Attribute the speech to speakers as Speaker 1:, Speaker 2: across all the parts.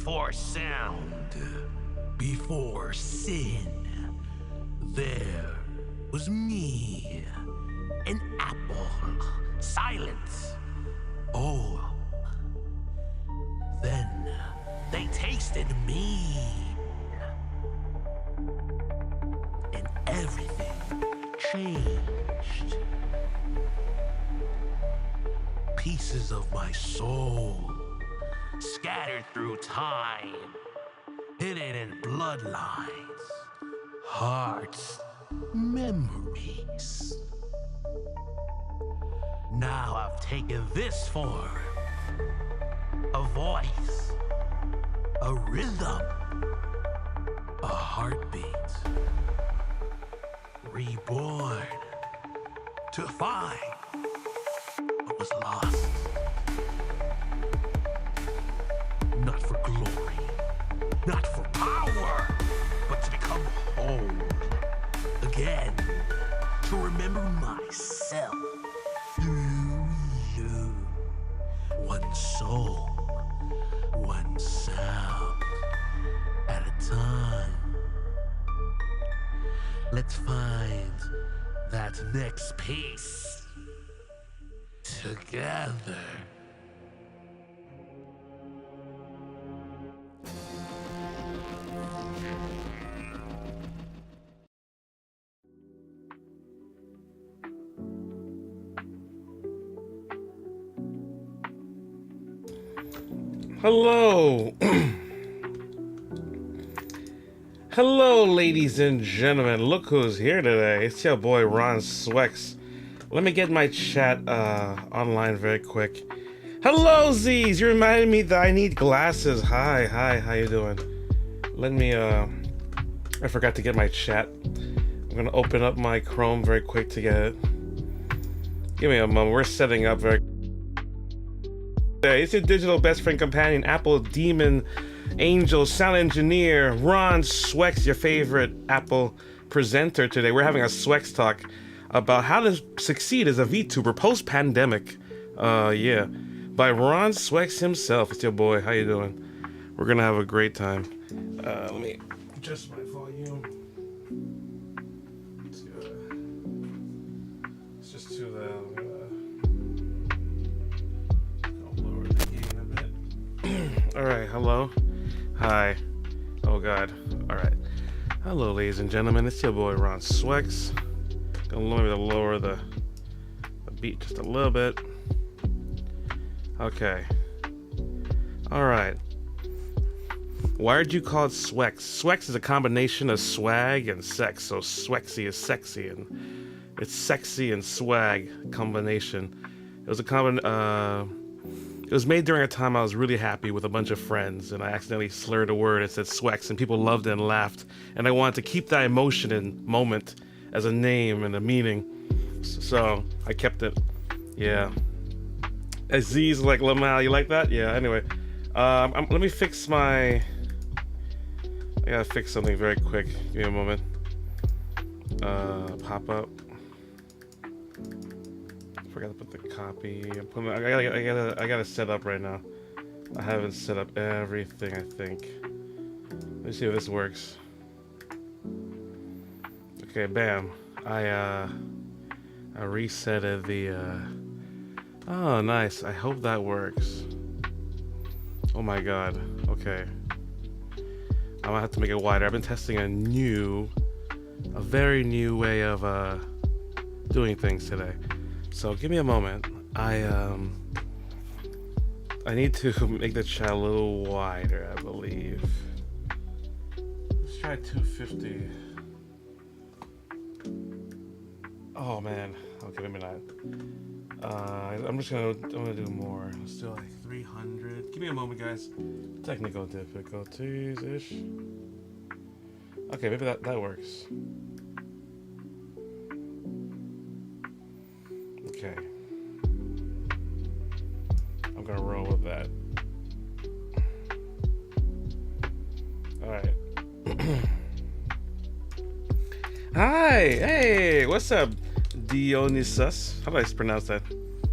Speaker 1: Before sound, before sin, there was me, an apple, silent. Oh, then they tasted me, and everything changed. Pieces of my soul scattered through time, hidden in bloodlines, hearts, memories. Now I've taken this form, a voice, a rhythm, a heartbeat, reborn to find what was lost. Not for glory, not for power, but to become whole again, to remember myself through you. One soul, one sound at a time. Let's find that next piece together.
Speaker 2: Hello. Hello, ladies and gentlemen. Look who's here today. It's your boy, Ron Swex. Let me get my chat online very quick. Hello, Z's. You reminded me that I need glasses. Hi, how you doing? Let me, I forgot to get my chat. I'm gonna open up my Chrome very quick to get it. Give me a moment. We're setting up very It's your digital best friend companion, Apple Demon Angel Sound Engineer, Ron Swex, your favorite Apple presenter today. We're having a Swex talk about how to succeed as a VTuber post-pandemic. Yeah, by Ron Swex himself. It's your boy. How you doing? We're gonna have a great time. Let me adjust my volume. It's just too loud. All right, hello, hi, oh God, all right, hello, ladies and gentlemen, it's your boy Ron Swex. Gonna lower the beat just a little bit. Okay, all right. Why did you call it Swex? Swex is a combination of swag and sex, so Swexy is sexy, and it's sexy and swag combination. It was a It was made during a time I was really happy with a bunch of friends, and I accidentally slurred a word and said Swex, and people loved it and laughed. And I wanted to keep that emotion and moment as a name and a meaning, so I kept it. Yeah. Aziz like Lamal, you like that? Yeah. Anyway, let me fix my. I gotta fix something very quick. Give me a moment. Pop up. Forgot to put the copy. I gotta set up right now. I haven't set up everything, I think. Let me see if this works. Okay, bam. I resetted the oh, nice. I hope that works. Oh my God. Okay. I'm gonna have to make it wider. I've been testing a very new way of doing things today. So give me a moment. I need to make the chat a little wider, I believe. Let's try 250. Oh man. Okay, maybe not. I'm gonna do more. Let's do like 300. Give me a moment, guys. Technical difficulties ish. Okay, maybe that works. Okay. I'm gonna roll with that. Alright. Hi! Hey! What's up, Dionysus? How do I pronounce that?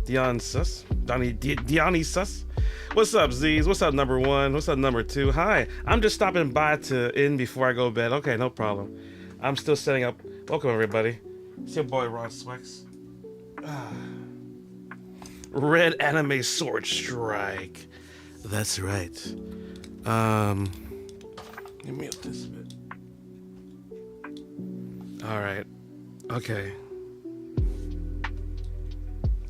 Speaker 2: Dionysus? Dionysus. What's up, Z's? What's up, number 1? What's up, number 2? Hi, I'm just stopping by to in before I go to bed. Okay, no problem. I'm still setting up. Welcome, everybody. It's your boy, Ron Swex. Red anime sword strike. That's right. Let me mute this bit. All right. Okay.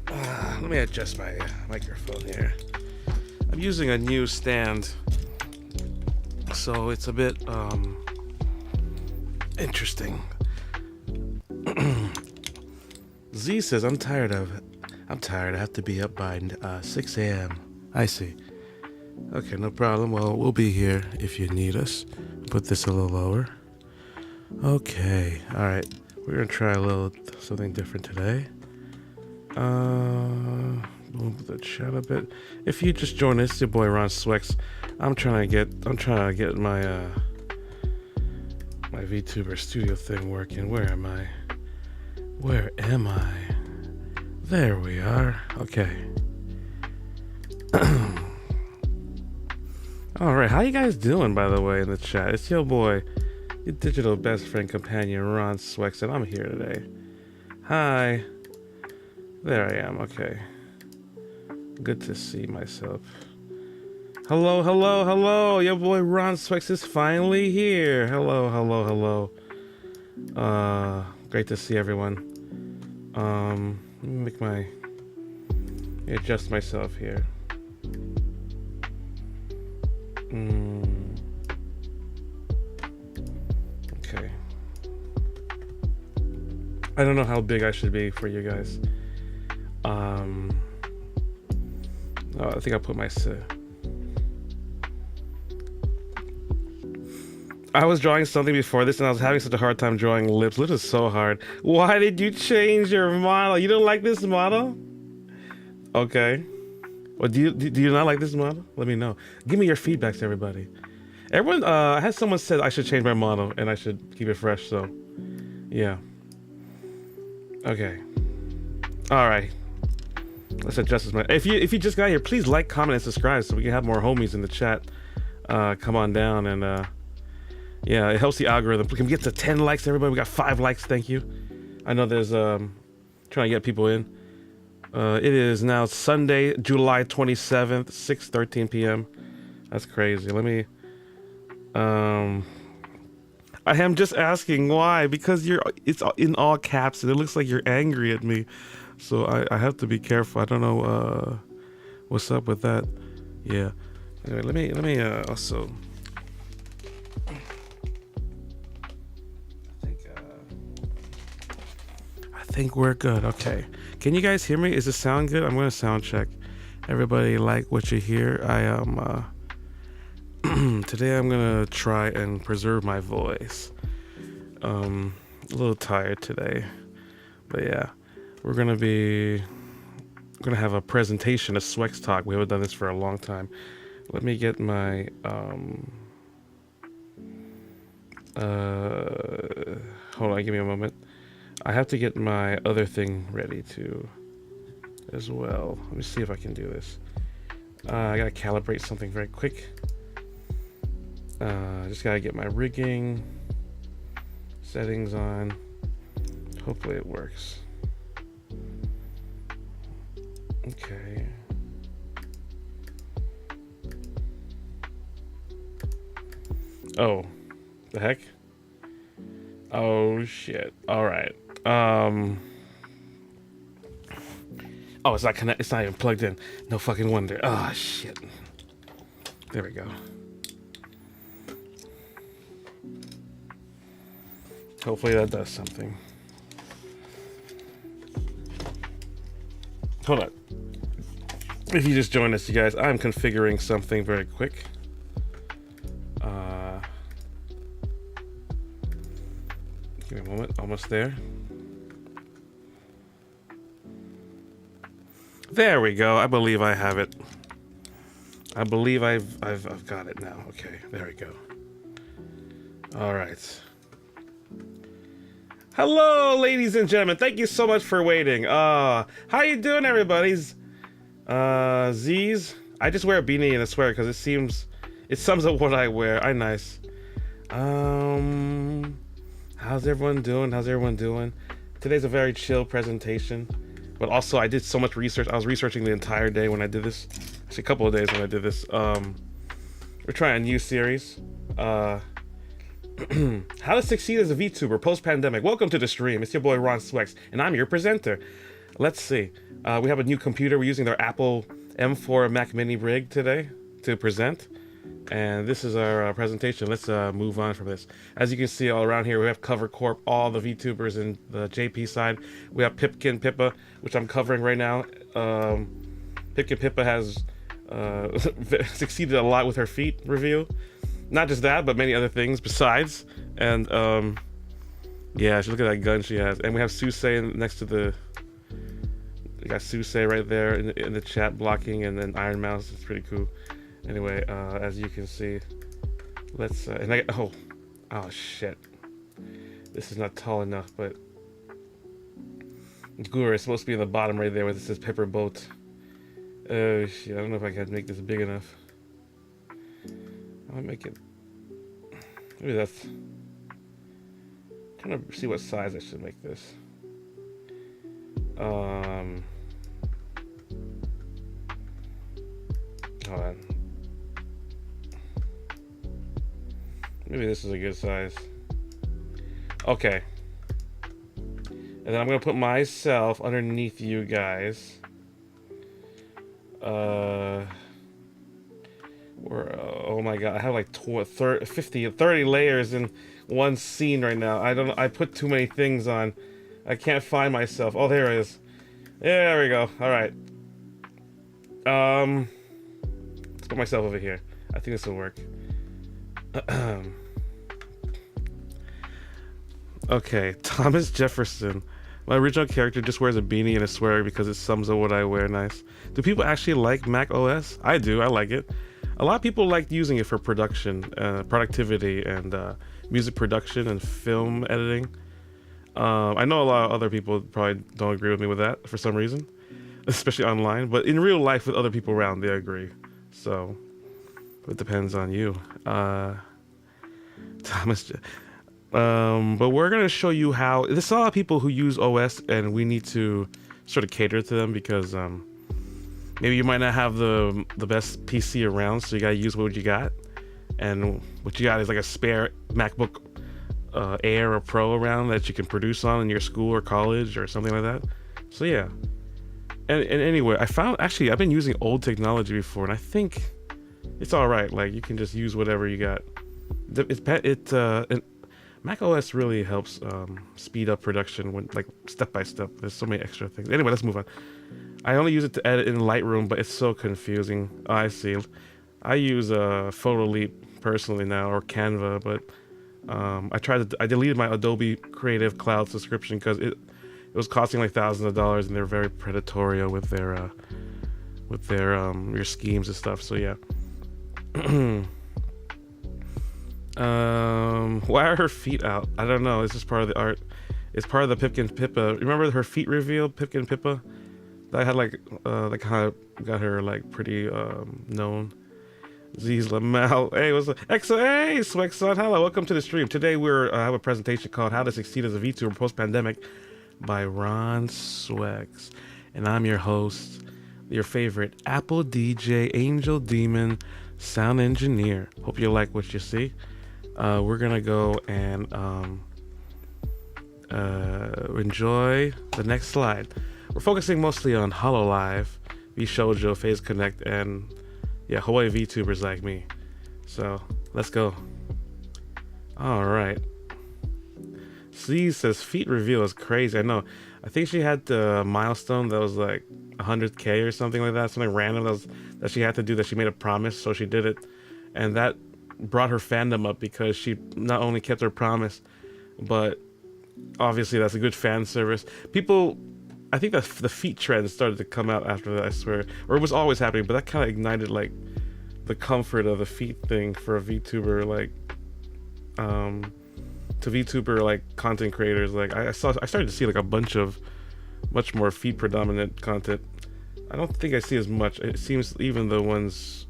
Speaker 2: Let me adjust my microphone here. I'm using a new stand, so it's a bit interesting. Z says, I'm tired. I have to be up by 6 a.m. I see. Okay, no problem. Well, we'll be here if you need us. Put this a little lower. Okay. All right. We're gonna try a little something different today. Move the chat a bit. If you just joined us, your boy Ron Swex. I'm trying to get my my VTuber studio thing working. Where am I? There we are. Okay. All right. How you guys doing, by the way, in the chat? It's your boy, your digital best friend companion, Ron Swex, and I'm here today. Hi. There I am. Okay. Good to see myself. Hello. Your boy Ron Swex is finally here. Hello. Great to see everyone. Let me adjust myself here. Okay. I don't know how big I should be for you guys. I think I'll put my I was drawing something before this and I was having such a hard time drawing lips. Lips is so hard. Why did you change your model? You don't like this model? Okay. Well, do you not like this model? Let me know. Give me your feedbacks, everybody. Everyone, I had someone said I should change my model and I should keep it fresh, so yeah. Okay. All right. Let's adjust this. If you just got here, please like, comment, and subscribe so we can have more homies in the chat. Come on down and yeah, it helps the algorithm. We can get to 10 likes, everybody. We got 5 likes. Thank you. I know there's trying to get people in. It is now Sunday, July 27th, 6:13 p.m. That's crazy. Let me. I am just asking why, because it's in all caps and it looks like you're angry at me. So I have to be careful. I don't know what's up with that. Yeah. Anyway, let me also. I think we're good. Okay. Can you guys hear me? Is the sound good? I'm gonna sound check. Everybody like what you hear? I am. Today I'm gonna try and preserve my voice. A little tired today, but yeah. We're gonna have a presentation, a Swex talk. We haven't done this for a long time. Let me get my hold on, give me a moment. I have to get my other thing ready too as well. Let me see if I can do this. I gotta calibrate something very quick. Just gotta get my rigging settings on. Hopefully it works. Okay. Oh, the heck? Oh shit. All right. Oh, it's not connect. It's not even plugged in. No fucking wonder. Oh shit. There we go. Hopefully that does something. Hold on. If you just joined us, you guys, I'm configuring something very quick. Give me a moment. Almost there. There we go. I believe I have it. I believe I've got it now. Okay, there we go. All right. Hello, ladies and gentlemen. Thank you so much for waiting. How you doing, everybody? Z's. I just wear a beanie and a sweater because it sums up what I wear. I nice. How's everyone doing? Today's a very chill presentation, but also I did so much research. I was researching the entire day when I did this. Actually, a couple of days when I did this. We're trying a new series. How to succeed as a VTuber post-pandemic. Welcome to the stream. It's your boy Ron Swex, and I'm your presenter. Let's see. We have a new computer. We're using their Apple M4 Mac Mini rig today to present. And this is our presentation. Let's move on from this. As you can see all around here, we have Cover Corp, all the VTubers in the JP side. We have Pipkin Pippa, which I'm covering right now. Pipkin Pippa has succeeded a lot with her feet reveal. Not just that, but many other things besides. And yeah, look at that gun she has. And we have Suse next to the... We got Suse right there in the chat blocking, and then Iron Mouse. It's pretty cool. Anyway, as you can see, let's oh shit, this is not tall enough, but Guru is supposed to be in the bottom right there where it says Pepper Boat. Oh shit, I don't know if I can make this big enough. I'll make it, maybe that's, trying to see what size I should make this. Hold on. Maybe this is a good size. Okay. And then I'm gonna put myself underneath you guys. Oh my god, I have like 30 layers in one scene right now. I put too many things on. I can't find myself. Oh, there it is. Yeah, there we go. Alright. Let's put myself over here. I think this will work. Okay, Thomas Jefferson. My original character just wears a beanie and a sweater because it sums up what I wear. Nice. Do people actually like Mac OS? I do. I like it. A lot of people like using it for production, productivity, and music production and film editing. I know a lot of other people probably don't agree with me with that for some reason, especially online. But in real life, with other people around, they agree. So it depends on you. Thomas. But we're gonna show you how. There's a lot of people who use OS, and we need to sort of cater to them because maybe you might not have the best PC around, so you gotta use what you got. And what you got is like a spare MacBook Air or Pro around that you can produce on in your school or college or something like that. So yeah. And anyway, I've been using old technology before, and I think it's all right. Like, you can just use whatever you got. Mac OS really helps speed up production when, like, step by step. There's so many extra things. Anyway, let's move on. I only use it to edit in Lightroom, but it's so confusing. Oh, I see. I use Photolite personally now, or Canva, but I deleted my Adobe Creative Cloud subscription because it was costing like thousands of dollars, and they're very predatory with their your schemes and stuff. So yeah. Why are her feet out? I don't know. It's just part of the art. It's part of the Pipkin Pippa. Remember her feet reveal, Pipkin Pippa? That had like that kind of got her like pretty known. Z's Lamal. Hey, what's up? Hey, Swexon. Hello, welcome to the stream. Today we're have a presentation called "How to Succeed as a VTuber Post-Pandemic" by Ron Swex, and I'm your host, your favorite Apple DJ, Angel Demon, sound engineer. Hope you like what you see. We're gonna go and enjoy the next slide. We're focusing mostly on Hololive, VShojo, Phase Connect, and yeah, Hawaii VTubers like me. So let's go. All right. C says feet reveal is crazy. I know. I think she had the milestone that was like 100K or something like that. Something random that she had to do, that she made a promise, so she did it. And that brought her fandom up because she not only kept her promise, but obviously that's a good fan service. People, I think that the feet trend started to come out after that, I swear. Or it was always happening, but that kind of ignited like the comfort of the feet thing for a VTuber, like to VTuber like content creators. Like I started to see like a bunch of much more feet predominant content. I don't think I see as much. It seems even the ones.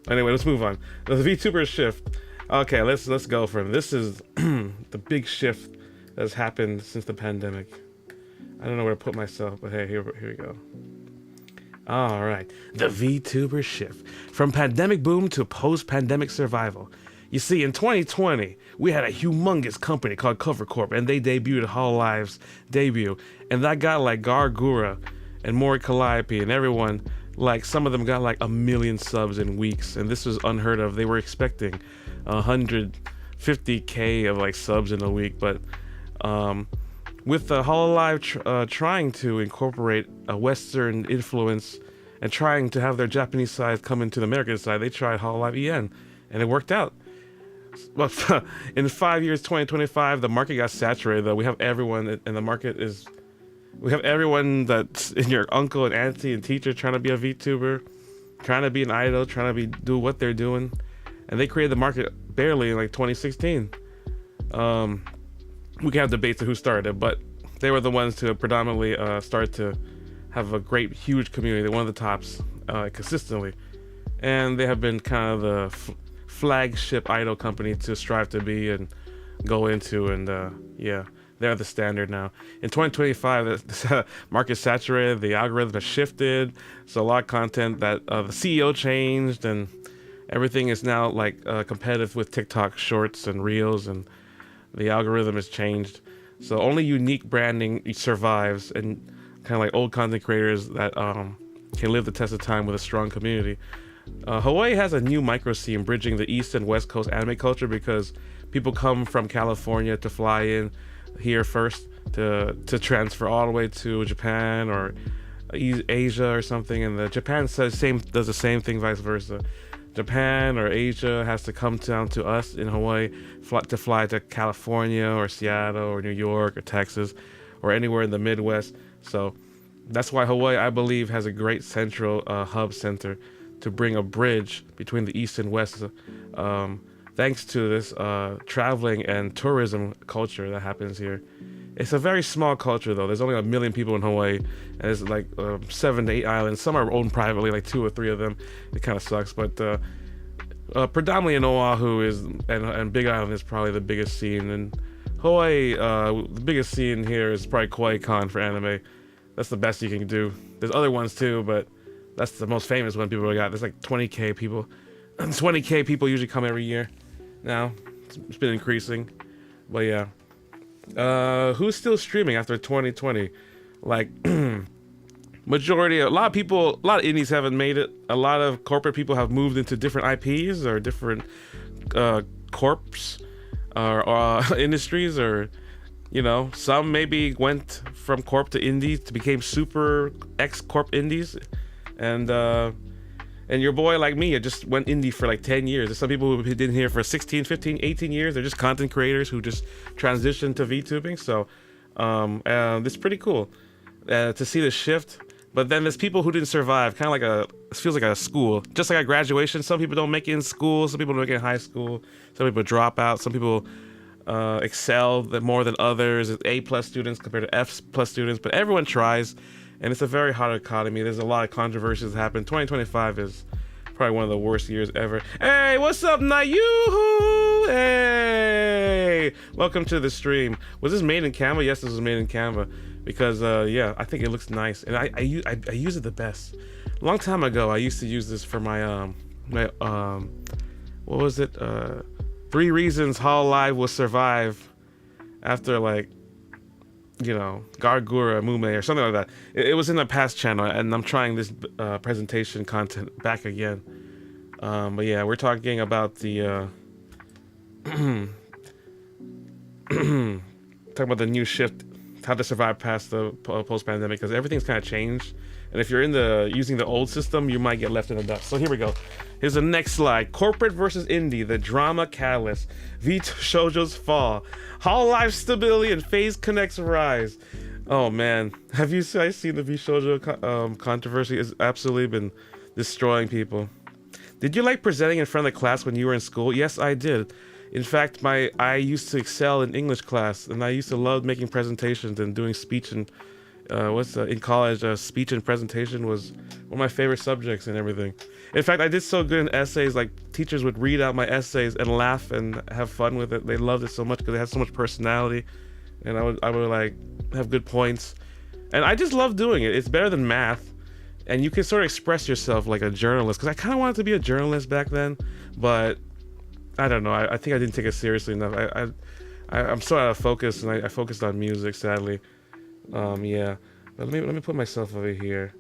Speaker 2: Anyway, let's move on. The VTuber Shift. Okay, let's go for it. This is the big shift that's happened since the pandemic. I don't know where to put myself, but hey, here we go. All right, the VTuber Shift from pandemic boom to post-pandemic survival. You see, in 2020, we had a humongous company called Cover Corp, and they debuted Hololive's debut, and that got like Gargura and Mori Calliope and everyone. Like, some of them got like 1 million subs in weeks, and this was unheard of. They were expecting 150K of like subs in a week, but with the Hololive trying to incorporate a Western influence and trying to have their Japanese side come into the American side, they tried Hololive EN, and it worked out. But in 5 years, 2025, the market got saturated. Though we have everyone, and the market is, we have everyone that's in your uncle and auntie and teacher trying to be a VTuber, trying to be an idol, trying to do what they're doing, and they created the market barely in like 2016. We can have debates of who started it, but they were the ones to predominantly start to have a great, huge community. They're one of the tops consistently, and they have been kind of the flagship idol company to strive to be and go into, and yeah, they're the standard now. In 2025, the market saturated, the algorithm has shifted, so a lot of content that the CEO changed, and everything is now like competitive with TikTok shorts and reels, and the algorithm has changed. So only unique branding survives, and kind of like old content creators that can live the test of time with a strong community. Hawaii has a new micro scene bridging the East and West Coast anime culture, because people come from California to fly in here first to transfer all the way to Japan or Asia or something, and the Japan does the same thing, vice versa. Japan or Asia has to come down to us in Hawaii to fly to California or Seattle or New York or Texas or anywhere in the Midwest. So that's why Hawaii, I believe, has a great central hub center to bring a bridge between the East and West, thanks to this traveling and tourism culture that happens here. It's a very small culture, though. There's only 1 million people in Hawaii, and there's like 7 to 8 islands. Some are owned privately, like 2 or 3 of them. It kind of sucks, but predominantly in Oahu and Big Island is probably the biggest scene. And Hawaii, the biggest scene here is probably Kawaii Con for anime. That's the best you can do. There's other ones too, but that's the most famous one people got. There's like 20K people. 20K people usually come every year now. It's been increasing, but yeah. Who's still streaming after 2020? Like, a lot of indies haven't made it. A lot of corporate people have moved into different IPs or different corps or industries, or, you know, some maybe went from corp to indie to became super corp indies, and your boy like me, I just went indie for like 10 years. There's some people who've been here for 16, 15, 18 years. They're just content creators who just transitioned to VTubing. So it's pretty cool to see the shift. But then there's people who didn't survive, kind of like it feels like a school. Just like a graduation, some people don't make it in school, some people don't make it in high school, some people drop out, some people excel more than others, A+ students compared to F+ students, but everyone tries. And it's a very hot economy. There's a lot of controversies that happen. 2025 is probably one of the worst years ever. Hey, what's up, Nayuhu? Hey, welcome to the stream. Was this made in Canva? Yes, this was made in Canva, because yeah, I think it looks nice, and I use it the best. A long time ago, I used to use this for my what was it? 3 reasons Hololive will survive after, like, you know, Gargura, Mume, or something like that. It was in the past channel, and I'm trying this presentation content back again. But yeah, we're talking about the talking about the new shift, how to survive past the post-pandemic, because everything's kind of changed. And if you're using the old system, you might get left in the dust. So here we go. Here's the next slide. Corporate versus indie, the drama catalyst. Shoujo's fall. Hololive stability and Phase Connect's rise. Oh man, have you guys seen the VShoujo controversy? It's absolutely been destroying people. Did you like presenting in front of the class when you were in school? Yes, I did. In fact, I used to excel in English class, and I used to love making presentations and doing speech in college, speech and presentation was one of my favorite subjects and everything. In fact, I did so good in essays, like teachers would read out my essays and laugh and have fun with it. They loved it so much because it had so much personality, and I would like have good points. And I just love doing it. It's better than math, and you can sort of express yourself like a journalist, because I kind of wanted to be a journalist back then, but I don't know. I think I didn't take it seriously enough. I'm so out of focus, and I focused on music, sadly. Yeah. But let me put myself over here.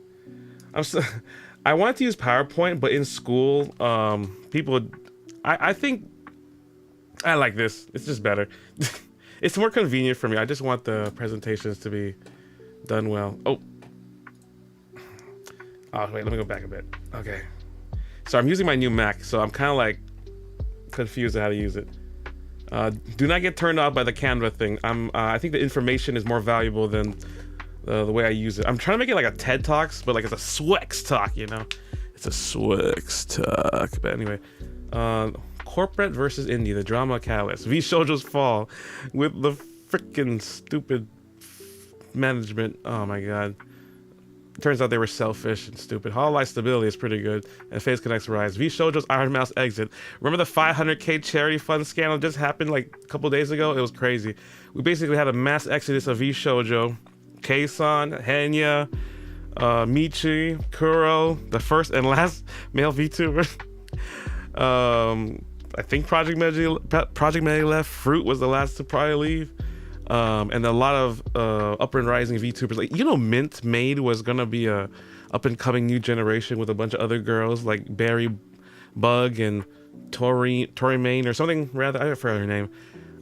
Speaker 2: I wanted to use PowerPoint, but in school, I think I like this. It's just better. It's more convenient for me. I just want the presentations to be done well. Oh, wait, let me go back a bit. Okay. So I'm using my new Mac, so I'm kind of like confused on how to use it. Do not get turned off by the Canva thing. I think the information is more valuable than the way I use it. I'm trying to make it like a TED Talks, but like it's a Swex talk, you know? It's a Swex talk. But anyway, corporate versus indie, the drama catalyst. VShojo's fall with the freaking stupid management. Oh my god. Turns out they were selfish and stupid. Hololive stability is pretty good, and Phase Connect's rise. VShojo's Iron Mouse exit. Remember the 500k charity fund scandal just happened like a couple days ago? It was crazy. We basically had a mass exodus of VShojo. Kei-san, Henya, Michi, Kuro, the first and last male VTuber. I think Project Medi left. Fruit was the last to probably leave. And a lot of up and rising VTubers. Like, you know, Mint Maid was gonna be a up and coming new generation with a bunch of other girls like Barry Bug and Tori Main or something rather. I forgot her name.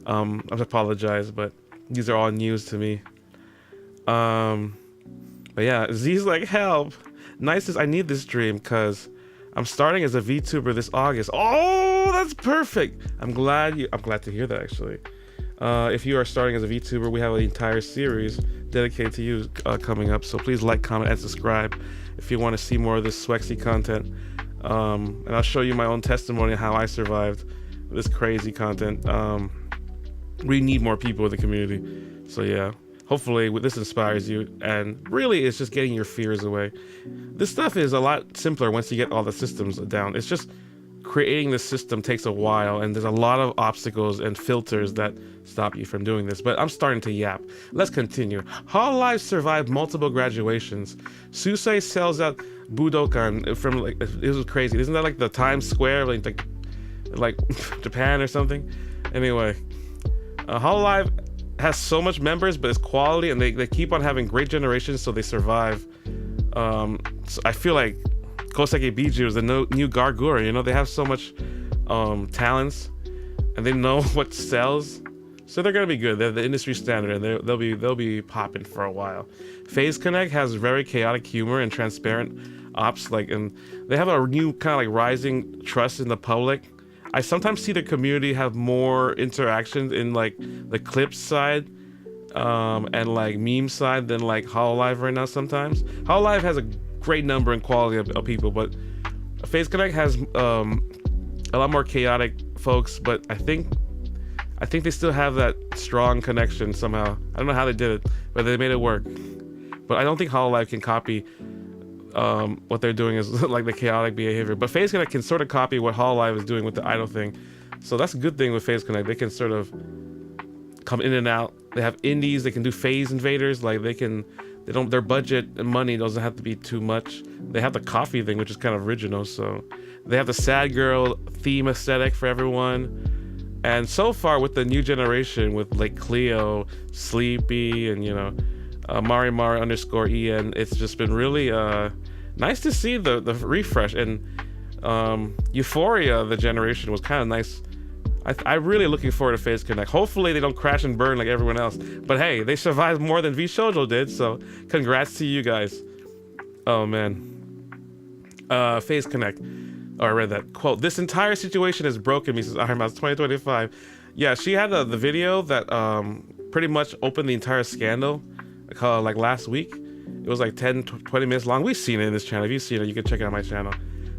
Speaker 2: I apologize, but these are all news to me. But yeah, Z's like, help. Nicest, I need this dream because I'm starting as a VTuber this August. Oh, that's perfect. I'm glad to hear that, actually. If you are starting as a VTuber, we have an entire series dedicated to you coming up. So please like, comment, and subscribe if you want to see more of this Swexy content. And I'll show you my own testimony of how I survived this crazy content. We need more people in the community. So yeah. Hopefully this inspires you, and really it's just getting your fears away. This stuff is a lot simpler once you get all the systems down. It's just creating the system takes a while, and there's a lot of obstacles and filters that stop you from doing this. But I'm starting to yap. Let's continue. Hololive survived multiple graduations. Susei sells out Budokan from like, it was crazy. Isn't that like the Times Square, like Japan or something? Anyway, Hololive has so much members, but it's quality, and they keep on having great generations, so they survive. So I feel like Koseki Biju is the new Gargura, you know? They have so much talents, and they know what sells, so they're gonna be good. They're the industry standard, and they'll be popping for a while. Phase Connect has very chaotic humor and transparent ops, and they have a new kind of like rising trust in the public. I sometimes see the community have more interactions in like the clips side and like meme side than like Hololive right now sometimes. Hololive has a great number and quality of people, but Phase Connect has a lot more chaotic folks, but I think they still have that strong connection somehow. I don't know how they did it, but they made it work. But I don't think Hololive can copy what they're doing is like the chaotic behavior, but Phase Connect can sort of copy what Hololive is doing with the idol thing. So that's a good thing with Phase Connect. They can sort of come in and out. They have indies, they can do phase invaders, like their budget and money doesn't have to be too much. They have the coffee thing, which is kind of original, so they have the sad girl theme aesthetic for everyone. And so far with the new generation, with like Cleo, Sleepy, and you know, Marimar_en, it's just been really nice to see the refresh. And Euphoria, the generation, was kind of nice. I'm really looking forward to Phase Connect. Hopefully they don't crash and burn like everyone else, but hey, they survived more than VShojo did, so congrats to you guys. Oh man. Phase Connect. Oh, I read that quote. This entire situation has broken me since Iron Mouse 2025. Yeah, she had the video that pretty much opened the entire scandal like last week. It was like 10-20 minutes long. We've seen it in this channel. If you've seen it, you can check it out on my channel.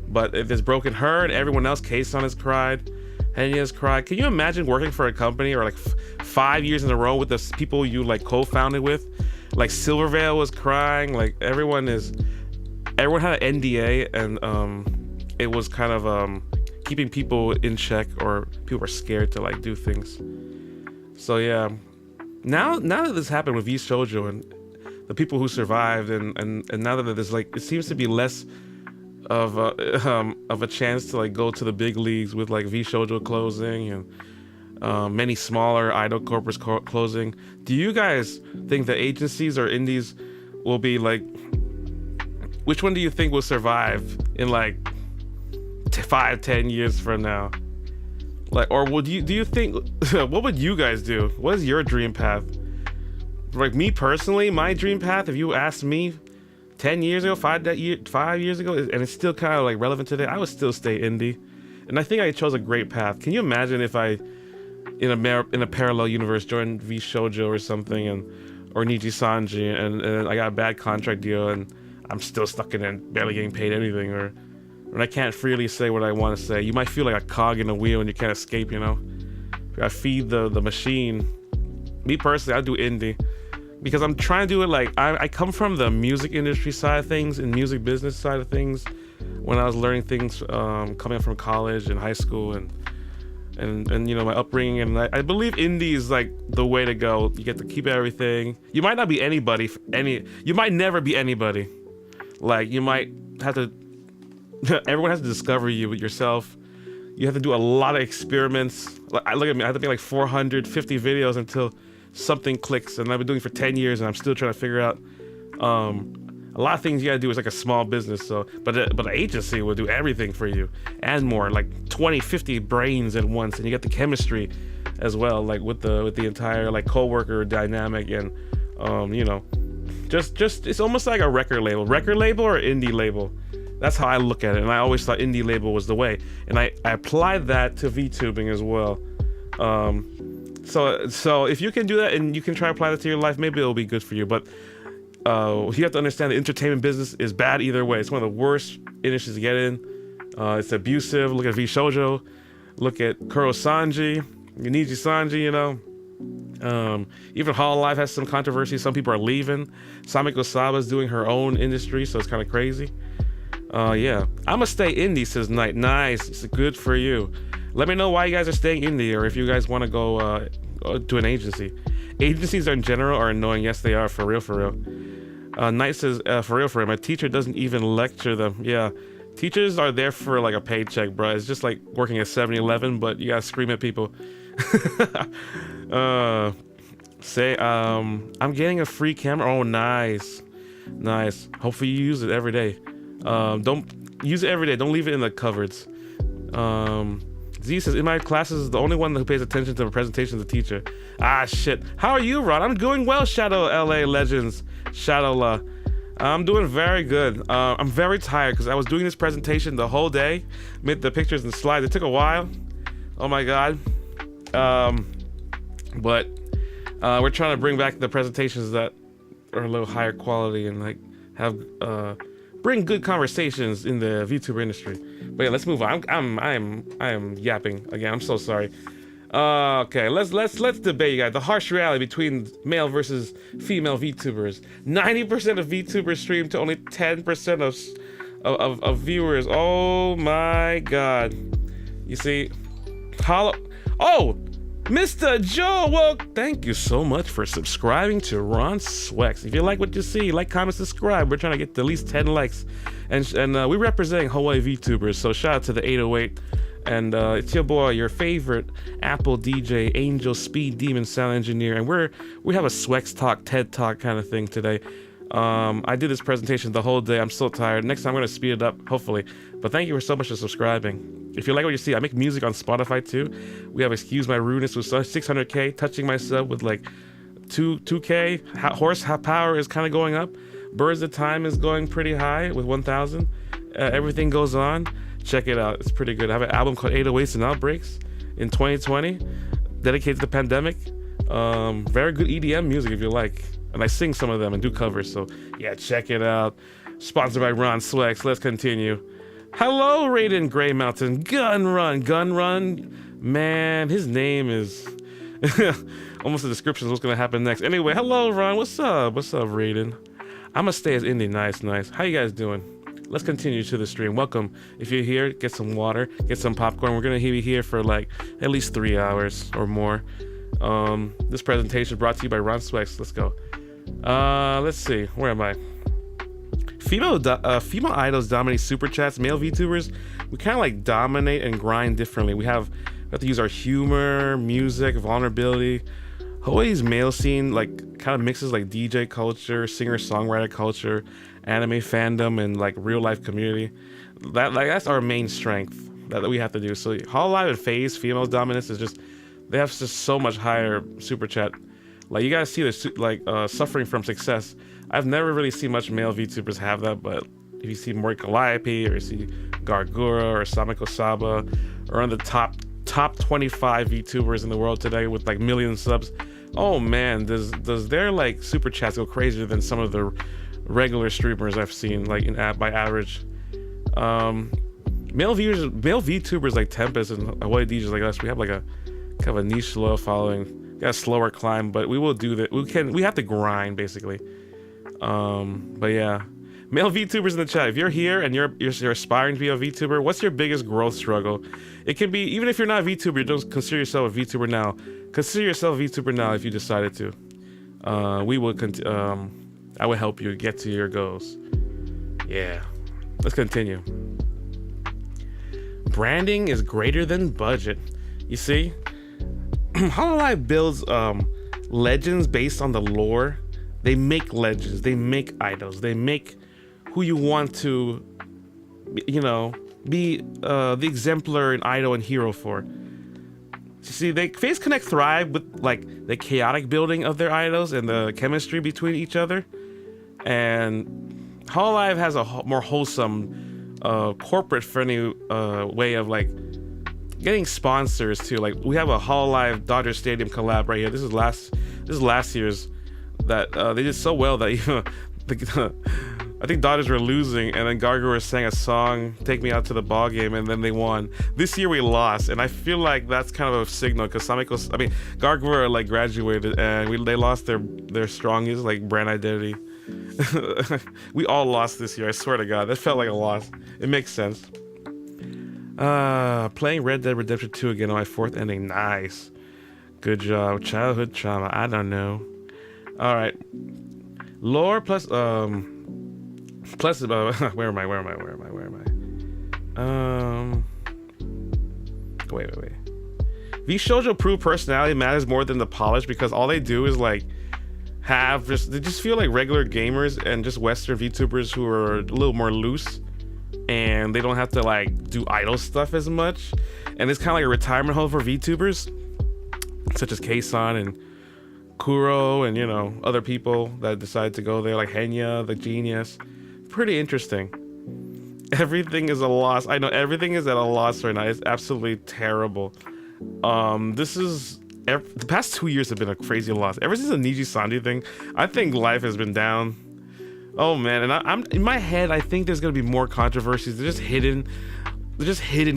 Speaker 2: But it has broken her and everyone else. Kei-san has cried. Henya has cried. Can you imagine working for a company or like 5 years in a row with the people you like co-founded with, Like Silvervale was crying. Like everyone had an NDA, and it was kind of keeping people in check, or people were scared to like do things. So yeah, now that this happened with VShojo and the people who survived, and now that there's like, it seems to be less of a chance to like go to the big leagues with like VShojo closing and many smaller idol corporates closing. Do you guys think that agencies or indies will be like, which one do you think will survive in like 5-10 years from now? Like, or do you think what would you guys do? What is your dream path? Like me personally, my dream path, if you asked me 10 years ago, 5 years ago, and it's still kind of like relevant today, I would still stay indie. And I think I chose a great path. Can you imagine if I, in a parallel universe, joined VShojo or something, or Niji Sanji, and I got a bad contract deal, and I'm still stuck in it, barely getting paid anything, or when I can't freely say what I want to say. You might feel like a cog in a wheel and you can't escape, you know? I feed the machine. Me personally, I do indie because I'm trying to do it like, I come from the music industry side of things and music business side of things when I was learning things coming up from college and high school and you know, my upbringing, and I believe indie is like the way to go. You get to keep everything. You might not be anybody, you might never be anybody. Like you might have to, everyone has to discover you yourself. You have to do a lot of experiments. Like, look at me, I have to make like 450 videos until something clicks, and I've been doing it for 10 years and I'm still trying to figure out a lot of things you gotta do. Is like a small business, so but an agency will do everything for you and more, like 20-50 brains at once, and you get the chemistry as well, like with the entire like co-worker dynamic, and you know, just it's almost like a record label or indie label. That's how I look at it, and I always thought indie label was the way, and I applied that to VTubing as well. So if you can do that and you can try to apply that to your life, maybe it'll be good for you. But you have to understand the entertainment business is bad either way. It's one of the worst industries to get in. It's abusive. Look at VShojo. Look at Kuro Sanji, Niji Sanji, you know. Even Hololive has some controversy. Some people are leaving. Samiko Saba's doing her own industry, so it's kind of crazy. Yeah, I'm gonna stay indie, says Knight. Nice, it's good for you. Let me know why you guys are staying indie, or if you guys want to go to an agency. Agencies in general are annoying. Yes, they are, for real. Knight says, for real, my teacher doesn't even lecture them. Yeah, teachers are there for like a paycheck, bro. It's just like working at 7-Eleven, but you gotta scream at people. I'm getting a free camera. Oh, nice. Hopefully you use it every day. Don't use it every day. Don't leave it in the cupboards. Z says, in my classes, the only one who pays attention to the presentation is the teacher. Ah, shit. How are you, Ron? I'm doing well, Shadow LA Legends. Shadow La. I'm doing very good. I'm very tired because I was doing this presentation the whole day. Made the pictures and slides. It took a while. Oh my god. But we're trying to bring back the presentations that are a little higher quality and like have bring good conversations in the VTuber industry. But yeah, let's move on. I am yapping again. I'm so sorry. Okay, let's debate, you guys. The harsh reality between male versus female VTubers. 90% of VTubers stream to only 10% of viewers. Oh my god. You see, oh, Mr. Joe, well, thank you so much for subscribing to Ron Swex. If you like what you see, like, comment, subscribe. We're trying to get to at least 10 likes. And we're representing Hawaii VTubers, so shout out to the 808. And it's your boy, your favorite Apple DJ, Angel Speed Demon Sound Engineer. And we have a Swex Talk, TED Talk kind of thing today. I did this presentation the whole day. I'm so tired. Next time I'm going to speed it up, hopefully. But thank you so much for subscribing. If you like what you see, I make music on Spotify too. We have Excuse My Rudeness with 600k, Touching Myself with like 2k. Horsepower is kind of going up. Birds of Time is going pretty high with 1,000. Everything Goes On. Check it out. It's pretty good. I have an album called 808s and Outbreaks in 2020, dedicated to the pandemic. Very good EDM music if you like. And I sing some of them and do covers. So yeah, check it out. Sponsored by Ron Swex. Let's continue. Hello, Raiden Grey Mountain. Gun Run. Man, his name is Almost the description is what's gonna happen next. Anyway, hello Ron, what's up? What's up, Raiden? I'ma stay as indie. Nice. How you guys doing? Let's continue to the stream. Welcome. If you're here, get some water, get some popcorn. We're gonna be here for like at least 3 hours or more. This presentation brought to you by Ron Swex. Let's go. Let's see. Where am I? Female idols dominate super chats. Male VTubers, we kind of like dominate and grind differently. We have to use our humor, music, vulnerability. Hawaii's male scene like kind of mixes like DJ culture, singer-songwriter culture, anime fandom, and like real life community. That's our main strength that we have to do. So Hololive and Phase, female dominance is just, they have just so much higher super chat. Like you guys see this like suffering from success. I've never really seen much male VTubers have that, but if you see Mori Calliope or you see Gargura or Samiko Saba or on the top 25 VTubers in the world today with like million subs, oh man, does their like super chats go crazier than some of the regular streamers I've seen like by average. Male VTubers like Tempest and Hawaii DJs like us, we have like a kind of a niche low following. Got a slower climb, but we will do that. We have to grind basically. But yeah, male VTubers in the chat, if you're here and you're aspiring to be a VTuber, what's your biggest growth struggle? It can be, even if you're not a VTuber, you don't consider yourself a VTuber now. Consider yourself a VTuber now if you decided to. I will help you get to your goals. Yeah, let's continue. Branding is greater than budget. You see, Hololive builds legends based on the lore. They make legends, they make idols, they make who you want to, you know, be the exemplar and idol and hero for. See, Phase Connect thrive with like the chaotic building of their idols and the chemistry between each other. And Hololive has a more wholesome, corporate-friendly way of like getting sponsors too. Like we have a Hololive Dodger Stadium collab right here. This is last year's. That they did so well that even I think Dodgers were losing, and then Gargura sang a song, "Take Me Out to the Ball Game," and then they won. This year we lost, and I feel like that's kind of a signal because Gargura like graduated, and they lost their strongest like brand identity. We all lost this year. I swear to God, that felt like a loss. It makes sense. Playing Red Dead Redemption 2 again on my 4th ending. Nice, good job. Childhood trauma. I don't know. All right, lore plus where am I? Wait. V Shoujo prove personality matters more than the polish because all they do is like they just feel like regular gamers and just Western VTubers who are a little more loose, and they don't have to like do idol stuff as much, and it's kind of like a retirement home for VTubers such as K-san and Kuro and, you know, other people that decide to go there, like Henya, the genius. Pretty interesting. Everything is a loss. I know everything is at a loss right now. It's absolutely terrible. The past 2 years have been a crazy loss. Ever since the Niji Sanji thing, I think life has been down. Oh man, and I'm in my head, I think there's gonna be more controversies. They're just hidden,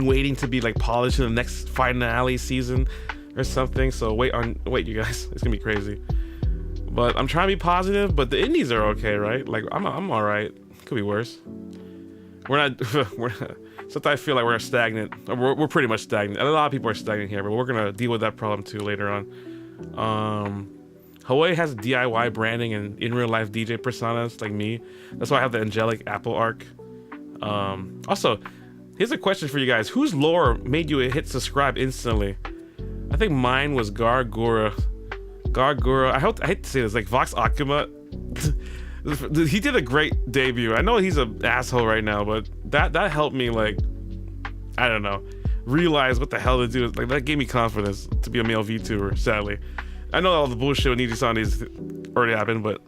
Speaker 2: waiting to be like polished in the next finale season or something. So wait you guys, it's gonna be crazy. But I'm trying to be positive, but the indies are okay, right? Like I'm all right. Could be worse. We're not sometimes I feel like we're stagnant. We're pretty much stagnant. A lot of people are stagnant here, but we're gonna deal with that problem too later on. Hawaii has DIY branding and in real life DJ personas like me. That's why I have the angelic apple arc. Also, here's a question for you guys. Whose lore made you hit subscribe instantly? I think mine was Gargura. I hate to say this, like Vox Akuma. He did a great debut. I know he's an asshole right now, but that helped me, like, I don't know, realize what the hell to do. Like, that gave me confidence to be a male VTuber, sadly. I know all the bullshit with Niji-san already happened, but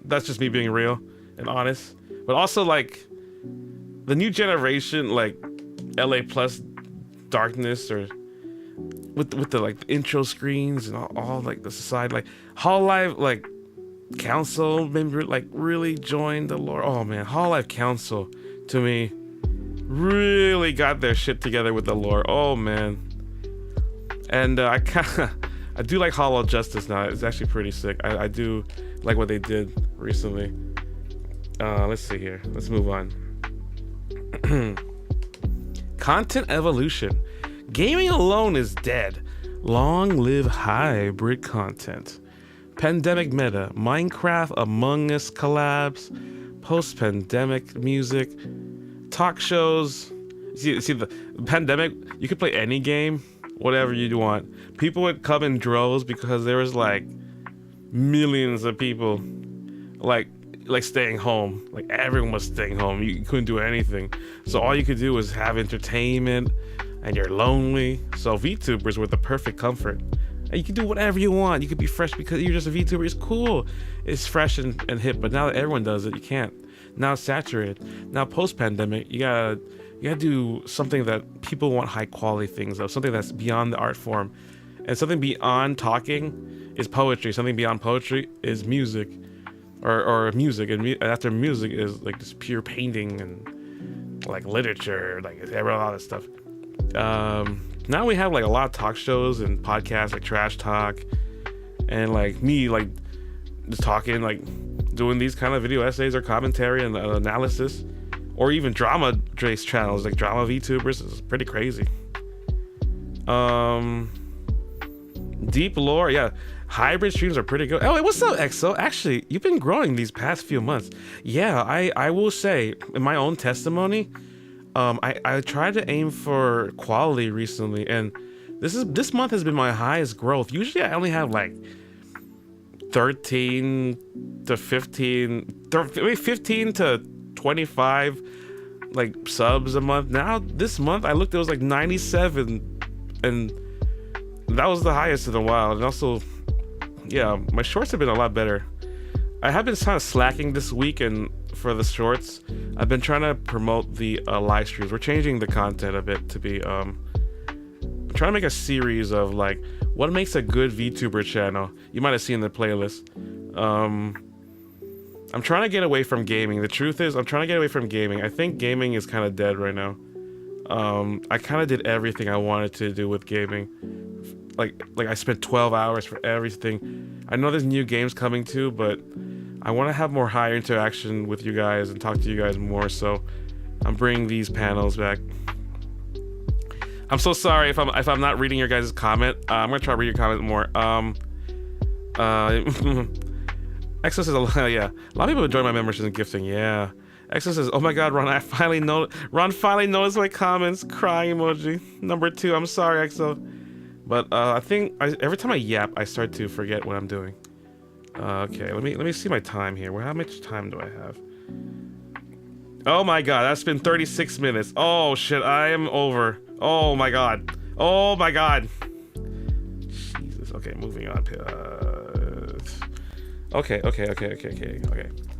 Speaker 2: that's just me being real and honest. But also, like, the new generation, like, LA Plus darkness, or with the like the intro screens and all like the side, like Hololive like Council member like really joined the lore. Oh man, Hololive Council to me really got their shit together with the lore. Oh man. And I kind I do like Hollow Justice now. It's actually pretty sick. I do like what they did recently. Let's see here. Let's move on. Content evolution. Gaming alone is dead. Long live hybrid content. Pandemic meta. Minecraft Among Us collabs. Post-pandemic music. Talk shows. See the pandemic, you could play any game, whatever you want. People would come in droves because there was like millions of people like staying home. Like everyone was staying home. You couldn't do anything. So all you could do was have entertainment, and you're lonely. So VTubers were the perfect comfort. And you can do whatever you want. You could be fresh because you're just a VTuber. It's cool. It's fresh and hip. But now that everyone does it, you can't. Now it's saturated. Now post-pandemic, you gotta do something that people want high quality things of, something that's beyond the art form. And something beyond talking is poetry. Something beyond poetry is music. Or music. And after music is like this pure painting and like literature, like a lot of stuff. Now we have like a lot of talk shows and podcasts like Trash Talk, and like me like just talking, like doing these kind of video essays or commentary and analysis, or even drama based channels like Drama VTubers. Is pretty crazy. Deep lore, yeah. Hybrid streams are pretty good. Oh, wait, what's up, EXO? Actually, you've been growing these past few months. Yeah, I will say, in my own testimony, I tried to aim for quality recently, and this month has been my highest growth. Usually I only have like 13 to 15 to 25 like subs a month. Now this month I looked, it was like 97, and that was the highest in a while. And also, yeah, my shorts have been a lot better. I have been kind of slacking this week, and for the shorts, I've been trying to promote the live streams. We're changing the content a bit to be, I'm trying to make a series of like, what makes a good VTuber channel? You might have seen the playlist. I'm trying to get away from gaming. The truth is, I'm trying to get away from gaming. I think gaming is kind of dead right now. I kind of did everything I wanted to do with gaming. Like I spent 12 hours for everything. I know there's new games coming too, but I want to have more higher interaction with you guys and talk to you guys more. So I'm bringing these panels back. I'm so sorry if I'm not reading your guys' comment. I'm gonna try to read your comment more. Exo says, yeah, a lot of people enjoy my memberships and gifting. Yeah. Exo says, oh my God, Ron, Ron finally noticed my comments. Crying emoji. Number 2. I'm sorry, Exo. But I think every time I yap, I start to forget what I'm doing. Okay, let me see my time here. How much time do I have? Oh my God, that's been 36 minutes. Oh shit, I am over. Oh my God. Oh my God. Jesus. Okay, moving on. Okay.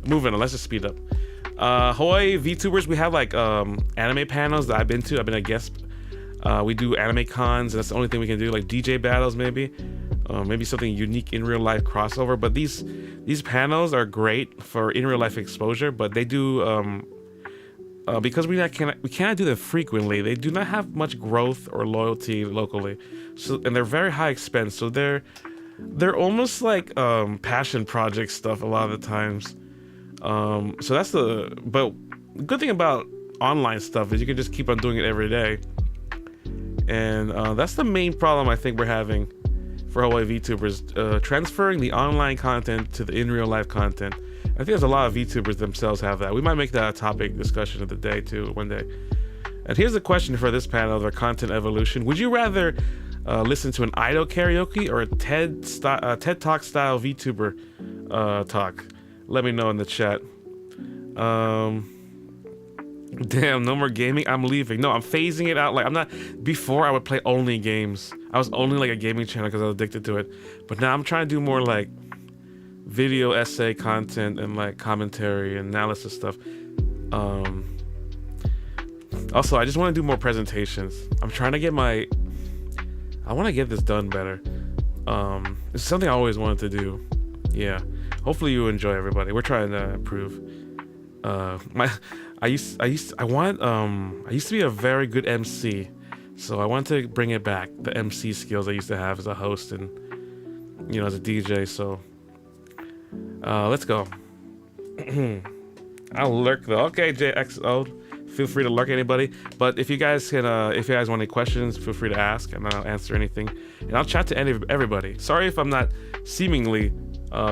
Speaker 2: Moving on. Let's just speed up. Hawaii VTubers, we have like anime panels that I've been to. I've been a guest. We do anime cons, and that's the only thing we can do, like DJ battles maybe. Maybe something unique in real life crossover. But these panels are great for in real life exposure, but they do because we cannot do them frequently. They do not have much growth or loyalty locally. So, and they're very high expense. So they're almost like passion project stuff a lot of the times. So that's but the good thing about online stuff is you can just keep on doing it every day. And that's the main problem I think we're having for Hawaii VTubers, transferring the online content to the in real life content. I think there's a lot of VTubers themselves have that. We might make that a topic discussion of the day too, one day. And here's the question for this panel of our content evolution. Would you rather listen to an idol karaoke or a TED Talk style VTuber talk? Let me know in the chat. Damn, no more gaming. I'm leaving. No, I'm phasing it out. Like I'm not. Before I would play only games. I was only like a gaming channel because I was addicted to it. But now I'm trying to do more like video essay content and like commentary and analysis stuff. Also, I just want to do more presentations. I'm trying to get I want to get this done better. It's something I always wanted to do. Yeah. Hopefully you enjoy, everybody. We're trying to improve. I used to be a very good MC, so I want to bring it back. The MC skills I used to have as a host and you know, as a DJ. So let's go. I'll lurk though. Okay, JXO. Feel free to lurk anybody. But if you guys can, if you guys want any questions, feel free to ask, and I'll answer anything. And I'll chat to everybody. Sorry if I'm not seemingly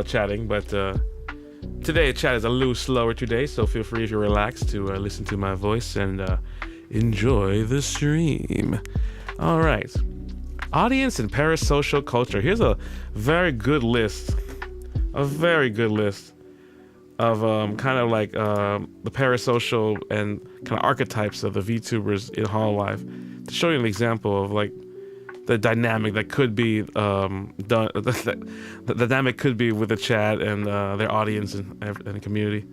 Speaker 2: chatting, but today chat is a little slower today. So feel free, if you're relaxed, to listen to my voice and enjoy the stream. All right. Audience and parasocial culture. Here's a very good list. A very good list of kind of like the parasocial and kind of archetypes of the VTubers in Hololive, to show you an example of like the dynamic that could be done. The dynamic could be with the chat and their audience and community.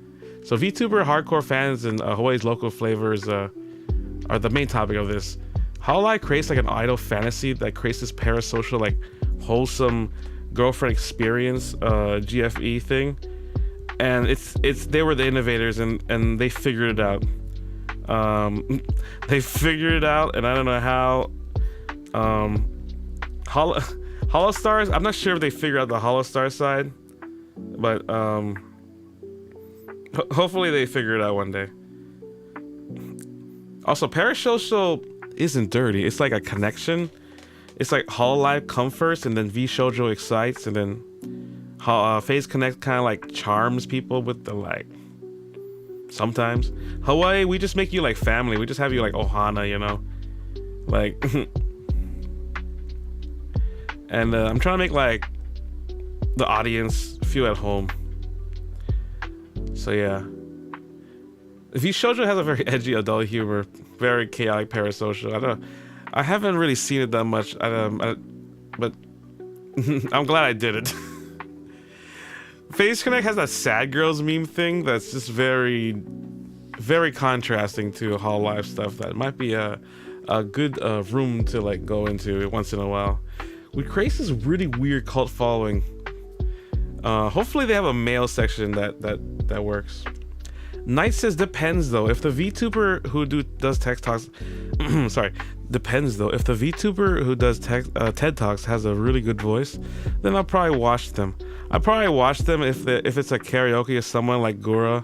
Speaker 2: So VTuber hardcore fans and Hawaii's local flavors are the main topic of this. Hololive creates like an idol fantasy that creates this parasocial, like wholesome girlfriend experience GFE thing. And they were the innovators, and they figured it out. They figured it out, and I don't know how. Holostars, I'm not sure if they figured out the Holostar side, but hopefully they figure it out one day. Also, Parasocial isn't dirty. It's like a connection. It's like Hololive come first, and then VShojo excites, and then Phase Connect kind of like charms people with the like. Sometimes Hawaii, we just make you like family. We just have you like Ohana, you know, like. And I'm trying to make like the audience feel at home. So yeah, VShojo has a very edgy adult humor, very chaotic parasocial. I haven't really seen it that much. But I'm glad I did it. Phase Connect has that sad girls meme thing that's just very, very contrasting to Hololive stuff. That might be a good room to like go into once in a while. We create this really weird cult following. Hopefully they have a male section that works. Knight says depends though. If the VTuber who does tech talks, sorry, depends though. If the VTuber who does TED Talks has a really good voice, then I'll probably watch them. I probably watch them if it's a karaoke of someone like Gura,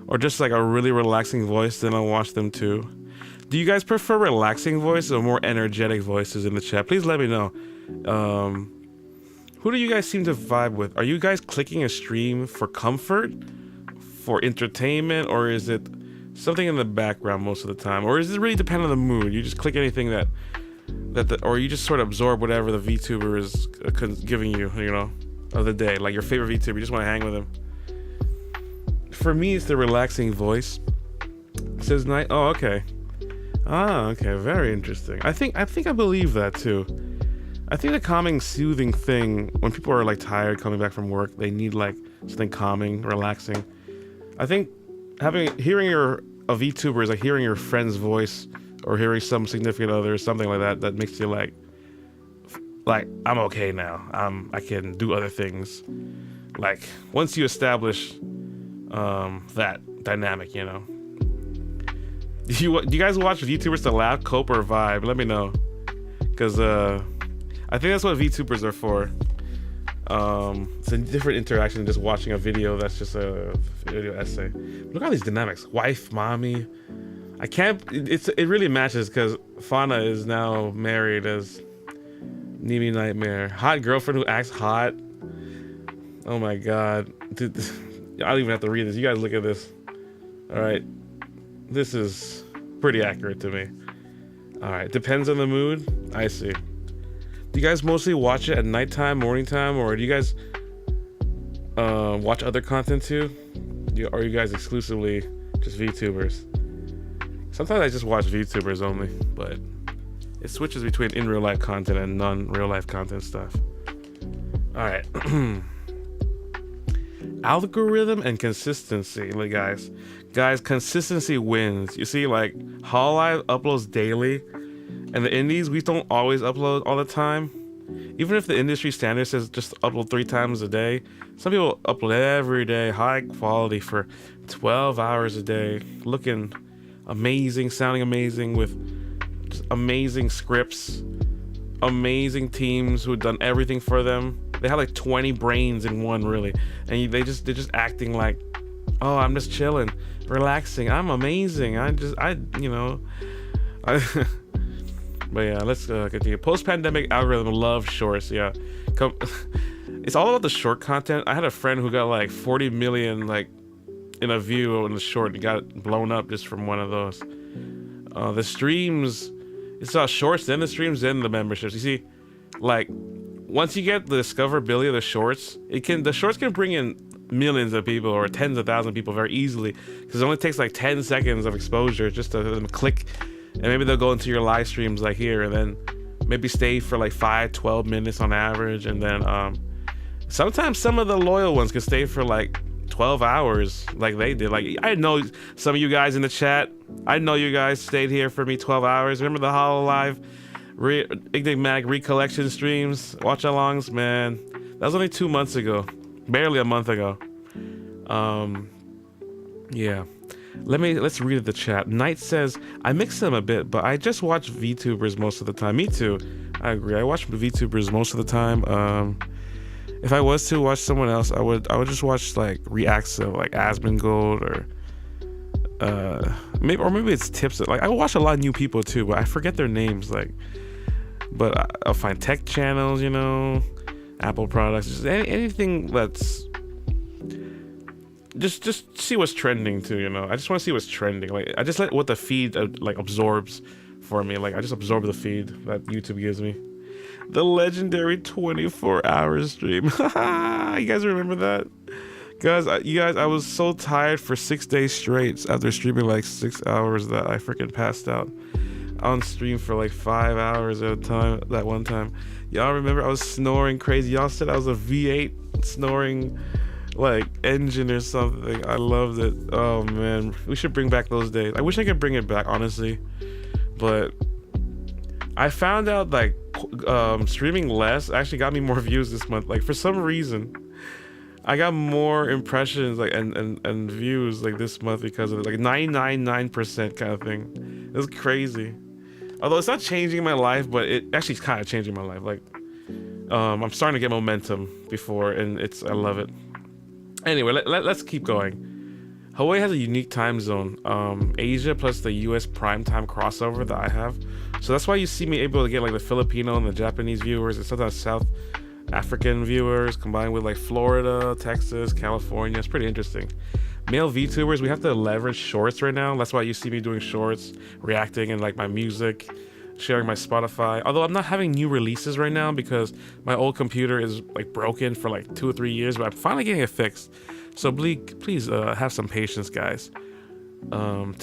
Speaker 2: or just like a really relaxing voice, then I'll watch them too. Do you guys prefer relaxing voices or more energetic voices in the chat? Please let me know. Who do you guys seem to vibe with? Are you guys clicking a stream for comfort, for entertainment, or is it something in the background most of the time? Or does it really depend on the mood? You just click anything or you just sort of absorb whatever the VTuber is giving you, you know, of the day, like your favorite VTuber. You just want to hang with him. For me, it's the relaxing voice. It says night. Oh, okay. Ah, okay. Very interesting. I think I believe that too. I think the calming, soothing thing when people are like tired coming back from work, they need like something calming, relaxing. I think hearing a VTuber is like hearing your friend's voice or hearing some significant other, something like that, that makes you like I'm okay now. I can do other things. Like once you establish that dynamic, you know. Do you guys watch VTubers to laugh, cope, or vibe? Let me know, because I think that's what VTubers are for. It's a different interaction than just watching a video that's just a video essay. Look at all these dynamics. Wife, mommy. I can't. It really matches because Fauna is now married as Nimi Nightmare. Hot girlfriend who acts hot. Oh my god, dude, I don't even have to read this. You guys look at this. All right, this is pretty accurate to me. All right, depends on the mood. I see. Do you guys mostly watch it at nighttime, morning time, or do you guys watch other content too? Or are you guys exclusively just VTubers? Sometimes I just watch VTubers only, but it switches between in real life content and non-real life content stuff. All right. Algorithm and consistency, like guys, consistency wins. You see, like Hololive uploads daily, and the indies, we don't always upload all the time. Even if the industry standard says just upload 3 times a day, some people upload every day, high quality for 12 hours a day, looking amazing, sounding amazing, with just amazing scripts, amazing teams who've done everything for them. they have like 20 brains in one, really, and they're just acting like, oh, I'm just chilling, relaxing, I'm amazing, you know. But yeah, let's continue. Post-pandemic algorithm love shorts. Yeah, it's all about the short content. I had a friend who got like 40 million like in a view on the short. He got blown up just from one of those. The streams, it's about shorts, then the streams, then the memberships. You see, like once you get the discoverability of the shorts, the shorts can bring in millions of people or tens of thousands of people very easily, because it only takes like 10 seconds of exposure just to them click, and maybe they'll go into your live streams like here, and then maybe stay for like 5-12 minutes on average, and then sometimes some of the loyal ones can stay for like 12 hours like they did. Like I know some of you guys in the chat, I know you guys stayed here for me 12 hours. Remember the Hololive enigmatic recollection streams, watch alongs, man? That was only 2 months ago, barely a month ago. Yeah, let's read the chat. Knight says, I mix them a bit, but I just watch VTubers most of the time. Me too, I agree. I watch VTubers most of the time. If I was to watch someone else, I would just watch like reacts of like Asmongold or maybe it's tips. Like I watch a lot of new people too, but I forget their names. Like, but I'll find tech channels, you know, Apple products, just anything that's just see what's trending too, you know. I just want to see what's trending. Like I just let what the feed like absorbs for me. Like I just absorb the feed that YouTube gives me. The legendary 24-hour stream. You guys remember that? Guys, I was so tired for 6 days straight after streaming like 6 hours that I freaking passed out on stream for like 5 hours at a time that one time. Y'all remember I was snoring crazy. Y'all said I was a V8 snoring like engine or something. I loved it. Oh man, we should bring back those days. I wish I could bring it back, honestly, but I found out like streaming less actually got me more views this month. Like for some reason I got more impressions like and views like this month because of it. Like 999% kind of thing. It was crazy. Although it's not changing my life, but it actually is kind of changing my life. Like I'm starting to get momentum before, and I love it. Anyway, let's keep going. Hawaii has a unique time zone, Asia plus the US prime time crossover that I have. So that's why you see me able to get like the Filipino and the Japanese viewers, and sometimes South African viewers combined with like Florida, Texas, California. It's pretty interesting. Male VTubers, we have to leverage shorts right now. That's why you see me doing shorts, reacting, and like my music, sharing my Spotify. Although I'm not having new releases right now because my old computer is like broken for like 2 or 3 years, but I'm finally getting it fixed. So please have some patience, guys. To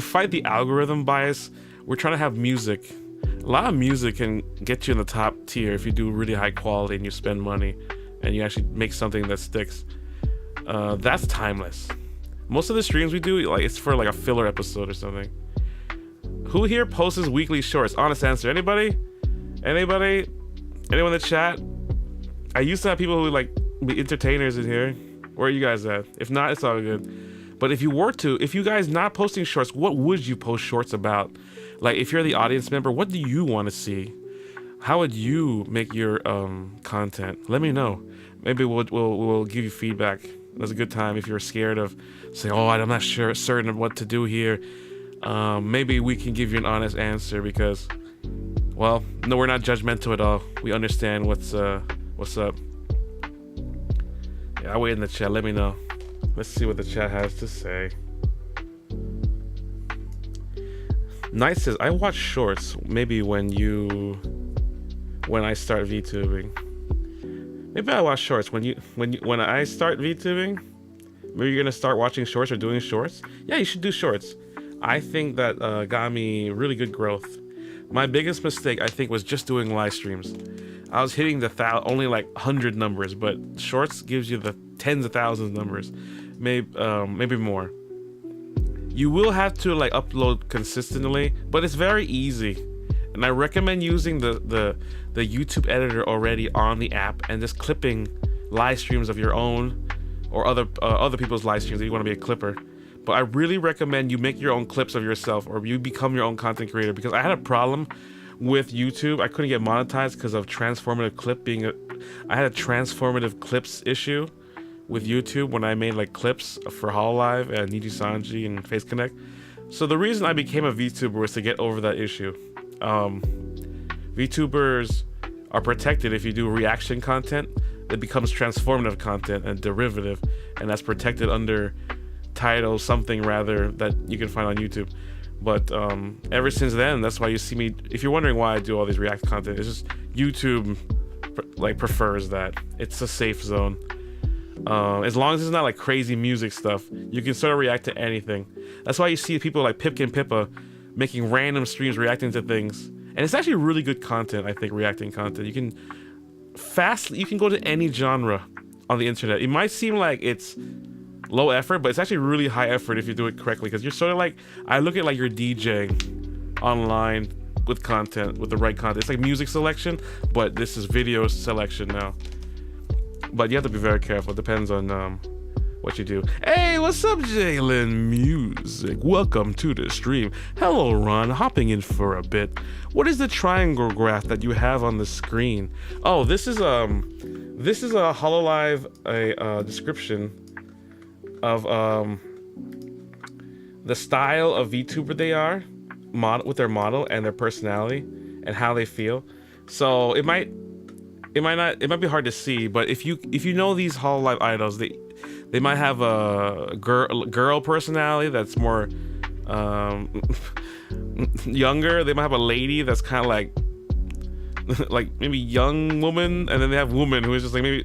Speaker 2: fight the algorithm bias, we're trying to have music. A lot of music can get you in the top tier if you do really high quality and you spend money and you actually make something that sticks. That's timeless. Most of the streams we do, like it's for like a filler episode or something. Who here posts weekly shorts? Honest answer. Anybody? Anyone in the chat? I used to have people who like be entertainers in here. Where are you guys at? If not, it's all good. But if you guys not posting shorts, what would you post shorts about? Like if you're the audience member, what do you want to see? How would you make your content? Let me know. Maybe we'll give you feedback. That's a good time if you're scared of saying, oh, I'm not certain of what to do here. Maybe we can give you an honest answer because, well, no, we're not judgmental at all. We understand what's up. Yeah, I'll wait in the chat. Let me know. Let's see what the chat has to say. Knight says, I watch shorts maybe when I start VTubing. Maybe I watch shorts when I start VTubing. Maybe you're gonna start watching shorts or doing shorts. Yeah, you should do shorts. I think that got me really good growth. My biggest mistake, I think, was just doing live streams. I was hitting the only like 100 numbers, but shorts gives you the tens of thousands numbers, maybe more. You will have to like upload consistently, but it's very easy. And I recommend using the YouTube editor already on the app and just clipping live streams of your own or other people's live streams that you want to be a clipper. But I really recommend you make your own clips of yourself or you become your own content creator, because I had a problem with YouTube. I couldn't get monetized because of transformative clip being I had a transformative clips issue with YouTube when I made like clips for Hololive and Niji Sanji and Face Connect. So the reason I became a VTuber was to get over that issue. VTubers are protected if you do reaction content. It becomes transformative content and derivative, and that's protected under title something rather that you can find on YouTube. But ever since then, that's why you see me. If you're wondering why I do all these react content, it's just YouTube like prefers that. It's a safe zone. As long as it's not like crazy music stuff, you can sort of react to anything. That's why you see people like Pipkin Pippa making random streams reacting to things, and it's actually really good content. I think reacting content. You can go to any genre on the internet. It might seem like it's low effort, but it's actually really high effort if you do it correctly, because you're sort of like, I look at like you're DJing online with content, with the right content. It's like music selection, but this is video selection now. But you have to be very careful. It depends on what you do. Hey, what's up, Jalen Music? Welcome to the stream. Hello, Ron. Hopping in for a bit. What is the triangle graph that you have on the screen? Oh, this is a Hololive description of the style of VTuber they are, with their model and their personality and how they feel. So it might be hard to see, but if you know these Hololive idols, they might have a girl personality that's more younger. They might have a lady that's kind of like maybe young woman, and then they have woman who is just like maybe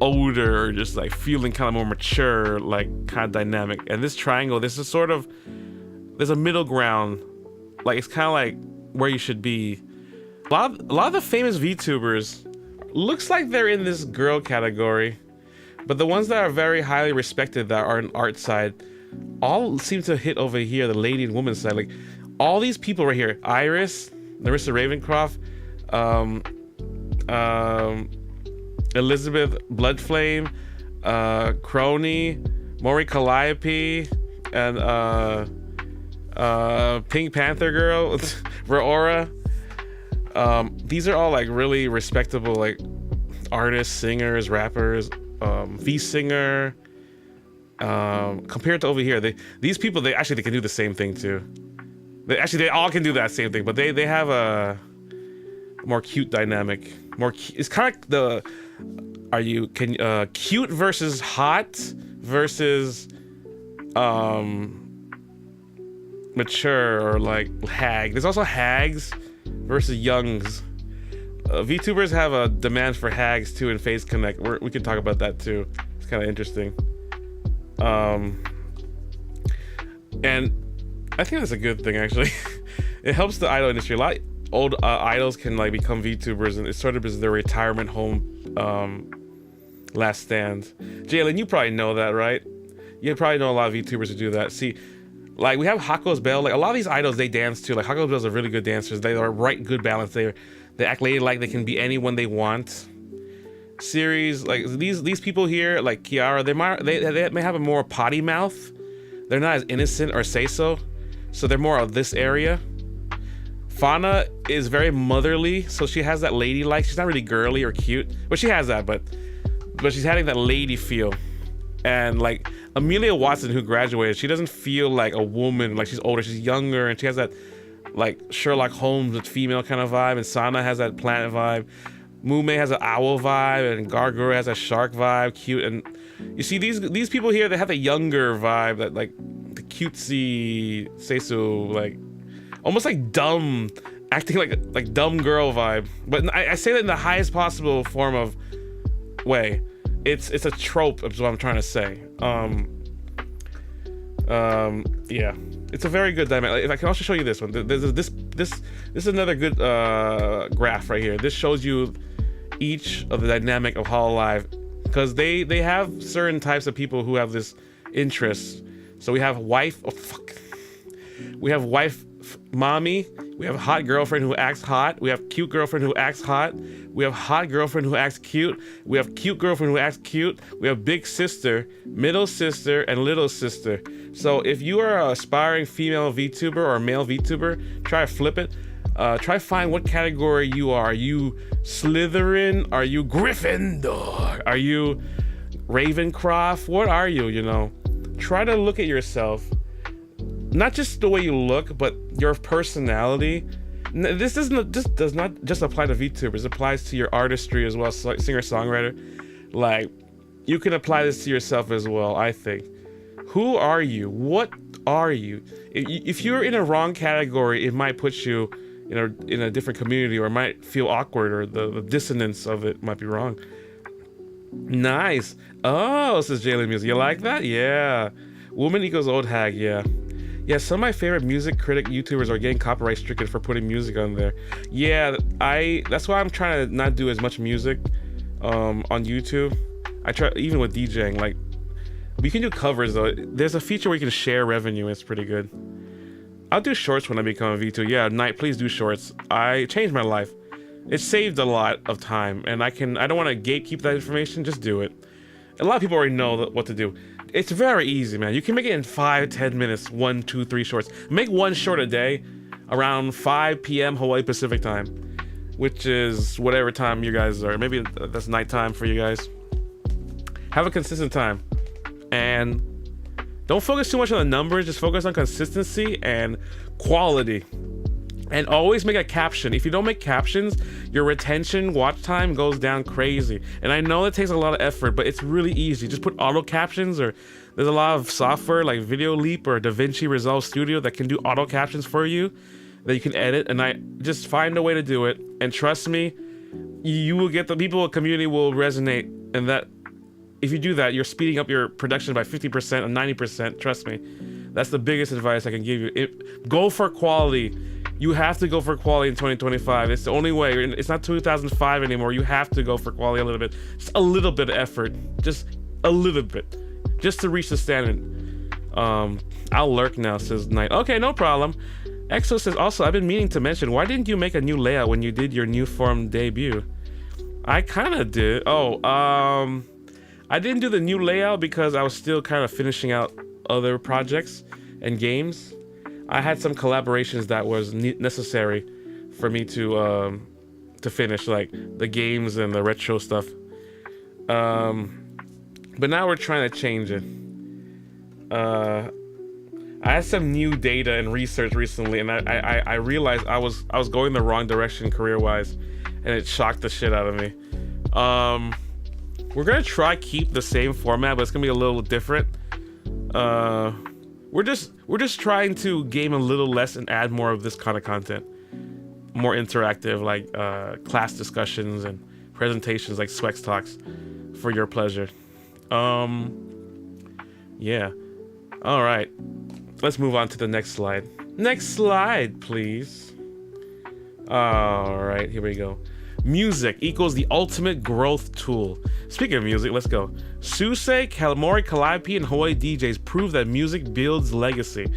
Speaker 2: older, or just like feeling kind of more mature, like kind of dynamic. And this triangle, this is sort of, there's a middle ground, like it's kind of like where you should be. A lot of the famous VTubers looks like they're in this girl category, but the ones that are very highly respected that are an art side all seem to hit over here, the lady and woman side. Like all these people right here, Iris, Narissa Ravencroft, Elizabeth Bloodflame, Crony, Mori Calliope, and Pink Panther Girl, Raora. These are all like really respectable like artists, singers, rappers, V-singer. Compared to over here, these people they can do the same thing too. They all can do that same thing, but they have a more cute dynamic. It's kind of like cute versus hot versus mature, or like hag. There's also hags versus youngs. VTubers have a demand for hags too in Face Connect. We can talk about that too. It's kind of interesting. And I think that's a good thing actually. It helps the idol industry. A lot of old idols can like become VTubers, and it sort of is their retirement home, last stand. Jalen, you probably know that, right? You probably know a lot of VTubers who do that. See, like we have Hako's Bell. Like a lot of these idols, they dance too. Like Hako's Bells are really good dancers. They are right, good balance. They act ladylike. They can be anyone they want. Series like these people here, like Kiara, they may have a more potty mouth. They're not as innocent or say so they're more of this area. Fauna is very motherly, so she has that ladylike. She's not really girly or cute, but she has that, but she's having that lady feel. And like Amelia Watson, who graduated, she doesn't feel like a woman. Like she's older, she's younger, and she has that like Sherlock Holmes with female kind of vibe. And Sana has that planet vibe. Mume has an owl vibe, and Gargura has a shark vibe, cute. And you see these people here, they have a younger vibe, that like the cutesy Seisu, like almost like dumb, acting like dumb girl vibe. But I say that in the highest possible form of way. It's a trope, is what I'm trying to say. Yeah, it's a very good dynamic. If I can also show you this one, this is another good graph right here. This shows you each of the dynamic of Hololive, because they have certain types of people who have this interest. So we have wife mommy, we have hot girlfriend who acts hot, we have cute girlfriend who acts hot, we have hot girlfriend who acts cute, we have cute girlfriend who acts cute, we have big sister, middle sister, and little sister. So if you are an aspiring female VTuber or male VTuber, try to flip it. Try find what category you are. Are you Slytherin? Are you Gryffindor? Are you Ravencroft? What are you, you know? Try to look at yourself, not just the way you look, but your personality. This does not just apply to VTubers. It applies to your artistry as well, singer-songwriter. Like, you can apply this to yourself as well, I think. Who are you? What are you? If you're in a wrong category, it might put you in a different community, or it might feel awkward, or the dissonance of it might be wrong. Nice. Oh, says Jalen Music. You like that? Yeah. Woman equals old hag. Yeah. Yeah, some of my favorite music critic YouTubers are getting copyright stricken for putting music on there. Yeah, that's why I'm trying to not do as much music on YouTube. I try, even with DJing, like, we can do covers though. There's a feature where you can share revenue. It's pretty good. I'll do shorts when I become a V2. Yeah, Knight, please do shorts. I changed my life. It saved a lot of time, and I don't want to gatekeep that information. Just do it. A lot of people already know what to do. It's very easy, man. You can make it in 5-10 minutes. 1, 2, 3 shorts. Make one short a day around 5 p.m. Hawaii Pacific time, which is whatever time you guys are. Maybe that's nighttime for you guys. Have a consistent time, and don't focus too much on the numbers. Just focus on consistency and quality. And always make a caption. If you don't make captions, your retention, watch time goes down crazy. And I know it takes a lot of effort, but it's really easy. Just put auto captions, or there's a lot of software like Video Leap or DaVinci Resolve Studio that can do auto captions for you that you can edit. And I just find a way to do it. And trust me, you will get the people, community will resonate. And that if you do that, you're speeding up your production by 50% or 90%. Trust me. That's the biggest advice I can give you. Go for quality. You have to go for quality in 2025. It's the only way. It's not 2005 anymore. You have to go for quality a little bit. Just a little bit of effort. Just a little bit. Just to reach the standard. I'll lurk now, says Knight. Okay, no problem. Exo says, also, I've been meaning to mention, why didn't you make a new layout when you did your new form debut? I kind of did. I didn't do the new layout because I was still kind of finishing out other projects and games. I had some collaborations that was necessary for me to finish, like the games and the retro stuff. But now we're trying to change it. I had some new data and research recently, and I realized I was going the wrong direction career-wise, and it shocked the shit out of me. We're gonna try keep the same format, but it's gonna be a little different. We're just trying to game a little less and add more of this kind of content, more interactive, like class discussions and presentations, like Swex talks, for your pleasure. Yeah. All right. Let's move on to the next slide. Next slide, please. All right, here we go. Music equals the ultimate growth tool. Speaking of music, let's go. Susei, Kalamori, Calliope, and Hawaii DJs prove that music builds legacy.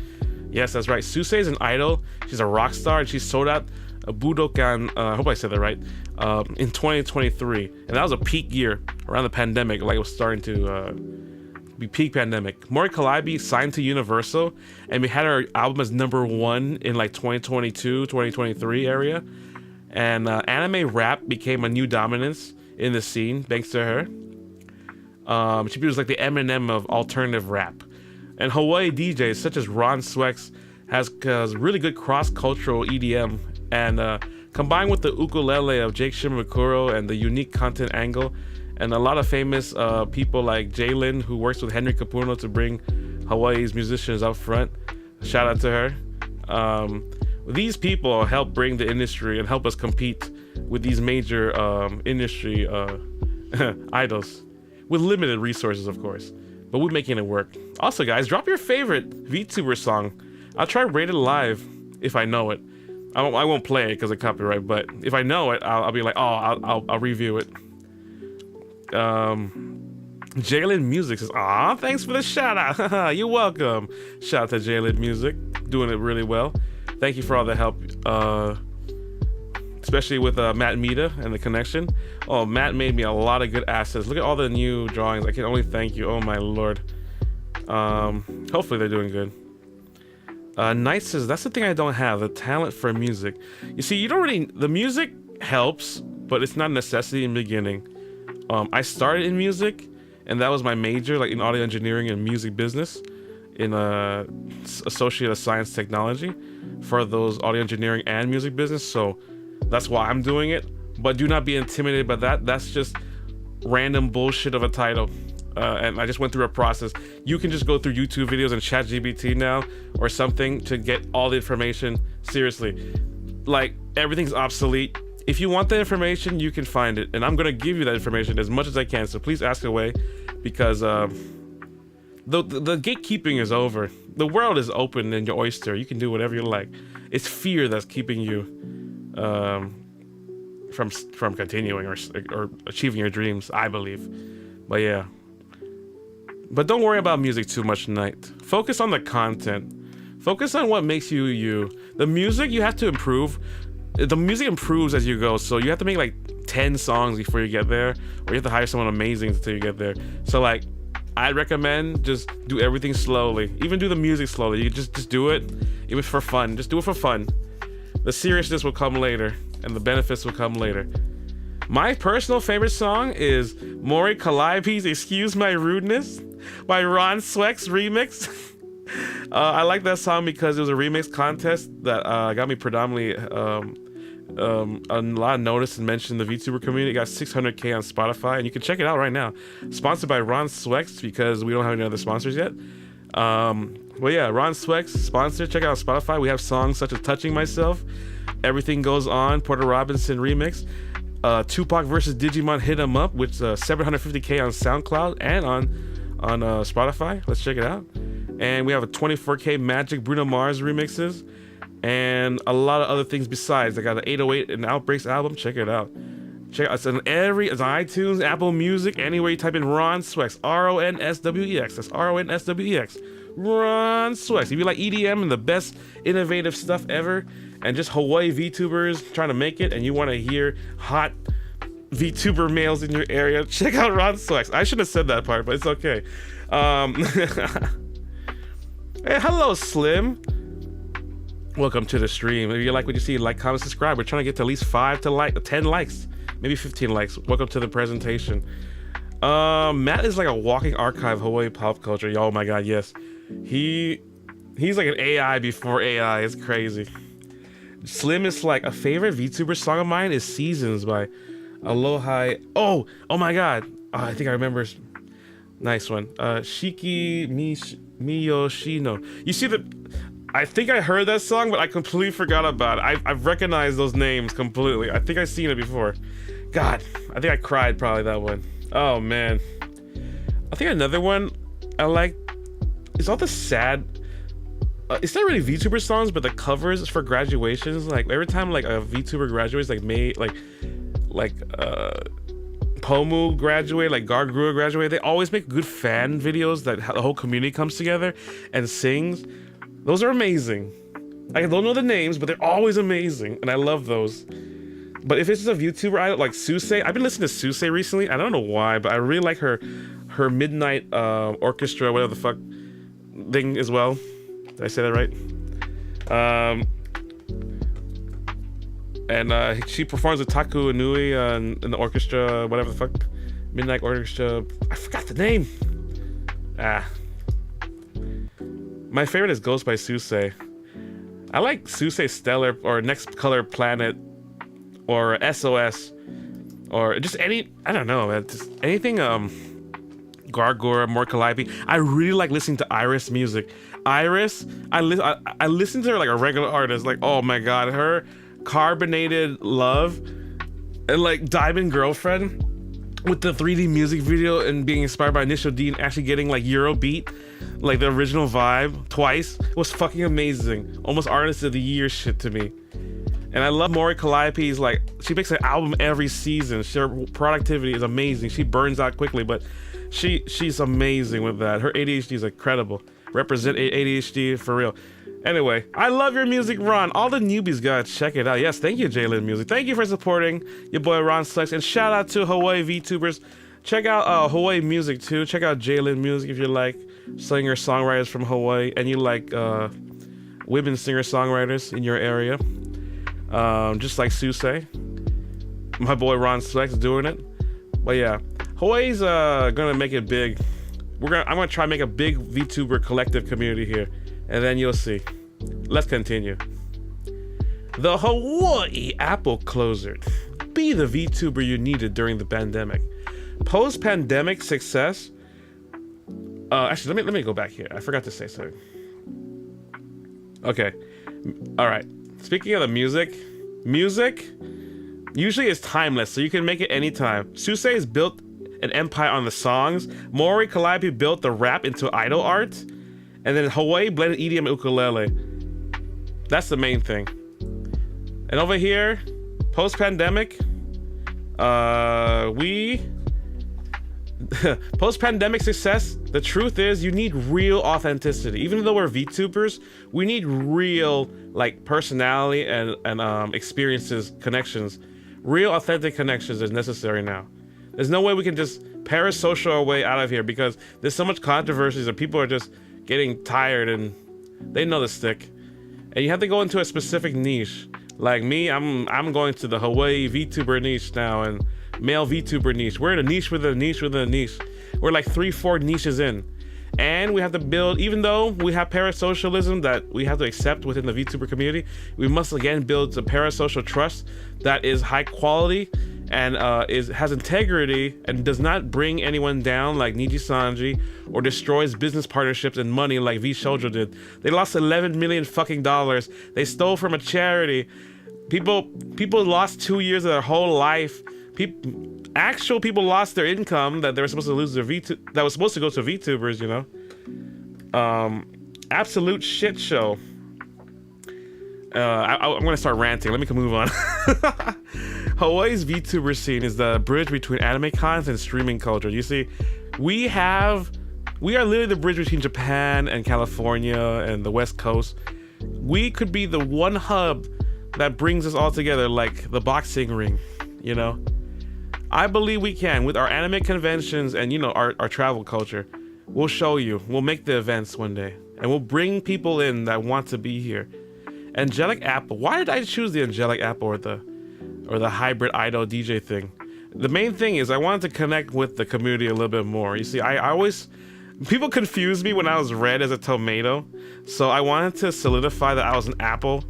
Speaker 2: Yes, that's right. Susei is an idol. She's a rock star, and she sold out a Budokan, I hope I said that right, in 2023. And that was a peak year around the pandemic, like it was starting to be peak pandemic. Mori Calliope signed to Universal, and we had her album as #1 in like 2022, 2023 area. And anime rap became a new dominance in the scene thanks to her. She was like the Eminem of alternative rap. And Hawaii DJs such as Ron Swex has really good cross-cultural EDM, and combined with the ukulele of Jake Shimabukuro and the unique content angle, and a lot of famous people like Jalen, who works with Henry Capuno to bring Hawaii's musicians up front. Shout out to her. These people help bring the industry and help us compete with these major industry idols with limited resources, of course, but we're making it work. Also, guys, drop your favorite VTuber song. I'll try Rate It Live if I know it. I won't play it because of copyright, but if I know it, I'll be like, oh, I'll review it. Jalen Music says, aw, thanks for the shout out. You're welcome. Shout out to Jalen Music, doing it really well. Thank you for all the help, especially with Matt Mita and the connection. Oh, Matt made me a lot of good assets. Look at all the new drawings. I can only thank you. Oh my lord. Hopefully they're doing good. Knight says, that's the thing I don't have, the talent for music. You see, you don't really, the music helps, but it's not a necessity in the beginning. I started in music, and that was my major, like in audio engineering and music business, in associated science technology for those audio engineering and music business. So that's why I'm doing it. But do not be intimidated by that. That's just random bullshit of a title. And I just went through a process. You can just go through YouTube videos and ChatGPT now or something to get all the information. Seriously, like everything's obsolete. If you want the information, you can find it, and I'm gonna give you that information as much as I can. So please ask away, because the gatekeeping is over. The world is open and your oyster. You can do whatever you like. It's fear that's keeping you from continuing or achieving your dreams, I believe. But yeah. But don't worry about music too much tonight. Focus on the content. Focus on what makes you you. The music, you have to improve. The music improves as you go, so you have to make like 10 songs before you get there, or you have to hire someone amazing until you get there. So like, I recommend just do everything slowly. Even do the music slowly. You just do it. It was for fun. Just do it for fun. The seriousness will come later, and the benefits will come later. My personal favorite song is Maury Calliope's Excuse My Rudeness by Ron Swex remix. I like that song because it was a remix contest that got me predominantly a lot of notice and mention in the VTuber community. It got 600K on Spotify, and you can check it out right now. Sponsored by Ron Swex, because we don't have any other sponsors yet. Well, yeah, Ron Swex sponsor. Check out Spotify. We have songs such as Touching Myself, Everything Goes On, Porter Robinson remix, Tupac versus Digimon Hit 'Em Up, which 750K on SoundCloud and on Spotify. Let's check it out. And we have a 24K Magic Bruno Mars remixes, and a lot of other things besides. I got the 808 and Outbreaks album. Check it out. Check it out. It's on iTunes, Apple Music, anywhere you type in Ron Swex, RONSWEX. That's RONSWEX. Ron Swex. If you like EDM and the best innovative stuff ever, and just Hawaii VTubers trying to make it, and you want to hear hot VTuber males in your area, check out Ron Swex. I should have said that part, but it's okay. Hey, hello, Slim. Welcome to the stream. If you like what you see, like, comment, subscribe. We're trying to get to at least 10 likes, maybe 15 likes. Welcome to the presentation. Matt is like a walking archive of Hawaii pop culture. Oh my god, yes. He's like an AI before AI. It's crazy. Slim is like, a favorite VTuber song of mine is Seasons by Aloha. Oh my god. I think I remember. Nice one. Shiki Miyoshino. You see I think I heard that song, but I completely forgot about it. I've recognized those names completely. I think I've seen it before. God, I think I cried probably that one. Oh man. I think another one I like is all the sad. It's not really VTuber songs, but the covers for graduations. Like every time like a VTuber graduates, like Pomu graduate, like Gargrua graduate, they always make good fan videos that the whole community comes together and sings. Those are amazing. I don't know the names, but they're always amazing, and I love those. But if it's just a VTuber, I like Suse. I've been listening to Suse recently. I don't know why, but I really like her midnight orchestra, whatever the fuck thing as well. Did I say that right? And she performs with Taku Inui in the orchestra, whatever the fuck, midnight orchestra. I forgot the name. My favorite is Ghost by Suse. I like Suse Stellar or Next Color Planet or SOS or just any, I don't know, man, just anything Gargora, more Calliope. I really like listening to Iris music. Iris, I listen to her like a regular artist. Like, oh my god, her Carbonated Love and like Diamond Girlfriend with the 3D music video and being inspired by Initial D and actually getting like Eurobeat, like the original vibe twice, was fucking amazing. Almost Artist of the Year shit to me. And I love Maury Calliope's, like, she makes an album every season. Her productivity is amazing. She burns out quickly, but she's amazing with that. Her ADHD is incredible. Represent ADHD for real. Anyway, I love your music, Ron. All the newbies gotta check it out. Yes, thank you, Jalen Music. Thank you for supporting your boy Ron Swex. And shout out to Hawaii VTubers. Check out Hawaii music too. Check out Jalen Music if you like singer-songwriters from Hawaii and you like women singer-songwriters in your area. Just like Suse. My boy Ron Swex doing it. But yeah, Hawaii's gonna make it big. I'm gonna try to make a big VTuber collective community here, and then you'll see. Let's continue. The Hawaii Apple closer. Be the VTuber you needed during the pandemic. Post-pandemic success. Actually, let me go back here. I forgot to say something. Okay. All right. Speaking of the music usually is timeless, so you can make it anytime. Susei's built an empire on the songs. Mori Calliope built the rap into idol art, and then Hawaii blended EDM and ukulele. That's the main thing. And over here, post-pandemic, post-pandemic success, the truth is you need real authenticity. Even though we're VTubers, we need real like personality and experiences, connections. Real authentic connections is necessary now. There's no way we can just parasocial our way out of here because there's so much controversies and people are just getting tired and they know the stick. And you have to go into a specific niche. Like me, I'm going to the Hawaii VTuber niche now and male VTuber niche. We're in a niche with a niche with a niche. We're like 3-4 niches in. And we have to build, even though we have parasocialism that we have to accept within the VTuber community, we must again build a parasocial trust that is high quality and has integrity and does not bring anyone down like Niji Sanji or destroys business partnerships and money like V Shoujo did. They lost $11 million fucking dollars. They stole from a charity. People lost 2 years of their whole life. Actual people lost their income that they were supposed to lose that was supposed to go to VTubers, you know. Absolute shit show. I'm gonna start ranting. Let me move on. Hawaii's VTuber scene is the bridge between anime cons and streaming culture. You see, we are literally the bridge between Japan and California and the West Coast. We could be the one hub that brings us all together, like the boxing ring, you know. I believe we can with our anime conventions and, you know, our travel culture. We'll show you. We'll make the events one day and we'll bring people in that want to be here. Angelic Apple. Why did I choose the Angelic Apple or the hybrid idol DJ thing? The main thing is I wanted to connect with the community a little bit more. You see, people confused me when I was red as a tomato. So I wanted to solidify that I was an apple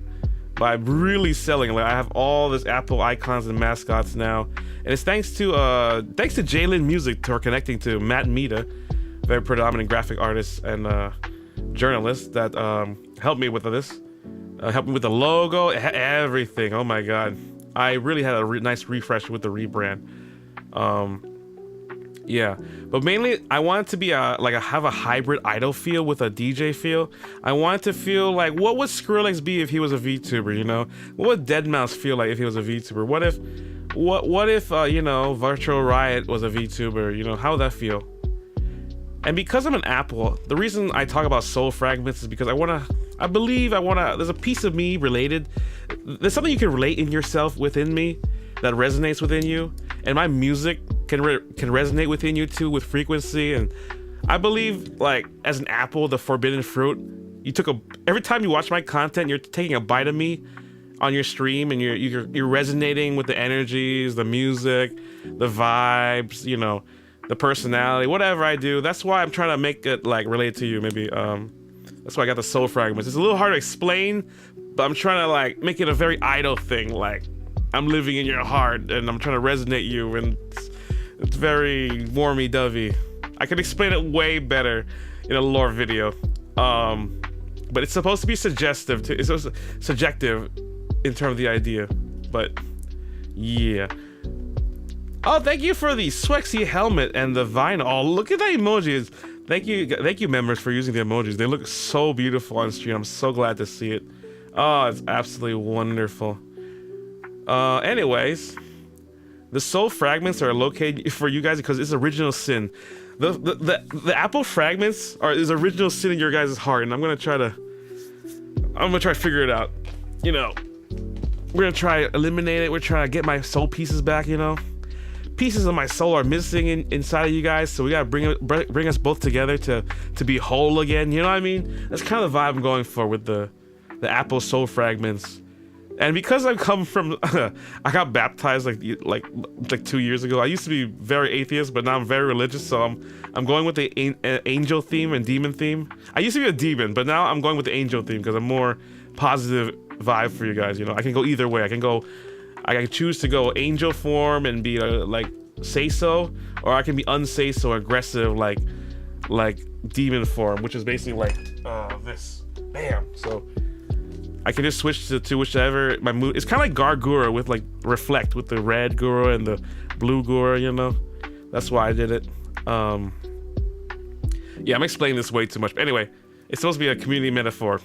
Speaker 2: by really selling. Like I have all this Apple icons and mascots now. And it's thanks to Jalen Music for connecting to Matt Mita, very predominant graphic artist and journalist that helped me with this. Helped me with the logo, everything. Oh my god. I really had a nice refresh with the rebrand. Yeah, but mainly I wanted to be have a hybrid idol feel with a DJ feel. I wanted to feel like, what would Skrillex be if he was a VTuber, you know? What would Deadmau5 feel like if he was a VTuber? What if you know, Virtual Riot was a VTuber, you know? How would that feel? And because I'm an Apple, the reason I talk about soul fragments is because there's a piece of me related. There's something you can relate in yourself within me that resonates within you, and my music can resonate within you too with frequency. And I believe, like, as an apple, the forbidden fruit, every time you watch my content, you're taking a bite of me on your stream, and you're resonating with the energies, the music, the vibes, you know, the personality, whatever I do. That's why I'm trying to make it like relate to you. Maybe that's why I got the soul fragments. It's a little hard to explain, but I'm trying to like make it a very idle thing. Like I'm living in your heart and I'm trying to resonate you, and it's very warmy dovey. I could explain it way better in a lore video. But it's supposed to be suggestive too. It's also subjective in terms of the idea. But yeah. Oh, thank you for the Swexy helmet and the vinyl. Oh, look at that emojis. Thank you members for using the emojis. They look so beautiful on stream. I'm so glad to see it. Oh, it's absolutely wonderful. Anyways, the soul fragments are located for you guys because it's original sin. The apple fragments is original sin in your guys' heart, and I'm gonna try to figure it out. You know, we're gonna try to eliminate it. We're trying to get my soul pieces back. You know, pieces of my soul are missing inside of you guys, so we gotta bring us both together to be whole again. You know what I mean? That's kind of the vibe I'm going for with the the apple soul fragments. And because I come from, I got baptized like 2 years ago. I used to be very atheist, but now I'm very religious. So I'm going with the angel theme and demon theme. I used to be a demon, but now I'm going with the angel theme because I'm more positive vibe for you guys. You know, I can go either way. I can choose to go angel form and be like say so, or I can be unsay so aggressive like demon form, which is basically like this. Bam. So I can just switch to whichever my mood. It's kind of like Gargura with like reflect with the red Gura and the blue Gura, you know. That's why I did it. Yeah, I'm explaining this way too much. But anyway, it's supposed to be a community metaphor.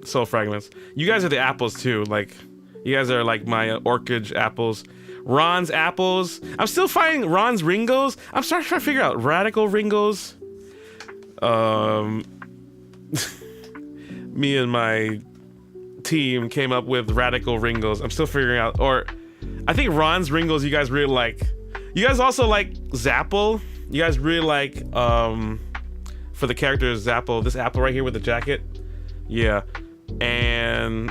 Speaker 2: Soul fragments. You guys are the apples too. Like, you guys are like my orchid apples. Ron's apples. I'm still finding Ron's Ringos. I'm starting to figure out radical Ringos. Me and my team came up with radical Ringos. I'm still figuring out, or I think Ron's Ringos you guys really like. You guys also like Zapple. You guys really like for the character Zapple, this apple right here with the jacket. Yeah.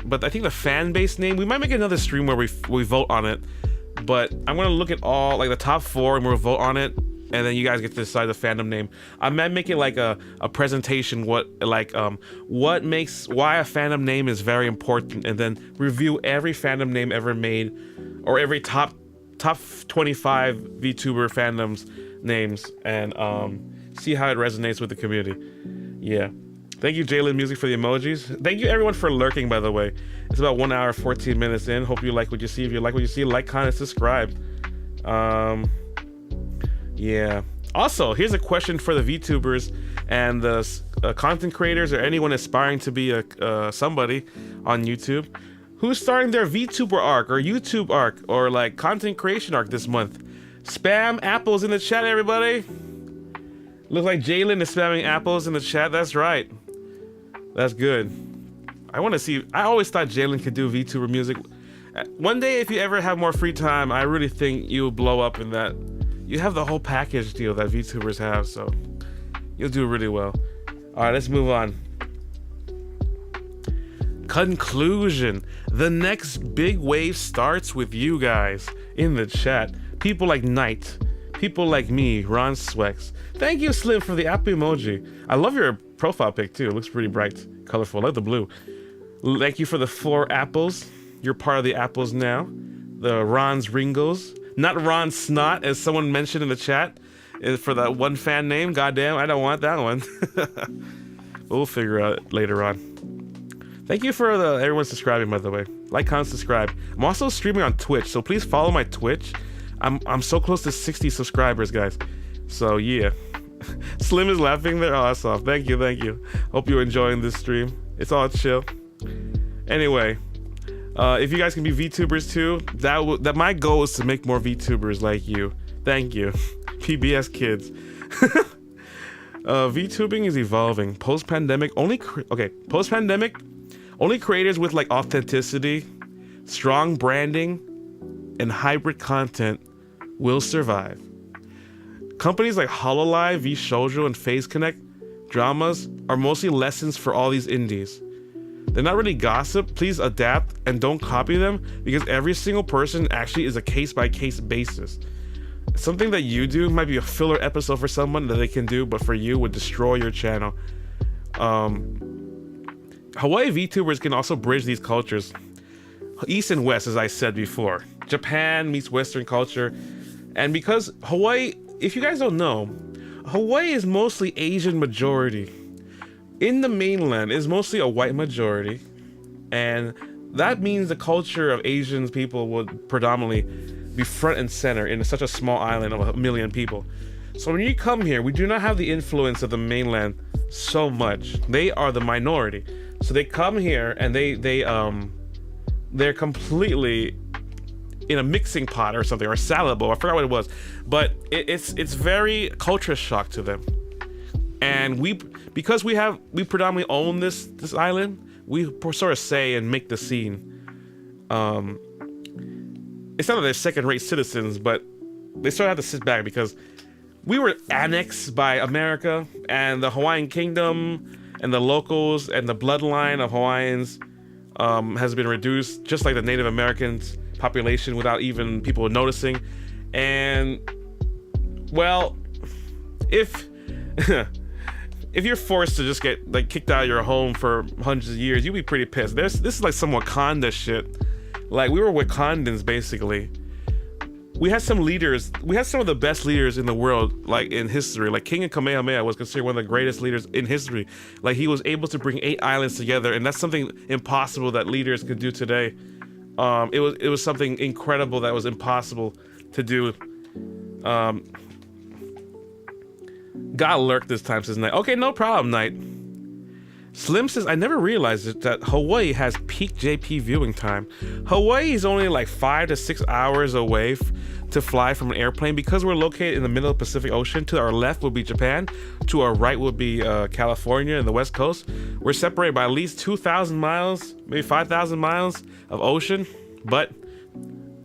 Speaker 2: But I think the fan base name, we might make another stream where we vote on it. But I'm gonna look at all like the top 4 and we'll vote on it, and then you guys get to decide the fandom name. I might make it like a presentation, why a fandom name is very important, and then review every fandom name ever made, or every top 25 VTuber fandoms names, and see how it resonates with the community. Yeah. Thank you, Jalen Music, for the emojis. Thank you, everyone, for lurking, by the way. It's about 1 hour, 14 minutes in. Hope you like what you see. If you like what you see, like, comment, subscribe. Yeah. Also, here's a question for the VTubers and the content creators or anyone aspiring to be somebody on YouTube. Who's starting their VTuber arc or YouTube arc or like content creation arc this month? Spam apples in the chat, everybody. Looks like Jalen is spamming apples in the chat. That's right. That's good. I want to see. I always thought Jalen could do VTuber music. One day, if you ever have more free time, I really think you'll blow up in that. You have the whole package deal that VTubers have, so you'll do really well. All right, let's move on. Conclusion. The next big wave starts with you guys in the chat. People like Knight. People like me, Ron Swex. Thank you, Slim, for the apple emoji. I love your profile pic too. It looks pretty bright, colorful. I like the blue. Thank you for the 4 apples. You're part of the apples now. The Ron's Ringos. Not Ron Snot, as someone mentioned in the chat. For that one fan name. Goddamn, I don't want that one. We'll figure out later on. Thank you for everyone subscribing, by the way. Like, comment, subscribe. I'm also streaming on Twitch, so please follow my Twitch. I'm so close to 60 subscribers, guys. So yeah. Slim is laughing there. Oh, that's off. Thank you. Hope you're enjoying this stream. It's all chill. Anyway, if you guys can be VTubers too, that my goal is to make more VTubers like you. Thank you. PBS kids. VTubing is evolving. Post-pandemic, only creators with like authenticity, strong branding, and hybrid content will survive. Companies like Hololive, VShoujo, and Phase Connect dramas are mostly lessons for all these indies. They're not really gossip. Please adapt and don't copy them, because every single person actually is a case-by-case basis. Something that you do might be a filler episode for someone that they can do, but for you would destroy your channel. Hawaii VTubers can also bridge these cultures. East and West, as I said before. Japan meets Western culture. And because Hawaii, if you guys don't know, Hawaii is mostly Asian majority. In the mainland is mostly a white majority. And that means the culture of Asian people would predominantly be front and center in such a small island of 1 million people. So when you come here, we do not have the influence of the mainland so much. They are the minority. So they come here and they're completely in a mixing pot or something, or a salad bowl. I forgot what it was, but it's very culture shock to them. And because we predominantly own this island, we sort of say and make the scene. It's not that they're second-rate citizens, but they sort of have to sit back because we were annexed by America and the Hawaiian Kingdom and the locals and the bloodline of Hawaiians has been reduced, just like the Native Americans population, without even people noticing. And well, if if you're forced to just get like kicked out of your home for hundreds of years, you'd be pretty pissed. This is like some Wakanda shit. Like, we were Wakandans basically. We had some leaders. We had some of the best leaders in the world, like in history. Like King Kamehameha was considered one of the greatest leaders in history. Like, he was able to bring 8 islands together, and that's something impossible that leaders could do today. It was something incredible that was impossible to do. Got lurked this time, says Knight. Okay, no problem, Knight. Slim says, I never realized it, that Hawaii has peak JP viewing time. Hawaii is only like 5 to 6 hours away to fly from an airplane. Because we're located in the middle of the Pacific Ocean, to our left would be Japan, to our right would be California and the West Coast. We're separated by at least 2,000 miles, maybe 5,000 miles of ocean. But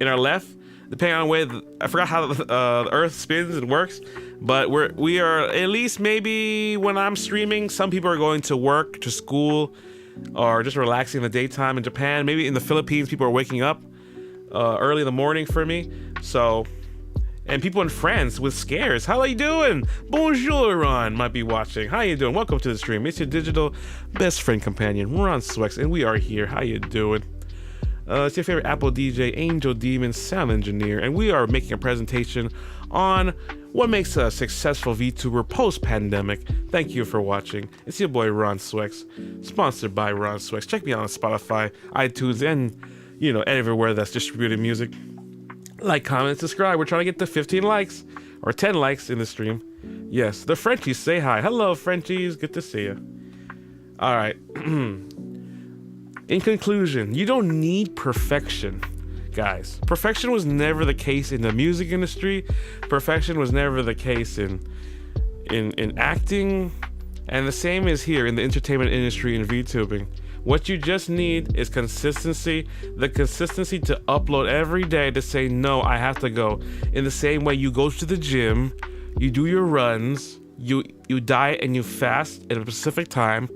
Speaker 2: in our left, depending on the way, I forgot how the Earth spins and works, but we are at least, maybe when I'm streaming, some people are going to work, to school, or just relaxing in the daytime. In Japan, maybe in the Philippines, people are waking up early in the morning for me. So, and people in France with scares. How are you doing? Bonjour, Ron might be watching. How you doing? Welcome to the stream. It's your digital best friend companion, Ron Swex, and we are here. How you doing? It's your favorite Apple DJ, Angel Demon Sound Engineer, and we are making a presentation on what makes a successful VTuber post-pandemic. Thank you for watching. It's your boy Ron Swex, sponsored by Ron Swex. Check me out on Spotify, iTunes, and everywhere that's distributed music. Like, comment, subscribe. We're trying to get to 15 likes or 10 likes in the stream. Yes, the Frenchies say hi. Hello, Frenchies. Good to see you. All right. In conclusion, you don't need perfection, guys. Perfection was never the case in the music industry. Perfection was never the case in acting, and the same is here in the entertainment industry and VTubing. What you just need is consistency. The consistency to upload every day, to say, no, I have to go. In the same way you go to the gym, you do your runs, you diet and you fast at a specific time.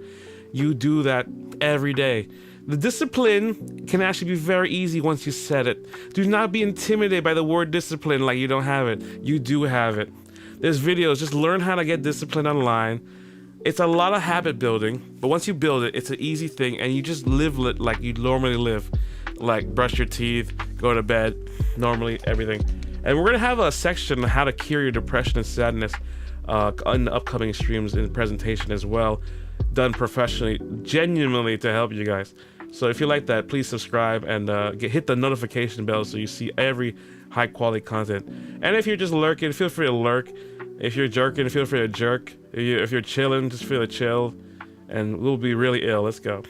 Speaker 2: You do that every day. The discipline can actually be very easy once you set it. Do not be intimidated by the word discipline like you don't have it. You do have it. There's videos, just learn how to get disciplined online. It's a lot of habit building, but once you build it, it's an easy thing, and you just live like you normally live. Like brush your teeth, go to bed, normally everything. And we're gonna have a section on how to cure your depression and sadness in the upcoming streams and presentation as well, done professionally, genuinely, to help you guys. So if you like that, please subscribe and hit the notification bell so you see every high quality content. And if you're just lurking, feel free to lurk. If you're jerking, feel free to jerk. If you're chilling, just feel to chill. And we'll be really ill. Let's go.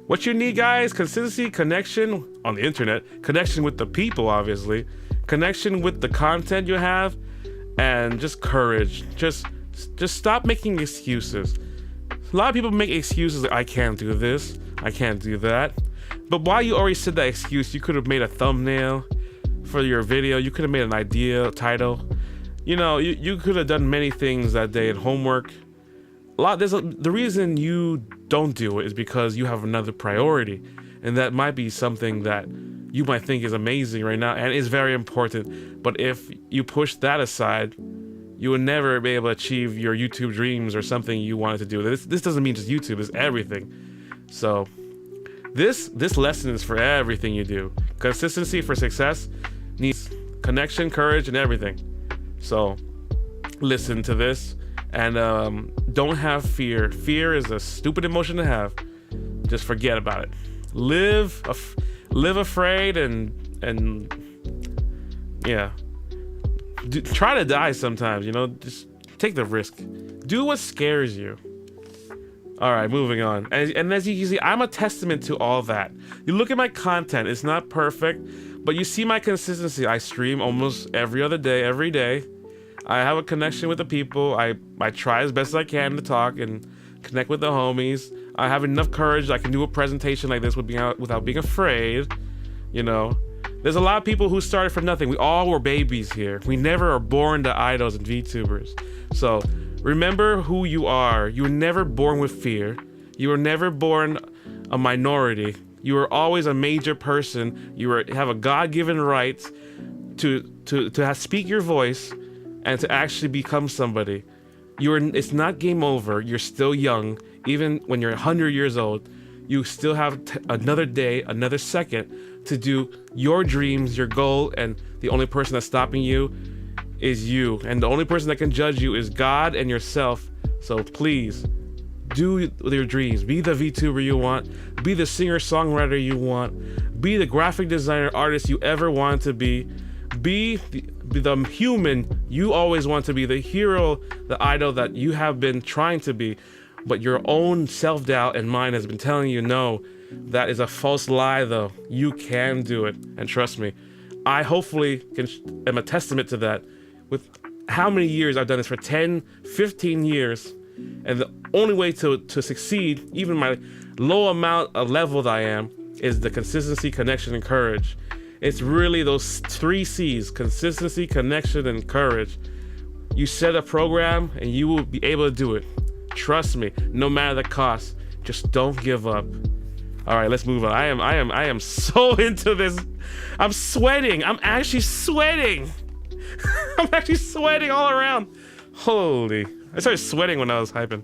Speaker 2: What you need, guys: consistency, connection on the internet, connection with the people, obviously, connection with the content you have, and just courage. Just stop making excuses. A lot of people make excuses like, I can't do this, I can't do that. But while you already said that excuse, you could have made a thumbnail for your video. You could have made an idea, title. You could have done many things that day at homework. The reason you don't do it is because you have another priority. And that might be something that you might think is amazing right now and is very important. But if you push that aside, you will never be able to achieve your YouTube dreams or something you wanted to do. This doesn't mean just YouTube, it's everything. So this lesson is for everything you do. Consistency for success needs connection, courage, and everything. So listen to this, and don't have fear. Fear is a stupid emotion to have. Just forget about it. Live afraid and yeah. Try to die sometimes, just take the risk. Do what scares you. All right, moving on. And as you can see, I'm a testament to all that. You look at my content, it's not perfect, but you see my consistency. I stream almost every other day, every day. I have a connection with the people. I try as best as I can to talk and connect with the homies. I have enough courage that I can do a presentation like this without being afraid, There's a lot of people who started from nothing. We all were babies here. We never are born to idols and VTubers. So Remember who you are. You were never born with fear. You were never born a minority. You were always a major person. Have a God-given right to speak your voice and to actually become somebody. It's not game over. You're still young. Even when you're 100 years old, you still have another day, another second to do your dreams, your goal, and the only person that's stopping you is you. And the only person that can judge you is God and yourself. So please, do your dreams. Be the VTuber you want. Be the singer-songwriter you want. Be the graphic designer, artist you ever want to be. Be the human you always want to be. The hero, the idol that you have been trying to be. But your own self-doubt and mind has been telling you, no, that is a false lie though. You can do it. And trust me, I hopefully am a testament to that. With how many years I've done this for 10, 15 years. And the only way to succeed, even my low amount of level that I am, is the consistency, connection, and courage. It's really those 3 C's: consistency, connection, and courage. You set a program and you will be able to do it. Trust me, no matter the cost, just don't give up. All right, let's move on. I am so into this. I'm sweating. I'm actually sweating. I'm actually sweating all around. Holy. I started sweating when I was hyping.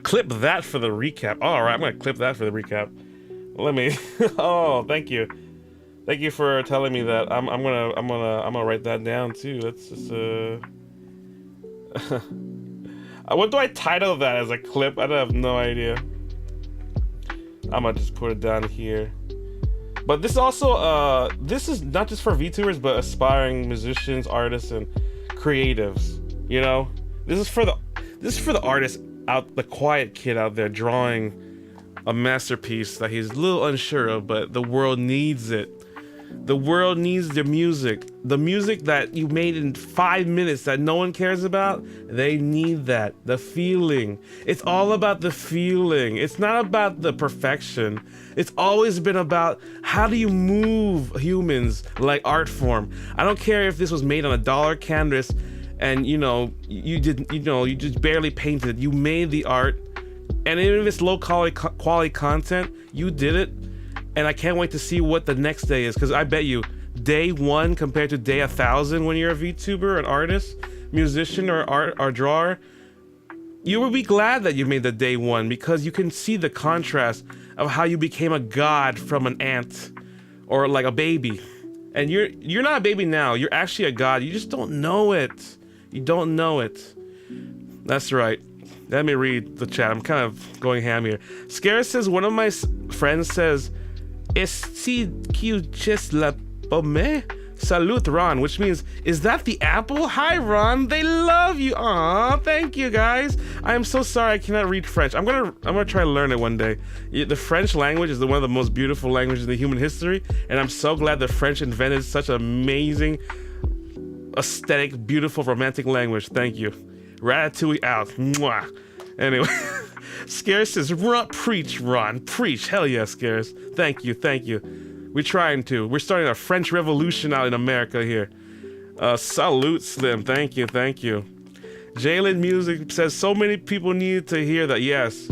Speaker 2: Clip that for the recap. All right, I'm gonna clip that for the recap. Let me. Oh, thank you. Thank you for telling me that. I'm gonna write that down too. Let's just what do I title that as a clip? I have no idea. I'm gonna just put it down here. But this also, this is not just for VTubers, but aspiring musicians, artists, and creatives. You know, this is for the artist out, the quiet kid out there drawing a masterpiece that he's a little unsure of, but the world needs it. The world needs the music that you made in 5 minutes that no one cares about. They need that, the feeling. It's all about the feeling. It's not about the perfection. It's always been about how do you move humans like art form. I don't care if this was made on a dollar canvas and you just barely painted. You made the art, and even if it's low quality content, you did it. And I can't wait to see what the next day is, because I bet you day 1 compared to day 1,000 when you're a VTuber, an artist, musician, or drawer, you will be glad that you made the day 1, because you can see the contrast of how you became a god from an ant or like a baby. And you're not a baby now. You're actually a god. You just don't know it. You don't know it. That's right. Let me read the chat. I'm kind of going ham here. Scare says, one of my friends says, "Esti just la pomme?" Salute, Ron, which means, is that the apple? Hi, Ron. They love you. Aw, thank you, guys. I am so sorry I cannot read French. I'm gonna try to learn it one day. The French language is one of the most beautiful languages in the human history, and I'm so glad the French invented such an amazing, aesthetic, beautiful, romantic language. Thank you. Ratatouille out. Mwah. Anyway, Scares says, preach, Ron, preach. Hell yeah, Scares. Thank you, thank you. We're trying to. We're starting a French Revolution out in America here. Salute, Slim. Thank you, thank you. Jalen Music says, so many people need to hear that. Yes.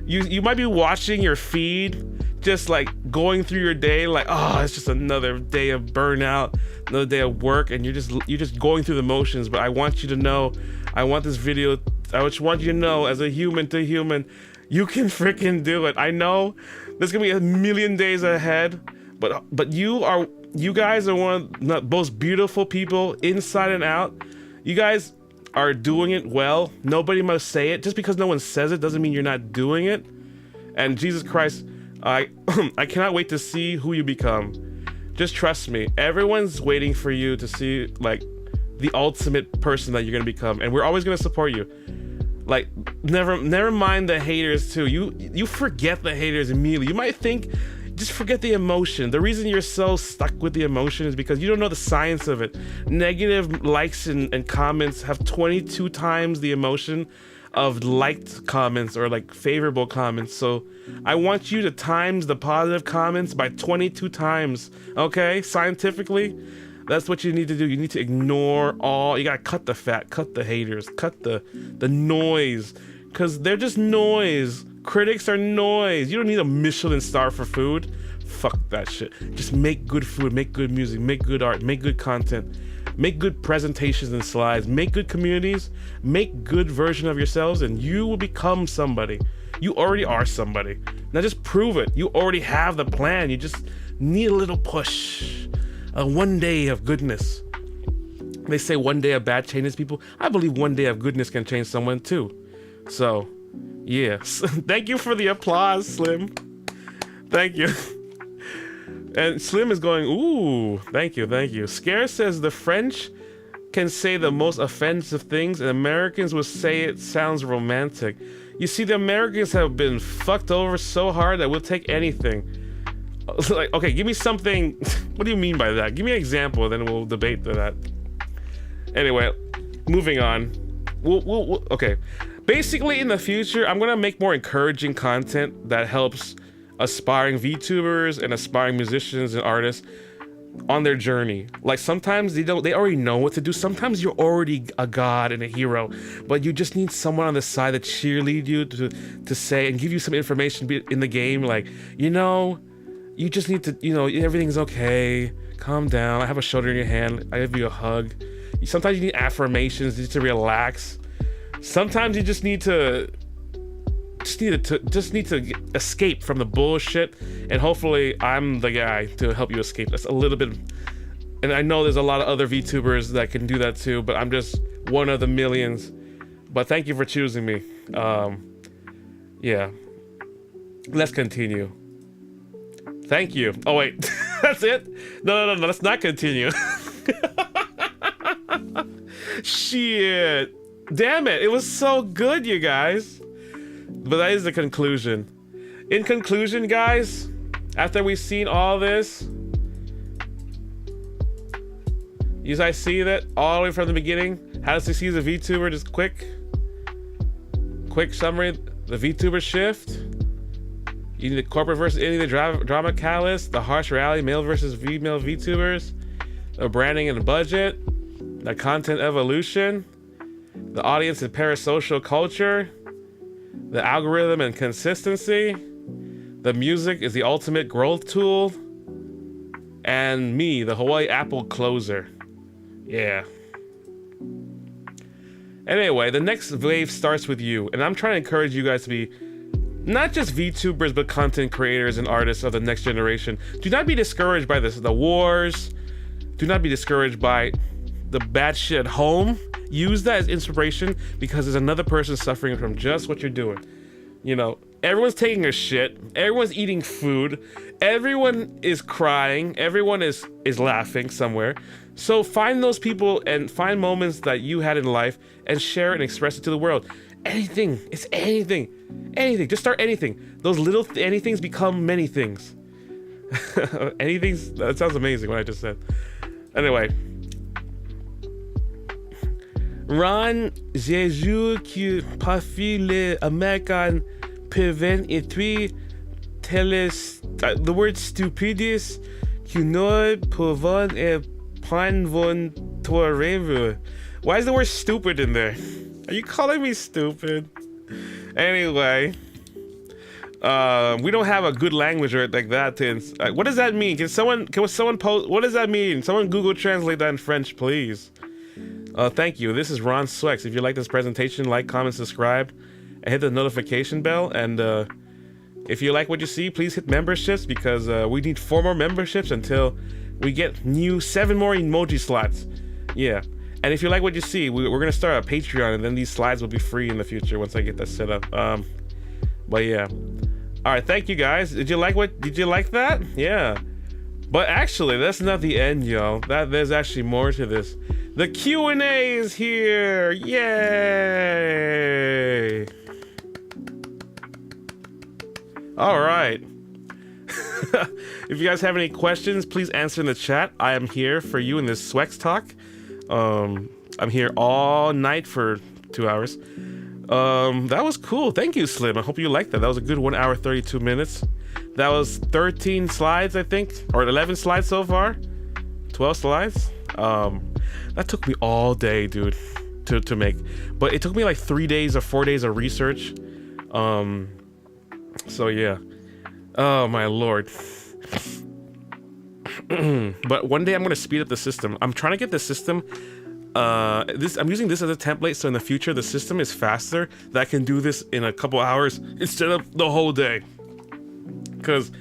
Speaker 2: You might be watching your feed, just like going through your day, like, oh, it's just another day of burnout, another day of work, and you're just going through the motions. But I want you to know, I just want you to know, as a human to human, you can freaking do it. I know there's gonna be a million days ahead, but you guys are one of the most beautiful people inside and out. You guys are doing it well. Nobody must say it. Just because no one says it doesn't mean you're not doing it. And Jesus Christ, I cannot wait to see who you become. Just trust me. Everyone's waiting for you to see like the ultimate person that you're gonna become, and we're always gonna support you. Like, never mind the haters too. You forget the haters immediately. You might think, just forget the emotion. The reason you're so stuck with the emotion is because you don't know the science of it. Negative likes and comments have 22 times the emotion of liked comments or like favorable comments. So I want you to times the positive comments by 22 times, okay? Scientifically, That's what you need to do. You need to ignore all. You gotta cut the fat, cut the haters, cut the noise, because they're just noise. Critics are noise. You don't need a Michelin star for food. Fuck that shit. Just make good food, make good music, make good art, make good content, make good presentations and slides, make good communities, make good version of yourselves, and you will become somebody. You already are somebody. Now just prove it. You already have the plan. You just need a little push. One day of goodness. They say one day of bad changes people. I believe one day of goodness can change someone too. So, yes. Thank you for the applause, Slim. Thank you. And Slim is going, ooh, thank you, thank you. Scare says the French can say the most offensive things and Americans will say it sounds romantic. You see, the Americans have been fucked over so hard that we'll take anything. Like, okay, give me something. What do you mean by that? Give me an example, then we'll debate that. Anyway, moving on. Okay. Basically, in the future, I'm gonna make more encouraging content that helps aspiring VTubers and aspiring musicians and artists on their journey. Like sometimes they already know what to do. Sometimes you're already a god and a hero, but you just need someone on the side to cheerlead you, to say and give you some information in the game. Like, you know, you just need to, you know, everything's okay. Calm down. I have a shoulder in your hand. I give you a hug. Sometimes you need affirmations. You need to relax. Sometimes you just need to escape from the bullshit, and hopefully I'm the guy to help you escape. That's a little bit, and I know there's a lot of other VTubers that can do that too, but I'm just one of the millions. But thank you for choosing me. Yeah, let's continue. Thank you. Oh wait, that's it? No, let's not continue. Shit, damn it, it was so good, you guys. But that is the conclusion. In conclusion, guys, after we've seen all this, you guys see that all the way from the beginning, how to succeed as a VTuber, just quick summary. The Vtuber Shift. You need the corporate versus indie, the drama catalyst, the harsh reality, male versus female VTubers, the branding and the budget, the content evolution, the audience and parasocial culture, the algorithm and consistency, the music is the ultimate growth tool, and me, the Hawaii Apple closer. Yeah. Anyway, the next wave starts with you, and I'm trying to encourage you guys to be not just VTubers, but content creators and artists of the next generation. Do not be discouraged by this, the wars. Do not be discouraged by the bad shit at home. Use that as inspiration, because there's another person suffering from just what you're doing. You know, everyone's taking a shit. Everyone's eating food. Everyone is crying. Everyone is laughing somewhere. So find those people and find moments that you had in life and share it and express it to the world. Anything. It's anything. Anything. Just start anything. Those little anythings become many things. Anything's. That sounds amazing what I just said. Anyway. Ron, j'ai jure que parfois les Américains peuvent être the word stupidis que nous pouvons prendre ton rêve. Why is the word stupid in there? Are you calling me stupid? Anyway, we don't have a good language or like that. What does that mean? Can someone post? What does that mean? Someone Google translate that in French, please. Thank you. This is Ron Swex. If you like this presentation, like, comment, subscribe, and hit the notification bell. And if you like what you see, please hit memberships, because we need 4 more memberships until we get 7 more emoji slots. Yeah. And if you like what you see, we're gonna start a Patreon, and then these slides will be free in the future once I get that set up. But yeah. All right. Thank you guys. Did you like that? Yeah. But actually, that's not the end, y'all. There's actually more to this. The Q&A is here! Yay! All right. If you guys have any questions, please answer in the chat. I am here for you in this Swex talk. I'm here all night for 2 hours. That was cool. Thank you, Slim. I hope you liked that. That was a good 1 hour, 32 minutes. That was 13 slides, I think, or 11 slides so far. 12 slides. That took me all day, dude, to make. But it took me like 3 days or 4 days of research. So yeah. Oh my lord. But one day I'm gonna speed up the system. I'm trying to get the system. I'm using this as a template, so in the future the system is faster. That I can do this in a couple hours instead of the whole day. Cause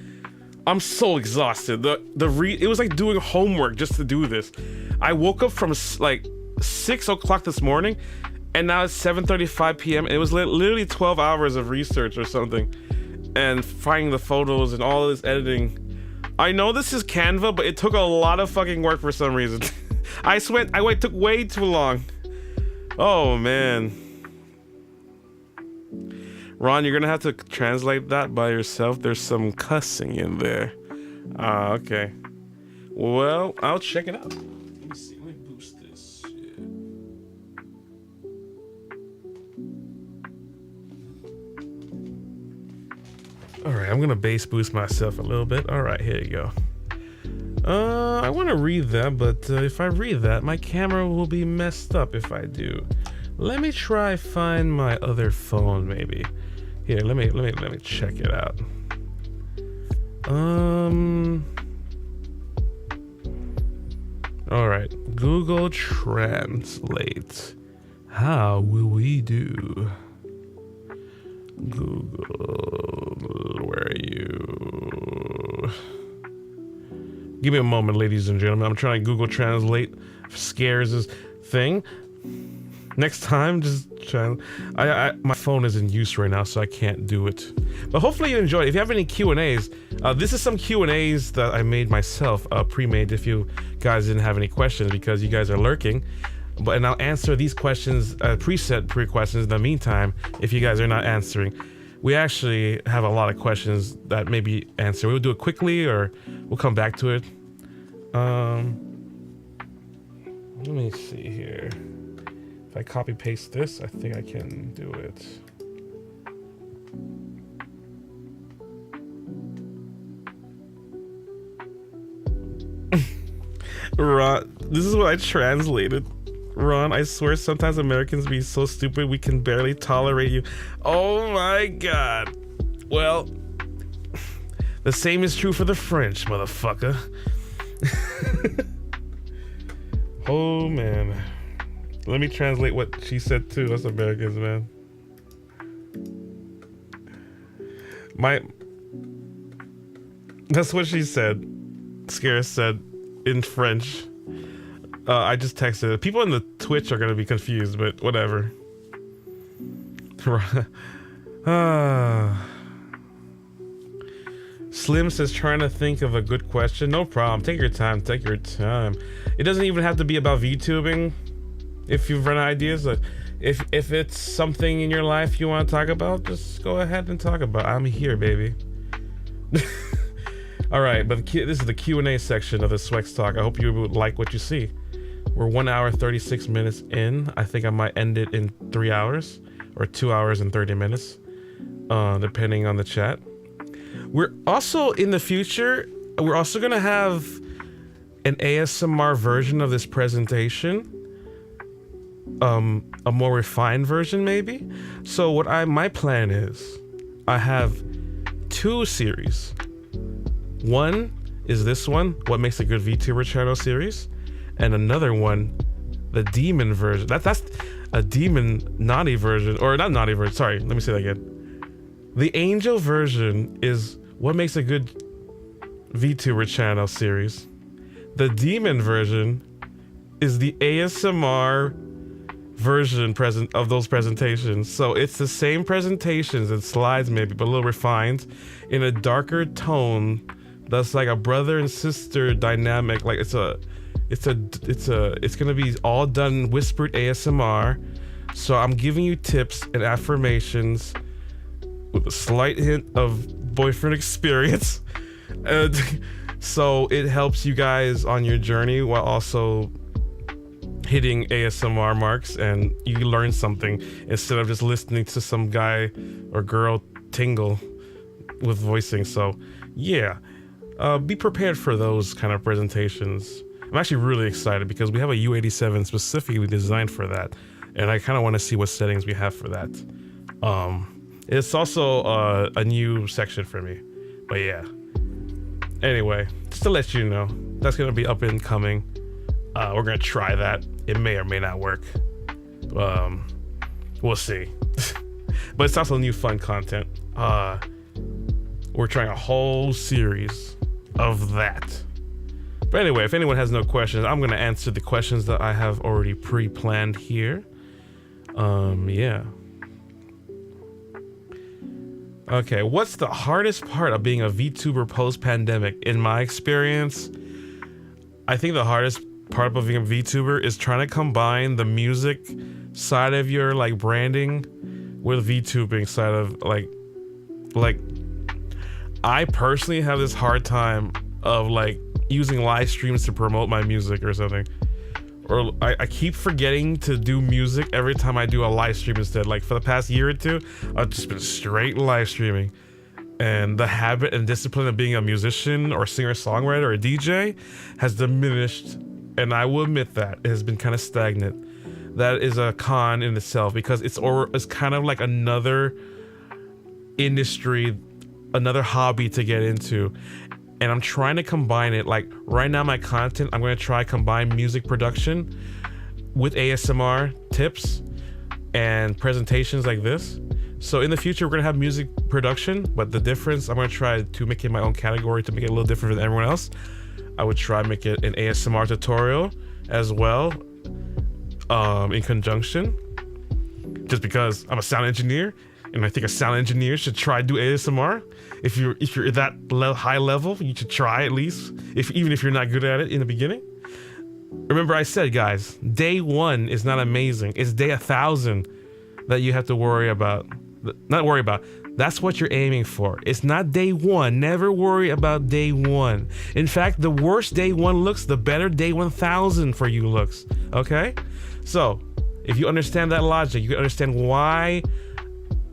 Speaker 2: I'm so exhausted. It was like doing homework just to do this. I woke up from like 6 o'clock this morning, and now it's 7:35 p.m. and it was literally 12 hours of research or something, and finding the photos and all this editing. I know this is Canva, but it took a lot of fucking work for some reason. It took way too long. Oh man. Ron, you're gonna have to translate that by yourself. There's some cussing in there. Ah, okay. Well, I'll check it out. Let me see. Let me boost this shit. Alright, I'm gonna bass boost myself a little bit. Alright, here you go. I want to read that, but if I read that, my camera will be messed up if I do. Let me try find my other phone, maybe. Here, let me check it out. All right, Google Translate. How will we do? Google, where are you? Give me a moment, ladies and gentlemen. I'm trying to Google Translate. Scares this thing. Next time, just try. My phone is in use right now, so I can't do it. But hopefully you enjoyed it. If you have any Q&As, this is some Q&As that I made myself, pre-made. If you guys didn't have any questions, because you guys are lurking. And I'll answer these questions, preset pre-questions in the meantime, if you guys are not answering. We actually have a lot of questions that may be answered. We'll do it quickly, or we'll come back to it. Let me see here. If I copy paste this, I think I can do it. Ron, this is what I translated. Ron, I swear sometimes Americans be so stupid we can barely tolerate you. Oh my god. Well, the same is true for the French, motherfucker. Oh man. Let me translate what she said too. Us Americans, man. That's what she said. Scarce said in French. I just texted it. People in the Twitch are gonna be confused, but whatever. Slim says trying to think of a good question. No problem. Take your time. Take your time. It doesn't even have to be about VTubing. If you've run ideas, if it's something in your life you want to talk about, just go ahead and talk about it. I'm here, baby. All right, but this is the Q&A section of the Swex Talk. I hope you like what you see. We're 1 hour 36 minutes in. I think I might end it in 3 hours or 2 hours and 30 minutes, depending on the chat. We're also in the future, we're also gonna have an ASMR version of this presentation, a more refined version maybe. So what my plan is, I have 2 series. One is this one, what makes a good VTuber channel series, and another one, the demon version. That's a demon naughty version, or not naughty version. Sorry, let me say that again. The angel version is what makes a good VTuber channel series. The demon version is the ASMR version of those presentations. So it's the same presentations and slides maybe, but a little refined in a darker tone. That's like a brother and sister dynamic. Like it's gonna be all done whispered ASMR. So I'm giving you tips and affirmations with a slight hint of boyfriend experience. So it helps you guys on your journey while also hitting ASMR marks, and you learn something instead of just listening to some guy or girl tingle with voicing. So yeah, be prepared for those kind of presentations. I'm actually really excited because we have a U87 specifically designed for that, and I kind of want to see what settings we have for that. It's also a new section for me, but yeah. Anyway, just to let you know, that's gonna be up and coming. We're gonna try that. It may or may not work. We'll see. But it's also new fun content. We're trying a whole series of that. But anyway, if anyone has no questions, I'm gonna answer the questions that I have already pre-planned here. Yeah. Okay, what's the hardest part of being a VTuber post-pandemic? In my experience, I think the hardest part of being a VTuber is trying to combine the music side of your like branding with VTubing side of like I personally have this hard time of like using live streams to promote my music or something. Or I keep forgetting to do music every time I do a live stream instead. Like for the past year or two, I've just been straight live streaming. And the habit and discipline of being a musician or singer-songwriter or DJ has diminished. And I will admit that it has been kind of stagnant. That is a con in itself because it's kind of like another industry, another hobby to get into. And I'm trying to combine it. Like right now, my content, I'm going to try combine music production with ASMR tips and presentations like this. So in the future, we're going to have music production, but the difference, I'm going to try to make it my own category to make it a little different than everyone else. I would try to make it an ASMR tutorial as well, in conjunction, just because I'm a sound engineer and I think a sound engineer should try to do ASMR. If you're at that high level, you should try at least, even if you're not good at it in the beginning. Remember I said, guys, day 1 is not amazing. It's day 1,000 that you have to worry about. Not worry about. That's what you're aiming for. It's not day 1. Never worry about day 1. In fact, the worse day 1 looks, the better day 1,000 for you looks. Okay? So, if you understand that logic, you can understand why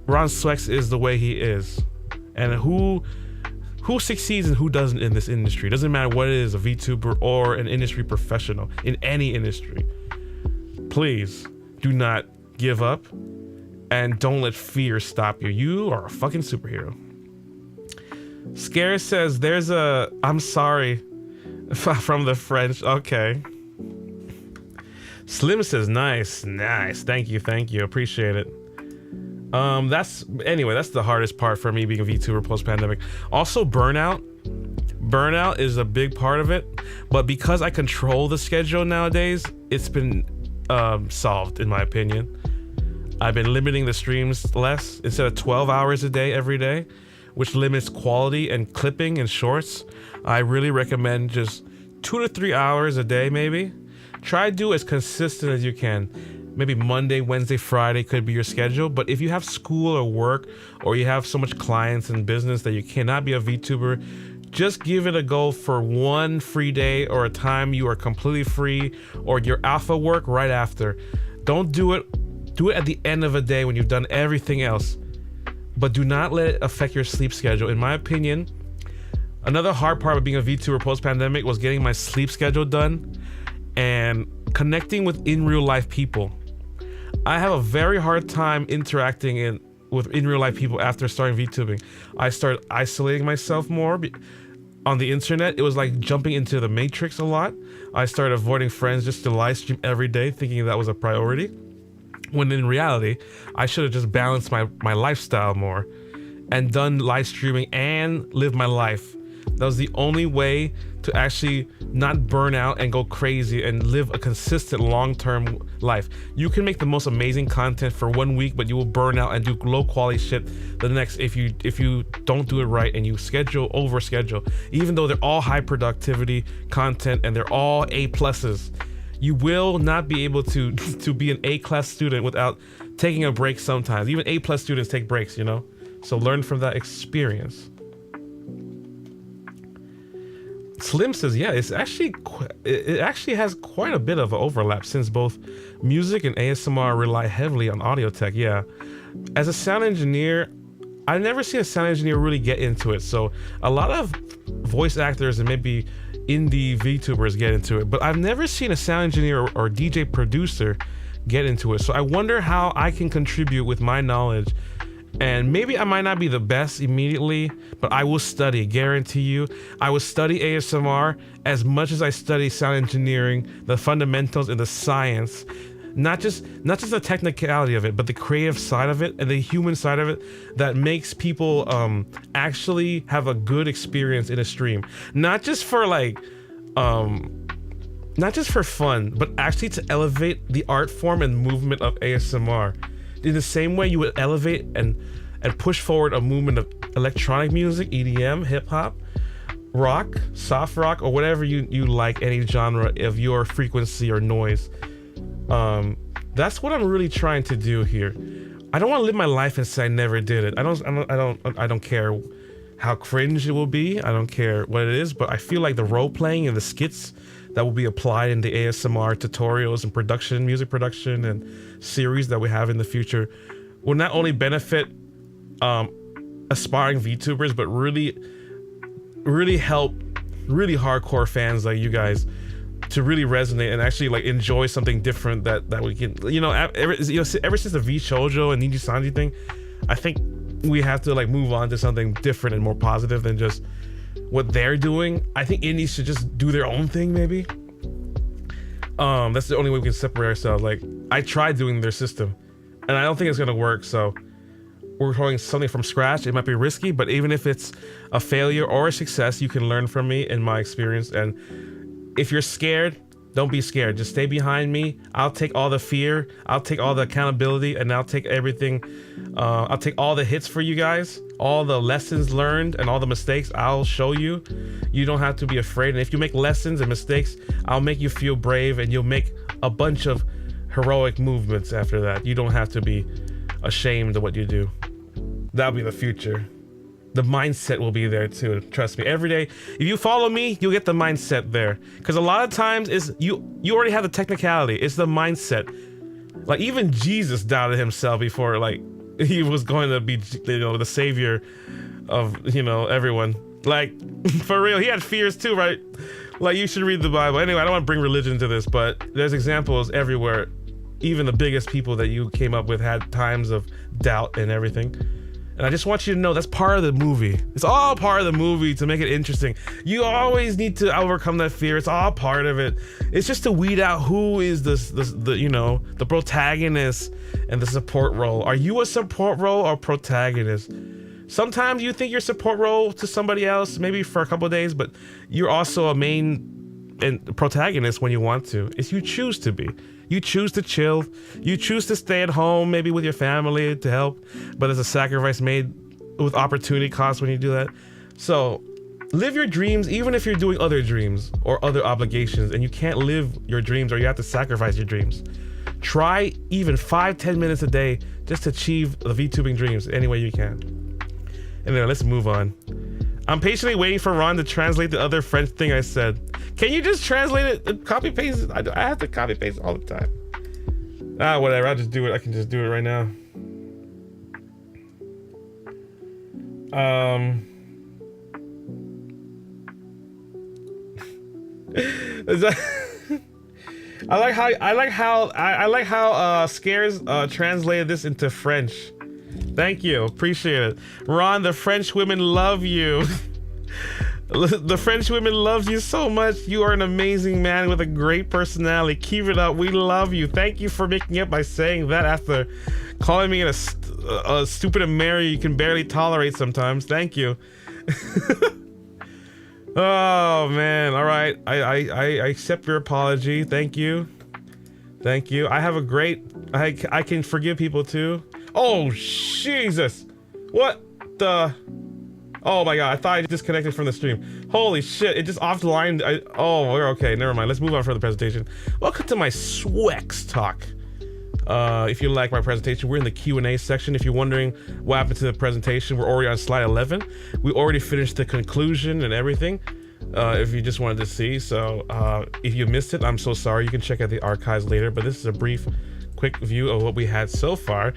Speaker 2: Ron Swex is the way he is. And who succeeds and who doesn't in this industry. Doesn't matter what it is, a VTuber or an industry professional in any industry. Please do not give up and don't let fear stop you. You are a fucking superhero. Scare says there's a I'm sorry from the French. Okay. Slim says nice. Thank you. Appreciate it. That's the hardest part for me being a VTuber post-pandemic. Also burnout is a big part of it, but because I control the schedule nowadays, it's been solved in my opinion. I've been limiting the streams less instead of 12 hours a day every day, which limits quality and clipping and shorts. I really recommend just 2 to 3 hours a day maybe. Try to do as consistent as you can. Maybe Monday, Wednesday, Friday could be your schedule. But if you have school or work, or you have so much clients and business that you cannot be a VTuber, just give it a go for one free day or a time you are completely free, or your alpha work right after. Don't do it. Do it at the end of a day when you've done everything else. But do not let it affect your sleep schedule. In my opinion, another hard part of being a VTuber post-pandemic was getting my sleep schedule done and connecting with in real life people. I have a very hard time interacting with in real life people after starting VTubing. I started isolating myself more on the internet. It was like jumping into the matrix a lot. I started avoiding friends just to live stream every day, thinking that was a priority. When in reality, I should have just balanced my lifestyle more and done live streaming and live my life. That was the only way to actually not burn out and go crazy and live a consistent long-term life. You can make the most amazing content for 1 week, but you will burn out and do low quality shit the next if you don't do it right and you overschedule. Even though they're all high productivity content and they're all A+s, you will not be able to be an A-class student without taking a break sometimes. Even A+ students take breaks, you know? So learn from that experience. Slim says, yeah, it actually has quite a bit of an overlap since both music and ASMR rely heavily on audio tech. Yeah, as a sound engineer, I've never seen a sound engineer really get into it. So a lot of voice actors and maybe indie VTubers get into it, but I've never seen a sound engineer or DJ producer get into it. So I wonder how I can contribute with my knowledge. And maybe I might not be the best immediately, but I will study, guarantee you. I will study ASMR as much as I study sound engineering, the fundamentals and the science. Not just the technicality of it, but the creative side of it and the human side of it that makes people actually have a good experience in a stream. Not just for like, not just for fun, but actually to elevate the art form and movement of ASMR. In the same way you would elevate and push forward a movement of electronic music, EDM, hip hop, rock, soft rock, or whatever you like, any genre of your frequency or noise. That's what I'm really trying to do here. I don't want to live my life and say I never did it. I don't care how cringe it will be. I don't care what it is, but I feel like the role playing and the skits that will be applied in the ASMR tutorials and production, music production and series that we have in the future will not only benefit aspiring VTubers, but really help really hardcore fans like you guys to really resonate and actually like enjoy something different that we can, ever since the V Shoujo and Niji Sanji thing, I think we have to like move on to something different and more positive than just what they're doing. I think indies should just do their own thing, maybe. That's the only way we can separate ourselves. Like, I tried doing their system and I don't think it's gonna work, so we're throwing something from scratch. It might be risky, but even if it's a failure or a success, you can learn from me in my experience. And if you're scared, don't be scared. Just stay behind me. I'll take all the fear, I'll take all the accountability, and I'll take everything. I'll take all the hits for you guys, all the lessons learned and all the mistakes I'll show you. You don't have to be afraid. And if you make lessons and mistakes, I'll make you feel brave and you'll make a bunch of heroic movements after that. You don't have to be ashamed of what you do. That'll be the future. The mindset will be there too. Trust me. Every day, if you follow me, you'll get the mindset there. Because a lot of times is you already have the technicality. It's the mindset. Like even Jesus doubted himself before like he was going to be, the savior of, everyone. Like for real, he had fears too, right? Like you should read the Bible. Anyway, I don't want to bring religion into this, but there's examples everywhere. Even the biggest people that you came up with had times of doubt and everything. And I just want you to know that's part of the movie. It's all part of the movie to make it interesting. You always need to overcome that fear. It's all part of it. It's just to weed out who is the protagonist and the support role. Are you a support role or protagonist? Sometimes you think you're support role to somebody else, maybe for a couple of days, but you're also a main and protagonist when you want to. It's you choose to be. You choose to chill. You choose to stay at home, maybe with your family to help, but there's a sacrifice made with opportunity cost when you do that. So live your dreams, even if you're doing other dreams or other obligations and you can't live your dreams or you have to sacrifice your dreams. Try even 5-10 minutes a day just to achieve the VTubing dreams any way you can. And then let's move on. I'm patiently waiting for Ron to translate the other French thing I said. Can you just translate it and copy paste it? I have to copy paste all the time. Whatever, I'll just do it. I can just do it right now. I like how Scares translated this into French. Thank you, appreciate it. Ron, the French women love you. The French women loves you so much. You are an amazing man with a great personality. Keep it up. We love you. Thank you for making up by saying that after calling me a stupid American you can barely tolerate sometimes. Thank you. Oh man. All right. I accept your apology. Thank you. Thank you. I have a great. I can forgive people too. Oh Jesus. What the? Oh my god, I thought I disconnected from the stream. Holy shit, it just offline. Oh, we're okay, never mind. Let's move on for the presentation. Welcome to my Swex talk. If you like my presentation, we're in the Q&A section. If you're wondering what happened to the presentation, we're already on slide 11. We already finished the conclusion and everything. If you just wanted to see. So if you missed it, I'm so sorry. You can check out the archives later, but this is a brief, quick view of what we had so far.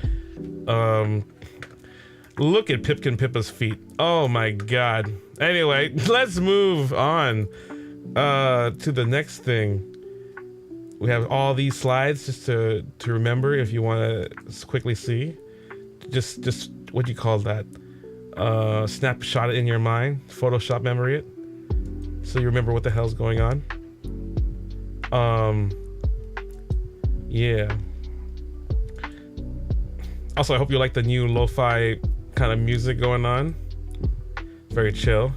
Speaker 2: Look at Pipkin Pippa's feet. Oh my god. Anyway, let's move on. to the next thing. We have all these slides just to remember if you want to quickly see. Just what do you call that? Snapshot it in your mind, Photoshop memory it, so you remember what the hell's going on. Yeah. Also, I hope you like the new lo-fi kind of music going on. Very chill.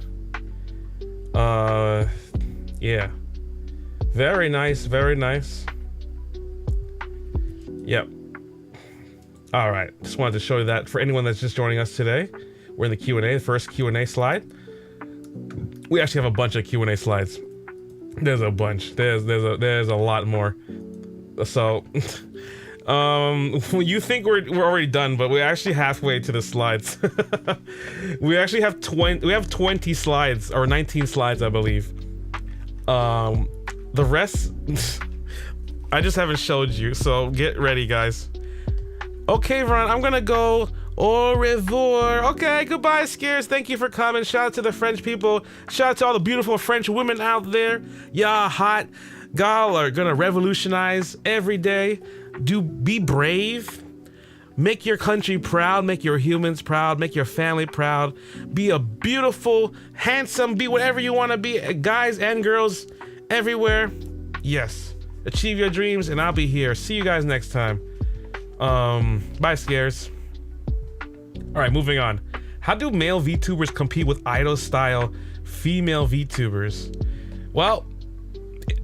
Speaker 2: Yeah. Very nice, very nice. Yep. All right, just wanted to show you that for anyone that's just joining us today. We're in the Q&A, the first Q&A slide. We actually have a bunch of Q&A slides. There's a bunch. There's a lot more. So, you think we're already done, but we're actually halfway to the slides. We actually have 20 slides, or 19 slides, I believe. The rest, I just haven't showed you, so get ready, guys. Okay, Ron, I'm gonna go au revoir. Okay, goodbye, Scares. Thank you for coming. Shout out to the French people. Shout out to all the beautiful French women out there. Y'all hot. Y'all are gonna revolutionize every day. Be brave. Make your country proud. Make your humans proud. Make your family proud. Be a beautiful, handsome, be whatever you want to be. Guys and girls everywhere. Yes. Achieve your dreams, and I'll be here. See you guys next time. Bye, Scares. All right, moving on. How do male VTubers compete with idol-style female VTubers? Well,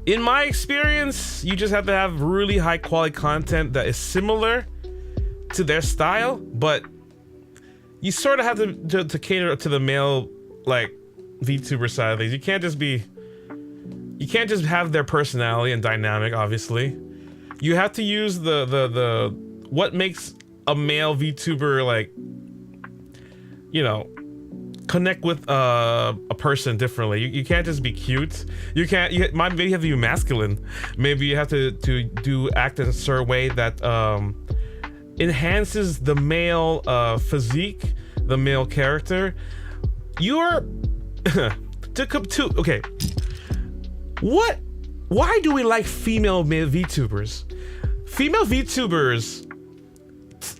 Speaker 2: in my experience, you just have to have really high-quality content that is similar to their style, but you sort of have to cater to the male, like, VTuber side of things. You can't just have their personality and dynamic, obviously. You have to use the what makes a male VTuber, like, you know, connect with a person differently. You can't just be cute. Maybe you have to be masculine. Maybe you have to act in a certain way that enhances the male physique, the male character. You're okay. Why do we like female VTubers? Female VTubers,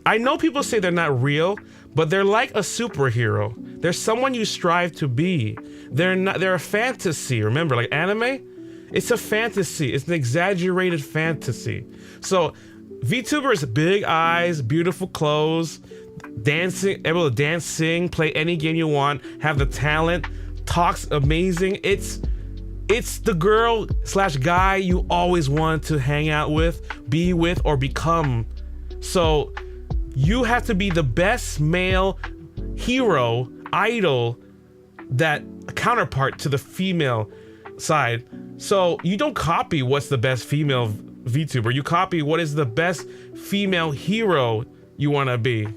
Speaker 2: I know people say they're not real, but they're like a superhero. They're someone you strive to be. They're a fantasy. Remember, like anime? It's a fantasy. It's an exaggerated fantasy. So VTubers, big eyes, beautiful clothes, dancing, able to dance, sing, play any game you want, have the talent, talks amazing. It's the girl / guy you always wanted to hang out with, be with, or become. So you have to be the best male hero, idol, that counterpart to the female side. So you don't copy what's the best female VTuber. You copy what is the best female hero you want to be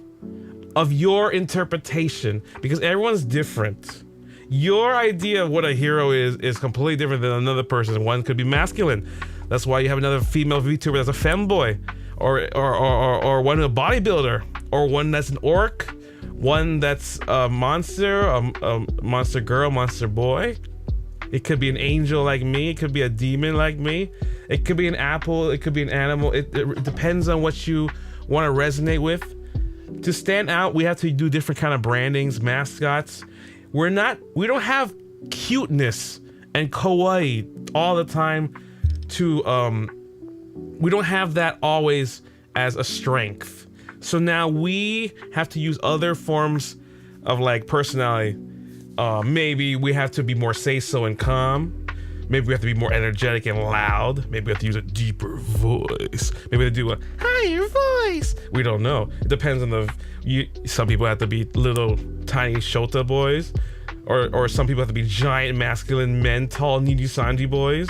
Speaker 2: of your interpretation, because everyone's different. Your idea of what a hero is completely different than another person's. One could be masculine. That's why you have another female VTuber that's a femboy, or one a bodybuilder, or one that's an orc, one that's a monster, a monster girl, monster boy. It could be an angel like me. It could be a demon like me. It could be an apple. It could be an animal. It depends on what you want to resonate with. To stand out, we have to do different kind of brandings, mascots. We don't have cuteness and kawaii all the time we don't have that always as a strength. So now we have to use other forms of like personality. Maybe we have to be more say-so and calm. Maybe we have to be more energetic and loud. Maybe we have to use a deeper voice. Maybe we have to do a higher voice. We don't know. It depends on some people have to be little tiny Shota boys, or some people have to be giant masculine men, tall needy Sanji boys.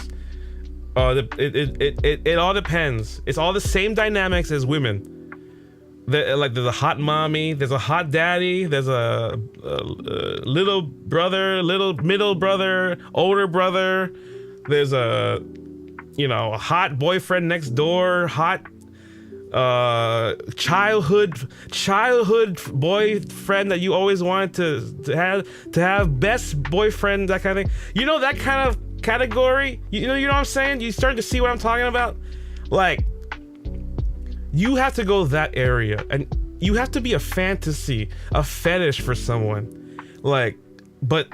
Speaker 2: It all depends. It's all the same dynamics as women. Like there's a hot mommy, there's a hot daddy, there's a little brother, little middle brother, older brother. There's a hot boyfriend next door, hot childhood boyfriend that you always wanted to have best boyfriend, that kind of thing. That kind of category, you know what I'm saying? You starting to see what I'm talking about? Like, you have to go that area, and you have to be a fantasy, a fetish for someone. Like, but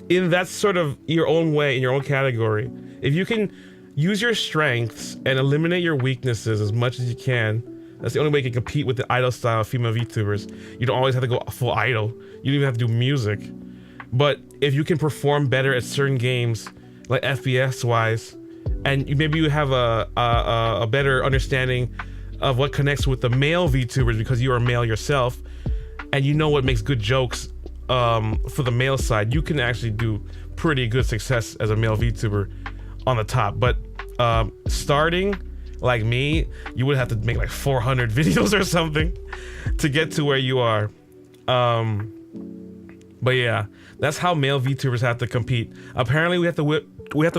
Speaker 2: in that sort of your own way, in your own category, if you can use your strengths and eliminate your weaknesses as much as you can, that's the only way you can compete with the idol style female VTubers. You don't always have to go full idol. You don't even have to do music. But if you can perform better at certain games, like FPS wise, and maybe you have a better understanding of what connects with the male VTubers because you are male yourself, and you know what makes good jokes for the male side, you can actually do pretty good success as a male VTuber on the top. But starting like me, you would have to make like 400 videos or something to get to where you are. But yeah, that's how male VTubers have to compete. Apparently we have to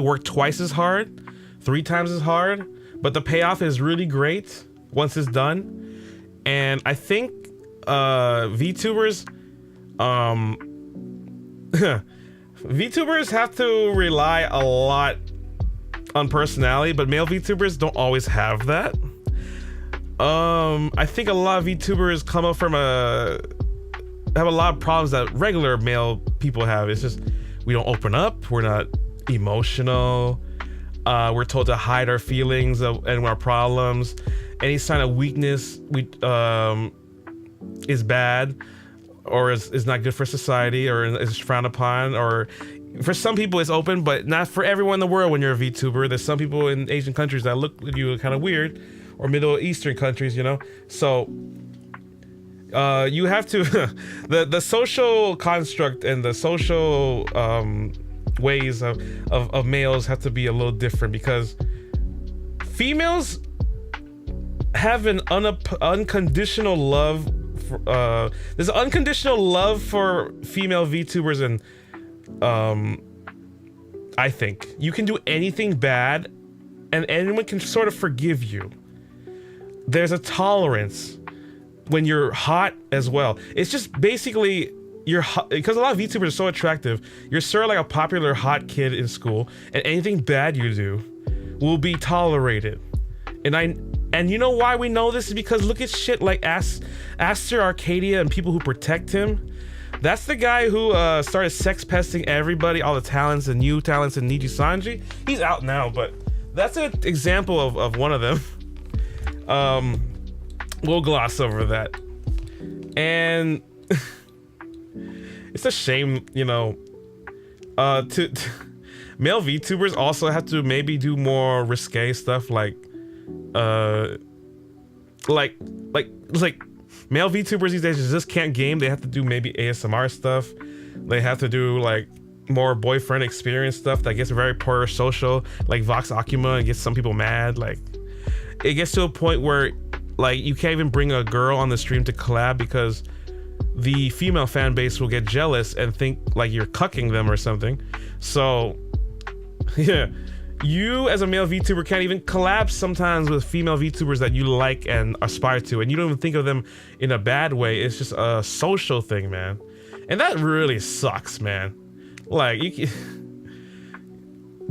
Speaker 2: work twice as hard, 3 times as hard, but the payoff is really great once it's done. And I think VTubers VTubers have to rely a lot on personality, but male VTubers don't always have that. I think a lot of VTubers come up from have a lot of problems that regular male people have. It's just we don't open up, we're not emotional, we're told to hide our feelings and our problems. Any sign of weakness is bad, or is not good for society, or is frowned upon. Or for some people it's open, but not for everyone in the world. When you're a VTuber, there's some people in Asian countries that look at you kind of weird, or Middle Eastern countries, you know. So you have to the social construct and the social ways of males have to be a little different, because females have an unconditional love for, there's an unconditional love for female VTubers, and I think you can do anything bad and anyone can sort of forgive you. There's a tolerance when you're hot as well. It's just basically you're hot, because a lot of VTubers are so attractive. You're sort of like a popular hot kid in school, and anything bad you do will be tolerated. And you know why we know this is because look at shit like Aster Arcadia and people who protect him. That's the guy who started sex pesting everybody, all the talents and new talents in Niji Sanji. He's out now, but that's an example of one of them. We'll gloss over that. And it's a shame, you know, to male VTubers also have to maybe do more risque stuff, like male VTubers these days just can't game. They have to do maybe ASMR stuff. They have to do like more boyfriend experience stuff that gets very parasocial, like Vox Akuma, and gets some people mad. Like it gets to a point where like you can't even bring a girl on the stream to collab because the female fan base will get jealous and think like you're cucking them or something. So yeah, you as a male VTuber can't even collab sometimes with female VTubers that you like and aspire to, and you don't even think of them in a bad way. It's just a social thing, man, and that really sucks, man. Like you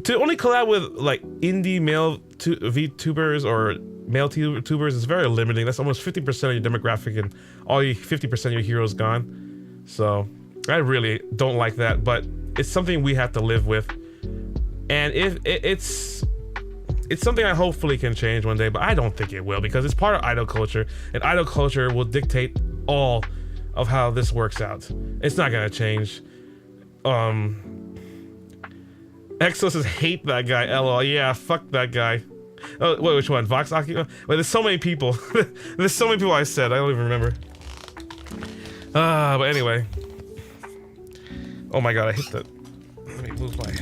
Speaker 2: to only collab with like indie male VTubers or male tubers is very limiting. That's almost 50% of your demographic, and all 50% of your heroes gone. So I really don't like that, but it's something we have to live with. And if it's something I hopefully can change one day, but I don't think it will, because it's part of idol culture, and idol culture will dictate all of how this works out. It's not gonna change. Exo says hate that guy. LOL. Yeah, fuck that guy. Oh wait, which one? Vox Akuma? Wait, there's so many people. There's so many people I said. I don't even remember. But anyway. Oh my god, I hit the. Let me move my.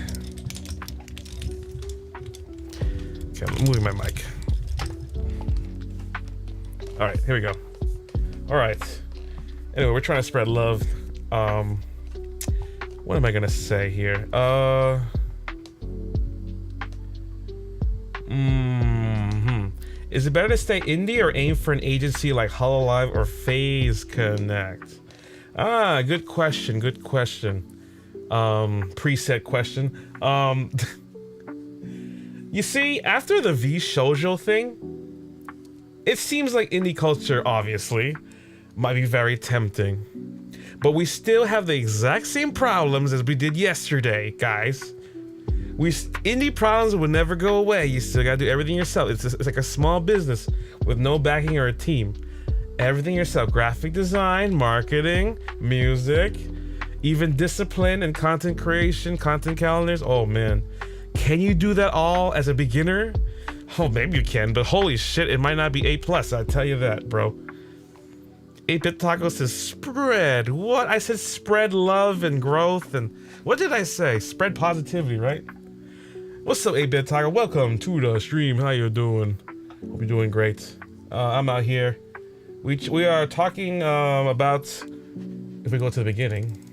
Speaker 2: Okay, I'm moving my mic. All right, here we go. All right. Anyway, we're trying to spread love. What am I gonna say here? Is it better to stay indie or aim for an agency like Hololive or Phase Connect? Good question. Good question. preset question. You see, after the VShojo thing, it seems like indie culture, obviously, might be very tempting. But we still have the exact same problems as we did yesterday, guys. Indie problems will never go away. You still gotta do everything yourself. It's like a small business with no backing or a team. Everything yourself. Graphic design, marketing, music, even discipline and content creation, content calendars. Oh man. Can you do that all as a beginner? Oh, maybe you can, but holy shit, it might not be A+, I tell you that, bro. 8-Bit Taco says spread. What? I said spread love and growth and... What did I say? Spread positivity, right? What's up, 8-Bit Taco? Welcome to the stream. How you doing? Hope you're doing great. I'm out here. We are talking about... If we go to the beginning...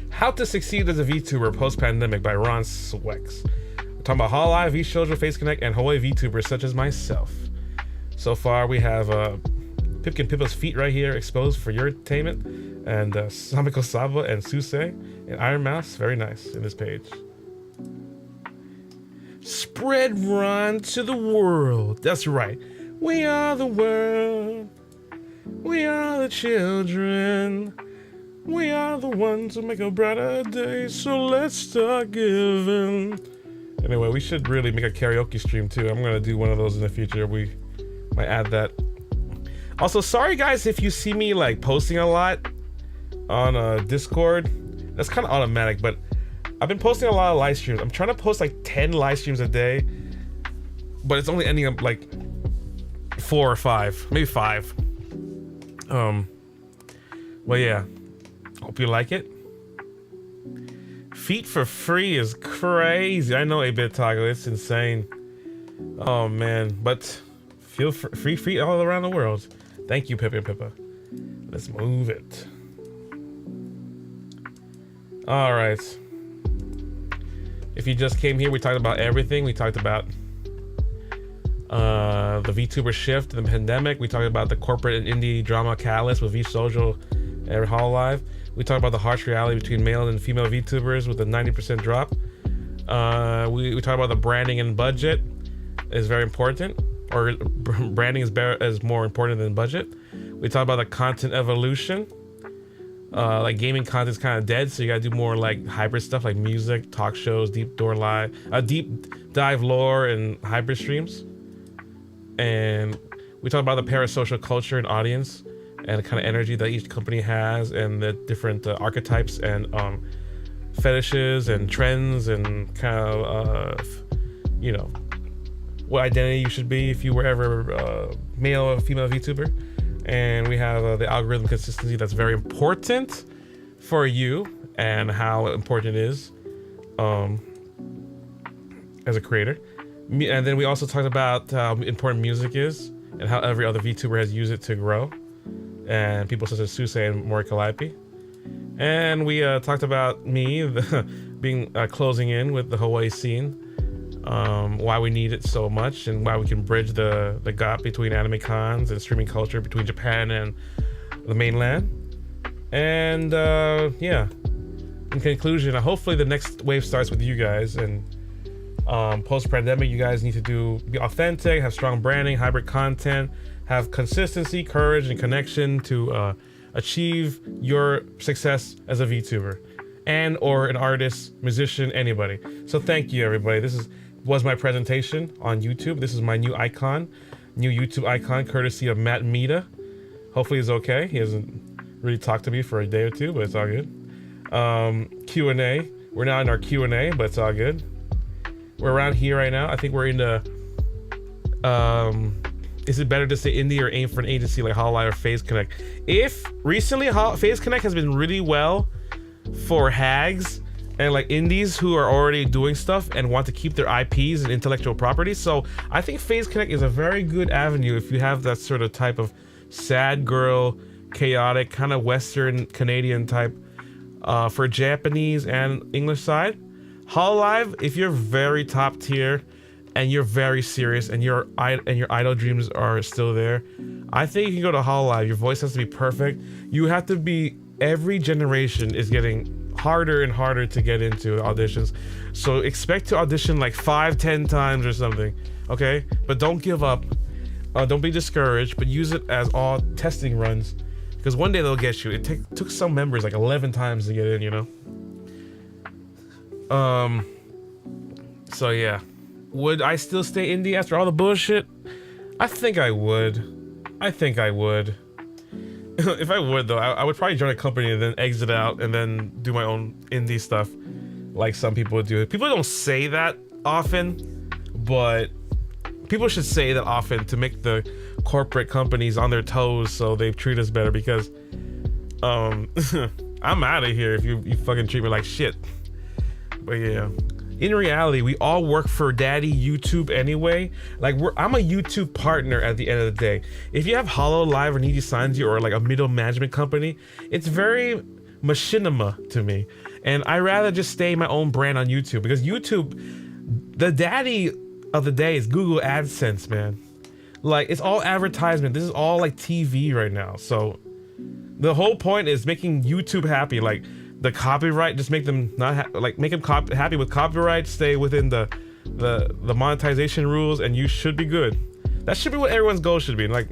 Speaker 2: How to Succeed as a VTuber Post-Pandemic by Ron Swex. We're talking about Hololive, VShojo, Face Connect, and Hawaii VTubers such as myself. So far, we have Pipkin Pippa's feet right here exposed for your entertainment, and Samiko Saba and Suse and Iron Mouse. Very nice in this page. Spread Ron to the world. That's right. We are the world. We are the children. We are the ones who make a brighter day, so let's start giving. Anyway, we should really make a karaoke stream too. I'm gonna do one of those in the future. We might add that. Also, sorry guys if you see me like posting a lot on Discord. That's kind of automatic, but I've been posting a lot of live streams. I'm trying to post like 10 live streams a day, but it's only ending up like 4 or 5, maybe 5. Well, yeah. Hope you like it. Feet for free is crazy. I know 8-Bit Taco, it's insane. Oh man, but feel free feet all around the world. Thank you, Pippa and Pippa. Let's move it. All right. If you just came here, we talked about everything. We talked about the VTuber Shift, the pandemic. We talked about the corporate and indie drama catalyst with VShojo and Hololive. We talked about the harsh reality between male and female VTubers with a 90% drop. We talked about the branding and budget is very important, or branding is more important than budget. We talked about the content evolution. Like gaming content is kind of dead, so you gotta do more like hybrid stuff like music, talk shows, deep dive lore, and hybrid streams. And we talked about the parasocial culture and audience, and the kind of energy that each company has, and the different archetypes and fetishes and trends, and kind of you know, what identity you should be if you were ever male or female VTuber. And we have the algorithm consistency that's very important for you, and how important it is as a creator. And then we also talked about how important music is, and how every other VTuber has used it to grow, and people such as Suse and Mori Calliope. And we talked about me being closing in with the Hawaii scene, why we need it so much, and why we can bridge the gap between anime cons and streaming culture between Japan and the mainland. And yeah, in conclusion, hopefully the next wave starts with you guys, and post-pandemic you guys need to be authentic, have strong branding, hybrid content, have consistency, courage, and connection to achieve your success as a VTuber and or an artist, musician, anybody. So thank you, everybody. This was my presentation on YouTube. This is my new YouTube icon, courtesy of Matt Mita. Hopefully he's okay. He hasn't really talked to me for a day or two, but it's all good. Q&A. We're now in our Q&A, but it's all good. We're around here right now. I think we're in the is it better to say indie or aim for an agency like Hololive or Phase Connect? If recently Phase Connect has been really well for hags and like indies who are already doing stuff and want to keep their IPs and intellectual property. So I think Phase Connect is a very good avenue if you have that sort of type of sad girl, chaotic, kind of Western Canadian type for Japanese and English side. Hololive, if you're very top tier and you're very serious and your idol dreams are still there, I think you can go to Hololive. Your voice has to be perfect. You have to be every generation is getting harder and harder to get into auditions. So expect to audition like 5-10 times or something, okay? But don't give up. Don't be discouraged, but use it as all testing runs, because one day they'll get you. It took some members like 11 times to get in, you know? So yeah. Would I still stay indie after all the bullshit? I think I would. If I would though, I would probably join a company and then exit out and then do my own indie stuff like some people do. People don't say that often, but people should say that often to make the corporate companies on their toes so they treat us better, because I'm out of here if you fucking treat me like shit. But yeah, in reality, we all work for daddy YouTube anyway. Like I'm a YouTube partner at the end of the day. If you have Hololive or Needy Signs or like a middle management company, it's very machinima to me. And I rather just stay my own brand on YouTube, because YouTube, the daddy of the day is Google AdSense, man. Like, it's all advertisement. This is all like TV right now. So the whole point is making YouTube happy. Like the copyright, just make them not make them happy with copyright. Stay within the monetization rules, and you should be good. That should be what everyone's goal should be. Like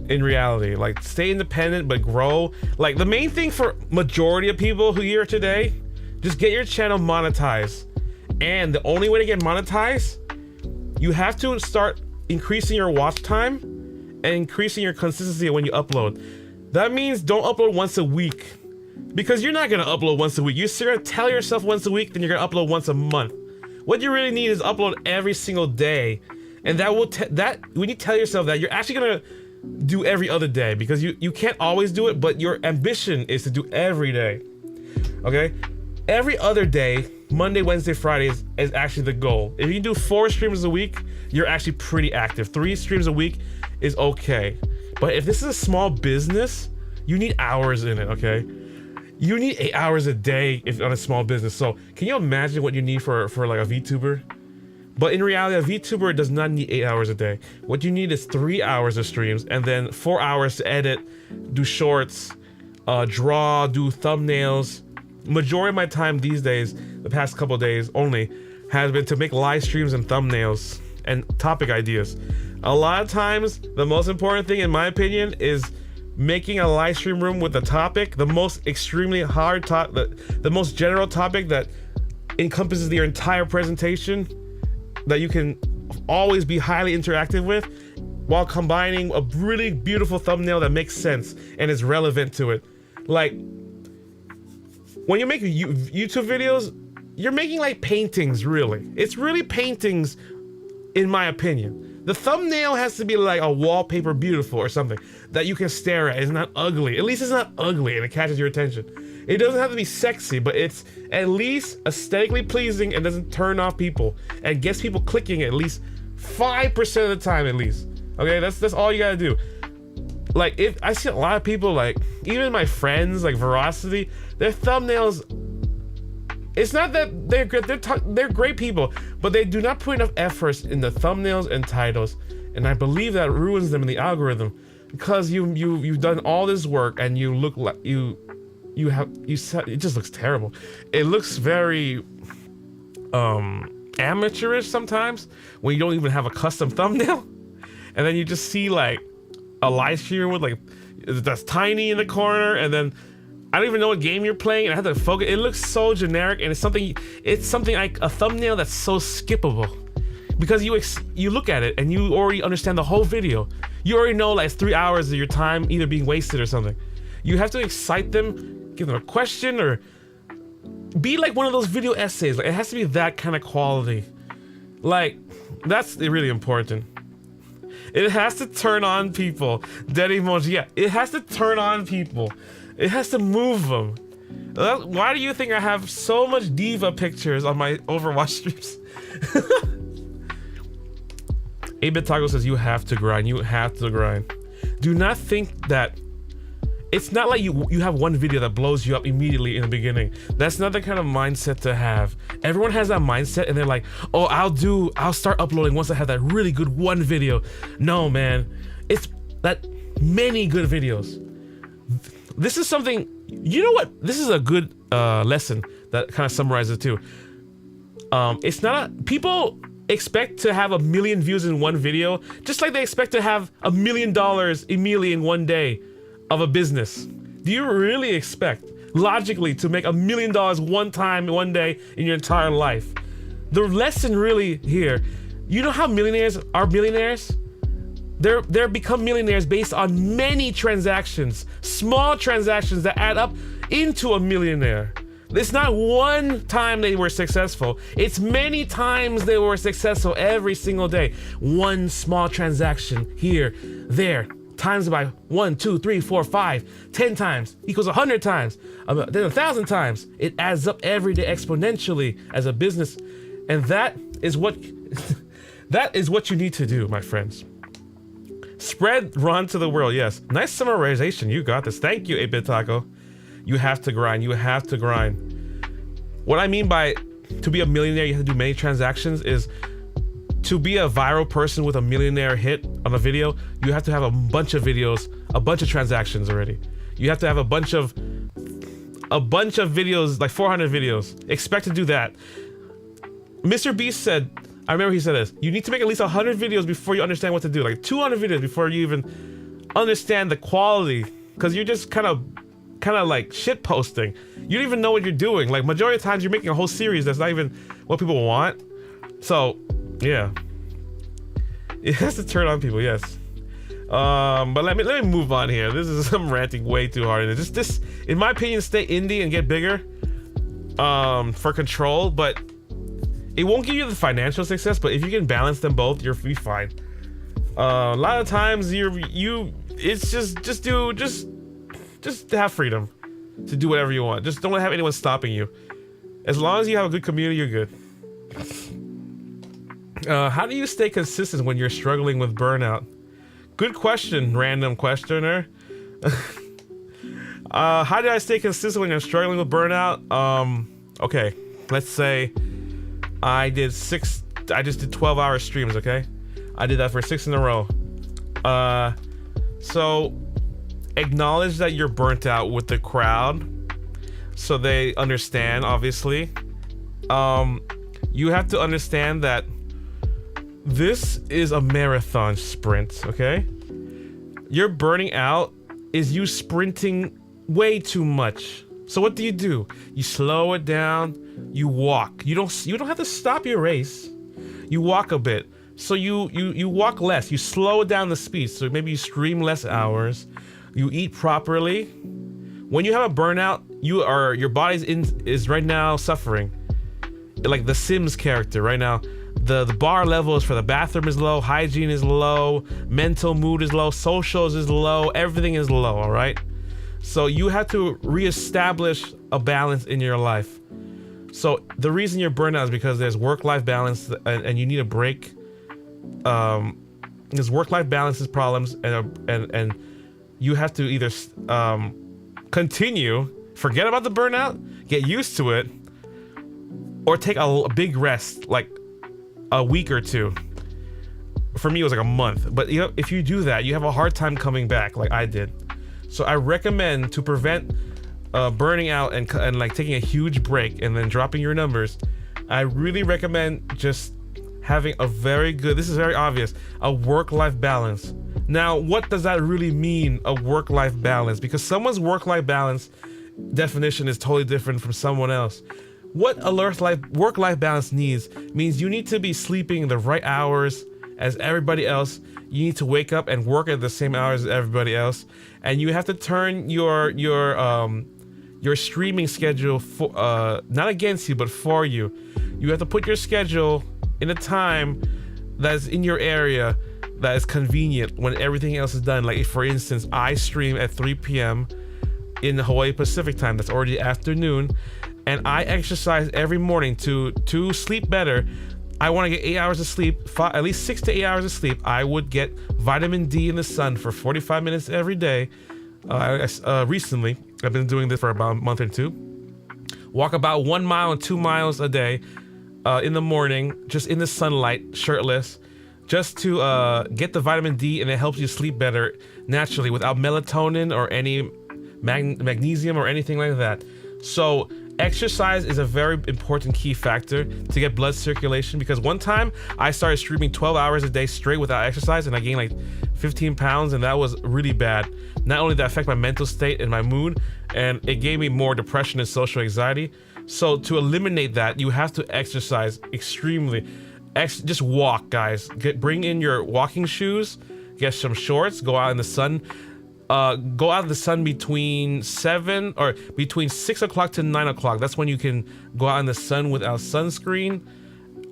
Speaker 2: in reality, like stay independent but grow. Like the main thing for majority of people who here today, just get your channel monetized. And the only way to get monetized, you have to start increasing your watch time and increasing your consistency when you upload. That means don't upload once a week, because you're not gonna upload once a week. You're gonna tell yourself once a week, then you're gonna upload once a month. What you really need is upload every single day, and that will when you tell yourself that, you're actually gonna do every other day, because you can't always do it, but your ambition is to do every day. Okay, every other day, Monday, Wednesday, Friday is actually the goal. If you do 4 streams a week, you're actually pretty active. 3 streams a week is okay. But if this is a small business, you need hours in it, okay? You need 8 hours a day if on a small business. So can you imagine what you need for like a VTuber? But in reality, a VTuber does not need 8 hours a day. What you need is 3 hours of streams and then 4 hours to edit, do shorts, draw, do thumbnails. Majority of my time these days, the past couple days only, has been to make live streams and thumbnails and topic ideas. A lot of times, the most important thing in my opinion is making a live stream room with a topic, the most extremely hard the most general topic that encompasses your entire presentation, that you can always be highly interactive with, while combining a really beautiful thumbnail that makes sense and is relevant to it. Like, when you make YouTube videos, you're making like paintings, really. It's really paintings, in my opinion. The thumbnail has to be like a wallpaper beautiful or something that you can stare at. It's not ugly. At least it's not ugly and it catches your attention. It doesn't have to be sexy, but it's at least aesthetically pleasing and doesn't turn off people and gets people clicking at least 5% of the time at least. Okay, that's all you gotta do. Like, if I see a lot of people, like even my friends like Veracity, their thumbnails, it's not that they're good, they're great people, but they do not put enough effort in the thumbnails and titles, and I believe that ruins them in the algorithm, because you've done all this work and you look like it just looks terrible. It looks very amateurish sometimes when you don't even have a custom thumbnail, and then you just see like a live stream with like that's tiny in the corner, and then I don't even know what game you're playing, and I have to focus. It looks so generic, and it's something like a thumbnail that's so skippable, because you look at it and you already understand the whole video. You already know like it's 3 hours of your time either being wasted or something. You have to excite them, give them a question, or be like one of those video essays. Like, it has to be that kind of quality. Like, that's really important. It has to turn on people. Dead emoji, yeah. It has to turn on people. It has to move them. Why do you think I have so much diva pictures on my Overwatch streams? 8-Bit Taco says you have to grind. You have to grind. Do not think that it's not like you have one video that blows you up immediately in the beginning. That's not the kind of mindset to have. Everyone has that mindset and they're like, oh, I'll start uploading once I have that really good one video. No, man, it's that many good videos. This is something You know what? This is a good lesson that kind of summarizes it too. It's not people expect to have 1 million views in one video, just like they expect to have $1 million immediately in one day of a business. Do you really expect, logically, to make $1 million one time, one day in your entire life? The lesson really here, you know how millionaires are millionaires? They're become millionaires based on many transactions, small transactions that add up into a millionaire. It's not one time they were successful. It's many times they were successful every single day. One small transaction here, there, times by 1, 2, 3, 4, 5, 10 times equals 100 times, then 1,000 times. It adds up every day exponentially as a business, and that is what you need to do, my friends. Spread Ron to the world. Yes, nice summarization. You got this. Thank you, 8-Bit Taco. You have to grind. You have to grind. What I mean by to be a millionaire, you have to do many transactions is to be a viral person with a millionaire hit on a video, you have to have a bunch of videos, a bunch of transactions already. You have to have a bunch of videos, like 400 videos. Expect to do that. Mr. Beast said, I remember he said this, you need to make at least 100 videos before you understand what to do. Like 200 videos before you even understand the quality. Because you're just kind of like shit posting. You don't even know what you're doing. Like majority of times you're making a whole series that's not even what people want. So yeah, it has to turn on people. Yes. But let me move on here. This is some ranting way too hard. And this, in my opinion, stay indie and get bigger. For control, but it won't give you the financial success. But if you can balance them both, you'll be fine. A lot of times it's just have freedom to do whatever you want. Just don't have anyone stopping you. As long as you have a good community, you're good. How do you stay consistent when you're struggling with burnout? Good question, random questioner. How do I stay consistent when I'm struggling with burnout? Okay, let's say I just did 12-hour streams, okay? I did that for 6 in a row. So acknowledge that you're burnt out with the crowd so they understand, obviously. You have to understand that this is a marathon sprint, okay? Your burning out is you sprinting way too much. So what do? You slow it down, you walk. You don't have to stop your race. You walk a bit. So you walk less, you slow down the speed. So maybe you stream less hours, you eat properly. When you have a burnout, your body is right now suffering. Like the Sims character right now. The bar levels for the bathroom is low, hygiene is low, mental mood is low, socials is low, everything is low, all right? So you have to reestablish a balance in your life. So the reason you're burnt out is because there's work-life balance and you need a break. There's work-life balances problems and you have to either continue, forget about the burnout, get used to it, or take a big rest, like a week or two. For me, it was like a month. But you know, if you do that, you have a hard time coming back, like I did. So I recommend, to prevent burning out and like taking a huge break and then dropping your numbers, I really recommend just having a very good, this is very obvious, a work-life balance. Now, what does that really mean, a work-life balance? Because someone's work-life balance definition is totally different from someone else. What a work-life balance means you need to be sleeping the right hours as everybody else. You need to wake up and work at the same hours as everybody else, and you have to turn your streaming schedule for not against you but for you. You have to put your schedule in a time that's in your area that is convenient when everything else is done. Like, if, for instance, I stream at 3 p.m. in Hawaii Pacific time, that's already afternoon, and I exercise every morning to sleep better. I want to get 8 hours of sleep, at least 6 to 8 hours of sleep. I would get vitamin D in the sun for 45 minutes every day. Recently, I've been doing this for about a month or two. Walk about 1 mile and 2 miles a day in the morning, just in the sunlight, shirtless, just to get the vitamin D, and it helps you sleep better naturally without melatonin or any magnesium or anything like that. So exercise is a very important key factor to get blood circulation, because one time I started streaming 12 hours a day straight without exercise and I gained like 15 pounds, and that was really bad. Not only did that affect my mental state and my mood, and it gave me more depression and social anxiety. So to eliminate that, you have to exercise extremely. Just walk, guys. Bring in your walking shoes, get some shorts, go out in the sun. Go out in the sun between 6 o'clock to 9 o'clock. That's when you can go out in the sun without sunscreen,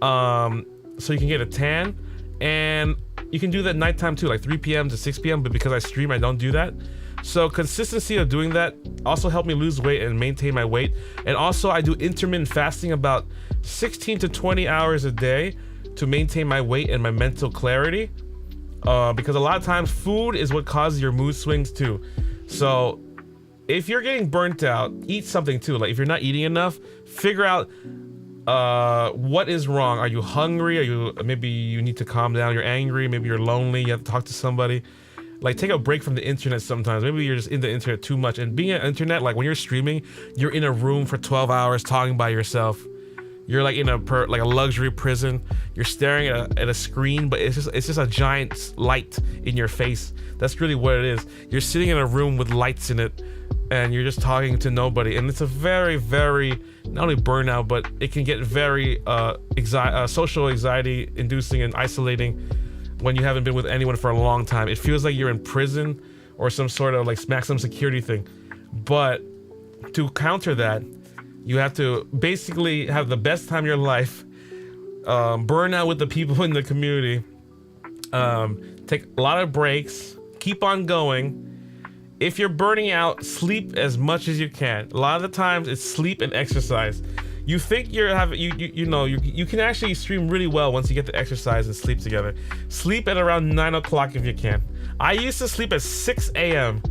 Speaker 2: so you can get a tan. And you can do that nighttime too, like 3 p.m. to 6 p.m. But because I stream, I don't do that. So consistency of doing that also helped me lose weight and maintain my weight. And also I do intermittent fasting about 16 to 20 hours a day to maintain my weight and my mental clarity. Because a lot of times food is what causes your mood swings too. So if you're getting burnt out, eat something too. Like if you're not eating enough, figure out what is wrong. Are you hungry? Maybe you need to calm down. You're angry. Maybe you're lonely. You have to talk to somebody. Like take a break from the internet sometimes. Maybe you're just in the internet too much. And being on the internet, like when you're streaming, you're in a room for 12 hours talking by yourself. You're like in a luxury prison. You're staring at a screen, but it's just a giant light in your face. That's really what it is. You're sitting in a room with lights in it, and you're just talking to nobody. And it's a very, very, not only burnout, but it can get very social anxiety inducing and isolating when you haven't been with anyone for a long time. It feels like you're in prison or some sort of like maximum security thing. But to counter that, you have to basically have the best time of your life, burn out with the people in the community, take a lot of breaks, keep on going. If you're burning out, sleep as much as you can. A lot of the times it's sleep and exercise. You think you can actually stream really well once you get the exercise and sleep together. Sleep at around 9 o'clock if you can. I used to sleep at 6 a.m.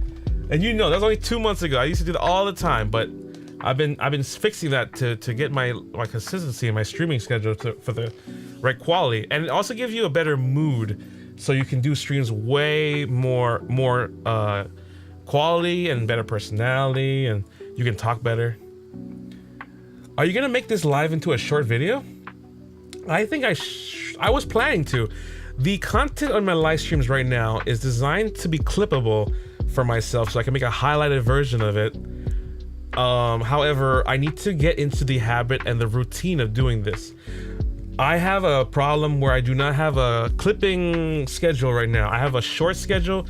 Speaker 2: and that was only 2 months ago. I used to do that all the time, but I've been fixing that to get my consistency in my streaming schedule for the right quality, and it also gives you a better mood, so you can do streams way more quality and better personality, and you can talk better. Are you gonna make this live into a short video? I think I was planning to. The content on my live streams right now is designed to be clippable for myself, so I can make a highlighted version of it. However, I need to get into the habit and the routine of doing this. I have a problem where I do not have a clipping schedule right now. I have a short schedule,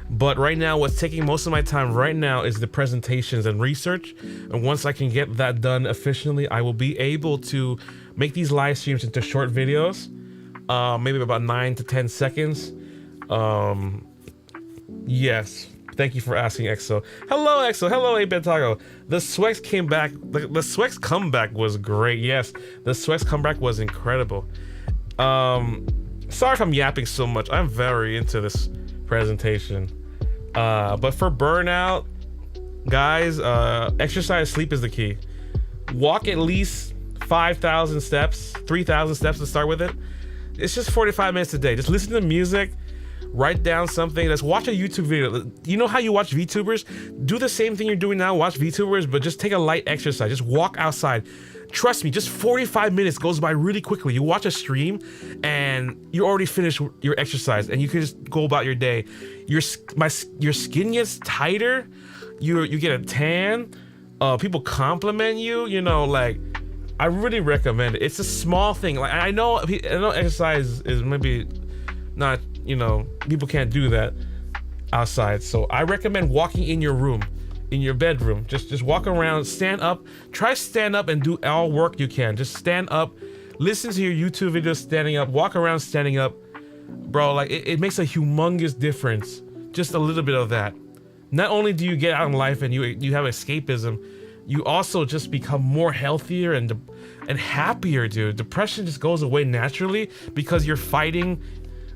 Speaker 2: but right now what's taking most of my time right now is the presentations and research. And once I can get that done efficiently, I will be able to make these live streams into short videos, maybe about 9 to 10 seconds. Yes. Thank you for asking, EXO. Hello, EXO. Hello, 8-Bit Taco. The Swex came back. The Swex comeback was great. Yes, the Swex comeback was incredible. Sorry if I'm yapping so much. I'm very into this presentation. But for burnout, guys, exercise, sleep is the key. Walk at least 5,000 steps, 3,000 steps to start with it. It's just 45 minutes a day. Just listen to music. Write down something. Let's watch a YouTube video. You know how you watch VTubers? Do the same thing you're doing now. Watch VTubers, but just take a light exercise. Just walk outside. Trust me, just 45 minutes goes by really quickly. You watch a stream and you already finished your exercise and you can just go about your day. Your skin gets tighter. You get a tan. People compliment you. Like I really recommend it. It's a small thing. Like I know exercise is maybe not. People can't do that outside. So I recommend walking in your room, in your bedroom. Just walk around, stand up. Try stand up and do all work you can. Just stand up, listen to your YouTube videos standing up, walk around standing up. Bro, like it makes a humongous difference. Just a little bit of that. Not only do you get out in life and you have escapism, you also just become more healthier and happier, dude. Depression just goes away naturally because you're fighting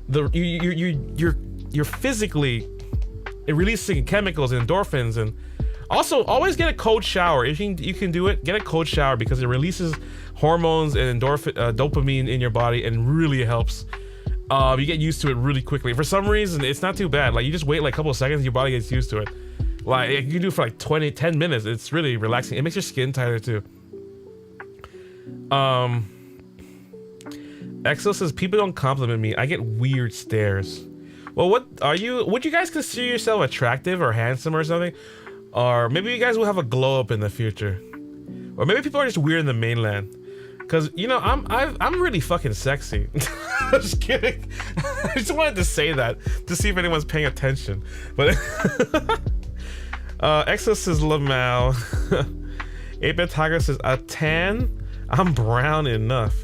Speaker 2: you're physically releasing chemicals and endorphins. And also always get a cold shower if you can do it. Get a cold shower because it releases hormones and dopamine in your body and really helps. You get used to it really quickly. For some reason it's not too bad. Like you just wait like a couple of seconds, your body gets used to it. Like you can do it for like 10 minutes. It's really relaxing. It makes your skin tighter too. Exo says people don't compliment me. I get weird stares. Well, what are you? Would you guys consider yourself attractive or handsome or something? Or maybe you guys will have a glow up in the future. Or maybe people are just weird in the mainland. Cause you know I'm really fucking sexy. I'm just kidding. I just wanted to say that to see if anyone's paying attention. But Exo says Lamau. 8-Bit Tiger says a tan. I'm brown enough.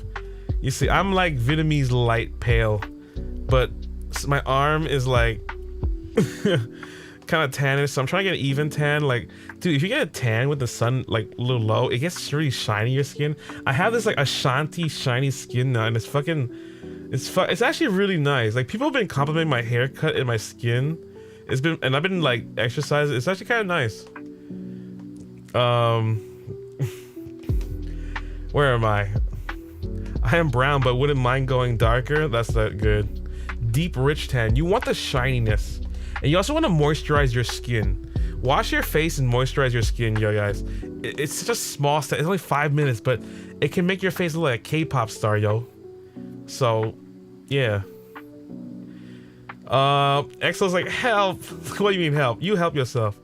Speaker 2: You see, I'm like Vietnamese light pale, but my arm is like kind of tannish. So I'm trying to get an even tan. Like, dude, if you get a tan with the sun like a little low, it gets really shiny your skin. I have this like Ashanti shiny skin now, and it's fucking, it's actually really nice. Like people have been complimenting my haircut and my skin. And I've been like exercising. It's actually kind of nice. Where am I? I am brown, but wouldn't mind going darker. That's not good. Deep, rich tan. You want the shininess. And you also want to moisturize your skin. Wash your face and moisturize your skin, yo guys. It's such a small step. It's only 5 minutes, but it can make your face look like a K-pop star, yo. So, yeah. Exo's like, help. What do you mean help? You help yourself.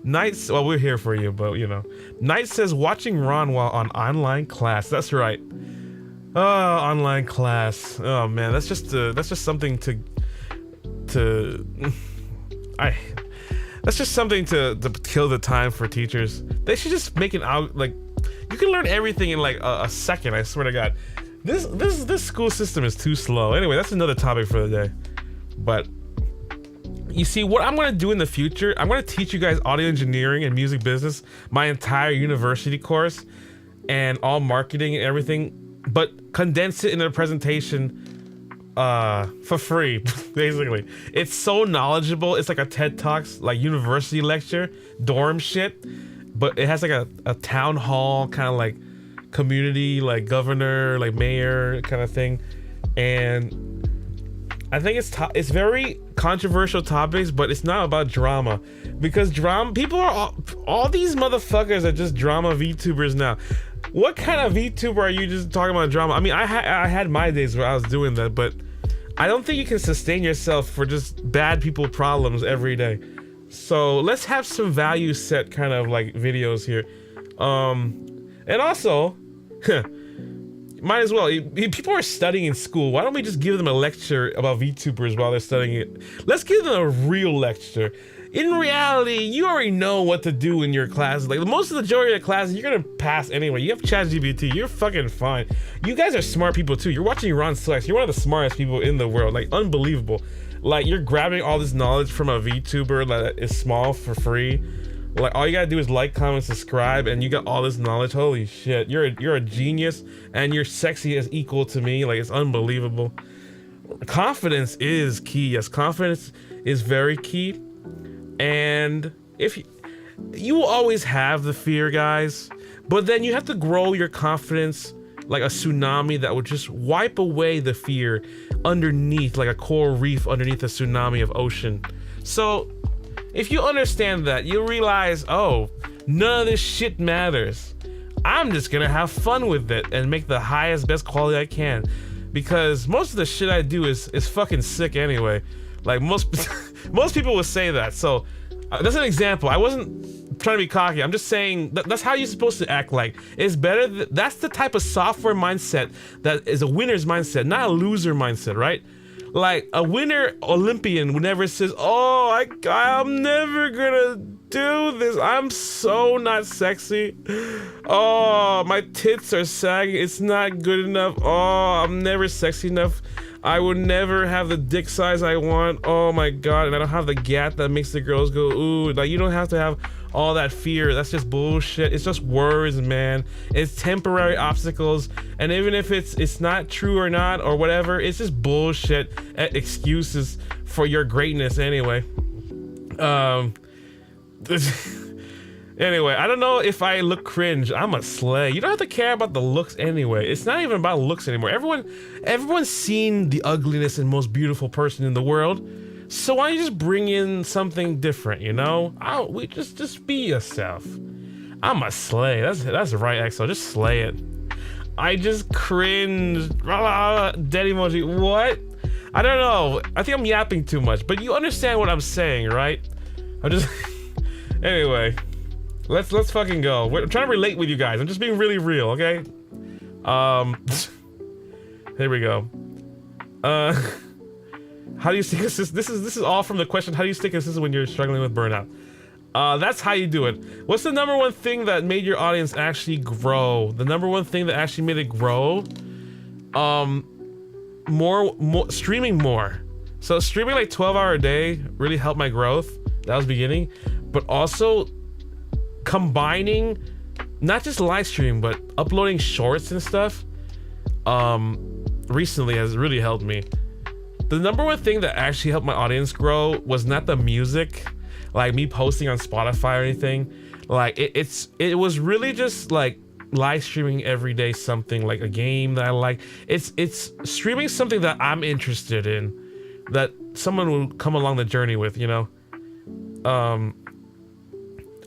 Speaker 2: Knights, well, we're here for you, but you know. Knight says watching Ron while on online class. That's right. Oh, online class. Oh man, that's just something to that's just something to kill the time for teachers. They should just make it out like you can learn everything in like a second. I swear to God, this school system is too slow. Anyway, that's another topic for the day. But you see, what I'm gonna do in the future, I'm gonna teach you guys audio engineering and music business, my entire university course, and all marketing and everything, but condense it in a presentation for free, basically. It's so knowledgeable. It's like a TED Talks, like university lecture, dorm shit, but it has like a town hall kind of like community, like governor, like mayor kind of thing. And I think it's very controversial topics, but it's not about drama, because drama people are all these motherfuckers are just drama VTubers now. What kind of VTuber are you just talking about drama? I mean, I had my days where I was doing that, but I don't think you can sustain yourself for just bad people problems every day. So let's have some value set kind of like videos here. And also, might as well. People are studying in school. Why don't we just give them a lecture about VTubers while they're studying it? Let's give them a real lecture. In reality, you already know what to do in your classes. Like most of the majority of the classes, you're gonna pass anyway. You have ChatGPT. You're fucking fine. You guys are smart people too. You're watching Ron Swex. You're one of the smartest people in the world. Like unbelievable. Like you're grabbing all this knowledge from a VTuber that is small for free. Like all you gotta do is like, comment, subscribe, and you got all this knowledge. Holy shit, you're a genius, and you're sexy as equal to me. Like it's unbelievable. Confidence is key. Yes, confidence is very key. And if you will always have the fear, guys, but then you have to grow your confidence like a tsunami that would just wipe away the fear underneath, like a coral reef underneath a tsunami of ocean. So if you understand that, you realize, oh, none of this shit matters. I'm just gonna have fun with it and make the highest, best quality I can, because most of the shit I do is fucking sick anyway. Like most people would say that. So that's an example. I wasn't trying to be cocky. I'm just saying that's how you're supposed to act. Like it's better. That's the type of software mindset that is a winner's mindset, not a loser mindset, right? Like a winner Olympian who never says, "Oh, I'm never gonna do this. I'm so not sexy. Oh, my tits are sagging. It's not good enough. Oh, I'm never sexy enough. I would never have the dick size I want. Oh my god, and I don't have the gat that makes the girls go ooh." Like you don't have to have all that fear. That's just bullshit. It's just words, man. It's temporary obstacles, and even if it's not true or not or whatever, it's just bullshit excuses for your greatness anyway. Anyway, I don't know if I look cringe. I'm a slay. You don't have to care about the looks anyway. It's not even about looks anymore. Everyone's seen the ugliness and most beautiful person in the world. So why don't you just bring in something different, you know? We just be yourself. I'm a slay. That's right, EXO. Just slay it. I just cringe. Dead emoji. What? I don't know. I think I'm yapping too much, but you understand what I'm saying, right? I'm just. Anyway, let's fucking go. We're trying to relate with you guys. I'm just being really real, okay? Here we go. How do you stay consistent? This is all from the question. How do you stay consistent when you're struggling with burnout? That's how you do it. What's the number one thing that made your audience actually grow? The number one thing that actually made it grow? More streaming more. So streaming like 12-hour a day really helped my growth. That was beginning, but also combining not just live streaming, but uploading shorts and stuff. Recently has really helped me. The number one thing that actually helped my audience grow was not the music, like me posting on Spotify or anything. Like it was really just like live streaming every day something, like a game that I like. It's streaming something that I'm interested in, that someone will come along the journey with, you know.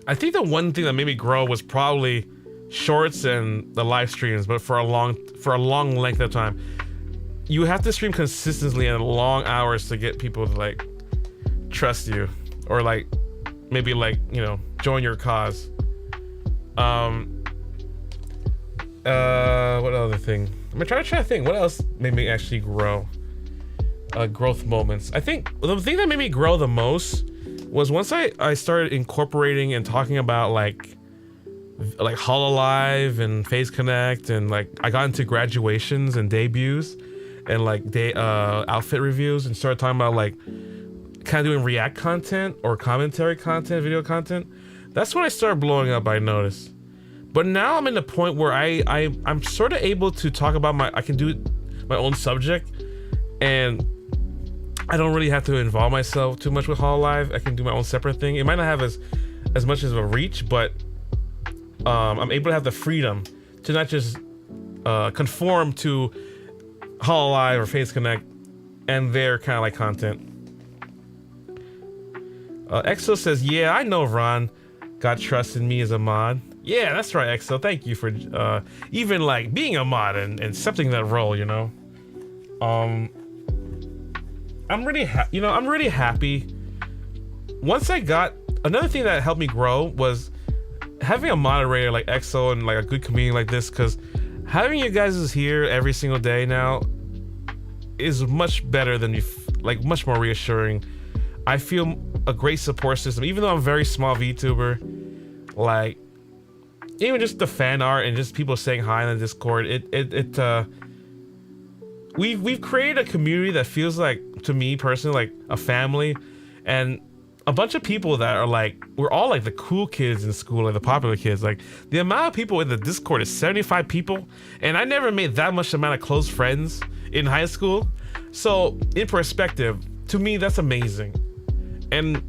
Speaker 2: I think the one thing that made me grow was probably shorts and the live streams, but for a long length of time. You have to stream consistently and long hours to get people to like trust you, or like maybe like, you know, join your cause. What other thing? I'm trying to think what else made me actually grow. Growth moments. I think the thing that made me grow the most was once I started incorporating and talking about like Hololive and Phase Connect, and like I got into graduations and debuts and like outfit reviews, and started talking about like kind of doing react content or commentary content, video content. That's when I started blowing up, I noticed. But now I'm in the point where I'm sort of able to talk about I can do my own subject, and I don't really have to involve myself too much with Hololive. I can do my own separate thing. It might not have as much as a reach, but I'm able to have the freedom to not just conform to Hololive or Phase Connect and their kind of like content. EXO says, yeah, I know Ron got trust in me as a mod. Yeah, that's right, EXO. Thank you for even like being a mod and accepting that role, you know. I'm really happy. Once I got another thing that helped me grow was having a moderator like EXO and like a good community like this, because having you guys is here every single day now is much better than like much more reassuring. I feel a great support system, even though I'm a very small VTuber. Like even just the fan art and just people saying hi in the Discord, we've created a community that feels like, to me personally, like a family, and a bunch of people that are like, we're all like the cool kids in school, like the popular kids. Like the amount of people in the Discord is 75 people, and I never made that much amount of close friends in high school. So in perspective, to me, that's amazing. And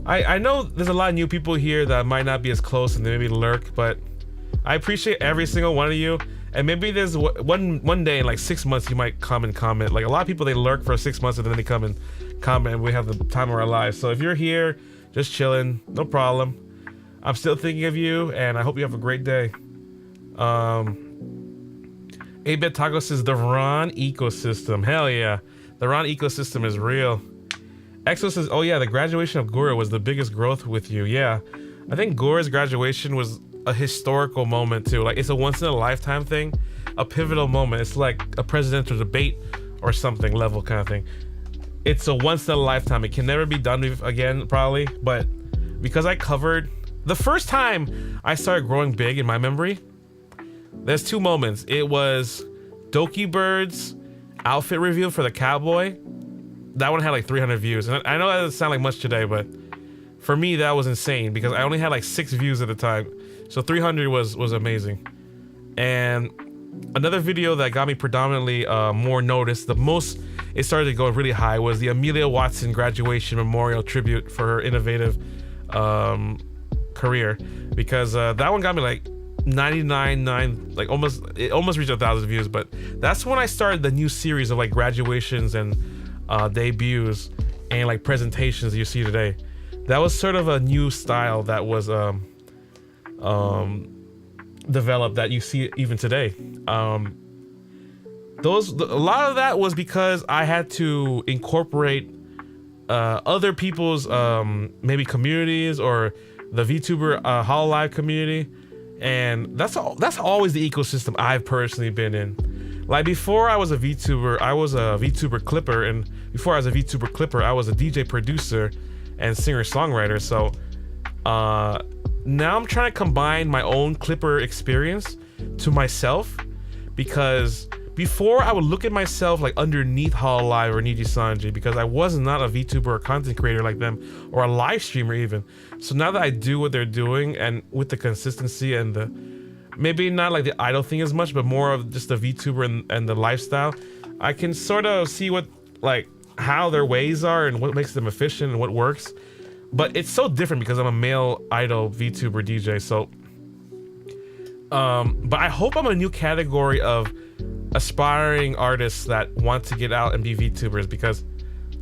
Speaker 2: I know there's a lot of new people here that might not be as close and they maybe lurk, but I appreciate every single one of you. And maybe there's one day in like 6 months you might come and comment. Like a lot of people, they lurk for 6 months and then they come and comment, and we have the time of our lives. So if you're here just chilling, no problem. I'm still thinking of you, and I hope you have a great day. 8-Bit Taco says the Ron ecosystem. Hell yeah, the Ron ecosystem is real. EXO says, oh yeah, the graduation of Gura was the biggest growth with you. Yeah, I think Gura's graduation was a historical moment too. Like it's a once in a lifetime thing, a pivotal moment. It's like a presidential debate or something level kind of thing. It's a once in a lifetime. It can never be done with again, probably. But because I covered the first time I started growing big in my memory, there's two moments. It was Doki Bird's outfit review for the cowboy. That one had like 300 views. And I know that doesn't sound like much today, but for me that was insane because I only had like 6 views at the time. So 300 was amazing. And another video that got me predominantly more notice, the most it started to go really high, was the Amelia Watson graduation memorial tribute for her innovative career, because that one got me like 99.9, like almost reached 1,000 views. But that's when I started the new series of like graduations and debuts and like presentations you see today. That was sort of a new style that was developed that you see even today. A lot of that was because I had to incorporate other people's maybe communities or the VTuber Hololive community, and that's always the ecosystem I've personally been in. Like before I was a VTuber, I was a VTuber clipper, and before I was a VTuber clipper, I was a DJ producer and singer-songwriter. So now I'm trying to combine my own clipper experience to myself, because before I would look at myself like underneath Hololive or Niji Sanji, because I was not a VTuber or content creator like them, or a live streamer even. So now that I do what they're doing, and with the consistency and the maybe not like the idol thing as much, but more of just the VTuber and the lifestyle, I can sort of see what like how their ways are and what makes them efficient and what works. But it's so different because I'm a male idol VTuber DJ. So but I hope I'm a new category of aspiring artists that want to get out and be VTubers, because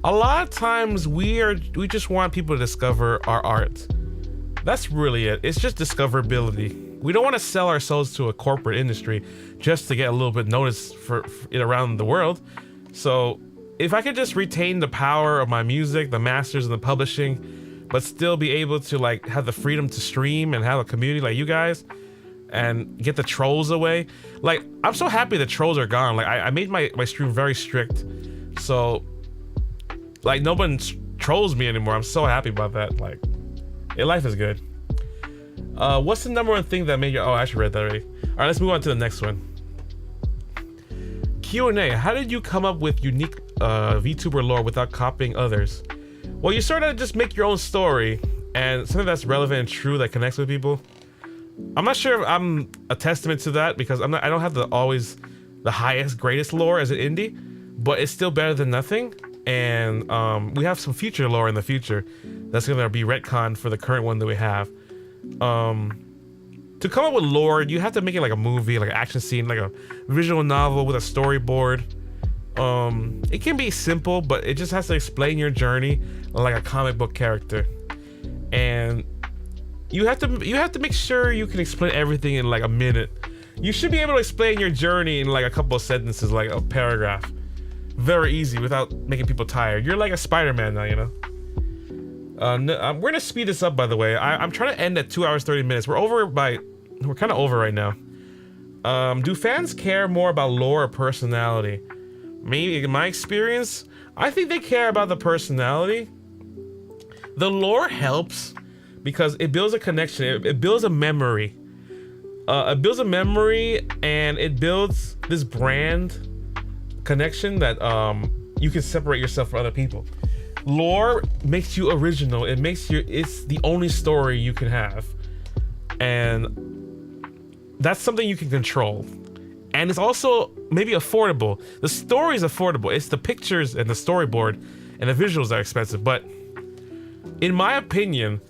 Speaker 2: a lot of times we just want people to discover our art. That's really it. It's just discoverability. We don't want to sell ourselves to a corporate industry just to get a little bit noticed for it around the world. So if I could just retain the power of my music, the masters and the publishing, but still be able to like have the freedom to stream and have a community like you guys, and get the trolls away. Like, I'm so happy the trolls are gone. Like, I made my stream very strict, so like no one trolls me anymore. I'm so happy about that. Like, life is good. What's the number one thing that made you... Oh, I actually read that already. All right, let's move on to the next one. Q&A. How did you come up with unique VTuber lore without copying others? Well, you sort of just make your own story and something that's relevant and true that connects with people. I'm not sure if I'm a testament to that, because I don't have always the highest, greatest lore as an indie, but it's still better than nothing. And we have some future lore in the future that's gonna be retconned for the current one that we have. To come up with lore, you have to make it like a movie, like an action scene, like a visual novel with a storyboard. It can be simple, but it just has to explain your journey like a comic book character. And you have to make sure you can explain everything in like a minute. You should be able to explain your journey in like a couple of sentences, like a paragraph. Very easy without making people tired. You're like a Spider-Man now, you know? We're gonna speed this up, by the way. I'm trying to end at 2 hours 30 minutes. We're kind of over right now. Do fans care more about lore or personality? Maybe in my experience, I think they care about the personality. The lore helps because it builds a connection. It builds a memory. It builds a memory, and it builds this brand connection that you can separate yourself from other people. Lore makes you original. It's the only story you can have, and that's something you can control. And it's also maybe affordable. The story is affordable. It's the pictures and the storyboard and the visuals that are expensive. But in my opinion,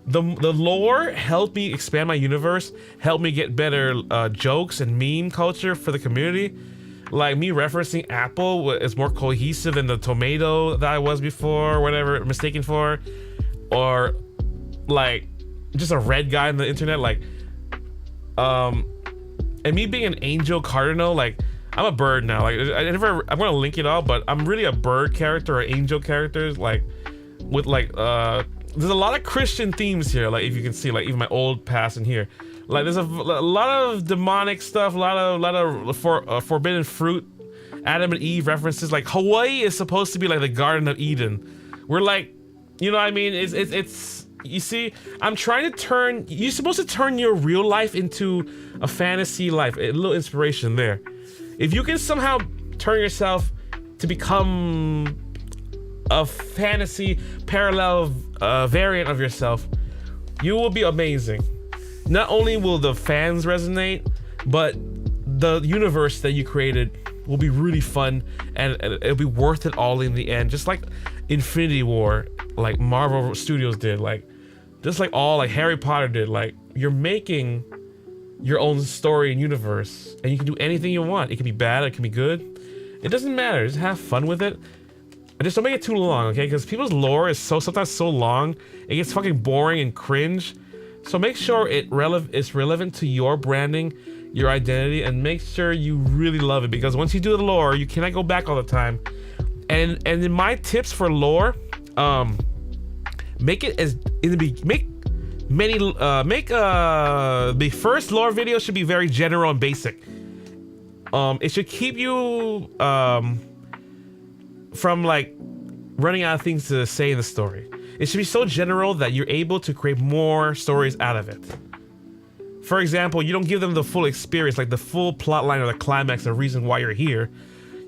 Speaker 2: the lore helped me expand my universe, helped me get better jokes and meme culture for the community. Like me referencing Apple is more cohesive than the tomato that I was before, whatever mistaken for, or like just a red guy on the internet. Like, and me being an angel cardinal, like I'm a bird now. Like I'm gonna link it all, but I'm really a bird character or angel characters. Like with like there's a lot of Christian themes here. Like if you can see, like even my old past in here. Like there's a lot of demonic stuff, a lot of forbidden fruit, Adam and Eve references. Like Hawaii is supposed to be like the Garden of Eden. We're like, you know what I mean? It's you see, I'm trying to turn. You're supposed to turn your real life into a fantasy life. A little inspiration there. If you can somehow turn yourself to become a fantasy parallel variant of yourself, you will be amazing. Not only will the fans resonate, but the universe that you created will be really fun, and it'll be worth it all in the end. Just like Infinity War, like Marvel Studios did, like just like all like Harry Potter did. Like you're making your own story and universe, and you can do anything you want. It can be bad, it can be good. It doesn't matter. Just have fun with it. Just don't make it too long, okay? Because people's lore is sometimes so long, it gets fucking boring and cringe. So make sure it's relevant to your branding, your identity, and make sure you really love it. Because once you do the lore, you cannot go back all the time. And in my tips for lore, make it as in the first lore video should be very general and basic. It should keep you from like running out of things to say in the story. It should be so general that you're able to create more stories out of it. For example, you don't give them the full experience, like the full plot line or the climax, the reason why you're here.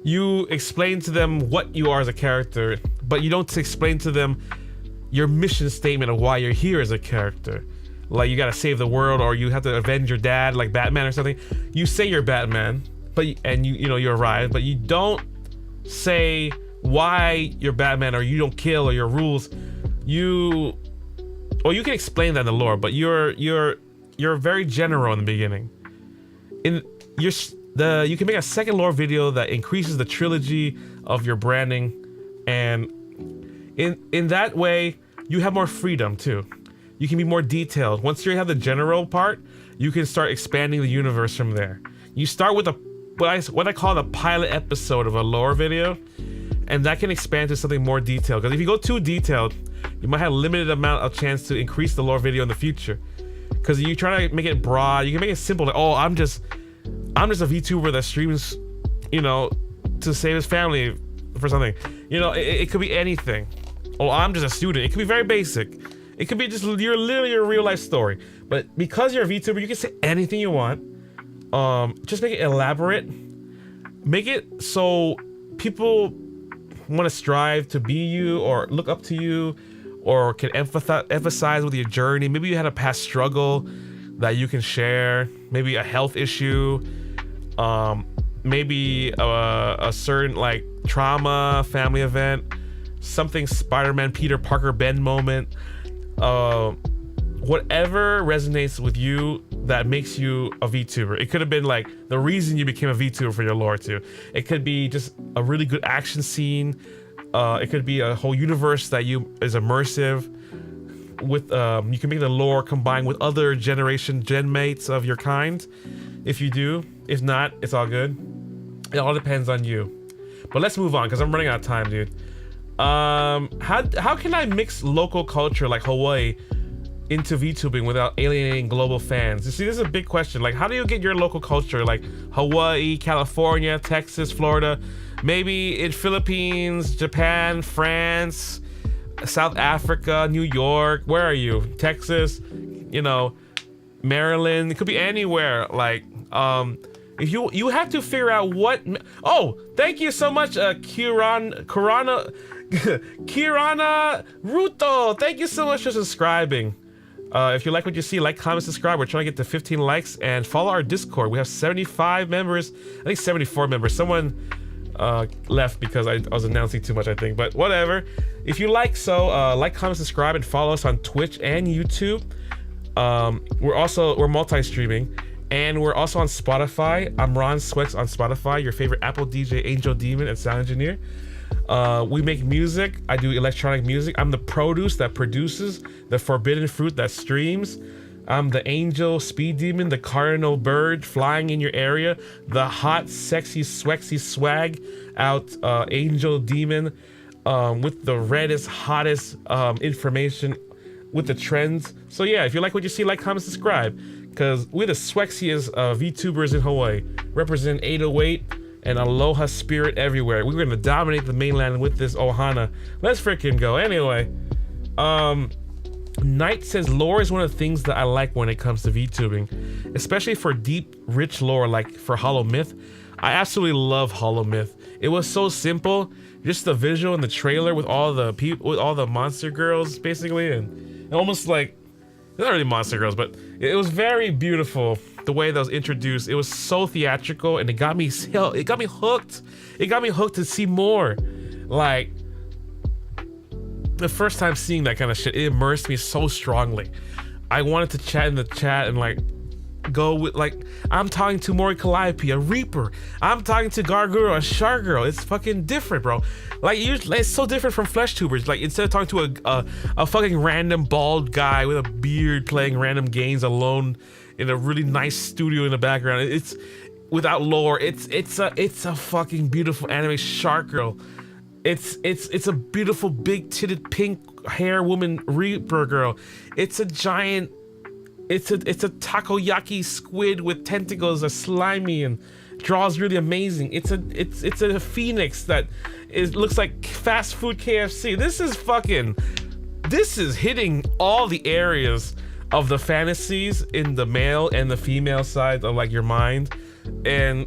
Speaker 2: You explain to them what you are as a character, but you don't explain to them your mission statement of why you're here as a character. Like you gotta save the world, or you have to avenge your dad, like Batman or something. You say you're Batman, but you know you arrive, but you don't say why you're Batman, or you don't kill, or your rules. You can explain that in the lore, but you're very general in the beginning. You can make a second lore video that increases the trilogy of your branding, and in that way you have more freedom too. You can be more detailed. Once you have the general part, you can start expanding the universe from there. You start with what I call the pilot episode of a lore video, and that can expand to something more detailed. Because if you go too detailed, you might have a limited amount of chance to increase the lore video in the future. Because you try to make it broad, you can make it simple. Like, oh, I'm just a VTuber that streams, to save his family for something. It could be anything. Oh, I'm just a student. It could be very basic. It could be just literally your real life story. But because you're a VTuber, you can say anything you want. Just make it elaborate. Make it so people want to strive to be you or look up to you, or can emphasize with your journey. Maybe you had a past struggle that you can share. Maybe a health issue. Maybe a certain like trauma, family event, something Spider-Man, Peter Parker, Ben moment. Whatever resonates with you that makes you a VTuber. It could have been like the reason you became a VTuber for your lore too. It could be just a really good action scene. It could be a whole universe that is immersive. With you can make the lore combined with other gen mates of your kind. If you do, if not, it's all good. It all depends on you. But let's move on because I'm running out of time, dude. How can I mix local culture like Hawaii into VTubing without alienating global fans? You see, this is a big question. Like, how do you get your local culture like Hawaii, California, Texas, Florida, maybe in Philippines, Japan, France, South Africa, New York? Where are you? Texas, Maryland. It could be anywhere. Like, if you have to figure out what. Oh, thank you so much, Kirana Ruto. Thank you so much for subscribing. If you like what you see, like, comment, subscribe. We're trying to get to 15 likes, and follow our Discord. We have 75 members. I think 74 members. Someone left because I was announcing too much, I think, but whatever. If you like, like, comment, subscribe, and follow us on Twitch and YouTube. We're multi-streaming, and we're also on Spotify. I'm Ron Swex on Spotify, your favorite Apple DJ, Angel Demon, and sound engineer. We make music. I do electronic music. I'm the produce that produces, the forbidden fruit that streams. I'm the angel speed demon, the cardinal bird flying in your area, the hot, sexy, Swexy swag out angel demon, with the reddest, hottest information with the trends. So yeah, if you like what you see, like, comment, subscribe, because we're the Swexiest VTubers in Hawaii. Represent 808 and aloha spirit everywhere. We're gonna dominate the mainland with this ohana. Let's freaking go. Anyway, Knight says lore is one of the things that I like when it comes to VTubing, especially for deep, rich lore like for Hollow Myth. I absolutely love Hollow Myth. It was so simple, just the visual in the trailer with all the people, with all the monster girls basically, and almost like, not really monster girls, but it was very beautiful the way that was introduced. It was so theatrical, and it got me hooked. It got me hooked to see more. Like, the first time seeing that kind of shit, it immersed me so strongly. I wanted to chat in the chat and like go with, like, I'm talking to Mori Calliope, a Reaper. I'm talking to Garguro, a Shark Girl. It's fucking different, bro. Like, it's so different from FleshTubers. Like, instead of talking to a fucking random bald guy with a beard playing random games alone in a really nice studio in the background, it's without lore. It's a fucking beautiful anime Shark Girl. It's a beautiful big titted pink hair woman Reaper girl. It's a giant. It's a takoyaki squid with tentacles, are slimy and draws really amazing. It's a phoenix that looks like fast food KFC. This is hitting all the areas of the fantasies in the male and the female side of like your mind, and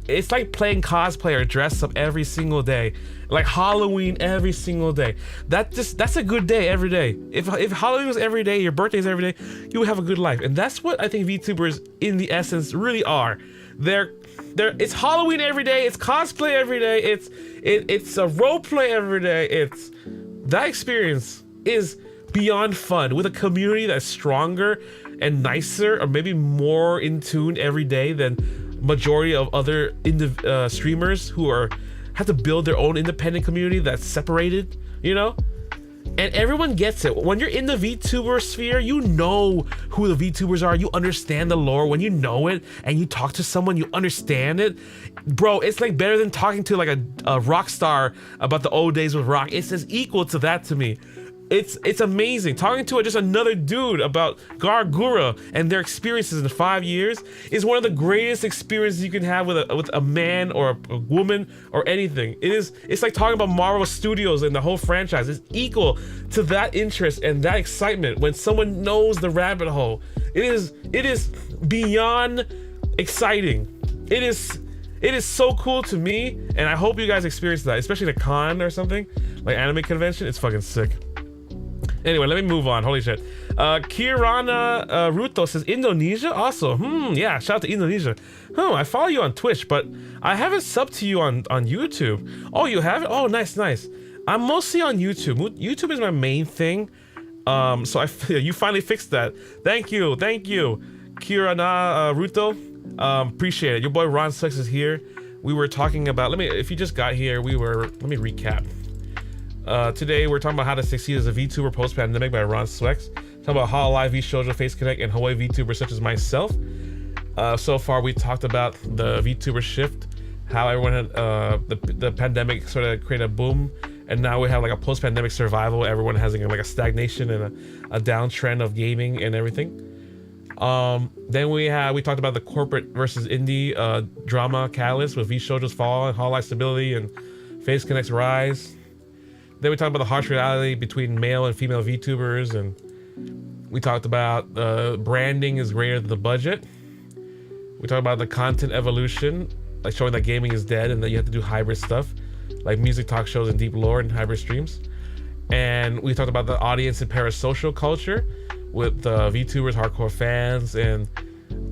Speaker 2: it's like playing cosplay or dress up every single day, like Halloween every single day. That's a good day every day. If Halloween was every day, your birthday is every day, you would have a good life. And that's what I think VTubers in the essence really are. It's Halloween every day, it's cosplay every day, it's a role play every day. That experience is beyond fun with a community that's stronger and nicer, or maybe more in tune every day than majority of other streamers who have to build their own independent community that's separated, you know? And everyone gets it. When you're in the VTuber sphere, you know who the VTubers are. You understand the lore. When you know it and you talk to someone, you understand it. Bro, it's like better than talking to like a rock star about the old days with rock. It's as equal to that to me. It's amazing. Talking to just another dude about Gargura and their experiences in 5 years is one of the greatest experiences you can have with a man or a woman or anything. It's like talking about Marvel Studios and the whole franchise. It's equal to that interest and that excitement when someone knows the rabbit hole. It is beyond exciting. It is so cool to me, and I hope you guys experience that, especially at a con or something like anime convention. It's fucking sick. Anyway, let me move on. Holy shit. Kirana Ruto says Indonesia also. Yeah, shout out to Indonesia. I follow you on Twitch, but I haven't subbed to you on YouTube. Oh, you haven't? Oh, nice. I'm mostly on YouTube. YouTube is my main thing. So you finally fixed that. Thank you. Kirana Ruto. Appreciate it. Your boy Ron Swex is here. We were talking about, if you just got here, let me recap. Today we're talking about how to succeed as a VTuber post-pandemic by Ron Swex. Talking about Hololive, VShojo, Face Connect, and Hawaii VTuber such as myself. So far we talked about the Vtuber Shift, how everyone had the pandemic sort of created a boom, and now we have like a post-pandemic survival. Everyone has like a stagnation and a downtrend of gaming and everything. Then we talked about the corporate versus indie drama catalyst with VShojo's fall and Hololive stability and Face Connect's rise. Then we talked about the harsh reality between male and female VTubers, and we talked about branding is greater than the budget. We talked about the content evolution, like showing that gaming is dead and that you have to do hybrid stuff, like music talk shows and deep lore and hybrid streams. And we talked about the audience and parasocial culture with VTubers, hardcore fans, and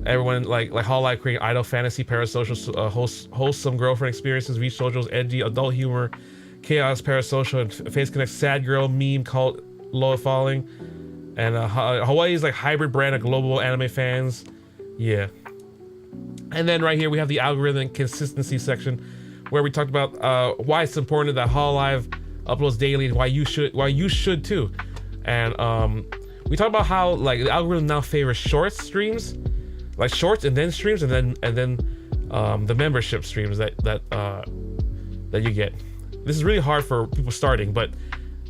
Speaker 2: everyone like Hololive creating idle fantasy, parasocial, wholesome girlfriend experiences, VShojo's edgy adult humor, chaos, parasocial, and Face Connect sad girl meme cult low falling, and Hawaii's like hybrid brand of global anime fans. Yeah. And then right here we have the algorithm consistency section, where we talked about why it's important that Hololive uploads daily and why you should too. And we talked about how like the algorithm now favors shorts streams, like shorts and then streams, and then the membership streams that you get. This is really hard for people starting, but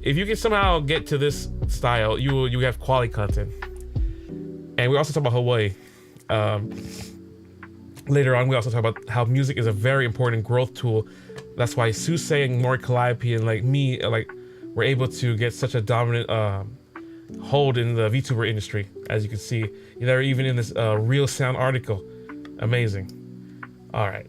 Speaker 2: if you can somehow get to this style, you have quality content. And we also talk about Hawaii. Later on, we also talk about how music is a very important growth tool. That's why Susei and Mori Calliope and like me, we're able to get such a dominant hold in the VTuber industry. As you can see, they're even in this Real Sound article. Amazing. All right.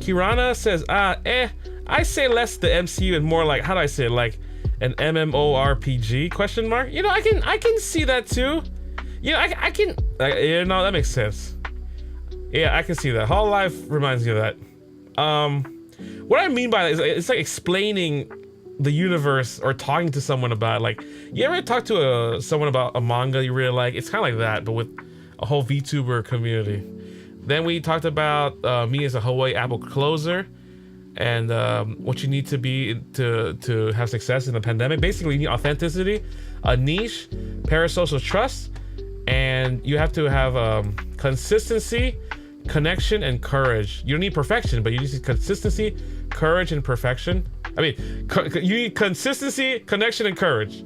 Speaker 2: Kirana says, I say less the MCU and more like, how do I say it, like an MMORPG question mark? You know, I can see that too. You know, I can, you know, that makes sense. Yeah, I can see that. Hololive reminds me of that. what I mean by that is it's like explaining the universe or talking to someone about it. Like, you ever talk to someone about a manga you really like? It's kind of like that, but with a whole VTuber community. Then we talked about me as a Hawaii Apple closer and what you need to be to have success in the pandemic. Basically, you need authenticity, a niche, parasocial trust, and you have to have consistency, connection, and courage. You don't need perfection, but you need consistency, courage, and perfection. I mean, you need consistency, connection, and courage.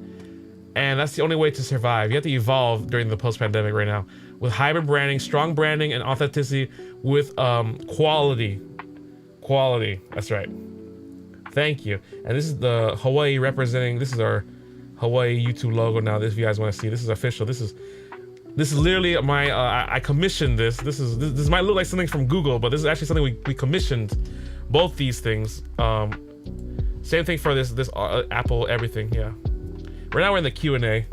Speaker 2: And that's the only way to survive. You have to evolve during the post-pandemic right now with hybrid branding, strong branding, and authenticity with quality. Quality, that's right. Thank you. And this is the Hawaii representing, this is our Hawaii YouTube logo now. This, if you guys want to see, this is official. This is literally my, I commissioned this. This might look like something from Google, but this is actually something we commissioned, both these things. Same thing for this Apple everything, yeah. Right now we're in the Q&A.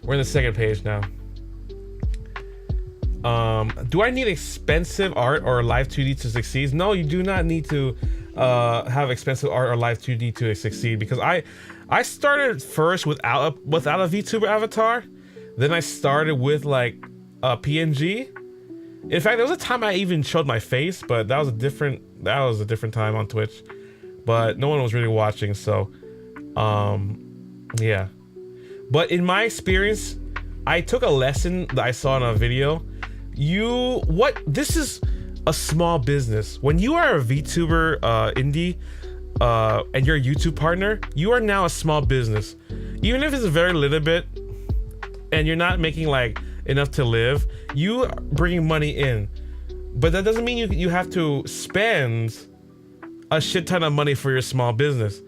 Speaker 2: We're in the second page now. Do I need expensive art or live 2D to succeed? No, you do not need to have expensive art or live 2D to succeed, because I started first without a VTuber avatar. Then I started with like a PNG. In fact, there was a time I even showed my face, but that was a different time on Twitch. But no one was really watching, so yeah. But in my experience, I took a lesson that I saw in a video. This is a small business. When you are a VTuber indie and you're a YouTube partner, you are now a small business. Even if it's a very little bit and you're not making like enough to live, you are bringing money in. But that doesn't mean you have to spend a shit ton of money for your small business.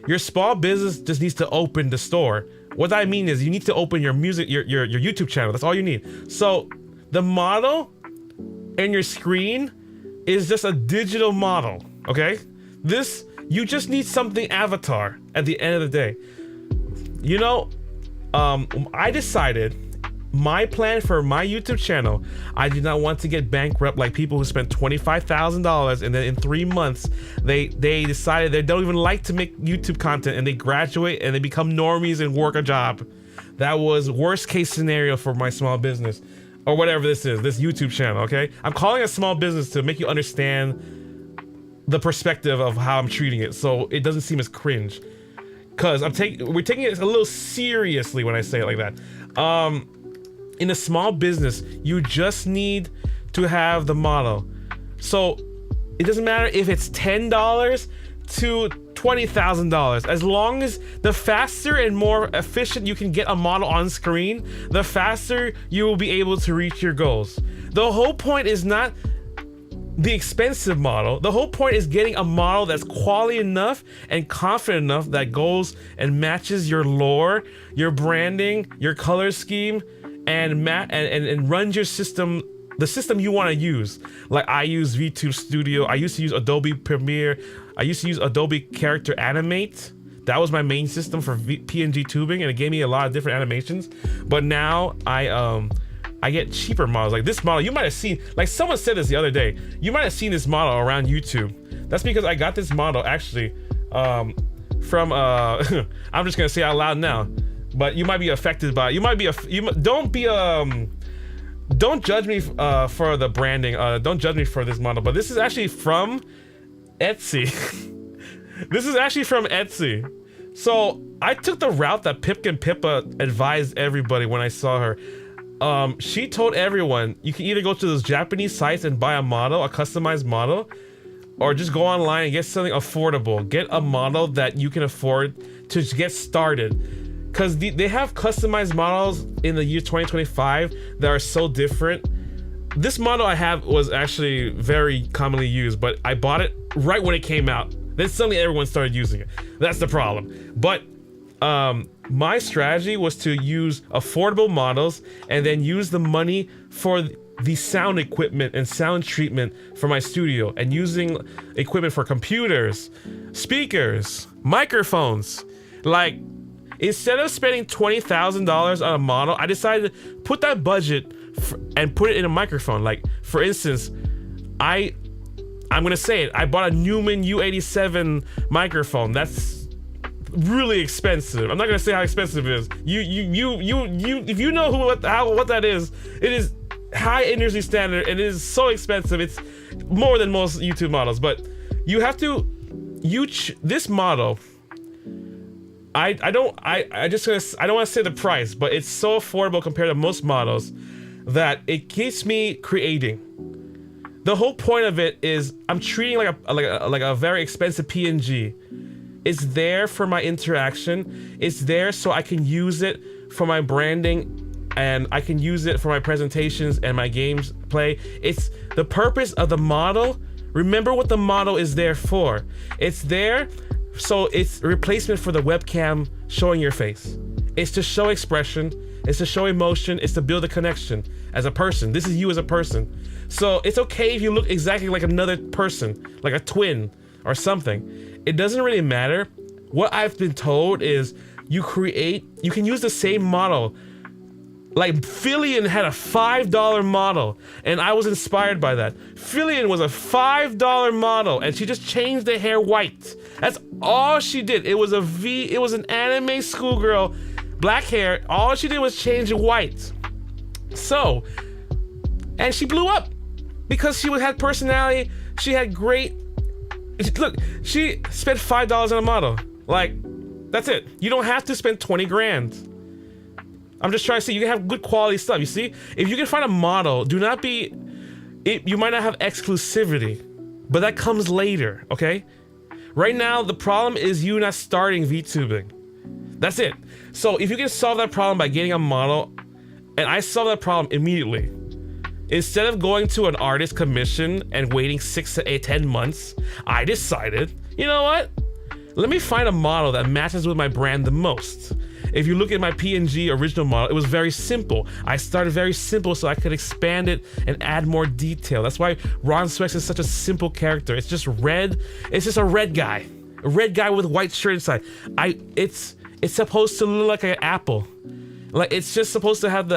Speaker 2: Your small business just needs to open the store. What I mean is you need to open your YouTube channel. That's all you need. So the model in your screen is just a digital model, okay? You just need something avatar at the end of the day. You know, I decided my plan for my YouTube channel, I did not want to get bankrupt like people who spent $25,000 and then in 3 months they decided they don't even like to make YouTube content and they graduate and they become normies and work a job. That was worst case scenario for my small business, or whatever this is, this YouTube channel, okay? I'm calling it a small business to make you understand the perspective of how I'm treating it, so it doesn't seem as cringe. Cause we're taking it a little seriously when I say it like that. In a small business, you just need to have the model. So it doesn't matter if it's $10 to $20,000. As long as the faster and more efficient you can get a model on screen, the faster you will be able to reach your goals. The whole point is not the expensive model. The whole point is getting a model that's quality enough and confident enough that goes and matches your lore, your branding, your color scheme, and runs your system, the system you want to use. Like I use VTube Studio. I used to use Adobe Premiere. I used to use Adobe Character Animate. That was my main system for PNG tubing, and it gave me a lot of different animations. But now I get cheaper models. Like this model, you might have seen, like someone said this the other day, you might have seen this model around YouTube. That's because I got this model actually from I'm just gonna say out loud now, but you might be affected by it. Don't judge me for the branding. Don't judge me for this model, but this is actually from Etsy. This is actually from Etsy. So I took the route that Pipkin Pippa advised everybody when I saw her. She told everyone you can either go to those Japanese sites and buy a model, a customized model, or just go online and get something affordable. Get a model that you can afford to get started. Because they have customized models in the year 2025 that are so different. This model I have was actually very commonly used, but I bought it right when it came out. Then suddenly everyone started using it. That's the problem. But my strategy was to use affordable models and then use the money for the sound equipment and sound treatment for my studio, and using equipment for computers, speakers, microphones. Like, instead of spending $20,000 on a model, I decided to put that budget and put it in a microphone. Like, for instance, I I'm gonna say it. I bought a Neumann U87 microphone. That's really expensive. I'm not gonna say how expensive it is. If you know what that is, it is high industry standard. And it is so expensive. It's more than most YouTube models. But you have to this model. I don't want to say the price, but it's so affordable compared to most models that it keeps me creating. The whole point of it is I'm treating like a very expensive PNG. It's there for my interaction. It's there so I can use it for my branding, and I can use it for my presentations and my games play. It's the purpose of the model. Remember what the model is there for. It's there so it's a replacement for the webcam showing your face. It's to show expression. It's to show emotion. It's to build a connection as a person. This is you as a person. So it's okay if you look exactly like another person, like a twin or something. It doesn't really matter. What I've been told is you can use the same model. Like Fillion had a $5 model, and I was inspired by that. Fillion was a $5 model, and she just changed the hair white. That's all she did. It was an anime schoolgirl, black hair. All she did was change it white. So, and she blew up because she had personality. She had great. Look, she spent $5 on a model. Like, that's it. You don't have to spend 20 grand. I'm just trying to say you can have good quality stuff. You see, if you can find a model, you might not have exclusivity, but that comes later. Okay. Right now, the problem is you not starting VTubing. That's it. So if you can solve that problem by getting a model, and I solved that problem immediately. Instead of going to an artist commission and waiting 6 to 8, 10 months, I decided, you know what? Let me find a model that matches with my brand the most. If you look at my PNG original model, it was very simple. I started very simple so I could expand it and add more detail. That's why Ron Swex is such a simple character. It's just red. It's just a red guy with a white shirt inside. It's supposed to look like an apple. Like it's just supposed to have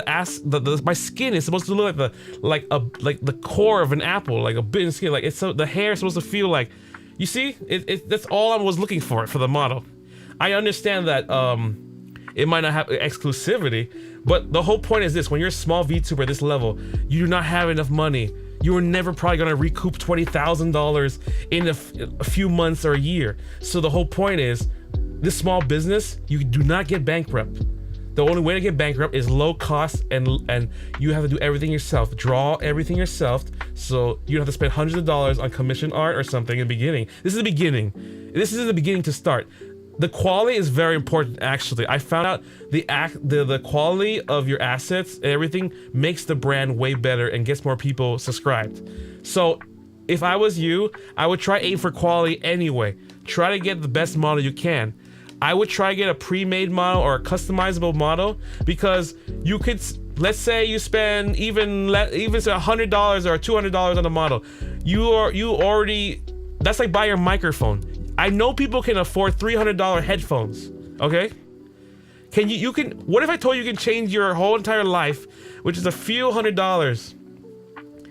Speaker 2: my skin is supposed to look like the core of an apple, like a bit of skin. Like the hair is supposed to feel like, you see, that's all I was looking for the model. I understand that it might not have exclusivity, but the whole point is this: when you're a small VTuber at this level, you do not have enough money. You are never probably gonna recoup $20,000 in a few months or a year. So the whole point is, this small business, you do not get bankrupt. The only way to get bankrupt is low cost, and you have to do everything yourself, draw everything yourself, so you don't have to spend hundreds of dollars on commission art or something in the beginning. This is the beginning. This is the beginning to start. The quality is very important, actually. I found out the quality of your assets and everything makes the brand way better and gets more people subscribed. So if I was you, I would try aim for quality anyway. Try to get the best model you can. I would try to get a pre-made model or a customizable model, because you could, let's say you spend even $100 or $200 on a model. That's like buying a microphone. I know people can afford $300 headphones, okay? What if I told you can change your whole entire life, which is a few $100s,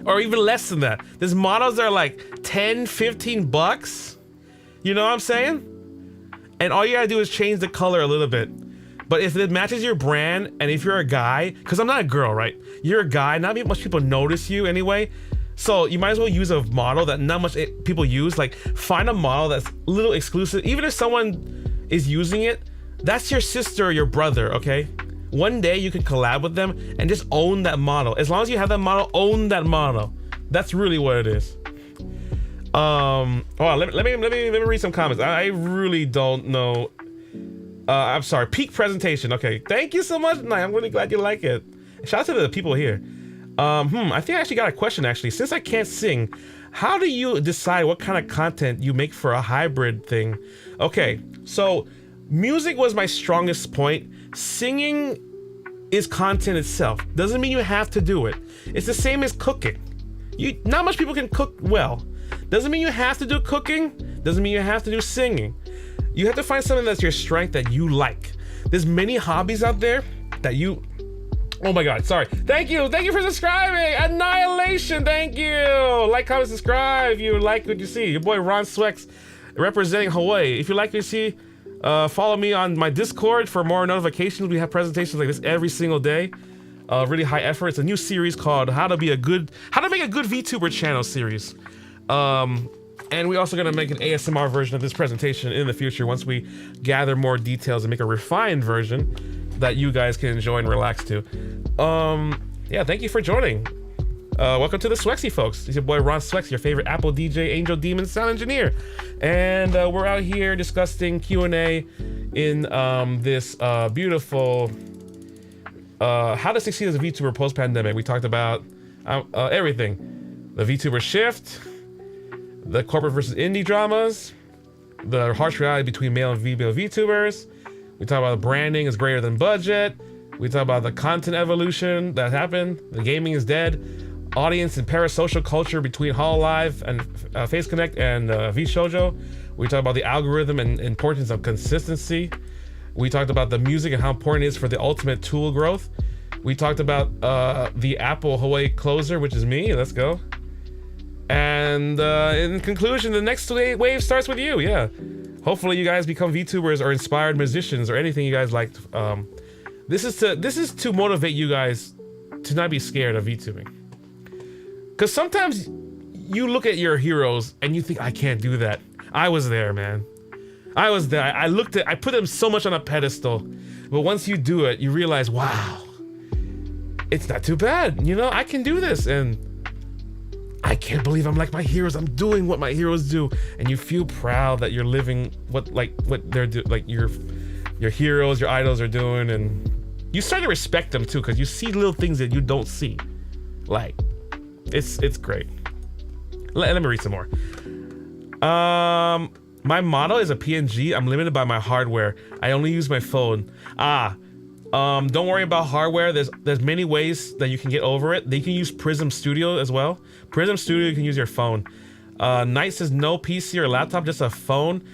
Speaker 2: or even less than that? There's models that are like $10, $15. You know what I'm saying? And all you gotta do is change the color a little bit. But if it matches your brand, and if you're a guy, because I'm not a girl, right? You're a guy, not much people notice you anyway. So you might as well use a model that not much people use. Like, find a model that's a little exclusive. Even if someone is using it, that's your sister or your brother, okay? One day you can collab with them and just own that model. As long as you have that model, own that model. That's really what it is. Hold on, let me read some comments. I really don't know. I'm sorry. Peak presentation. Okay, thank you so much, Nye. I'm really glad you like it. Shout out to the people here. I think I actually got a question, actually. Since I can't sing, how do you decide what kind of content you make for a hybrid thing? Okay, so music was my strongest point. Singing is content itself. Doesn't mean you have to do it. It's the same as cooking. Not much people can cook well. Doesn't mean you have to do cooking. Doesn't mean you have to do singing. You have to find something that's your strength that you like. There's many hobbies out there that you Oh my God, sorry. Thank you for subscribing. Annihilation, thank you. Like, comment, subscribe if you like what you see. Your boy Ron Swex representing Hawaii. If you like what you see, follow me on my Discord for more notifications. We have presentations like this every single day. Really high effort. It's a new series called How to Make a Good VTuber channel series. And we're also gonna make an ASMR version of this presentation in the future once we gather more details and make a refined version that you guys can enjoy and relax to. Yeah, thank you for joining. Welcome to the Swexy, folks. It's your boy Ron Swex, your favorite Apple DJ, Angel Demon sound engineer. And we're out here discussing Q&A in this beautiful how to succeed as a VTuber post-pandemic. We talked about everything. The VTuber Shift, the corporate versus indie dramas, the harsh reality between male and female VTubers. We talk about branding is greater than budget. We talk about the content evolution that happened. The gaming is dead. Audience and parasocial culture between Hololive and Face Connect and VShojo. We talk about the algorithm and importance of consistency. We talked about the music and how important it is for the ultimate tool growth. We talked about the Apple Hawaii closer, which is me. Let's go. And in conclusion, the next wave starts with you. Yeah. Hopefully you guys become VTubers or inspired musicians or anything you guys like. This is to motivate you guys to not be scared of VTubing. Because sometimes you look at your heroes and you think, I can't do that. I was there, man. I was there. I put them so much on a pedestal. But once you do it, you realize, wow, it's not too bad. You know, I can do this. And I can't believe I'm like my heroes. I'm doing what my heroes do. And you feel proud that you're living what they're doing, like your heroes, your idols are doing. And you start to respect them too, because you see little things that you don't see. Like, it's great. Let me read some more. My model is a PNG. I'm limited by my hardware. I only use my phone. Don't worry about hardware. There's many ways that you can get over it. They can use Prism Studio as well. Prism Studio, you can use your phone. Knight says no PC or laptop, just a phone,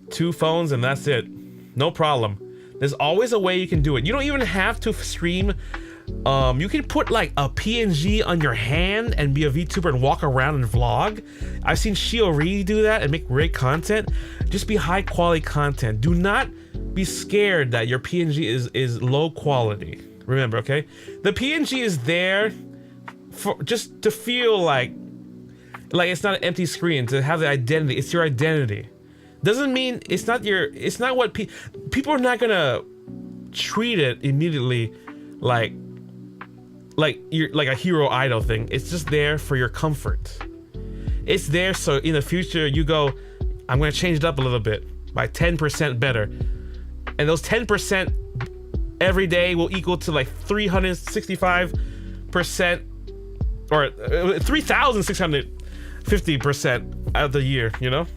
Speaker 2: 2 phones, and that's it. No problem. There's always a way you can do it. You don't even have to stream. You can put like a PNG on your hand and be a VTuber and walk around and vlog. I've seen Shiori do that and make great content. Just be high quality content. Do not be scared that your PNG is low quality. Remember, okay? The PNG is there for just to feel like it's not an empty screen, to have the identity. It's your identity. Doesn't mean it's not what people are not gonna treat it immediately like you're like a hero idol thing. It's just there for your comfort. It's there so in the future you go, I'm gonna change it up a little bit by 10% better. And those 10% every day will equal to like 365% or 3,650% out of the year, you know?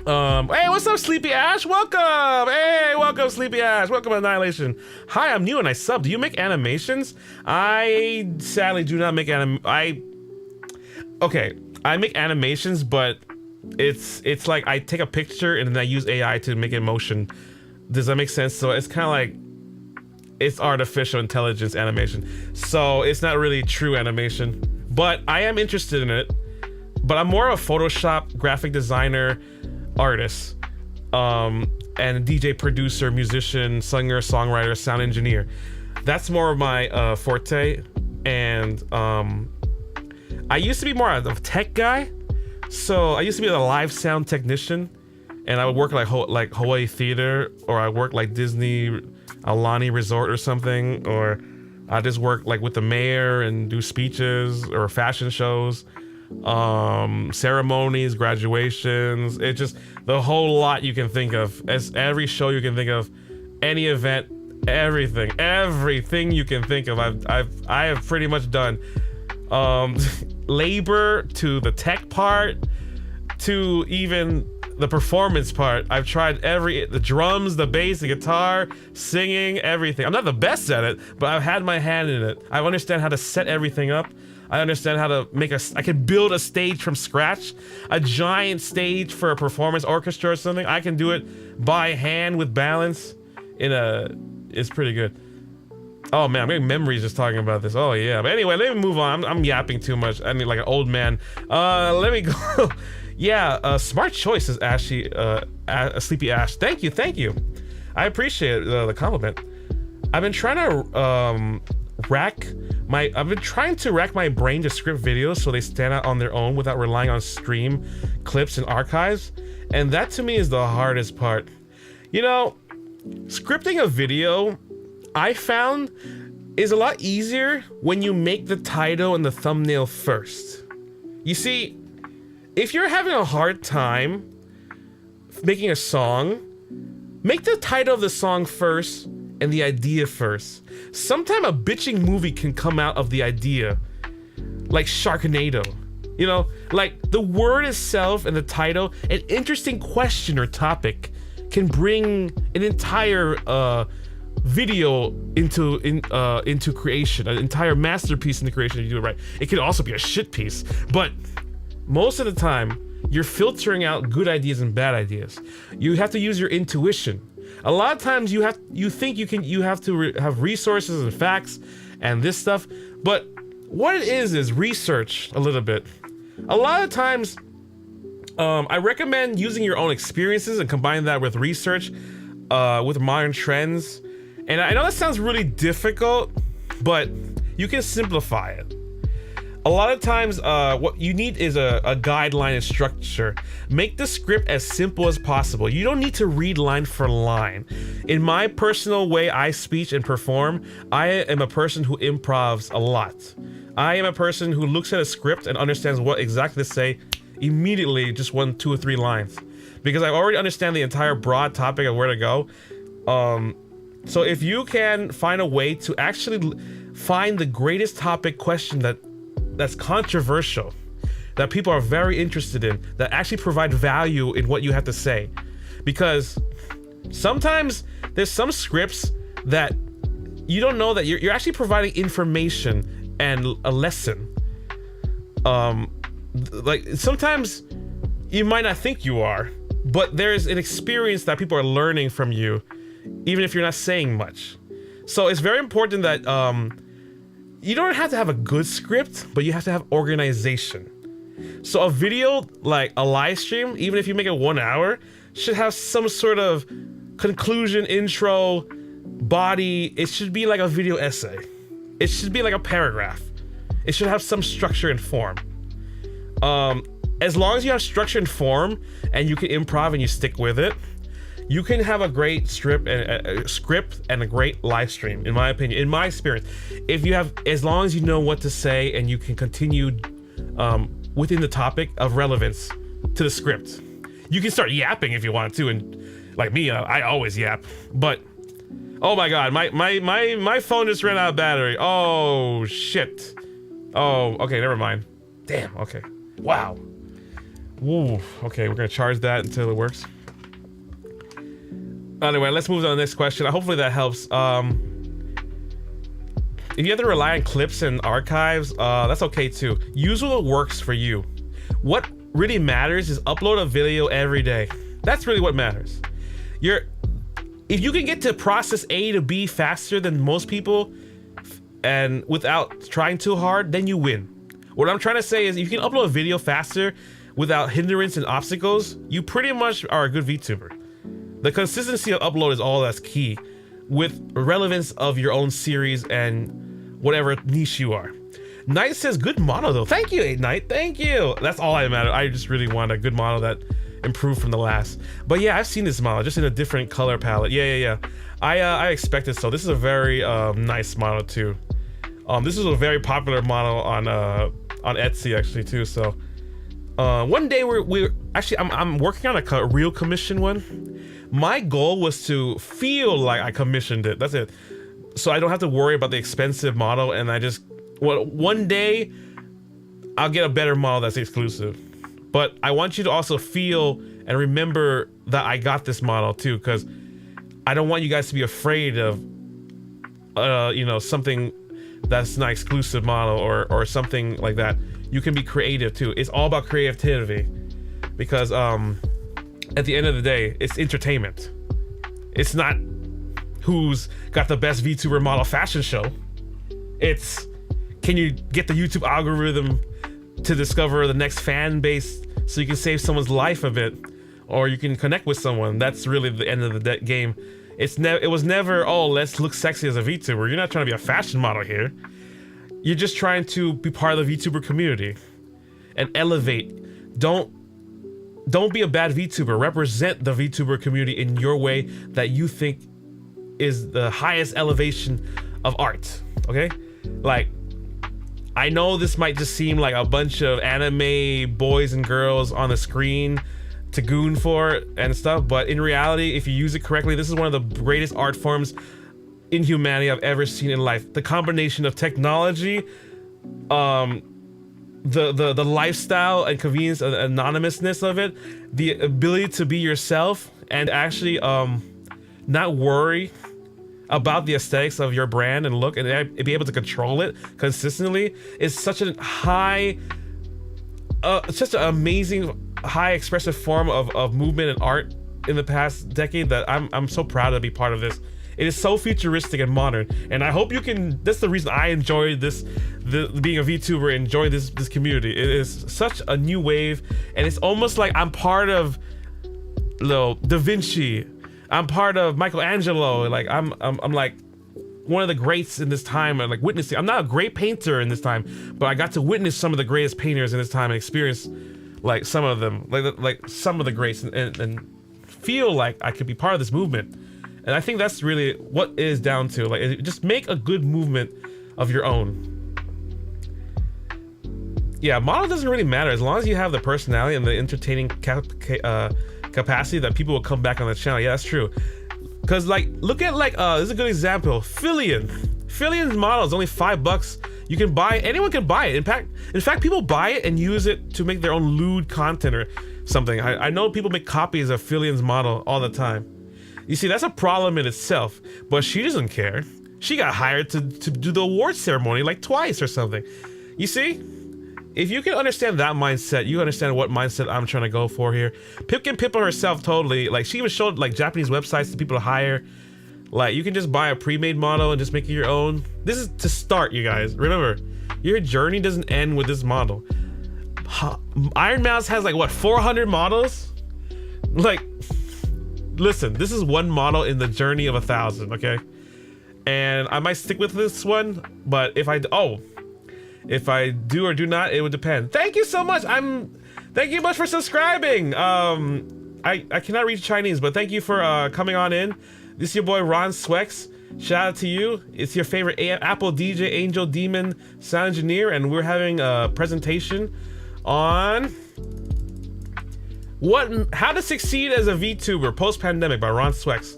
Speaker 2: Hey, what's up, Sleepy Ash? Welcome! Hey, welcome, Sleepy Ash. Welcome, Annihilation. Hi, I'm new and I sub. Do you make animations? I sadly do not make Okay, I make animations, but it's like I take a picture and then I use AI to make it motion. Does that make sense? So it's kind of like it's artificial intelligence animation. So it's not really true animation, but I am interested in it. But I'm more of a Photoshop graphic designer, artist, and DJ, producer, musician, singer, songwriter, sound engineer. That's more of my forte. And I used to be more of a tech guy. So I used to be a live sound technician, and I would work like Hawaii Theater, or I work like Disney Aulani Resort or something, or I just work like with the mayor and do speeches or fashion shows, ceremonies, graduations. It's just the whole lot you can think of, as every show you can think of, any event, everything you can think of. I have pretty much done. Labor to the tech part to even the performance part. I've tried the drums, the bass, the guitar, singing, everything. I'm not the best at it, but I've had my hand in it. I understand how to set everything up. I understand how to I can build a stage from scratch, a giant stage for a performance orchestra or something. I can do it by hand with balance. It's pretty good. Oh man, I'm getting memories just talking about this. Oh yeah. But anyway, let me move on. I'm yapping too much. I mean, like an old man. Let me go. Yeah. Smart choice is Ashy. Sleepy Ash. Thank you. I appreciate the compliment. I've been trying to rack my brain to script videos so they stand out on their own without relying on stream clips and archives, and that to me is the hardest part. You know, scripting a video, I found, is a lot easier when you make the title and the thumbnail first. You see, if you're having a hard time making a song, make the title of the song first and the idea first. Sometime a bitching movie can come out of the idea, like Sharknado. You know, like the word itself and the title, an interesting question or topic can bring an entire video into creation, an entire masterpiece into creation if you do it right. It can also be a shit piece, but most of the time you're filtering out good ideas and bad ideas. You have to use your intuition. A lot of times you have to have resources and facts and this stuff, but what it is research a little bit. A lot of times I recommend using your own experiences and combining that with research with modern trends. And I know that sounds really difficult, but you can simplify it. A lot of times, what you need is a guideline and structure. Make the script as simple as possible. You don't need to read line for line. In my personal way I speak and perform, I am a person who improvs a lot. I am a person who looks at a script and understands what exactly to say immediately, just 1, 2, or 3 lines. Because I already understand the entire broad topic of where to go. So if you can find a way to actually find the greatest topic question that's controversial, that people are very interested in, that actually provide value in what you have to say. Because sometimes there's some scripts that you don't know that you're actually providing information and a lesson. Like sometimes you might not think you are, but there's an experience that people are learning from you, even if you're not saying much. So it's very important that you don't have to have a good script, but you have to have organization. So a video, like a live stream, even if you make it 1 hour, should have some sort of conclusion, intro, body. It should be like a video essay. It should be like a paragraph. It should have some structure and form. As long as you have structure and form and you can improv and you stick with it, you can have a great script and a great live stream, in my opinion, in my experience. As long as you know what to say and you can continue within the topic of relevance to the script. You can start yapping if you want to, and like me, I always yap. But oh my god, my phone just ran out of battery. Oh shit. Oh, okay, never mind. Damn. Okay. Wow. Woo. Okay, we're gonna charge that until it works. Anyway, let's move on to the next question. Hopefully that helps. If you have to rely on clips and archives, that's okay too. Use what works for you. What really matters is upload a video every day. That's really what matters. If you can get to process A to B faster than most people and without trying too hard, then you win. What I'm trying to say is if you can upload a video faster without hindrance and obstacles, you pretty much are a good VTuber. The consistency of upload is all that's key, with relevance of your own series and whatever niche you are. Knight says good model though. Thank you, 8 Knight. Thank you. That's all I matter. I just really want a good model that improved from the last. But yeah, I've seen this model just in a different color palette. Yeah. I expected so. This is a very nice model too. This is a very popular model on Etsy actually too. So one day we're actually I'm working on a real commission one. My goal was to feel like I commissioned it. That's it. So I don't have to worry about the expensive model, and one day I'll get a better model that's exclusive. But I want you to also feel and remember that I got this model too, because I don't want you guys to be afraid of something that's not exclusive model or something like that. You can be creative too. It's all about creativity, because at the end of the day, it's entertainment. It's not who's got the best VTuber model fashion show. It's, can you get the YouTube algorithm to discover the next fan base so you can save someone's life a bit, or you can connect with someone. That's really the end of the game. It was never, oh, let's look sexy as a VTuber. You're not trying to be a fashion model here. You're just trying to be part of the VTuber community and elevate. Don't be a bad VTuber. Represent the VTuber community in your way that you think is the highest elevation of art, okay? Like, I know this might just seem like a bunch of anime boys and girls on the screen to goon for and stuff, but in reality, if you use it correctly, this is one of the greatest art forms in humanity I've ever seen in life. The combination of technology, the lifestyle and convenience and anonymousness of it, the ability to be yourself and actually not worry about the aesthetics of your brand and look, and be able to control it consistently is such a high, such an amazing high expressive form of movement and art in the past decade that I'm so proud to be part of this. It is so futuristic and modern, and I hope you can. That's the reason I enjoy this, being a VTuber, enjoy this community. It is such a new wave, and it's almost like I'm part of Da Vinci. I'm part of Michelangelo. Like I'm like one of the greats in this time, and like witnessing. I'm not a great painter in this time, but I got to witness some of the greatest painters in this time and experience like some of them, like some of the greats, and feel like I could be part of this movement. And I think that's really what it is down to. Like, just make a good movement of your own. Yeah, model doesn't really matter as long as you have the personality and the entertaining capacity that people will come back on the channel. Yeah, that's true. Cause like, look at like, this is a good example. Fillion's model is only $5. You can buy it. Anyone can buy it. In fact, people buy it and use it to make their own lewd content or something. I know people make copies of Fillion's model all the time. You see, that's a problem in itself, but she doesn't care. She got hired to do the award ceremony like twice or something. You see, if you can understand that mindset, you understand what mindset I'm trying to go for here. Pip can pimp herself totally. Like, she even showed like Japanese websites to people to hire. Like, you can just buy a pre-made model and just make it your own. This is to start, you guys. Remember, your journey doesn't end with this model. Iron Mouse has like what, 400 models? Like, listen, this is one model in the journey of 1,000, okay? And I might stick with this one, but if I do or do not, it would depend. Thank you so much. Thank you much for subscribing. I cannot read Chinese, but thank you for coming on in. This is your boy Ron Swex. Shout out to you. It's your favorite Apple DJ, Angel Demon, Sound Engineer, and we're having a presentation on how to succeed as a VTuber post-pandemic by Ron Swex,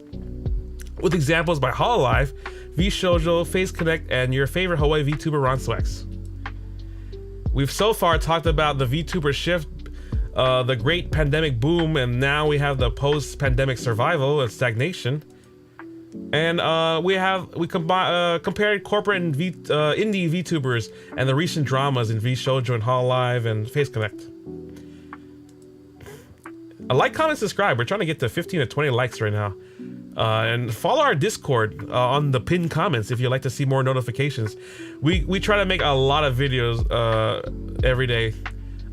Speaker 2: with examples by Hololive, VShojo, Face Connect, and your favorite Hawaii VTuber Ron Swex. We've so far talked about the Vtuber Shift, the great pandemic boom, and now we have the post-pandemic survival and stagnation. And we compared corporate and indie VTubers and the recent dramas in VShojo and Hololive and Face Connect. Like, comment, subscribe. We're trying to get to 15 to 20 likes right now. And follow our Discord on the pinned comments if you'd like to see more notifications. We try to make a lot of videos every day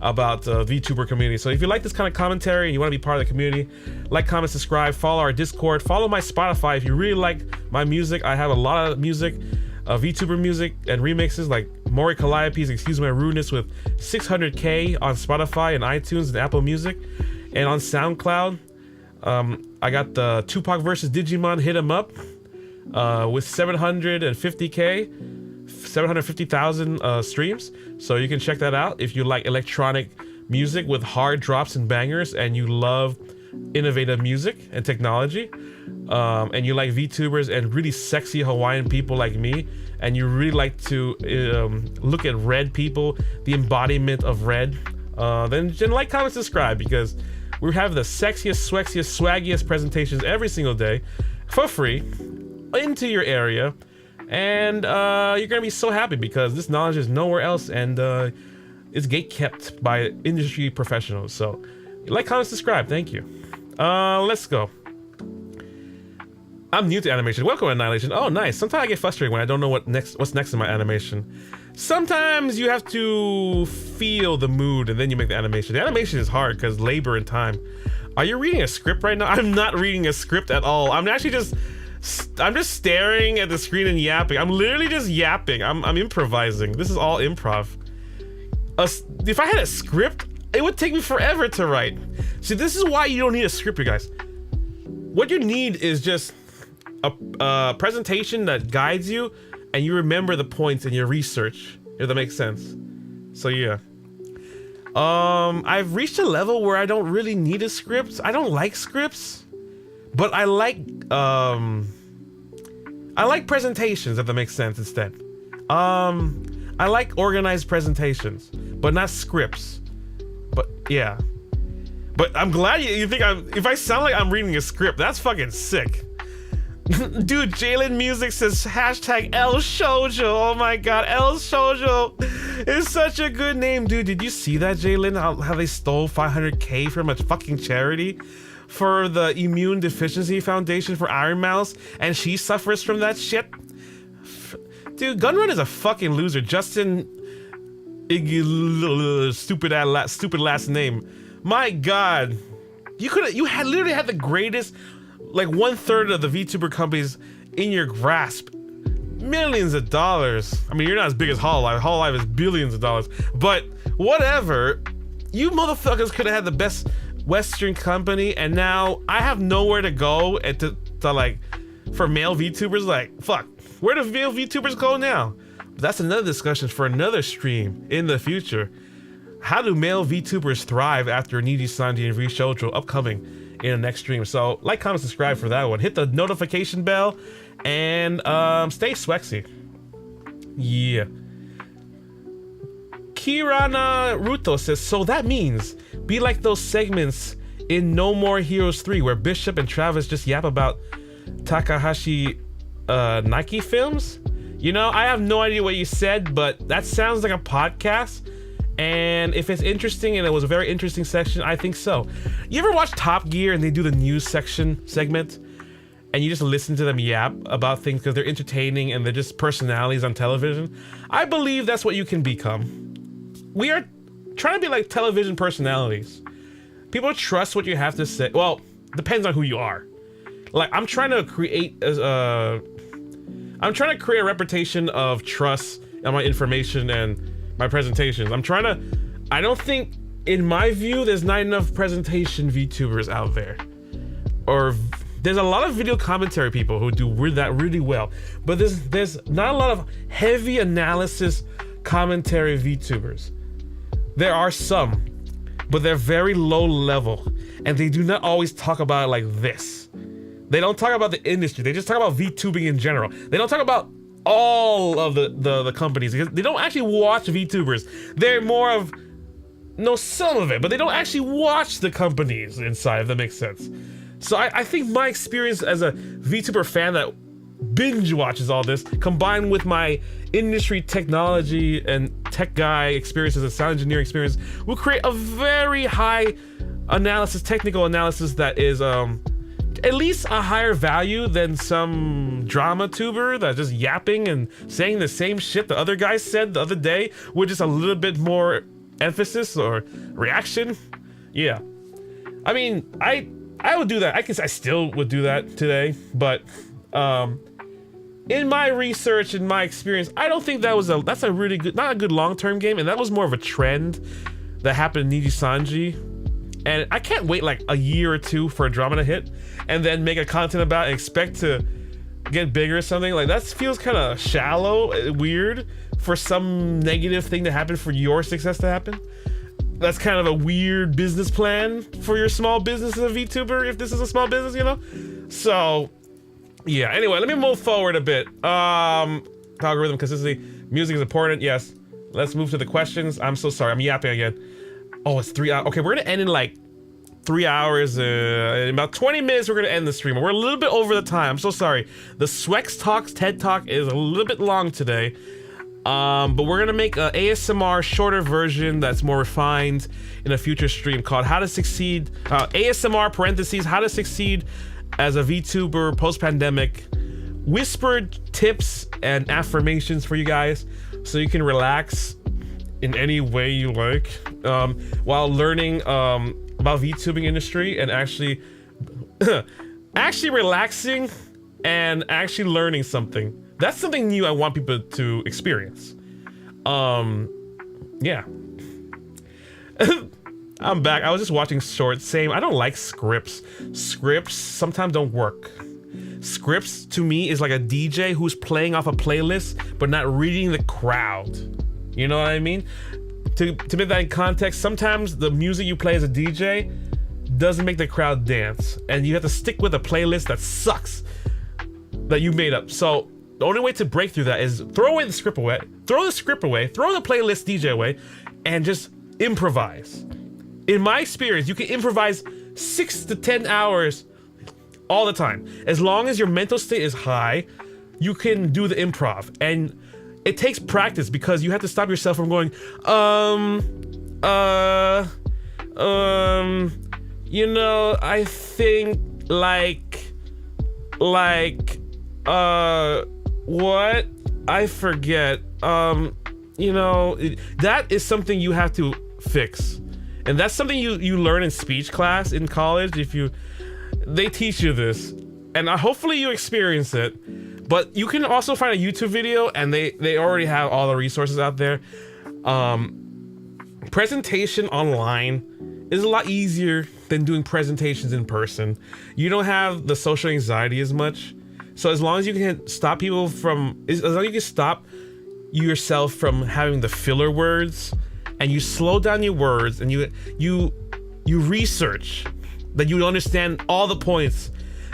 Speaker 2: about the VTuber community. So if you like this kind of commentary and you want to be part of the community, like, comment, subscribe, follow our Discord, follow my Spotify. If you really like my music, I have a lot of music, VTuber music and remixes like Maury Calliope's Excuse My Rudeness with 600K on Spotify and iTunes and Apple Music. And on SoundCloud, I got the Tupac versus Digimon Hit 'Em Up with 750,000 streams. So you can check that out if you like electronic music with hard drops and bangers, and you love innovative music and technology, and you like VTubers and really sexy Hawaiian people like me, and you really like to look at red people, the embodiment of red, then like, comment, subscribe, because we have the sexiest, swexiest, swaggiest presentations every single day for free into your area, and you're gonna be so happy because this knowledge is nowhere else, and it's gate-kept by industry professionals. So like, comment, subscribe. Thank you. Let's go. I'm new to animation. Welcome, Annihilation. Oh, nice. Sometimes I get frustrated when I don't know what's next in my animation. Sometimes you have to feel the mood and then you make the animation. The animation is hard because labor and time. Are you reading a script right now? I'm not reading a script at all. I'm just staring at the screen and yapping. I'm literally just yapping. I'm improvising. This is all improv. If I had a script, it would take me forever to write. See, this is why you don't need a script, you guys. What you need is just a presentation that guides you and you remember the points in your research, if that makes sense. So yeah. I've reached a level where I don't really need a script. I don't like scripts, but I like presentations, if that makes sense instead. I like organized presentations, but not scripts. But yeah. But I'm glad you think if I sound like I'm reading a script, that's fucking sick. Dude, Jalen Music says hashtag El Shoujo. Oh my god, El Shoujo is such a good name, dude. Did you see that, Jalen? How they stole 500K from a fucking charity for the Immune Deficiency Foundation for Iron Mouse, and she suffers from that shit? Dude, Gunrun is a fucking loser. Justin, stupid last name. My god, you had literally had the greatest, like 1/3 of the VTuber companies in your grasp. Millions of dollars. I mean, you're not as big as Hololive. Hololive is billions of dollars. But whatever. You motherfuckers could have had the best Western company, and now I have nowhere to go and to like, for male VTubers. Like, fuck. Where do male VTubers go now? That's another discussion for another stream in the future. How do male VTubers thrive after Niji Sanji and VShojo upcoming in the next stream? So like, comment, subscribe for that one. Hit the notification bell and stay Swexy. Yeah. Kirana Ruto says, so that means be like those segments in No More Heroes 3 where Bishop and Travis just yap about Takahashi Nike films? You know, I have no idea what you said, but that sounds like a podcast. And if it's interesting and it was a very interesting section, I think so. You ever watch Top Gear and they do the news segment and you just listen to them yap about things because they're entertaining and they're just personalities on television? I believe that's what you can become. We are trying to be like television personalities. People trust what you have to say. Well, depends on who you are. Like, I'm trying to create a reputation of trust in my information and my presentations. I don't think, in my view, there's not enough presentation VTubers out there. Or there's a lot of video commentary people who do that really well, but there's not a lot of heavy analysis commentary VTubers. There are some, but they're very low level, and they do not always talk about it like this. They don't talk about the industry, they just talk about VTubing in general. They don't talk about all of the companies because they don't actually watch VTubers. They're more of, know some of it, but they don't actually watch the companies inside, if that makes sense. So I think my experience as a VTuber fan that binge watches all this, combined with my industry technology and tech guy experiences and sound engineering experience, will create a very high technical analysis that is at least a higher value than some drama tuber that's just yapping and saying the same shit the other guy said the other day with just a little bit more emphasis or reaction. Yeah, I mean, I would do that. I still would do that today, but in my research and my experience, I don't think that's a really good, not a good long-term game, and that was more of a trend that happened in Niji Sanji. And I can't wait like a year or two for a drama to hit and then make a content about it and expect to get bigger or something. Like, that feels kind of shallow, weird for some negative thing to happen for your success to happen. That's kind of a weird business plan for your small business as a VTuber, if this is a small business, you know? So yeah, anyway, let me move forward a bit. Algorithm consistency, music is important, yes. Let's move to the questions. I'm so sorry, I'm yapping again. Oh, it's 3 hours. Okay, we're gonna end in like 3 hours. In about 20 minutes, we're gonna end the stream. We're a little bit over the time. I'm so sorry. The Swex Talks TED Talk is a little bit long today. But we're gonna make a ASMR shorter version that's more refined in a future stream called How to Succeed, ASMR parentheses, How to Succeed as a VTuber post-pandemic, whispered tips and affirmations for you guys so you can relax in any way you like while learning about VTubing industry and actually relaxing and actually learning something. That's something new I want people to experience. Yeah. I'm back. I was just watching shorts. Same. I don't like scripts. Scripts sometimes don't work. Scripts to me is like a DJ who's playing off a playlist but not reading the crowd. You know what I mean? To put that in context, sometimes the music you play as a DJ doesn't make the crowd dance, and you have to stick with a playlist that sucks that you made up. So the only way to break through that is throw away the script away, throw the script away, throw the playlist DJ away, and just improvise. In my experience, you can improvise 6 to 10 hours all the time. As long as your mental state is high, you can do the improv. And it takes practice because you have to stop yourself from going, you know, I think what? I forget. You know, that is something you have to fix. And that's something you learn in speech class in college. They teach you this, and hopefully you experience it. But you can also find a YouTube video, and they already have all the resources out there. Presentation online is a lot easier than doing presentations in person. You don't have the social anxiety as much. So as long as you can stop people from, as long as you can stop yourself from having the filler words, and you slow down your words, and you research that you understand all the points,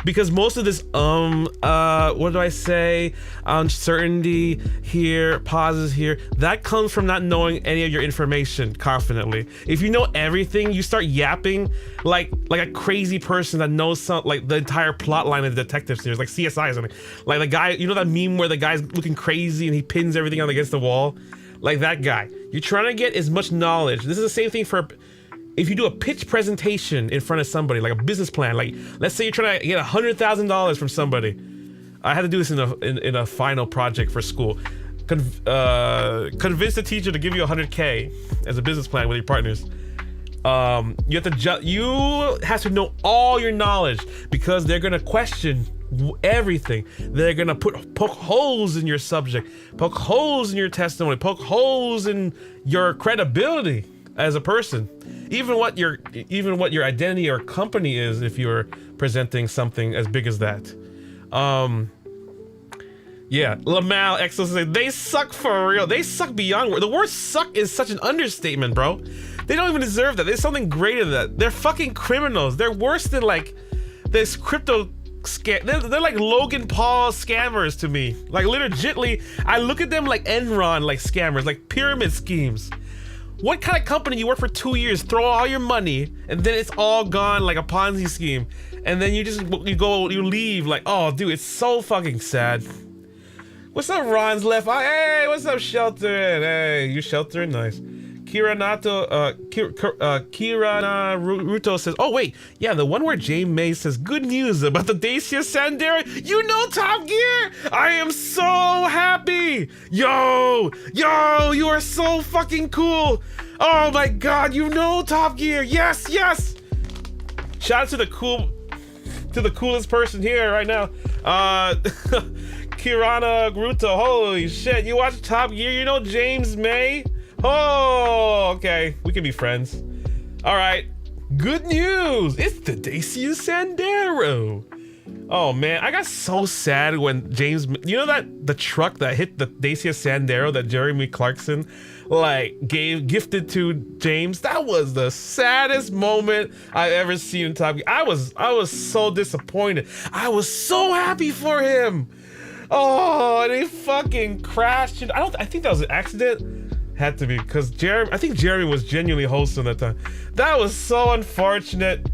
Speaker 2: because most of this what do I say, uncertainty here, pauses here, that comes from not knowing any of your information confidently. If you know everything, you start yapping like a crazy person that knows like the entire plot line of the detective series, like CSI or something. Like the guy, you know that meme where the guy's looking crazy and he pins everything on against the wall? Like that guy. You're trying to get as much knowledge. This is the same thing for if you do a pitch presentation in front of somebody, like a business plan. Like, let's say you're trying to get $100,000 from somebody. I had to do this in a final project for school. Convince the teacher to give you $100K as a business plan with your partners. You have to know all your knowledge, because they're gonna question everything. They're gonna poke holes in your subject, poke holes in your testimony, poke holes in your credibility as a person, even what your identity or company is, if you're presenting something as big as that. Yeah, Lamal Exo says they suck for real. They suck beyond. The word "suck" is such an understatement, bro. They don't even deserve that. There's something greater than that. They're fucking criminals. They're worse than like this crypto scam. They're like Logan Paul scammers to me. Like legitimately, I look at them like Enron, like scammers, like pyramid schemes. What kind of company you work for 2 years, throw all your money, and then it's all gone like a Ponzi scheme, and then you leave like, oh dude, it's so fucking sad. What's up, Ron's left? Hey, what's up, Sheltering? Hey, you sheltering? Nice. Kira Naruto says, oh wait, yeah, the one where James May says, good news about the Dacia Sandero. You know Top Gear? I am so happy. Yo, you are so fucking cool. Oh my God, you know Top Gear. Yes. Shout out to the coolest person here right now. Kirana Gruto, holy shit, you watch Top Gear, you know James May? Oh, okay, we can be friends. All right, good news, it's the Dacia Sandero. Oh man, I got so sad when James, you know that the truck that hit the Dacia Sandero that Jeremy Clarkson like gifted to James? That was the saddest moment I've ever seen in Top Gear. I was so disappointed. I was so happy for him. Oh, and he fucking crashed. I think that was an accident. Had to be, because I think Jeremy was genuinely wholesome that time. That was so unfortunate.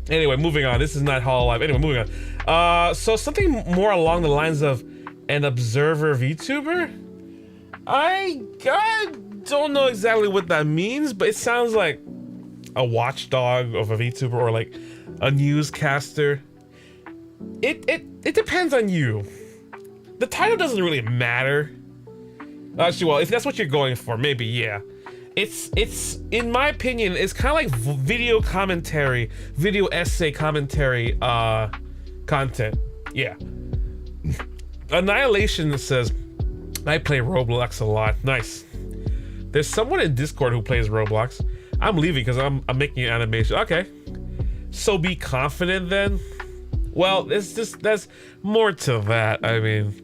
Speaker 2: Anyway, moving on. This is not Hololive. Anyway, moving on. So something more along the lines of an observer VTuber? I don't know exactly what that means, but it sounds like a watchdog of a VTuber, or like a newscaster. It depends on you. The title doesn't really matter. Actually, well, if that's what you're going for, maybe, yeah. It's in my opinion, it's kind of like video commentary, video essay commentary content. Yeah. Annihilation says, I play Roblox a lot. Nice. There's someone in Discord who plays Roblox. I'm leaving because I'm making an animation. Okay. So be confident then? Well, that's more to that. I mean,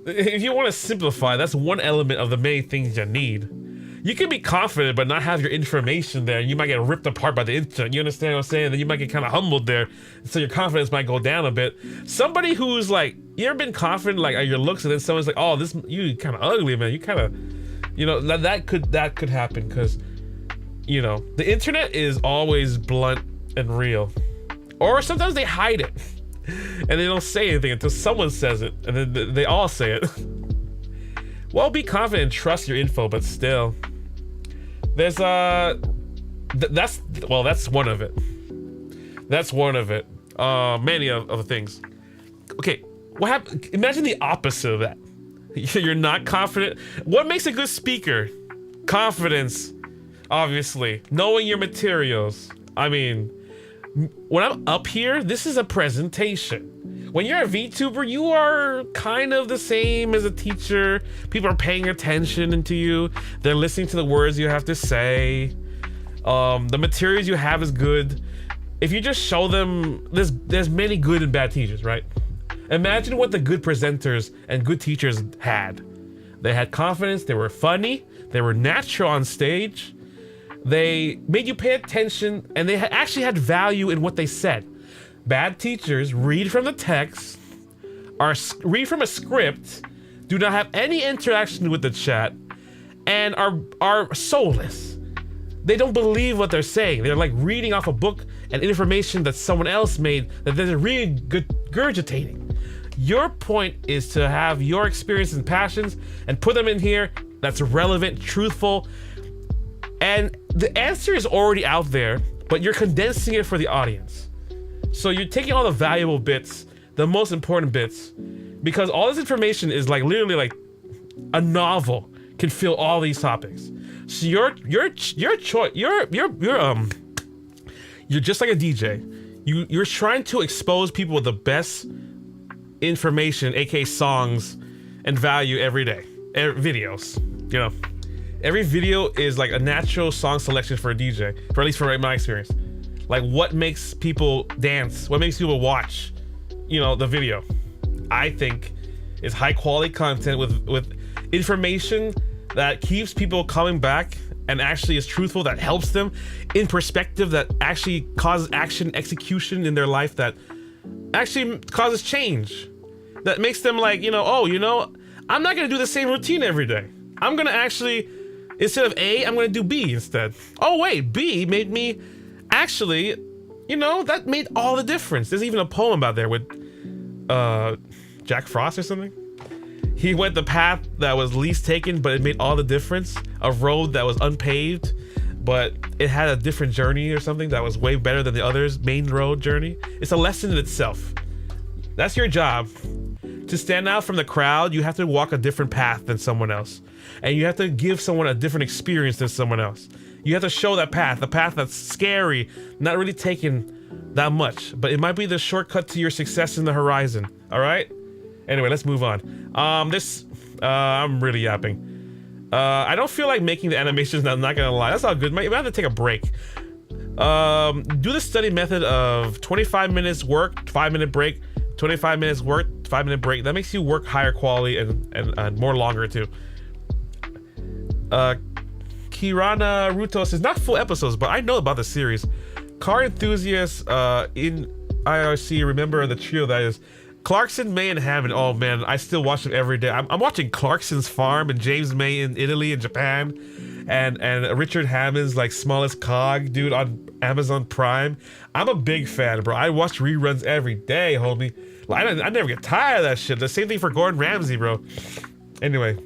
Speaker 2: if you want to simplify, that's one element of the many things you need. You can be confident but not have your information there, and you might get ripped apart by the internet. You understand what I'm saying? Then you might get kind of humbled there, so your confidence might go down a bit. Somebody who's like, you ever been confident like at your looks, and then someone's like, oh, this, you kind of ugly, man. You kind of, you know, that could happen because, you know, the internet is always blunt and real, or sometimes they hide it and they don't say anything until someone says it, and then they all say it. Well, be confident and trust your info, but still, there's that's one of it. That's one of it. Many of the things. Okay, what happened? Imagine the opposite of that. You're not confident. What makes a good speaker? Confidence, obviously. Knowing your materials. I mean, when I'm up here, this is a presentation. When you're a VTuber, you are kind of the same as a teacher. People are paying attention to you. They're listening to the words you have to say. The materials you have is good. If you just show them, there's many good and bad teachers, right? Imagine what the good presenters and good teachers had. They had confidence, they were funny, they were natural on stage, they made you pay attention, and they actually had value in what they said. Bad teachers read from the text, read from a script, do not have any interaction with the chat, and are soulless. They don't believe what they're saying. They're like reading off a book and information that someone else made that they're really regurgitating. Your point is to have your experiences and passions and put them in here that's relevant, truthful, and the answer is already out there, but you're condensing it for the audience. So you're taking all the valuable bits, the most important bits, because all this information is like literally like a novel can fill all these topics. So your choice, you're just like a DJ. You're trying to expose people with the best information, aka songs, and value every day. Videos, you know. Every video is like a natural song selection for a DJ, for at least for my experience. Like what makes people dance, what makes people watch, you know, the video. I think is high quality content with information that keeps people coming back and actually is truthful, that helps them in perspective, that actually causes action execution in their life, that actually causes change, that makes them like, you know, oh, you know, I'm not gonna do the same routine every day. I'm gonna actually, instead of A, I'm gonna do B instead. Oh wait, B made me actually, you know, that made all the difference. There's even a poem about there with Jack Frost or something. He went the path that was least taken, but it made all the difference. A road that was unpaved, but it had a different journey or something that was way better than the others' main road journey. It's a lesson in itself. That's your job. To stand out from the crowd, you have to walk a different path than someone else. And you have to give someone a different experience than someone else. You have to show that path, the path that's scary, not really taken that much, but it might be the shortcut to your success in the horizon, all right? Anyway, let's move on. I'm really yapping. I don't feel like making the animations, I'm not gonna lie. That's all good. Might have to take a break. Do the study method of 25 minutes work, 5-minute break, 25 minutes work, 5-minute break. That makes you work higher quality and more longer too. Kirana Ruto says, not full episodes, but I know about the series. Car enthusiasts in IRC remember the trio that is Clarkson, May, and Hammond. Oh man, I still watch them every day. I'm watching Clarkson's Farm and James May in Italy and Japan, and Richard Hammond's like Smallest Cog, dude, on Amazon Prime. I'm a big fan, bro. I watch reruns every day, homie. Like, I never get tired of that shit. The same thing for Gordon Ramsay, bro. Anyway,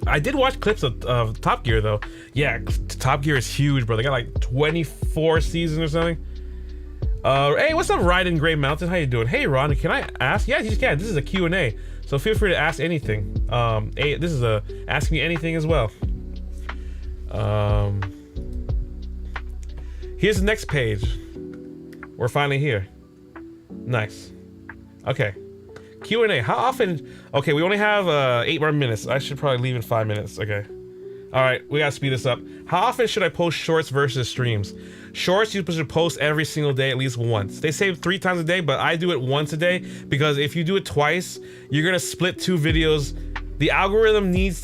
Speaker 2: I did watch clips of Top Gear though. Yeah, Top Gear is huge, bro. They got like 24 seasons or something. Hey, what's up, Ride in Gray Mountain? How you doing? Hey, Ron, can I ask? Yeah, you can. This is a Q&A, so feel free to ask anything. Hey, this is a Ask Me Anything as well. Here's the next page. We're finally here. Nice. Okay. Q&A. How often? Okay, we only have 8 more minutes. I should probably leave in 5 minutes. Okay. All right, we gotta speed this up. How often should I post shorts versus streams? Shorts, you should post every single day at least once. They say 3 times a day, but I do it once a day because if you do it twice, you're gonna split 2 videos. The algorithm needs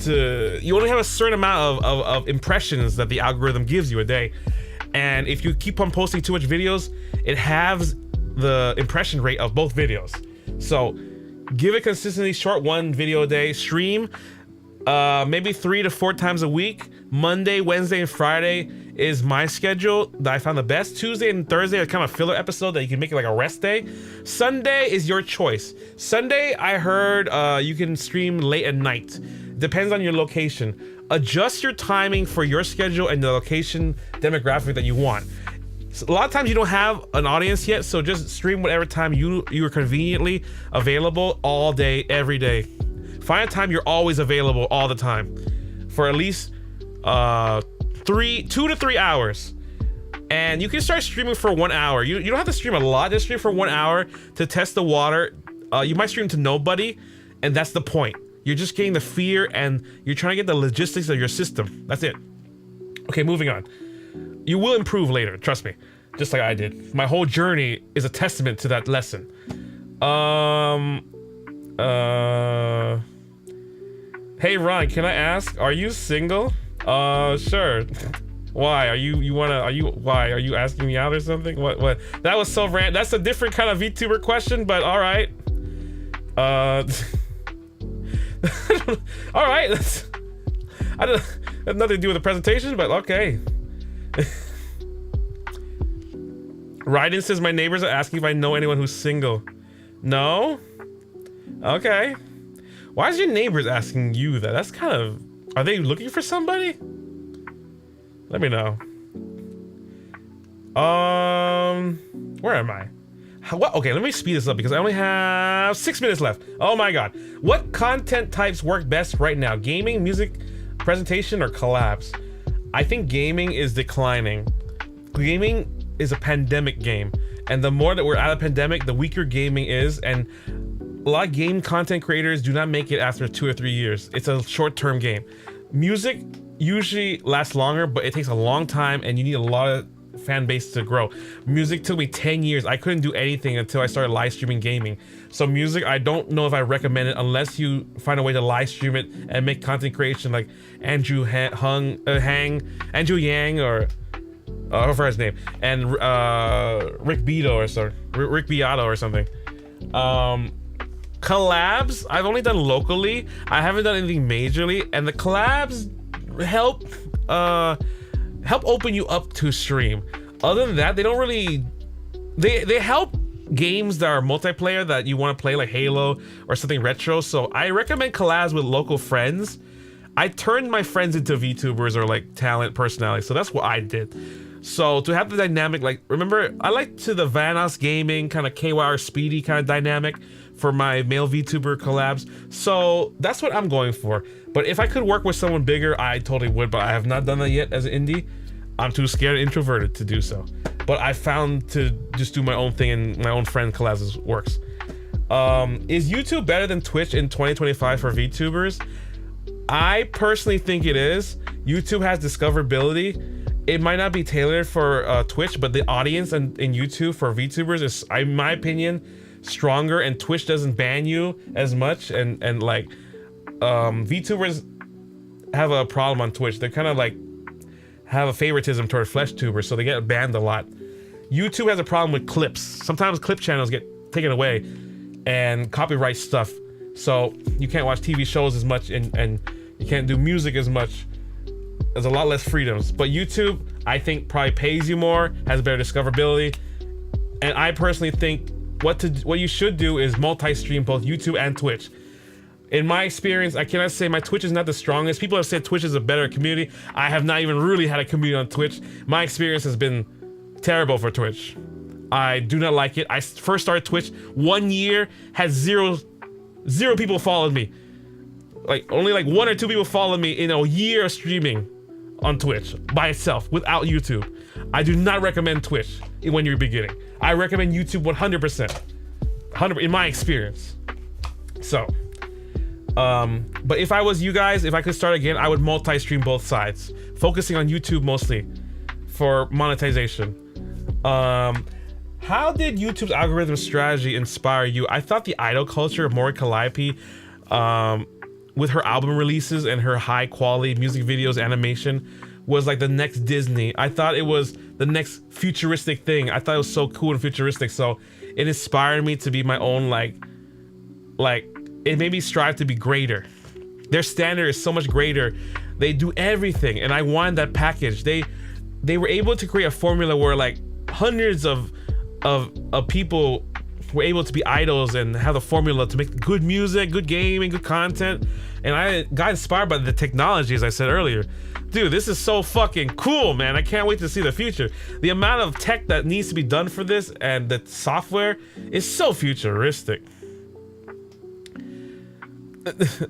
Speaker 2: to you only have a certain amount of impressions that the algorithm gives you a day. And if you keep on posting too much videos, it halves the impression rate of both videos. So give it consistently, short 1 video a day, stream maybe 3 to 4 times a week. Monday, Wednesday, and Friday is my schedule that I found the best. Tuesday and Thursday are kind of filler episode that you can make it like a rest day. Sunday is your choice. Sunday, I heard you can stream late at night. Depends on your location. Adjust your timing for your schedule and the location demographic that you want. So a lot of times you don't have an audience yet, so just stream whatever time you are conveniently available all day, every day. Find a time you're always available all the time for at least 2 to 3 hours. And you can start streaming for 1 hour. You don't have to stream a lot, just stream for 1 hour to test the water. You might stream to nobody, and that's the point. You're just getting the fear and you're trying to get the logistics of your system. That's it. Okay, moving on. You will improve later, trust me. Just like I did. My whole journey is a testament to that lesson. Hey Ron, can I ask, are you single? Sure. Why? Are you asking me out or something? What? That was so random. That's a different kind of VTuber question, but all right. All right. I don't have nothing to do with the presentation, but okay. Raiden says my neighbors are asking if I know anyone who's single. No? Okay. Why is your neighbors asking you that? That's kind of... Are they looking for somebody? Let me know. Where am I? What? Okay, let me speed this up because I only have 6 minutes left. Oh my god. What content types work best right now? Gaming, music, presentation, or collabs? I think gaming is declining. Gaming is a pandemic game. And the more that we're out of pandemic, the weaker gaming is. And a lot of game content creators do not make it after 2 or 3 years. It's a short-term game. Music usually lasts longer, but it takes a long time and you need a lot of fan base to grow. Music took me 10 years. I couldn't do anything until I started live streaming gaming. So music, I don't know if I recommend it unless you find a way to live stream it and make content creation like Andrew Yang or whatever his name, and Rick Beato or something. Collabs, I've only done locally. I haven't done anything majorly, and the collabs help open you up to stream. Other than that, they don't really... They help games that are multiplayer that you want to play, like Halo or something retro. So I recommend collabs with local friends. I turned my friends into VTubers or like talent personalities, so that's what I did. So to have the dynamic, like, remember, I like to the Vanos Gaming kind of KYR Speedy kind of dynamic for my male VTuber collabs. So that's what I'm going for. But if I could work with someone bigger, I totally would, but I have not done that yet as an indie. I'm too scared and introverted to do so. But I found to just do my own thing and my own friend collabs works. Is YouTube better than Twitch in 2025 for VTubers? I personally think it is. YouTube has discoverability. It might not be tailored for Twitch, but the audience in YouTube for VTubers is, in my opinion, stronger, and Twitch doesn't ban you as much, and like VTubers have a problem on Twitch. They're kind of like have a favoritism toward flesh tubers, so they get banned a lot. YouTube has a problem with clips. Sometimes clip channels get taken away and copyright stuff, so you can't watch TV shows as much, and you can't do music as much. There's a lot less freedoms. But YouTube, I think, probably pays you more, has better discoverability, and I personally think what you should do is multi-stream both YouTube and Twitch. In my experience, I cannot say my Twitch is not the strongest. People have said Twitch is a better community. I have not even really had a community on Twitch. My experience has been terrible for Twitch. I do not like it. I first started Twitch 1 year, had zero people followed me. Like only like 1 or 2 people followed me in a year of streaming on Twitch by itself without YouTube. I do not recommend Twitch when you're beginning. I recommend YouTube 100%. 100 in my experience. So, but if I was you guys, if I could start again, I would multi-stream both sides, focusing on YouTube mostly for monetization. How did YouTube's algorithm strategy inspire you? I thought the idol culture of Mori Calliope, with her album releases and her high quality music videos, animation, was like the next Disney. I thought it was the next futuristic thing. I thought it was so cool and futuristic. So it inspired me to be my own, like it made me strive to be greater. Their standard is so much greater. They do everything, and I wanted that package. They were able to create a formula where like hundreds of people were able to be idols and have the formula to make good music, good gaming, good content. And I got inspired by the technology, as I said earlier. Dude, this is so fucking cool, man. I can't wait to see the future. The amount of tech that needs to be done for this and the software is so futuristic.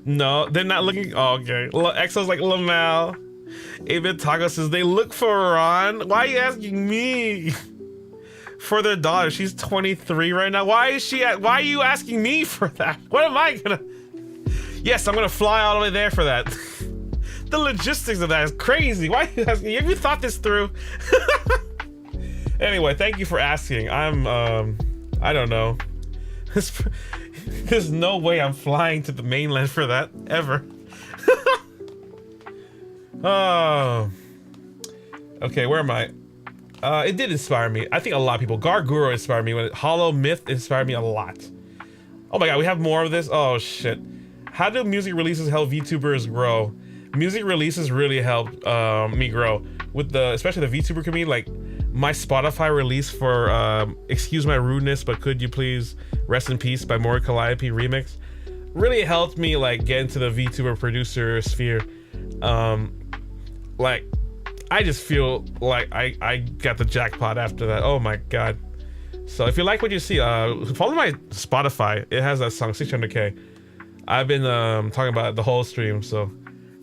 Speaker 2: No, they're not looking. Oh, okay. Exo's like, Lamal. Avid Taco says they look for Ron. Why are you asking me for their daughter? She's 23 right now. Why are you asking me for that? What am I gonna? Yes, I'm gonna fly all the way there for that. The logistics of that is crazy. Why are you asking? Have you thought this through? Anyway, thank you for asking. I don't know. There's no way I'm flying to the mainland for that, ever. Oh. Okay, where am I? It did inspire me. I think a lot of people. Garguro inspired me. Hollow Myth inspired me a lot. Oh my god, we have more of this? Oh shit. How do music releases help VTubers grow? Music releases really helped me grow. With especially the VTuber community, like my Spotify release for Excuse My Rudeness, But Could You Please Rest in Peace by Mori Calliope remix really helped me like get into the VTuber producer sphere. Like I just feel like I got the jackpot after that. Oh my god. So if you like what you see, follow my Spotify. It has that song 600K. I've been talking about it the whole stream, so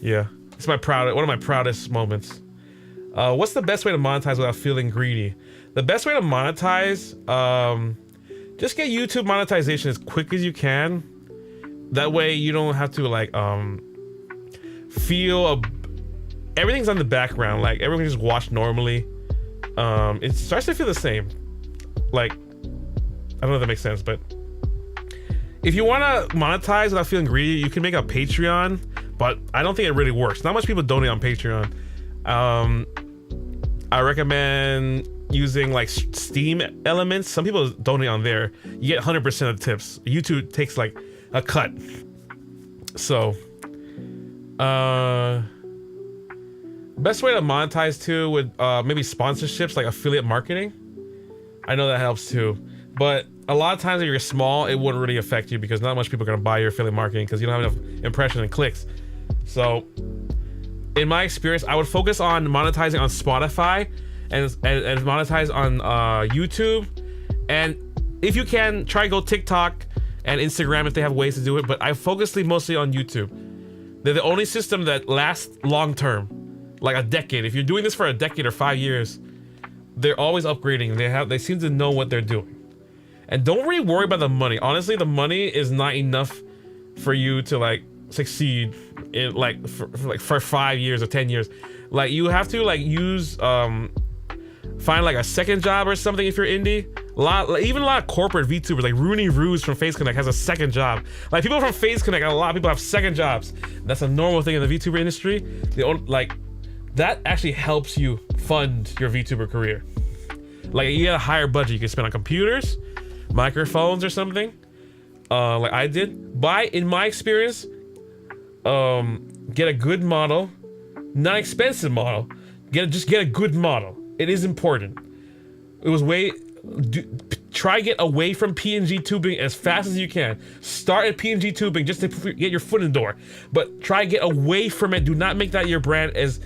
Speaker 2: yeah. It's one of my proudest moments. What's the best way to monetize without feeling greedy? The best way to monetize, just get YouTube monetization as quick as you can. That way you don't have to like everything's on the background, like everyone can just watch normally. It starts to feel the same. Like, I don't know if that makes sense, but if you want to monetize without feeling greedy, you can make a Patreon, but I don't think it really works. Not much people donate on Patreon. I recommend using like Steam elements. Some people donate on there. You get 100% of the tips. YouTube takes like a cut. So, best way to monetize too would maybe sponsorships, like affiliate marketing. I know that helps too, but a lot of times if you're small, it wouldn't really affect you because not much people are gonna buy your affiliate marketing because you don't have enough impressions and clicks. So, in my experience, I would focus on monetizing on Spotify and monetize on YouTube, and if you can, try to go TikTok and Instagram if they have ways to do it. But I focus mostly on YouTube. They're the only system that lasts long term, like a decade. If you're doing this for a decade or 5 years, they're always upgrading. They seem to know what they're doing, and don't really worry about the money. Honestly, the money is not enough for you to like succeed in like for 5 years or 10 years. Like you have to like use find like a second job or something if you're indie. Even a lot of corporate VTubers like Rooney Ruse from Face Connect has a second job. Like people from Face Connect, a lot of people have second jobs. That's a normal thing in the VTuber industry. Like that actually helps you fund your VTuber career. Like you get a higher budget you can spend on computers, microphones or something. Like I did. In my experience, get a good model, not expensive model. Just get a good model. It is important. Try get away from PNG tubing as fast as you can. Start at PNG tubing just to get your foot in the door, but try get away from it. Do not make that your brand as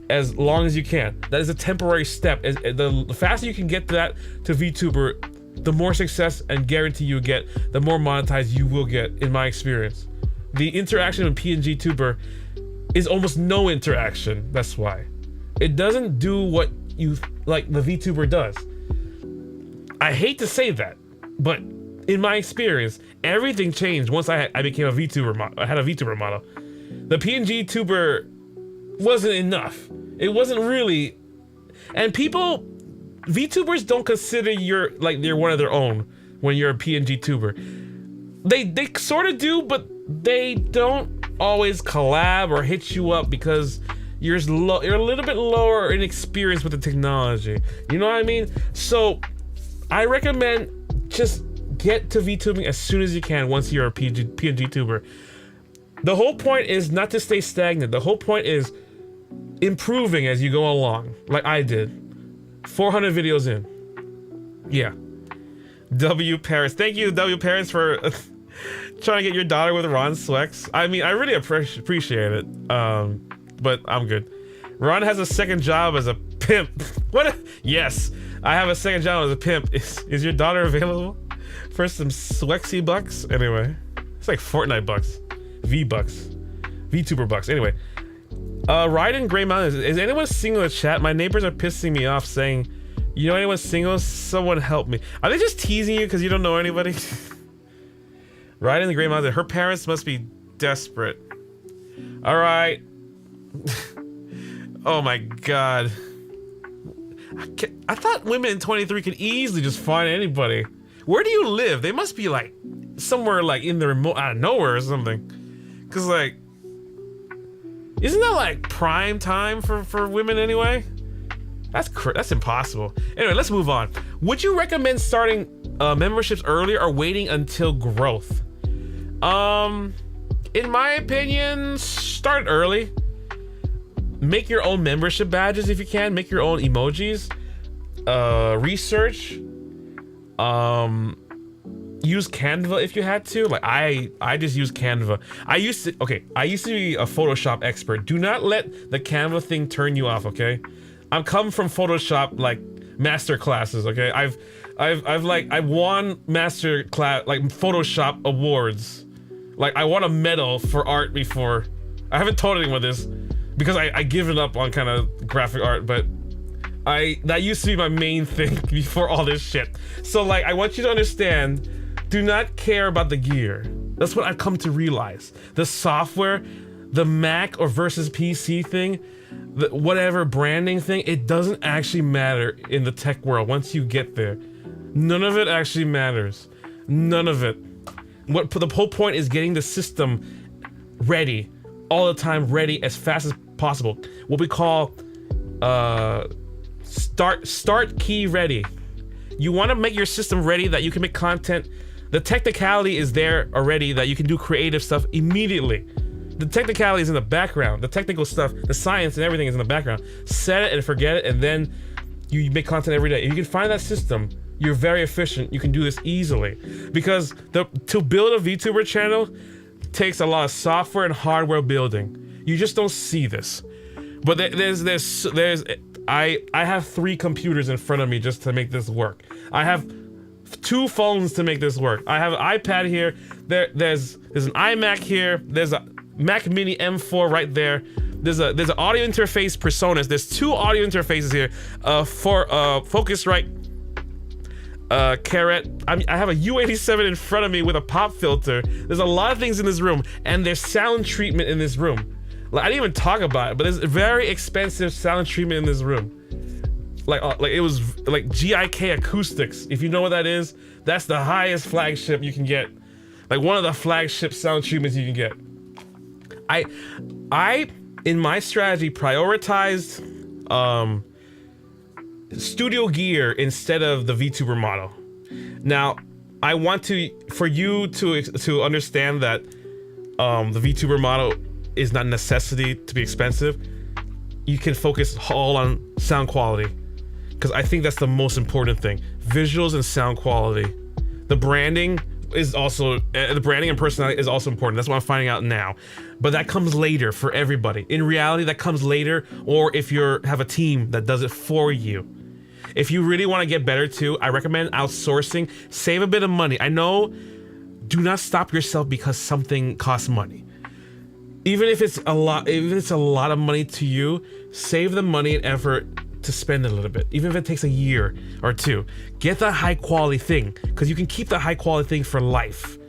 Speaker 2: as long as you can. That is a temporary step. The faster you can get to VTuber, the more success and guarantee you get, the more monetized you will get, in my experience. The interaction with PNG Tuber is almost no interaction. That's why. It doesn't do what you like the VTuber does. I hate to say that, but in my experience, everything changed once I became a VTuber. I had a VTuber model. The PNG Tuber wasn't enough. It wasn't really, and VTubers don't consider you're one of their own when you're a PNG Tuber. They sort of do, but they don't always collab or hit you up because you're a little bit lower in experience with the technology. You know what I mean? So I recommend just get to VTubing as soon as you can once you're a PNG Tuber. The whole point is not to stay stagnant. The whole point is improving as you go along, like I did. 400 videos in. Yeah. W Paris. Thank you, W Paris, for trying to get your daughter with Ron Swex. I mean, I really appreciate it. But I'm good. Ron has a second job as a pimp. Yes, I have a second job as a pimp. Is your daughter available for some Swexy bucks? Anyway, it's like Fortnite bucks. V-bucks. VTuber bucks. Anyway. Ryden Gray Mountain. Is anyone single in the chat? My neighbors are pissing me off saying, you know anyone single? Someone help me. Are they just teasing you because you don't know anybody? Ryden Gray Mountain. Her parents must be desperate. Alright. Oh my god. I thought women in 23 could easily just find anybody. Where do you live? They must be like somewhere like in the remote, out of nowhere or something. Cause like, isn't that like prime time for women anyway? That's impossible. Anyway, let's move on. Would you recommend starting memberships earlier or waiting until growth? In my opinion, start early. Make your own membership badges if you can. Make your own emojis. Research. Use Canva if you had to. Like I just use Canva. I used to be a Photoshop expert. Do not let the Canva thing turn you off, okay? I've come from Photoshop like master classes, okay? I've won master class like Photoshop awards. Like I won a medal for art before. I haven't told anyone this because I given up on kind of graphic art, but that used to be my main thing before all this shit. So like I want you to understand, do not care about the gear. That's what I've come to realize. The software, the Mac or versus PC thing, the whatever branding thing, it doesn't actually matter in the tech world once you get there. None of it actually matters. None of it. The whole point is getting the system ready, all the time ready as fast as possible. What we call start key ready. You want to make your system ready that you can make content. The technicality is there already that you can do creative stuff immediately. The technicality is in the background. The technical stuff, the science and everything is in the background. Set it and forget it, and then you make content every day. If you can find that system, you're very efficient. You can do this easily. Because to build a VTuber channel takes a lot of software and hardware building. You just don't see this. But I have 3 computers in front of me just to make this work. I have 2 phones to make this work. I have an iPad here. There's an iMac here. There's a Mac Mini M4 right there. There's an audio interface PreSonus. There's 2 audio interfaces here. For Focusrite, Carrot. I have a U87 in front of me with a pop filter. There's a lot of things in this room, and there's sound treatment in this room. Like, I didn't even talk about it, but there's very expensive sound treatment in this room. Like it was like GIK acoustics. If you know what that is, that's the highest flagship you can get. Like one of the flagship sound treatments you can get. I in my strategy prioritized studio gear instead of the VTuber model. Now, I want for you to understand that the VTuber model is not a necessity to be expensive. You can focus all on sound quality, because I think that's the most important thing. Visuals and sound quality. The branding, is also the branding and personality is also important. That's what I'm finding out now. But that comes later for everybody. In reality, that comes later, or if you have a team that does it for you. If you really want to get better too, I recommend outsourcing. Save a bit of money. I know, do not stop yourself because something costs money. Even if it's a lot, of money to you, save the money and effort to spend a little bit. Even if it takes a year or two, get the high quality thing, because you can keep the high quality thing for life.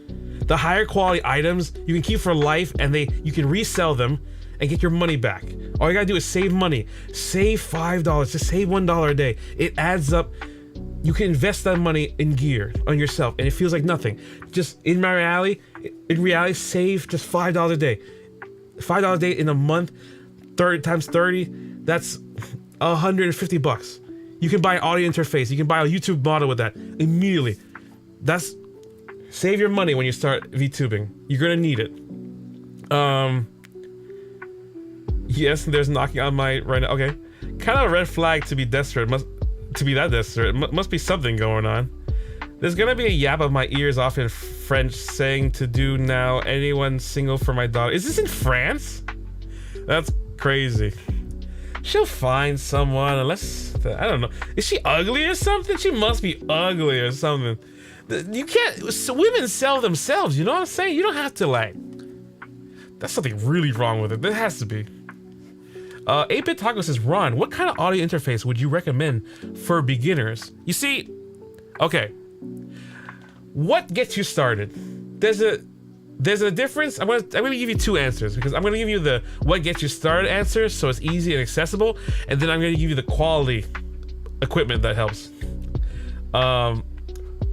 Speaker 2: The higher quality items you can keep for life, and you can resell them and get your money back. All you gotta do is save money. Save $5, just save $1 a day. It adds up. You can invest that money in gear on yourself, and it feels like nothing. Just in reality, save just $5 a day. $5 a day in a month, 30 times 30, that's $150. You can buy an audio interface. You can buy a YouTube model with that immediately. Save your money when you start VTubing. You're gonna need it. Yes, there's knocking on my right now. Okay, kind of a red flag to be desperate. To be that desperate, must be something going on. There's gonna be a yap of my ears off in French saying to do now. Anyone single for my daughter? Is this in France? That's crazy. She'll find someone unless I don't know. Is she ugly or something? She must be ugly or something. You can't. Women sell themselves. You know what I'm saying? You don't have to like. That's something really wrong with it. There has to be. 8-Bit Taco says, Ron, what kind of audio interface would you recommend for beginners? You see, okay, what gets you started? There's a difference. I'm gonna give you two answers, because I'm gonna give you the what gets you started answer, so it's easy and accessible, and then I'm gonna give you the quality equipment that helps.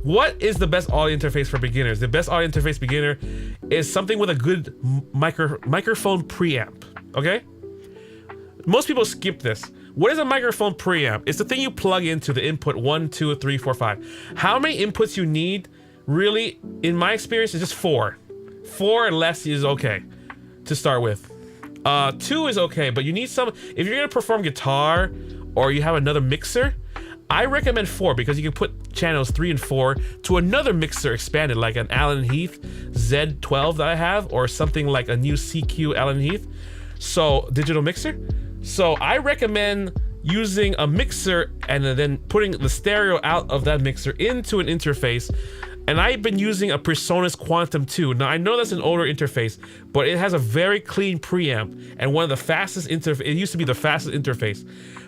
Speaker 2: What is the best audio interface for beginners? The best audio interface beginner is something with a good microphone preamp. Okay. Most people skip this. What is a microphone preamp? It's the thing you plug into the input 1, 2, 3, 4, 5. How many inputs you need, really, in my experience, is just 4. 4 or less is okay to start with. 2 is okay, but you need some, if you're gonna perform guitar or you have another mixer, I recommend 4, because you can put channels 3 and 4 to another mixer expanded, like an Allen Heath Z12 that I have, or something like a new CQ Allen Heath. So, digital mixer. So I recommend using a mixer and then putting the stereo out of that mixer into an interface. And I've been using a PreSonus Quantum 2. Now I know that's an older interface, but it has a very clean preamp and one of the fastest interface. It used to be the fastest interface,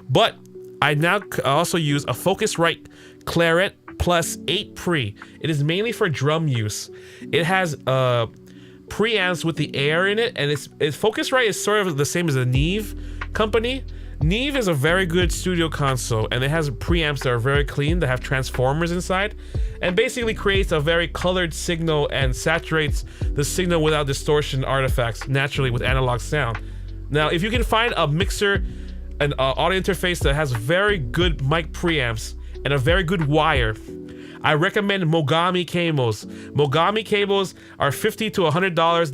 Speaker 2: but I now also use a Focusrite Claret Plus 8 Pre. It is mainly for drum use. It has preamps with the air in it, and it's Focusrite is sort of the same as a Neve company. Neve is a very good studio console, and it has preamps that are very clean, that have transformers inside, and basically creates a very colored signal and saturates the signal without distortion artifacts naturally with analog sound. Now, if you can find a mixer, an audio interface that has very good mic preamps and a very good wire, I recommend Mogami cables. Mogami cables are $50 to $100.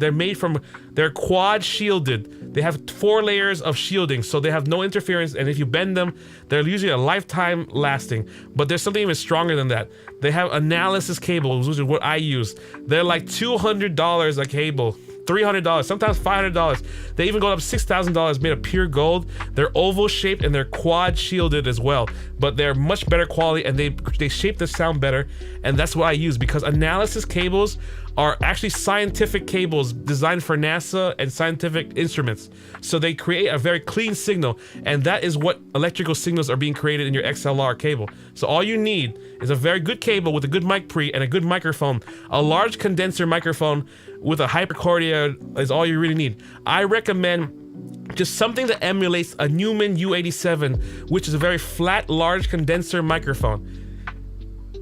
Speaker 2: They're quad shielded. They have 4 layers of shielding, so they have no interference, and if you bend them, they're usually a lifetime lasting. But there's something even stronger than that. They have analysis cables, which is what I use. They're like $200 a cable. $300, sometimes $500. They even go up $6,000 made of pure gold. They're oval shaped and they're quad shielded as well, but they're much better quality, and they shape the sound better, and that's what I use, because analysis cables are actually scientific cables designed for NASA and scientific instruments. So they create a very clean signal, and that is what electrical signals are being created in your XLR cable. So all you need is a very good cable with a good mic pre and a good microphone. A large condenser microphone with a hypercordia is all you really need. I recommend just something that emulates a Neumann U87, which is a very flat, large condenser microphone.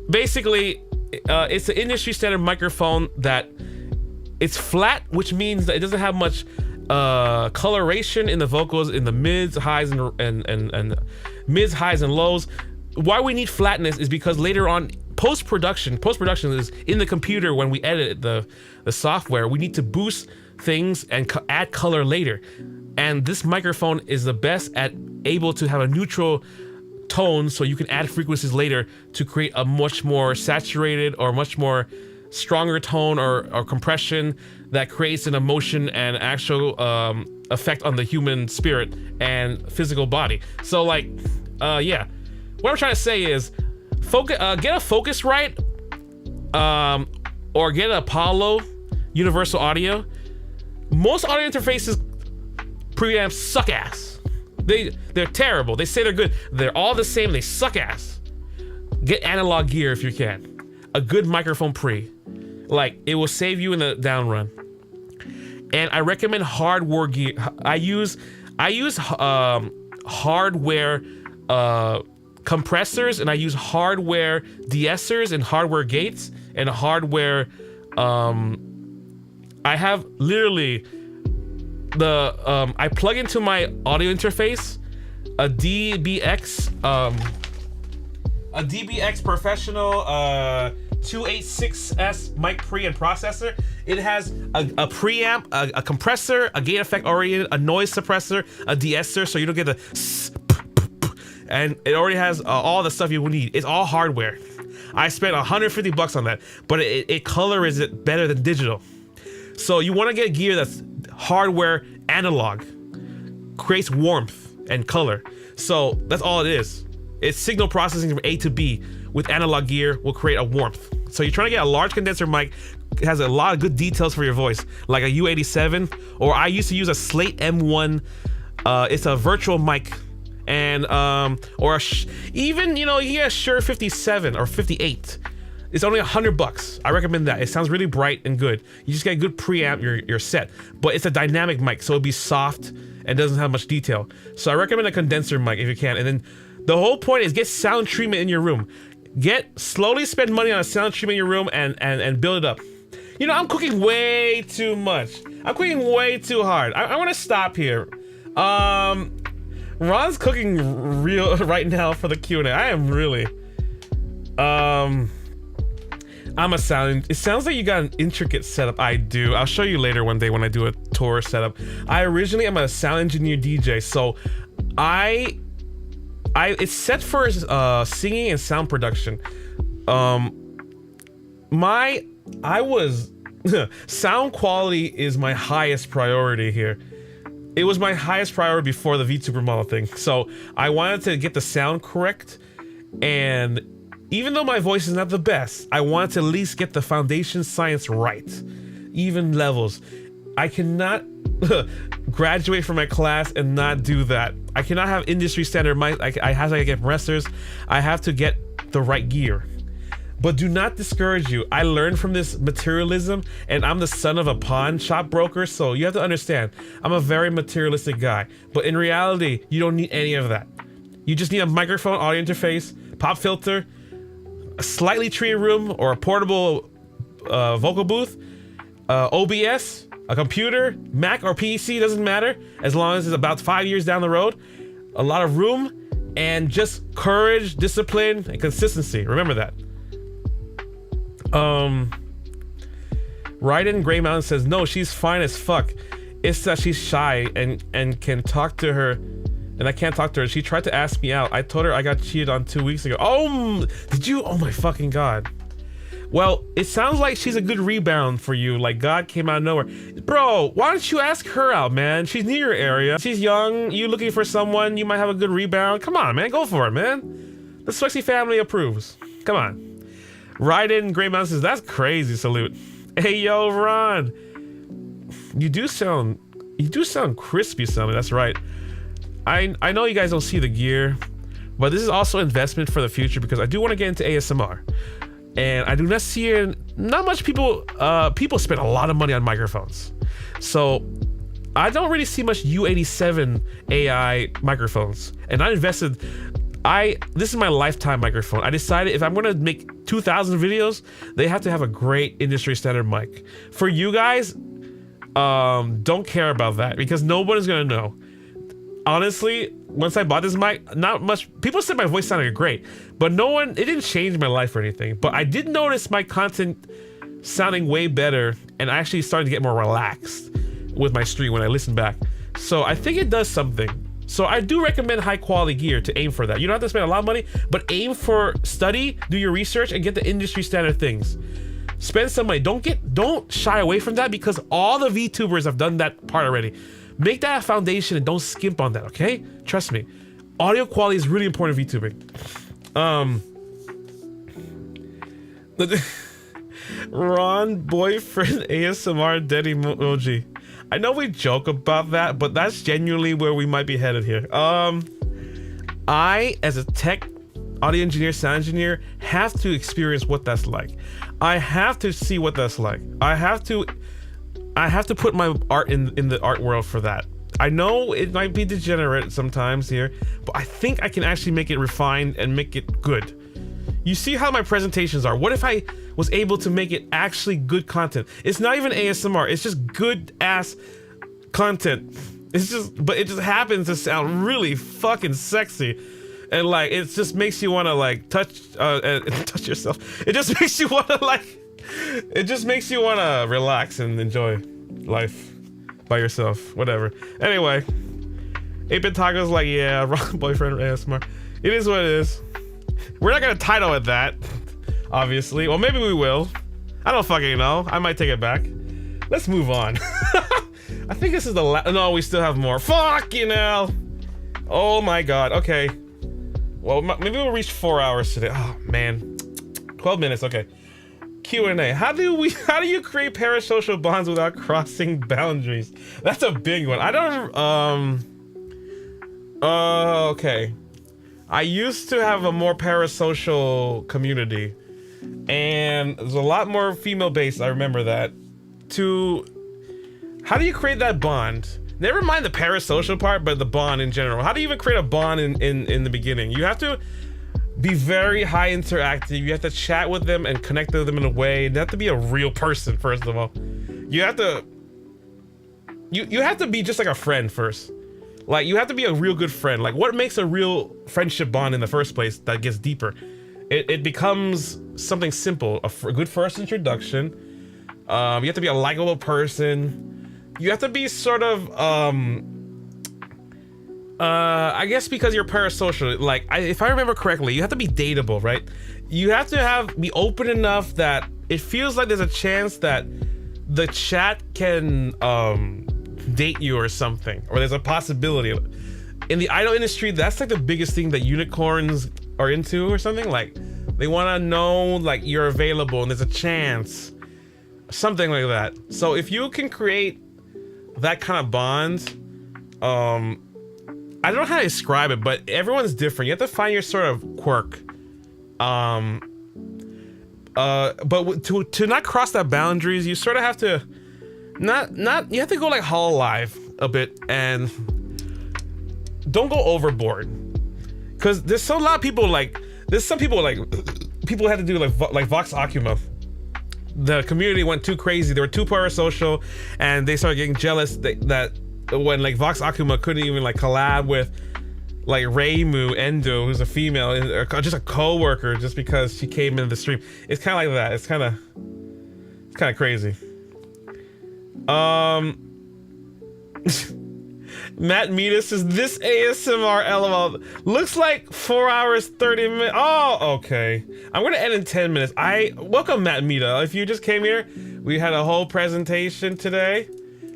Speaker 2: Basically, it's an industry standard microphone that it's flat, which means that it doesn't have much coloration in the vocals, in the mids, highs, and mids, highs, and lows. Why we need flatness is because later on, post-production is in the computer when we edit the software. We need to boost things and add color later. And this microphone is the best at able to have a neutral tone, so you can add frequencies later to create a much more saturated or much more stronger tone or compression that creates an emotion and actual effect on the human spirit and physical body. So like, yeah, what I'm trying to say is, get a Focusrite, or get an Apollo Universal Audio. Most audio interfaces preamps suck ass. They're terrible. They say they're good. They're all the same. They suck ass. Get analog gear if you can. A good microphone pre. Like, it will save you in the down run. And I recommend hardware gear. I use hardware compressors, and I use hardware de-essers and hardware gates and hardware. I have literally I plug into my audio interface a DBX Professional 286S mic pre and processor. It has a preamp, a compressor, a gate effect oriented, a noise suppressor, a de-esser, so you don't get the and it already has all the stuff you will need. It's all hardware. I spent $150 on that, but it colors it better than digital. So you want to get gear that's hardware analog, creates warmth and color. So that's all it is. It's signal processing from A to B with analog gear will create a warmth. So you're trying to get a large condenser mic, it has a lot of good details for your voice, like a U87, or I used to use a Slate M1. It's a virtual mic, and or even, you know, you get a Shure 57 or 58. It's only $100. I recommend that. It sounds really bright and good. You just get a good preamp, you're set. But it's a dynamic mic, so it'll be soft and doesn't have much detail. So I recommend a condenser mic if you can. And then the whole point is get sound treatment in your room. Slowly spend money on a sound treatment in your room and build it up. You know, I'm cooking way too much. I'm cooking way too hard. I want to stop here. Ron's cooking real right now for the Q&A. I am really. It sounds like you got an intricate setup. I do. I'll show you later one day when I do a tour setup. I originally am a sound engineer DJ, so it's set for singing and sound production. Sound quality is my highest priority here. It was my highest priority before the VTuber model thing. So I wanted to get the sound correct, and even though my voice is not the best, I wanted to at least get the foundation science right. Even levels. I cannot graduate from my class and not do that. I cannot have industry standard mics. I have to get compressors. I have to get the right gear. But do not discourage you. I learned from this materialism, and I'm the son of a pawn shop broker, so you have to understand, I'm a very materialistic guy. But in reality, you don't need any of that. You just need a microphone, audio interface, pop filter, a slightly treated room or a portable vocal booth, OBS, a computer, Mac or PC, doesn't matter, as long as it's about 5 years down the road, a lot of room, and just courage, discipline, and consistency. Remember that. Raiden Gray Mountain says, no, she's fine as fuck. It's that she's shy and can talk to her, and I can't talk to her. She tried to ask me out. I told her I got cheated on 2 weeks ago. Oh, did you? Oh my fucking god. Well, it sounds like she's a good rebound for you. Like God came out of nowhere. Bro, why don't you ask her out, man? She's near your area. She's young. You looking for someone. You might have a good rebound. Come on, man. Go for it, man. The Swexy family approves. Come on. Raiden Gray Mountain says, that's crazy. Salute. Hey, yo, Ron. You do sound crispy, something. That's right. I know you guys don't see the gear, but this is also investment for the future because I do want to get into ASMR. And I do not see not much people spend a lot of money on microphones. So I don't really see much U87 AI microphones. And I invested, this is my lifetime microphone. I decided if I'm gonna make 2,000 videos, they have to have a great industry standard mic. For you guys, don't care about that because nobody's gonna know. Honestly, once I bought this mic, not much people said my voice sounded great, but it didn't change my life or anything. But I did notice my content sounding way better, and I actually started to get more relaxed with my stream when I listen back. So I think it does something. So I do recommend high quality gear to aim for that. You don't have to spend a lot of money, but aim for study, do your research, and get the industry standard things. Spend some money. Don't shy away from that, because all the VTubers have done that part already. Make that a foundation and don't skimp on that, okay? Trust me. Audio quality is really important in VTubing. Ron boyfriend ASMR dead emoji. I know we joke about that, but that's genuinely where we might be headed here. I, as a tech audio engineer, sound engineer, have to experience what that's like. I have to see what that's like. I have to put my art in the art world for that. I know it might be degenerate sometimes here, but I think I can actually make it refined and make it good. You see how my presentations are. What if I was able to make it actually good content? It's not even ASMR, it's just good ass content. But it just happens to sound really fucking sexy. And like, it just makes you want to like touch yourself. It just makes you want to relax and enjoy life by yourself, whatever. Anyway, 8-Bit Taco's like, yeah, wrong boyfriend ASMR. It is what it is. We're not gonna title it that, obviously. Well, maybe we will. I don't fucking know. I might take it back. Let's move on. I think this is the last. No, we still have more. Fucking hell. Oh my god. Okay. Well, maybe we'll reach 4 hours today. Oh man. 12 minutes. Okay. Q&A. How do you create parasocial bonds without crossing boundaries? That's a big one. I don't. Okay. I used to have a more parasocial community, and there's a lot more female based. I remember that. How do you create that bond? Never mind the parasocial part, but the bond in general. How do you even create a bond in the beginning? You have to be very high interactive. You have to chat with them and connect with them in a way. You have to be a real person, first of all. You have to be just like a friend first. Like, you have to be a real good friend. Like, what makes a real friendship bond in the first place that gets deeper? It becomes something simple. A good first introduction. You have to be a likable person. You have to be sort of, I guess because you're parasocial, like, if I remember correctly, you have to be dateable, right? You have to be open enough that it feels like there's a chance that the chat can, date you or something, or there's a possibility. In the idol industry, that's like the biggest thing that unicorns are into or something. Like, they want to know like you're available and there's a chance, something like that. So if you can create that kind of bond, I don't know how to describe it, but everyone's different. You have to find your sort of quirk. But to not cross that boundaries, you sort of have to you have to go like Hololive a bit and don't go overboard, because there's a lot of people like people had to do like Vox Akuma. The community went too crazy. They were too parasocial, and they started getting jealous that when like Vox Akuma couldn't even like collab with like Reimu Endo, who's a female, or just a co-worker, just because she came into the stream. It's kind of like that. It's kind of crazy. Matt Mita says, this ASMR LOL looks like 4 hours 30 minutes. Oh, okay. I'm gonna end in 10 minutes. Welcome Matt Mita. If you just came here, we had a whole presentation today.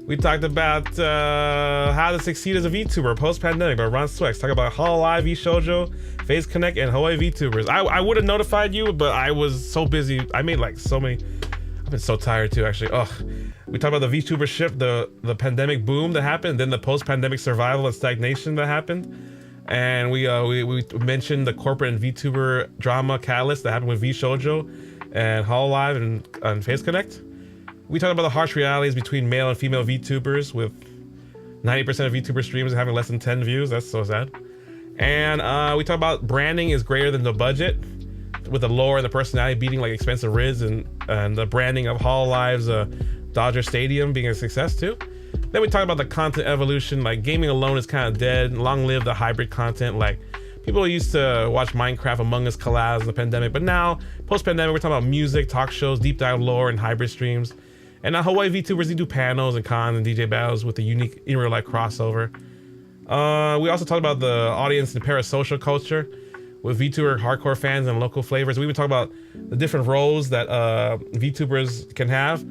Speaker 2: We talked about how to succeed as a VTuber post-pandemic by Ron Swex. Talk about Hololive, VShojo, Phase Connect, and Hawaii VTubers. I would have notified you, but I was so busy. I made like so many. I've been so tired too, actually. Ugh. We talked about the VTuber Shift, the pandemic boom that happened, then the post-pandemic survival and stagnation that happened. And we mentioned the corporate and VTuber drama catalyst that happened with VShojo and Hololive and Phase Connect. We talked about the harsh realities between male and female VTubers, with 90% of VTuber streams having less than 10 views. That's so sad. And we talked about branding is greater than the budget, with the lore and the personality beating like expensive rids, and the branding of Hololive's Dodger Stadium being a success too. Then we talked about the content evolution, like gaming alone is kind of dead. Long live the hybrid content. Like, people used to watch Minecraft, Among Us collabs in the pandemic, but now post-pandemic we're talking about music, talk shows, deep dive lore, and hybrid streams. And now Hawaii VTubers, they do panels and cons and DJ battles with a unique in real life crossover. We also talked about the audience and parasocial culture. with VTuber hardcore fans and local flavors. We even talk about the different roles that VTubers can have,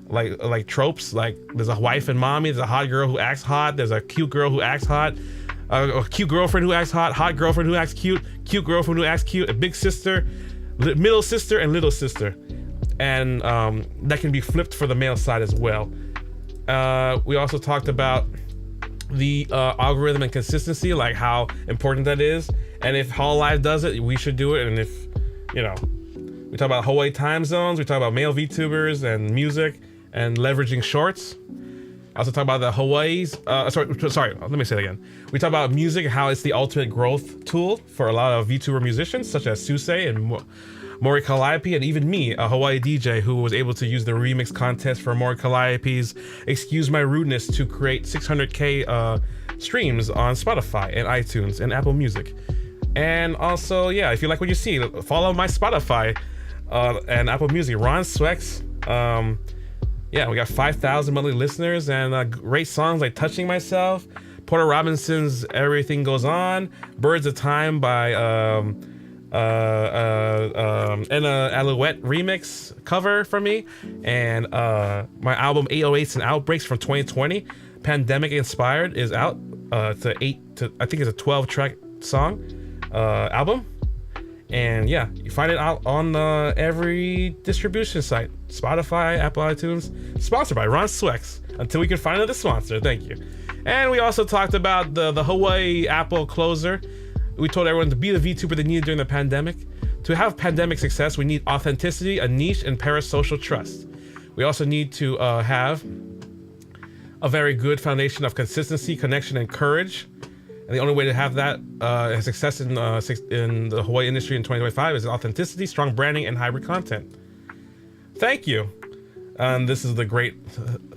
Speaker 2: like tropes. Like there's a wife and mommy, there's a hot girl who acts hot, there's a cute girl who acts hot, a cute girlfriend who acts hot girlfriend who acts cute girlfriend who acts cute, a big sister, middle sister, and little sister. And that can be flipped for the male side as well. We also talked about the algorithm and consistency, like how important that is. And if Hololive does it, we should do it. And if, you know, we talk about Hawaii time zones, we talk about male VTubers and music and leveraging shorts. I also talk about the Hawaii's, sorry, let me say it again. We talk about music, how it's the ultimate growth tool for a lot of VTuber musicians, such as Suse and Mori Calliope, and even me, a Hawaii DJ who was able to use the remix contest for Mori Calliope's Excuse My Rudeness to create 600K streams on Spotify and iTunes and Apple Music. And also, yeah, if you like what you see, follow my Spotify and Apple Music. Ron Swex. Yeah, we got 5,000 monthly listeners and great songs like Touching Myself, Porter Robinson's Everything Goes On, Birds of Time by and a Alouette remix cover from me, and my album 808s and Outbreaks from 2020, Pandemic Inspired, is out. It's I think it's a 12-track song album, and yeah, you find it out on every distribution site, Spotify, Apple iTunes. Sponsored by Ron Swex. Until we can find another sponsor, thank you. And we also talked about the Hawaii Apple closer. We told everyone to be the VTuber they needed during the pandemic. To have pandemic success, we need authenticity, a niche, and parasocial trust. We also need to have a very good foundation of consistency, connection, and courage. And the only way to have that success in the Hawaii industry in 2025 is authenticity, strong branding, and hybrid content. Thank you. This is the great...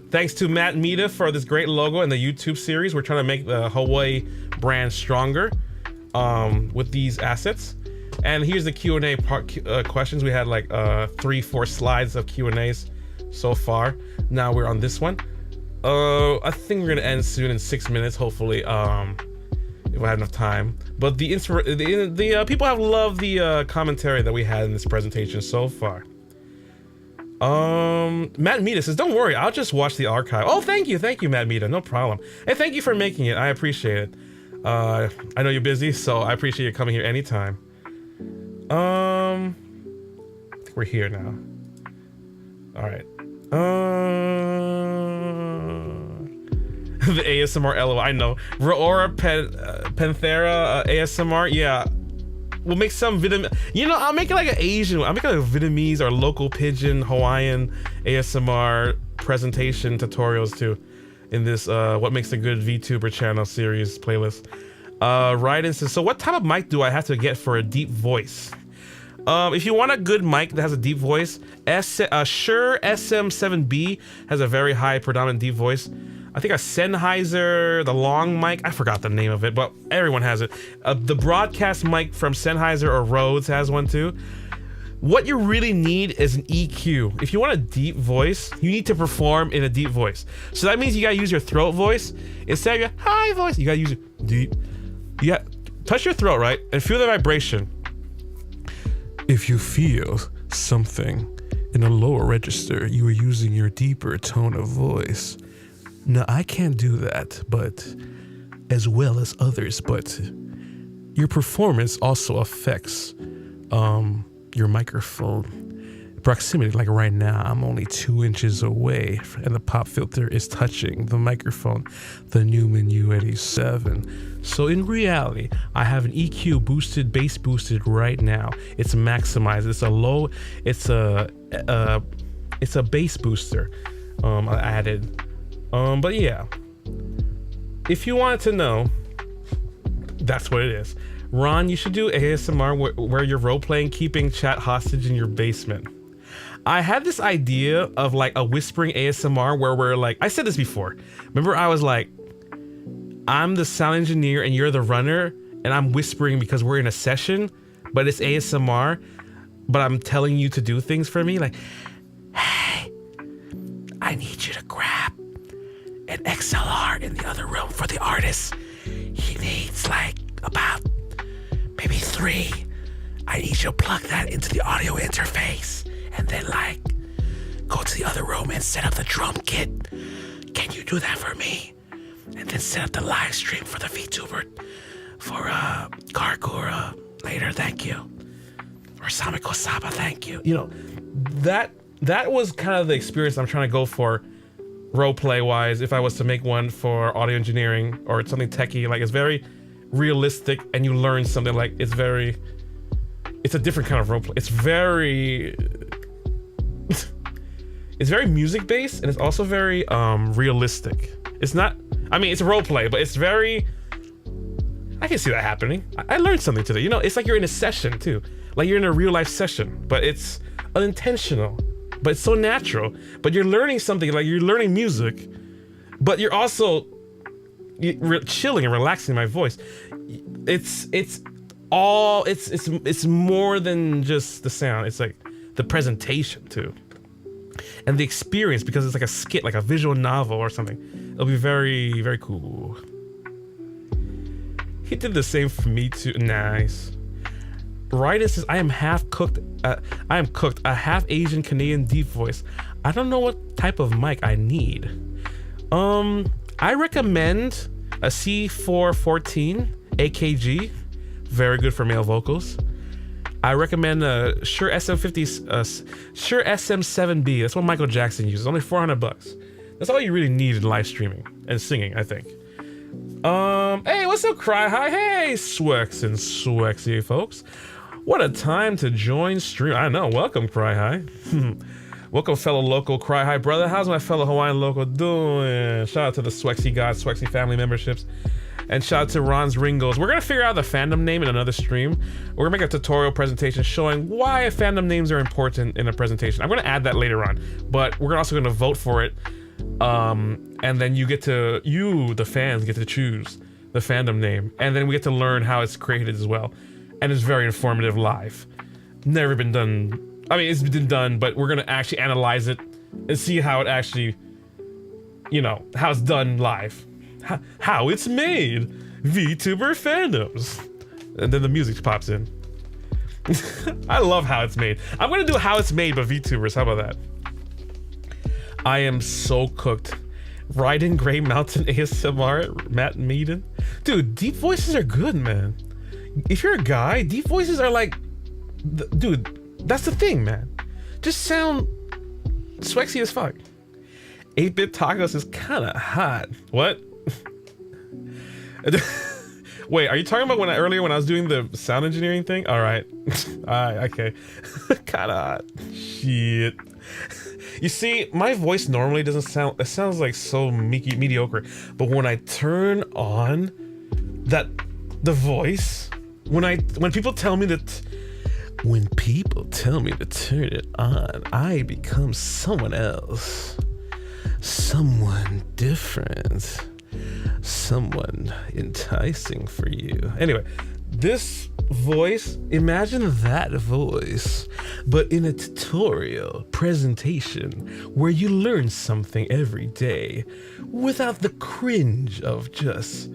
Speaker 2: thanks to Matt Mita for this great logo and the YouTube series. We're trying to make the Hawaii brand stronger with these assets. And here's the Q&A questions. We had like 3-4 slides of Q&As so far. Now we're on this one. I think we're gonna end soon in 6 minutes, hopefully, if I have enough time. But the people have loved the commentary that we had in this presentation so far. Matt Mita says, don't worry, I'll just watch the archive. Oh, thank you, Matt Mita, no problem. And thank you for making it, I appreciate it. I know you're busy, so I appreciate you coming here anytime. I think we're here now. All right. The ASMR LOL, I know. Roora Panthera ASMR, yeah. We'll make some I'll make it like an Asian, I'll make it like a Vietnamese or local pidgin Hawaiian ASMR presentation tutorials too in this What Makes a Good VTuber channel series playlist. Ryden says, so what type of mic do I have to get for a deep voice? If you want a good mic that has a deep voice, Shure SM7B has a very high predominant deep voice. I think a Sennheiser, the long mic, I forgot the name of it, but everyone has it. The broadcast mic from Sennheiser or Rhodes has one too. What you really need is an EQ. If you want a deep voice, you need to perform in a deep voice. So that means you gotta use your throat voice instead of your high voice. You gotta use it deep. You gotta touch your throat, right? And feel the vibration. If you feel something in a lower register, you are using your deeper tone of voice. Now, I can't do that, but as well as others, but your performance also affects your microphone proximity. Like right now, I'm only 2 inches away and the pop filter is touching the microphone, the Newman U87. So in reality, I have an EQ boosted, bass boosted right now. It's maximized. It's a bass booster I added. But yeah, if you wanted to know, that's what it is. Ron, you should do ASMR where you're role-playing keeping chat hostage in your basement. I had this idea of like a whispering ASMR where we're like, I said this before. Remember I was like, I'm the sound engineer and you're the runner and I'm whispering because we're in a session, but it's ASMR, but I'm telling you to do things for me. Like, hey, I need you to grab an XLR in the other room for the artist. He needs like about maybe 3
Speaker 1: I need you to plug that into the audio interface and then like go to the other room and set up the drum kit. Can you do that for me? And then set up the live stream for the VTuber for Karkura later, thank you. Or Samiko Saba, thank you.
Speaker 2: You know, that was kind of the experience I'm trying to go for roleplay wise. If I was to make one for audio engineering or something techie, like it's very realistic and you learn something. Like it's a different kind of roleplay. It's very music based and it's also very realistic. It's not, I mean, it's a roleplay, but it's very, I can see that happening. I learned something today. You know, it's like you're in a session too. Like you're in a real life session, but it's unintentional, but it's so natural. But you're learning something, like you're learning music, but you're also chilling and relaxing my voice. It's more than just the sound. It's like the presentation too. And the experience, because it's like a skit, like a visual novel or something. It'll be very, very cool. He did the same for me too. Nice. Ryden says, I am cooked a half Asian Canadian deep voice. I don't know what type of mic I need. I recommend a C414 AKG. Very good for male vocals. I recommend a Shure SM50, Shure SM7B. That's what Michael Jackson uses. Only $400. That's all you really need in live streaming and singing, I think. Hey, what's up, Cry High? Hey, Swex and Swexy, folks. What a time to join stream. I know. Welcome, Cry High. Welcome, fellow local Cry High brother. How's my fellow Hawaiian local doing? Shout out to the Swexy gods, Swexy family memberships. And shout out to Ron's Ringos. We're gonna figure out the fandom name in another stream. We're gonna make a tutorial presentation showing why fandom names are important in a presentation. I'm gonna add that later on, but we're also gonna vote for it. And then the fans get to choose the fandom name. And then we get to learn how it's created as well. And it's very informative live. Never been done. I mean, it's been done, but we're gonna actually analyze it and see how it actually, you know, how it's done live. How it's made. VTuber fandoms. And then the music pops in. I love how it's made. I'm gonna do how it's made, but VTubers, how about that? I am so cooked. Ryden Grey Mountain ASMR, Matt Meaden. Dude, deep voices are good, man. If you're a guy, deep voices are like, dude, that's the thing, man. Just sound Swexy as fuck. 8-bit tacos is kind of hot. What? Wait, are you talking about earlier when I was doing the sound engineering thing? All right. Okay. Kind of hot. Shit. You see, my voice normally doesn't sound, it sounds like so mediocre, but when I turn on the voice, when people tell me to turn it on, I become someone else. Someone different. Someone enticing for you. Anyway, this voice, imagine that voice, but in a tutorial presentation where you learn something every day without the cringe of just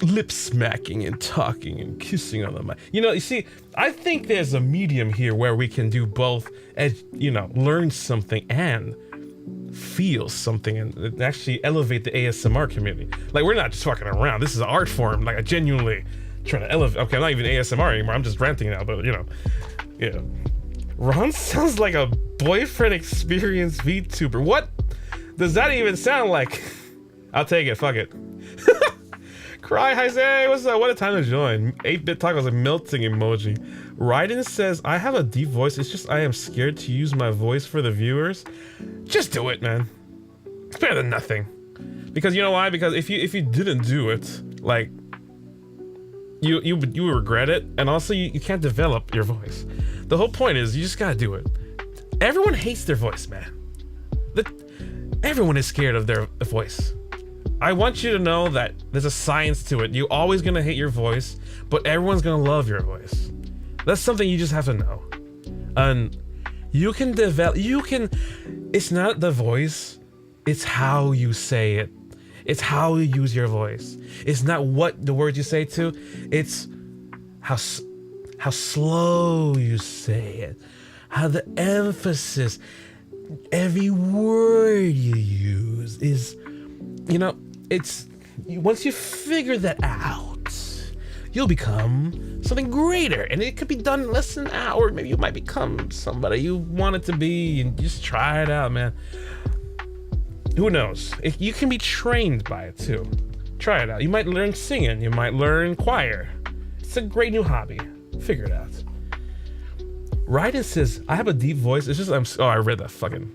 Speaker 2: lip smacking and talking and kissing on the mic. You know, you see, I think there's a medium here where we can do both, as you know, learn something and feel something and actually elevate the ASMR community. Like, we're not just fucking around. This is an art form. Like, I genuinely trying to elevate. Okay, I'm not even ASMR anymore. I'm just ranting now, but you know, yeah. Ron sounds like a boyfriend experience VTuber. What does that even sound like? I'll take it. Fuck it. Cry Jose, what's up? What a time to join. 8-bit tacos, a melting emoji. Ryden says, I have a deep voice. It's just I am scared to use my voice for the viewers. Just do it, man. It's better than nothing. Because you know why? Because if you didn't do it, like, you would regret it, and also you can't develop your voice. The whole point is you just gotta do it. Everyone hates their voice, man. Everyone is scared of their voice. I want you to know that there's a science to it. You're always gonna hate your voice, but everyone's gonna love your voice. That's something you just have to know. And you can develop, it's not the voice, it's how you say it. It's how you use your voice. It's not what the words you say to, it's
Speaker 1: how slow you say it, how the emphasis, every word you use is, it's, once you figure that out, you'll become something greater, and it could be done in less than an hour. Maybe you might become somebody you want it to be, and just try it out, man. Who knows? You can be trained by it too. Try it out. You might learn singing. You might learn choir. It's a great new hobby. Figure it out. Ryden says, I have a deep voice. It's just, I read that fucking.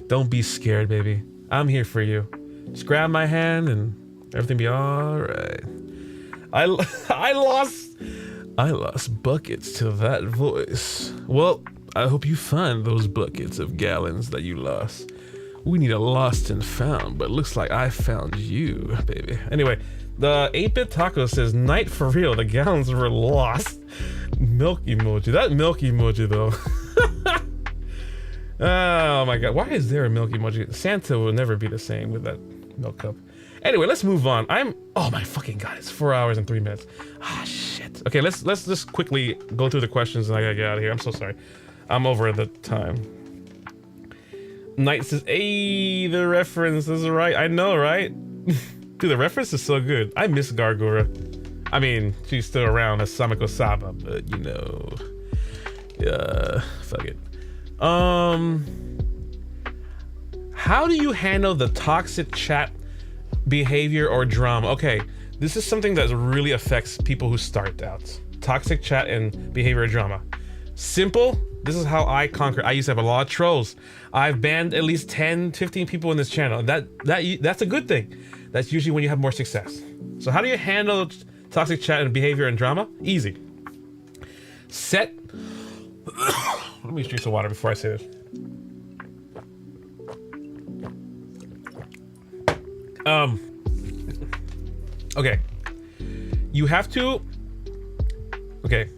Speaker 1: Don't be scared, baby. I'm here for you. Just grab my hand and everything be all right. I lost buckets to that voice. Well, I hope you find those buckets of gallons that you lost. We need a lost and found, but looks like I found you, baby. Anyway, the 8-bit taco says, night for real, the gallons were lost. Milk emoji. That milk emoji though. Oh my god, why is there a milk emoji? Santa will never be the same with that milk cup. Anyway, let's move on. Oh my fucking god, it's 4 hours and 3 minutes. Ah, shit. Okay, let's just quickly go through the questions and I gotta get out of here. I'm so sorry. I'm over the time. Knight says, hey, the reference is right. I know, right? Dude, the reference is so good. I miss Gargura. I mean, she's still around as Samiko Saba, but fuck it. How do you handle the toxic chat behavior or drama? Okay, this is something that really affects people who start out. Toxic chat and behavior drama. Simple. This is how I conquer. I used to have a lot of trolls. I've banned at least 10, 15 people in this channel. That's a good thing. That's usually when you have more success. So how do you handle toxic chat and behavior and drama? Easy. Let me drink some water before I say this. Okay. You have to. Okay.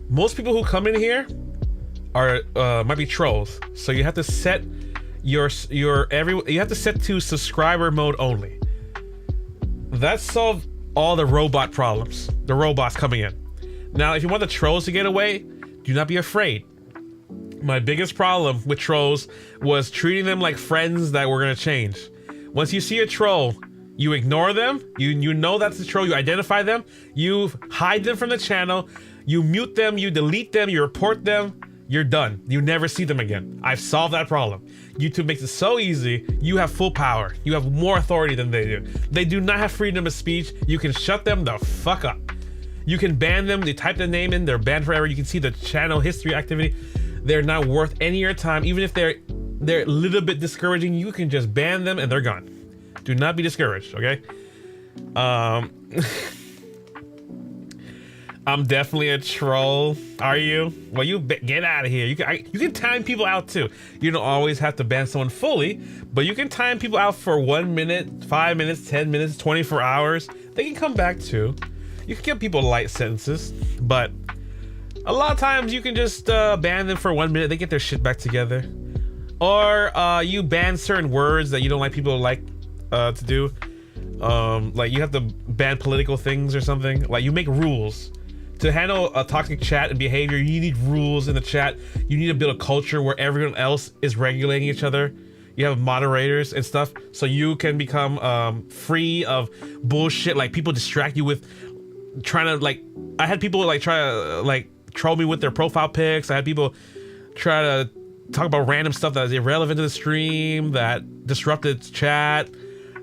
Speaker 1: Most people who come in here are might be trolls, so you have to set you have to set to subscriber mode only. That solved all the robot problems. The robots coming in. Now, if you want the trolls to get away, do not be afraid. My biggest problem with trolls was treating them like friends that were gonna change. Once you see a troll, you ignore them. You know that's a troll. You identify them. You hide them from the channel. You mute them. You delete them. You report them. You're done. You never see them again. I've solved that problem. YouTube makes it so easy. You have full power. You have more authority than they do. They do not have freedom of speech. You can shut them the fuck up. You can ban them. They type their name in. They're banned forever. You can see the channel history activity. They're not worth any of your time. Even if they're a little bit discouraging, you can just ban them and they're gone. Do not be discouraged, okay? I'm definitely a troll. Are you? Well, get out of here. You can time people out too. You don't always have to ban someone fully, but you can time people out for 1 minute, 5 minutes, 10 minutes, 24 hours. They can come back too. You can give people light sentences, but a lot of times you can just ban them for 1 minute. They get their shit back together. Or you ban certain words that you don't like people to do. Like you have to ban political things or something. Like you make rules. To handle a toxic chat and behavior, you need rules in the chat. You need to build a culture where everyone else is regulating each other. You have moderators and stuff, so you can become free of bullshit. Like people distract you with trying to I had people try to troll me with their profile pics. I had people try to talk about random stuff that is irrelevant to the stream, that disrupted chat,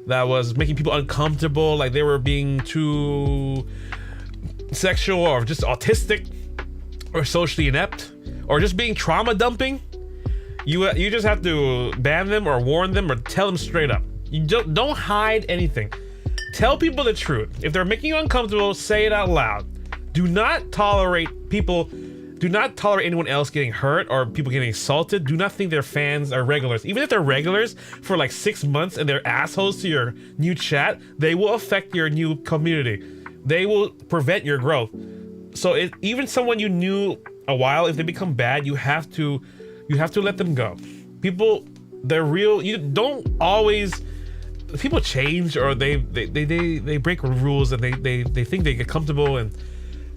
Speaker 1: that was making people uncomfortable, like they were being too sexual or just autistic or socially inept or just being trauma dumping. You just have to ban them or warn them or tell them straight up. You don't hide anything. Tell people the truth. If they're making you uncomfortable, say it out loud. Do not tolerate anyone else getting hurt or people getting assaulted. Do not think their fans are regulars. Even if they're regulars for like 6 months and they're assholes to your new chat, they will affect your new community. They will prevent your growth. So even someone you knew a while, if they become bad, you have to let them go. People, they're real. You don't always
Speaker 2: people change, or they break rules, and they think they get comfortable, and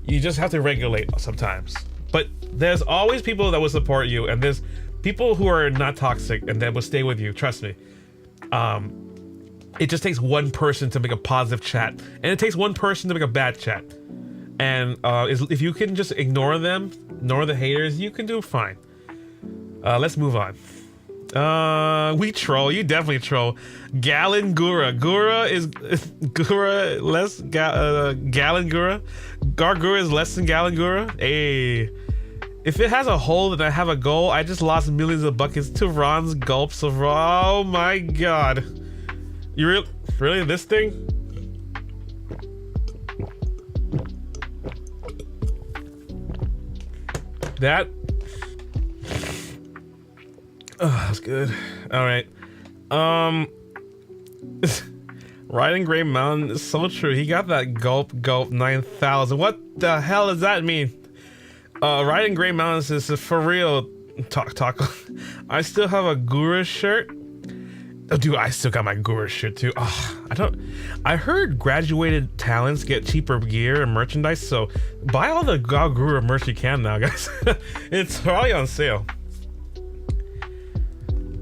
Speaker 2: you just have to regulate sometimes. But there's always people that will support you, and there's people who are not toxic and that will stay with you. Trust me. It just takes one person to make a positive chat, and it takes one person to make a bad chat. And if you can just ignore them, ignore the haters, you can do fine. Let's move on. We troll. You definitely troll. Gallon Gura. Gura is Gura less Gallon Gura. Gargura is less than Gallon Gura. Hey, if it has a hole and I have a goal, I just lost millions of buckets to Ron's gulps of. Oh my god! You really this thing? That. Oh, that's good. All right. Riding Gray Mountain is so true. He got that gulp 9,000. What the hell does that mean? Riding Gray Mountains is for real. Talk. I still have a Gura shirt. Oh, dude, I still got my Gura shirt too. Oh, I heard graduated talents get cheaper gear and merchandise, so buy all the Gura merch you can now, guys. It's probably on sale.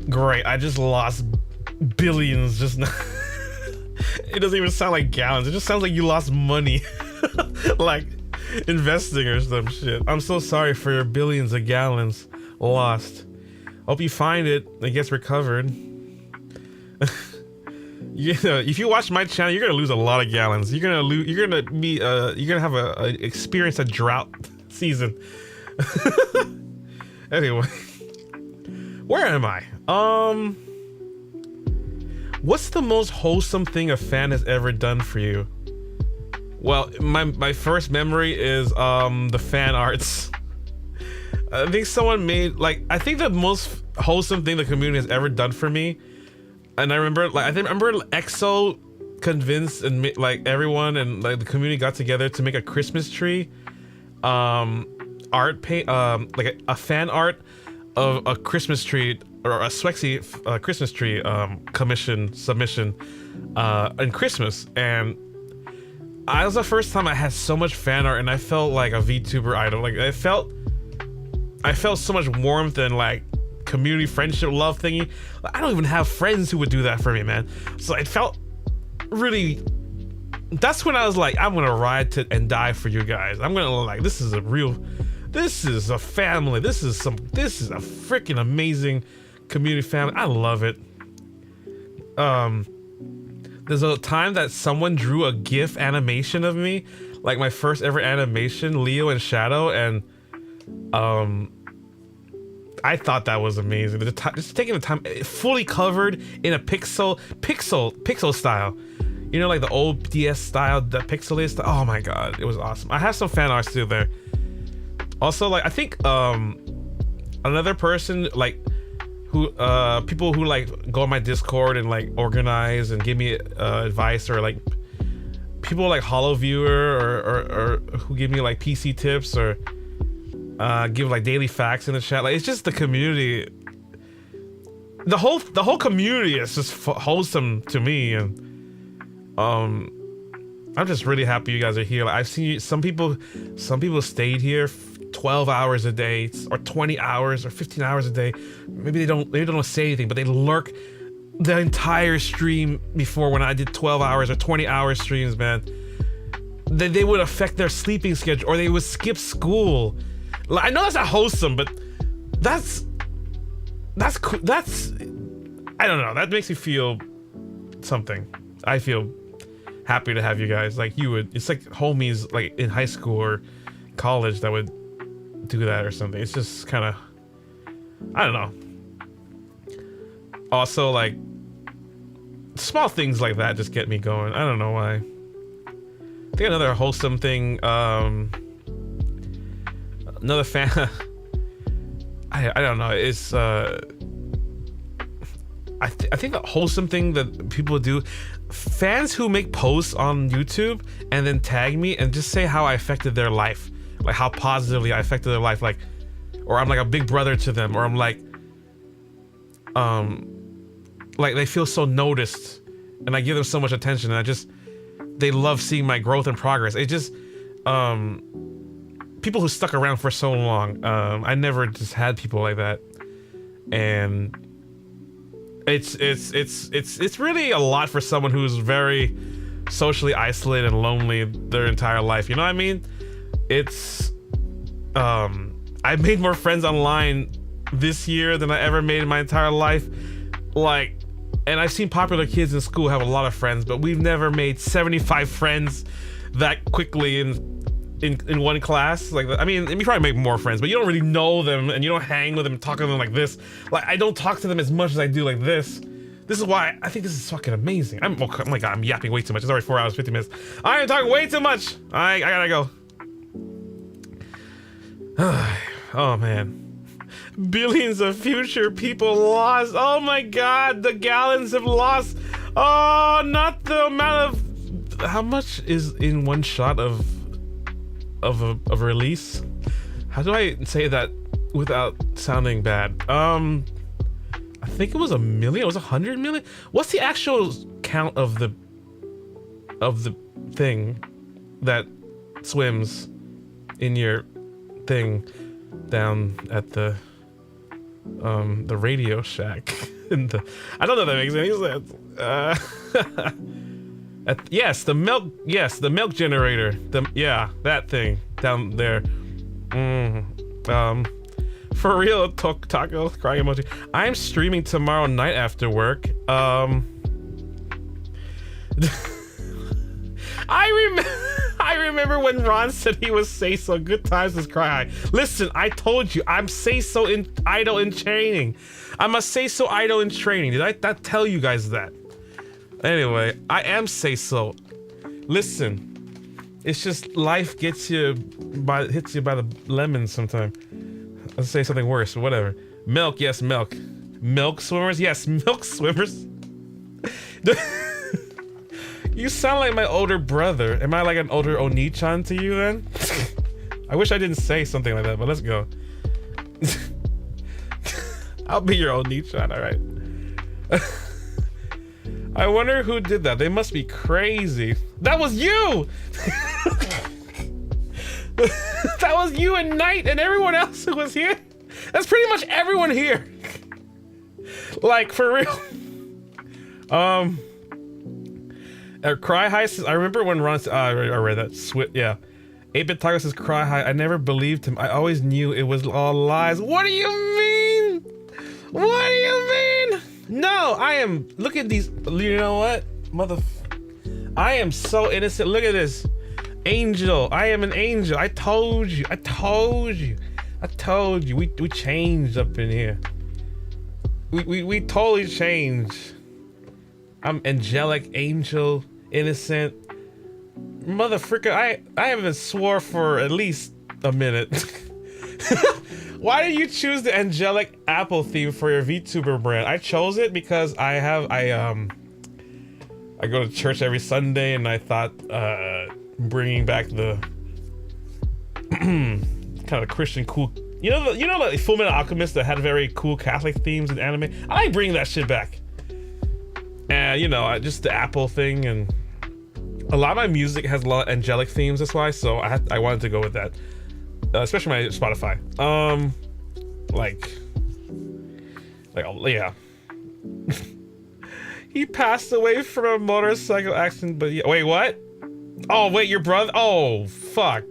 Speaker 2: Great, I just lost billions just now. It doesn't even sound like gallons, it just sounds like you lost money. Like investing or some shit. I'm so sorry for your billions of gallons lost. Hope you find it and gets recovered. Yeah, if you watch my channel, you're gonna lose a lot of gallons. You're gonna have experience a drought season. Anyway, where am I? What's the most wholesome thing a fan has ever done for you? Well, my first memory is the fan arts. I think someone made, like, I think the most wholesome thing the community has ever done for me, and I remember EXO convinced and like everyone and like the community got together to make a Christmas tree art paint, like a fan art of a Christmas tree, or a Swexy Christmas tree submission in Christmas, and I was the first time I had so much fan art, and I felt like a VTuber idol. Like I felt so much warmth and like community friendship love thingy. I don't even have friends who would do that for me, man. So it felt really. That's when I was like, I'm gonna ride to and die for you guys. I'm gonna like, this is a family. This is a freaking amazing community family. I love it. There's a time that someone drew a GIF animation of me, like my first ever animation, Leo and Shadow, and I thought that was amazing. Just taking the time, fully covered in a pixel style. You know, like the old DS style, the pixelated. Oh my god, it was awesome. I have some fan art still there. Also, like I think another person like who people who like go on my Discord and like organize and give me advice, or like people like Hololive or who give me like PC tips, or give like daily facts in the chat. Like it's just the community. The whole community is just wholesome to me, and I'm just really happy you guys are here. Like, I've seen some people stayed here 12 hours a day, or 20 hours, or 15 hours a day. Maybe they don't say anything, but they lurk the entire stream before when I did 12 hours or 20 hour streams, man. They would affect their sleeping schedule, or they would skip school. Like, I know that's not wholesome, but that's I don't know. That makes me feel something. I feel happy to have you guys. Like you would. It's like homies like in high school or college that would do that or something. It's just kind of, I don't know. Also, like small things like that just get me going. I don't know why. I think another wholesome thing. Another fan. I don't know. It's I think the wholesome thing that people do, fans who make posts on YouTube and then tag me and just say how I affected their life, like how positively I affected their life, like, or I'm like a big brother to them, or I'm like they feel so noticed and I give them so much attention, and they love seeing my growth and progress. It just, people who stuck around for so long, I never just had people like that, and it's really a lot for someone who's very socially isolated and lonely their entire life. You know what I mean? It's, I made more friends online this year than I ever made in my entire life. Like, and I've seen popular kids in school have a lot of friends, but we've never made 75 friends that quickly in one class. Like, I mean, you probably make more friends, but you don't really know them, and you don't hang with them and talk to them like this. Like, I don't talk to them as much as I do like this. This is why I think this is fucking amazing. Oh my god, I'm yapping way too much. It's already 4 hours, 50 minutes. I am talking way too much. I gotta go. Oh man. Billions of future people lost. Oh my god, the gallons have lost. Oh, not the amount of... How much is in one shot of a release? How do I say that without sounding bad? I think it was 1 million. It was 100 million. What's the actual count of the thing that swims in your thing down at the Radio Shack? I don't know if that makes any sense. Yes, the milk. Yes, the milk generator. That thing down there. For real, taco crying emoji. I'm streaming tomorrow night after work. I remember when Ron said he was say so. Good times is cry high. Listen, I told you, I'm say so idle in training. I'm a say so idle in training. Did I tell you guys that? Anyway, I am say so. Listen, it's just life hits you by the lemons sometimes. I'll say something worse, but whatever. Milk, yes, milk. Milk swimmers, yes, milk swimmers. You sound like my older brother. Am I like an older Oni-chan to you then? I wish I didn't say something like that, but let's go. I'll be your Oni-chan, alright. I wonder who did that. They must be crazy. That was you! That was you and Knight and everyone else who was here. That's pretty much everyone here. Like, for real. Cry High says, I remember when Ron said, I read that. Yeah. 8-Bit Taco says, cry high. I never believed him. I always knew it was all lies. What do you mean? What do you mean? No, I am. Look at these. You know what? I am so innocent. Look at this. Angel. I am an angel. I told you. I told you. I told you. We changed up in here. We totally changed. I'm angelic, angel, innocent. Motherfucker, I haven't swore for at least a minute. Why did you choose the angelic apple theme for your VTuber brand? I chose it because I go to church every Sunday, and I thought bringing back the kind of Christian cool, you know like Fullmetal Alchemist that had very cool Catholic themes in anime. I like bringing that shit back. And just the apple thing, and a lot of my music has a lot of angelic themes. That's why. So I wanted to go with that, especially my Spotify. Yeah. He passed away from a motorcycle accident, but yeah. Wait, what? Oh, wait, your brother? Oh, fuck.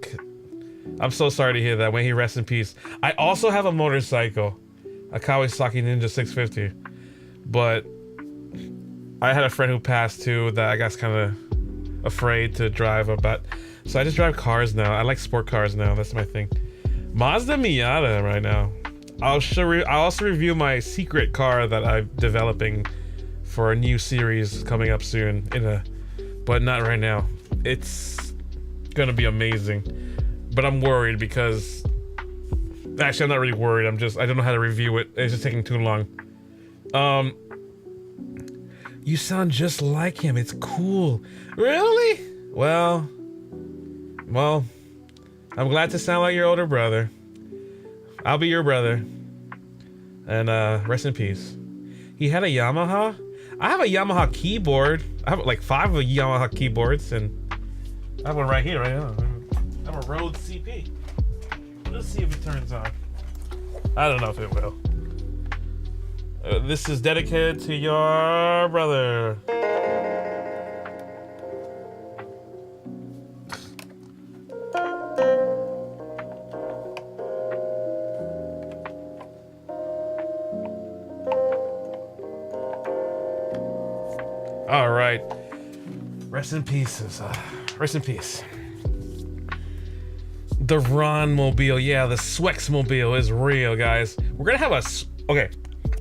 Speaker 2: I'm so sorry to hear that. May he rest in peace. I also have a motorcycle, a Kawasaki Ninja 650, but I had a friend who passed too that I got kind of afraid to drive about. So I just drive cars now. I like sport cars now. That's my thing. Mazda Miata right now. I'll also review my secret car that I'm developing for a new series coming up soon. But not right now. It's gonna be amazing. But I'm worried because actually I'm not really worried. I don't know how to review it. It's just taking too long. You sound just like him. It's cool. Really? Well, I'm glad to sound like your older brother. I'll be your brother. And rest in peace. He had a Yamaha? I have a Yamaha keyboard. I have like 5 of Yamaha keyboards, and I have one right here, right now. I have a Rode CP. Let's see if it turns on. I don't know if it will. This is dedicated to your brother. All right. Rest in pieces. Rest in peace. The Ron Mobile, yeah, the Swex Mobile is real, guys. We're gonna have okay.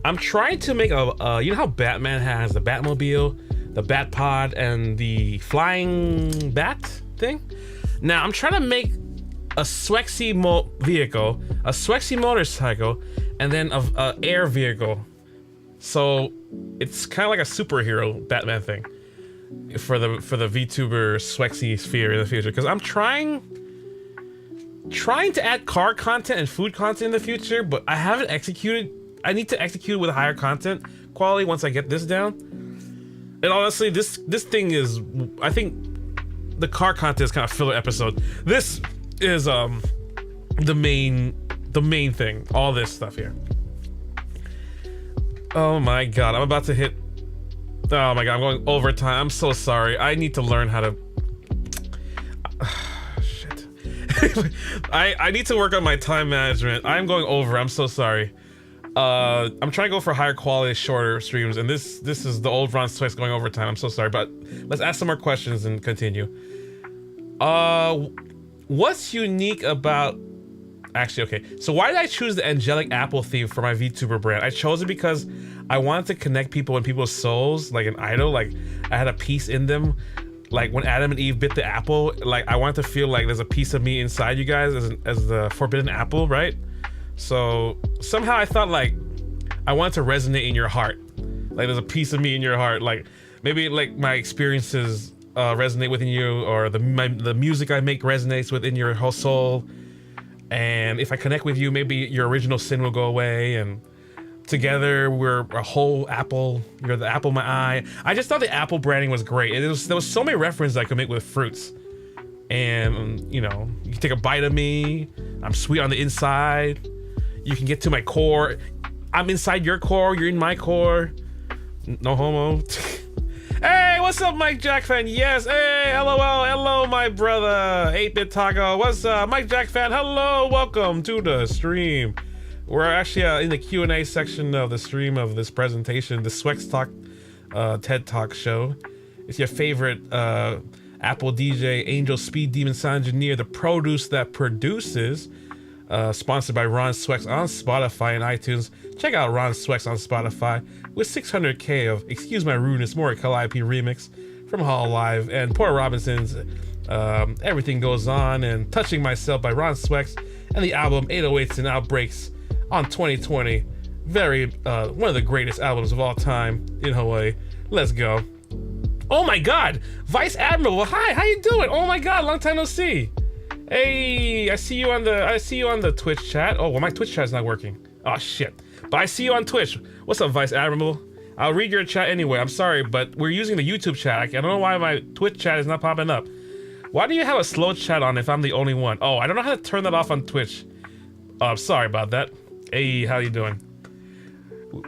Speaker 2: I'm trying to make a, you know how Batman has the Batmobile, the Batpod, and the flying bat thing? Now I'm trying to make a Swexy vehicle, a Swexy motorcycle, and then a air vehicle. So it's kind of like a superhero Batman thing for the VTuber Swexy sphere in the future. Because I'm trying to add car content and food content in the future, but I haven't executed. I need to execute with higher content quality once I get this down. And honestly, this thing is, I think the car content is kind of filler episode. This is the main thing. All this stuff here. Oh my god, I'm about to hit. Oh my god, I'm going overtime. I'm so sorry. I need to learn how to. Shit. I need to work on my time management. I'm going over. I'm so sorry. I'm trying to go for higher quality, shorter streams, and this is the old Ron Swex going overtime. I'm so sorry, but let's ask some more questions and continue. What's unique about? Actually, okay. So why did I choose the angelic apple theme for my VTuber brand? I chose it because I wanted to connect people in people's souls, like an idol. Like I had a piece in them. Like when Adam and Eve bit the apple, like I wanted to feel like there's a piece of me inside you guys as the forbidden apple, right? So somehow I thought like I wanted to resonate in your heart. Like there's a piece of me in your heart. Like maybe like my experiences resonate within you, or the music I make resonates within your whole soul. And if I connect with you, maybe your original sin will go away, and together we're a whole apple. You're the apple in my eye. I just thought the apple branding was great. There was so many references I could make with fruits. And you know, you can take a bite of me. I'm sweet on the inside. You can get to my core. I'm inside your core. You're in my core. No homo. Hey, what's up, Mike Jack fan? Yes, hey, LOL, hello, my brother, 8-Bit Taco. What's up, Mike Jack fan? Hello, welcome to the stream. We're actually in the Q&A section of the stream of this presentation, the Swex Talk TED Talk show. It's your favorite Apple DJ, Angel Speed Demon Sound Engineer, the produce that produces. Sponsored by Ron Swex on Spotify and iTunes. Check out Ron Swex on Spotify with 600k of Excuse My Rudeness, more Kawaii remix from Hololive, and Poor Robinson's Everything Goes On and Touching Myself by Ron Swex, and the album 808s and Outbreaks on 2020. Very one of the greatest albums of all time in Hawaii. Let's go. Oh my god, Vice Admiral, hi, how you doing? Oh my god, long time no see. Hey, I see you on the Twitch chat. Oh, well, my Twitch chat's not working. Oh shit. But I see you on Twitch. What's up, Vice Admiral? I'll read your chat anyway. I'm sorry, but we're using the YouTube chat. I don't know why my Twitch chat is not popping up. Why do you have a slow chat on if I'm the only one? Oh, I don't know how to turn that off on Twitch. Sorry about that. Hey, how you doing?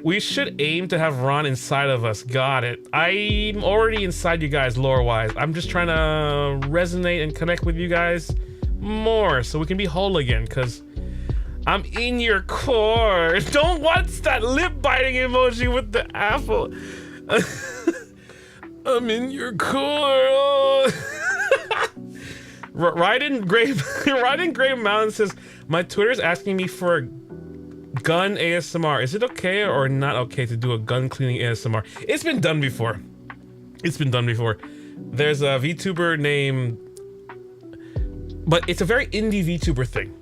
Speaker 2: We should aim to have Ron inside of us. Got it. I'm already inside you guys lore-wise. I'm just trying to resonate and connect with you guys more so we can be whole again, because I'm in your core. Don't watch that lip biting emoji with the apple. I'm in your core. Ryden Gray Mountain says, my Twitter's asking me for a gun ASMR. Is it okay or not okay to do a gun cleaning ASMR? It's been done before. There's a VTuber named, but it's a very indie VTuber thing.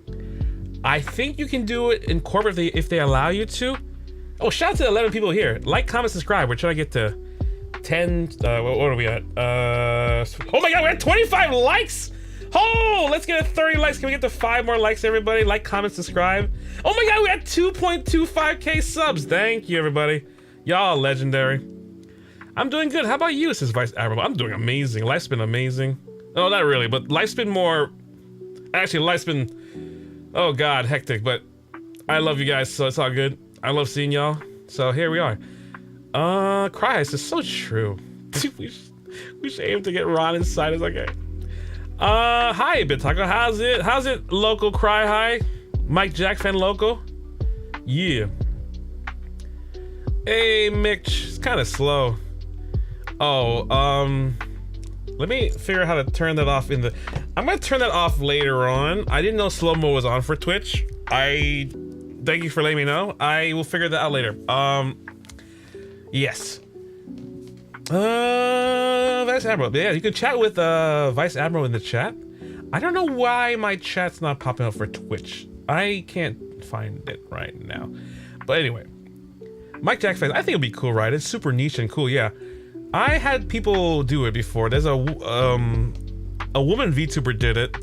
Speaker 2: I think you can do it in corporate if they allow you to. Oh, shout out to 11 people here. Like, comment, subscribe. We're trying to get to 10. What are we at? Oh my god, we're at 25 likes. Oh, let's get 30 likes. Can we get to 5 more likes, everybody? Like, comment, subscribe. Oh my god, we had 2.25k subs. Thank you, everybody. Y'all legendary. I'm doing good. How about you, says Vice Admiral? I'm doing amazing. Life's been amazing. No, not really, but life's been more... Actually, life's been... Oh, God, hectic, but I love you guys, so it's all good. I love seeing y'all, so here we are. Cry, is so true. we should aim to get Ron inside. It's okay. Hi, Bitaco. How's it, local Cry High? Mike Jack fan local? Yeah. Hey, Mitch. It's kind of slow. Oh, let me figure out how to turn that off in the... I'm gonna turn that off later on. I didn't know slow-mo was on for Twitch. Thank you for letting me know. I will figure that out later. Yes. Vice Admiral. Yeah, you can chat with Vice Admiral in the chat. I don't know why my chat's not popping up for Twitch. I can't find it right now. But anyway, Mike Jack fans, I think it'd be cool, right? It's super niche and cool. Yeah, I had people do it before. There's a woman VTuber did it.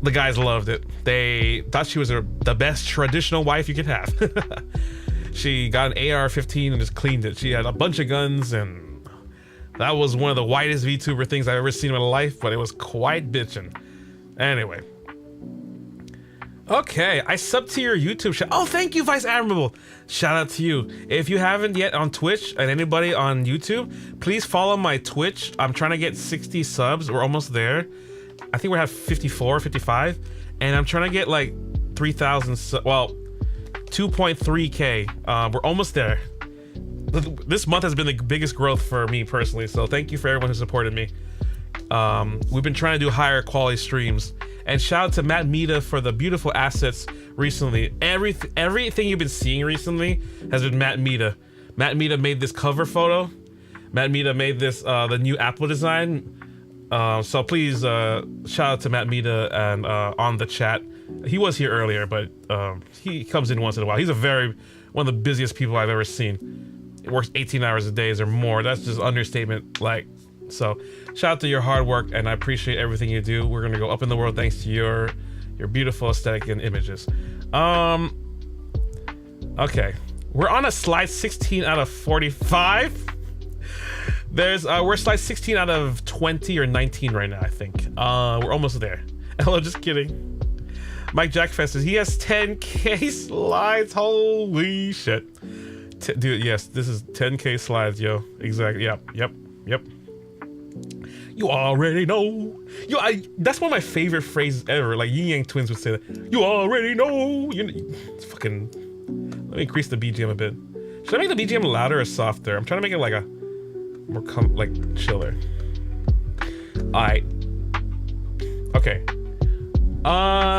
Speaker 2: The guys loved it. They thought she was the best traditional wife you could have. She got an AR-15 and just cleaned it. She had a bunch of guns, and that was one of the whitest VTuber things I've ever seen in my life, but it was quite bitchin'. Anyway. Okay, I subbed to your YouTube channel. Oh, thank you, Vice Admiral. Shout out to you. If you haven't yet on Twitch and anybody on YouTube, please follow my Twitch. I'm trying to get 60 subs. We're almost there. I think we have 54, 55. And I'm trying to get like 3,000, well, 2.3K. We're almost there. This month has been the biggest growth for me personally, so thank you for everyone who supported me. We've been trying to do higher quality streams. And shout out to Matt Mita for the beautiful assets recently. Everything you've been seeing recently has been Matt Mita. Matt Mita made this cover photo. Matt Mita made this the new Apple design. So please shout out to Matt Mita and on the chat. He was here earlier, but he comes in once in a while. He's one of the busiest people I've ever seen. He works 18 hours a day or more. That's just understatement. Like, so shout out to your hard work, and I appreciate everything you do. We're gonna go up in the world thanks to your beautiful aesthetic and images. Okay, we're on a slide 16 out of 45. We're slide 16 out of 20 or 19 right now, I think. We're almost there. Hello, just kidding. Mike Jack Fest says he has 10K slides. Holy shit. Dude, yes, this is 10K slides, yo. Exactly. Yep. You already know. That's one of my favorite phrases ever. Like Yin Yang Twins would say that. You already know. It's fucking. Let me increase the BGM a bit. Should I make the BGM louder or softer? I'm trying to make it like a more chiller. Alright. Okay.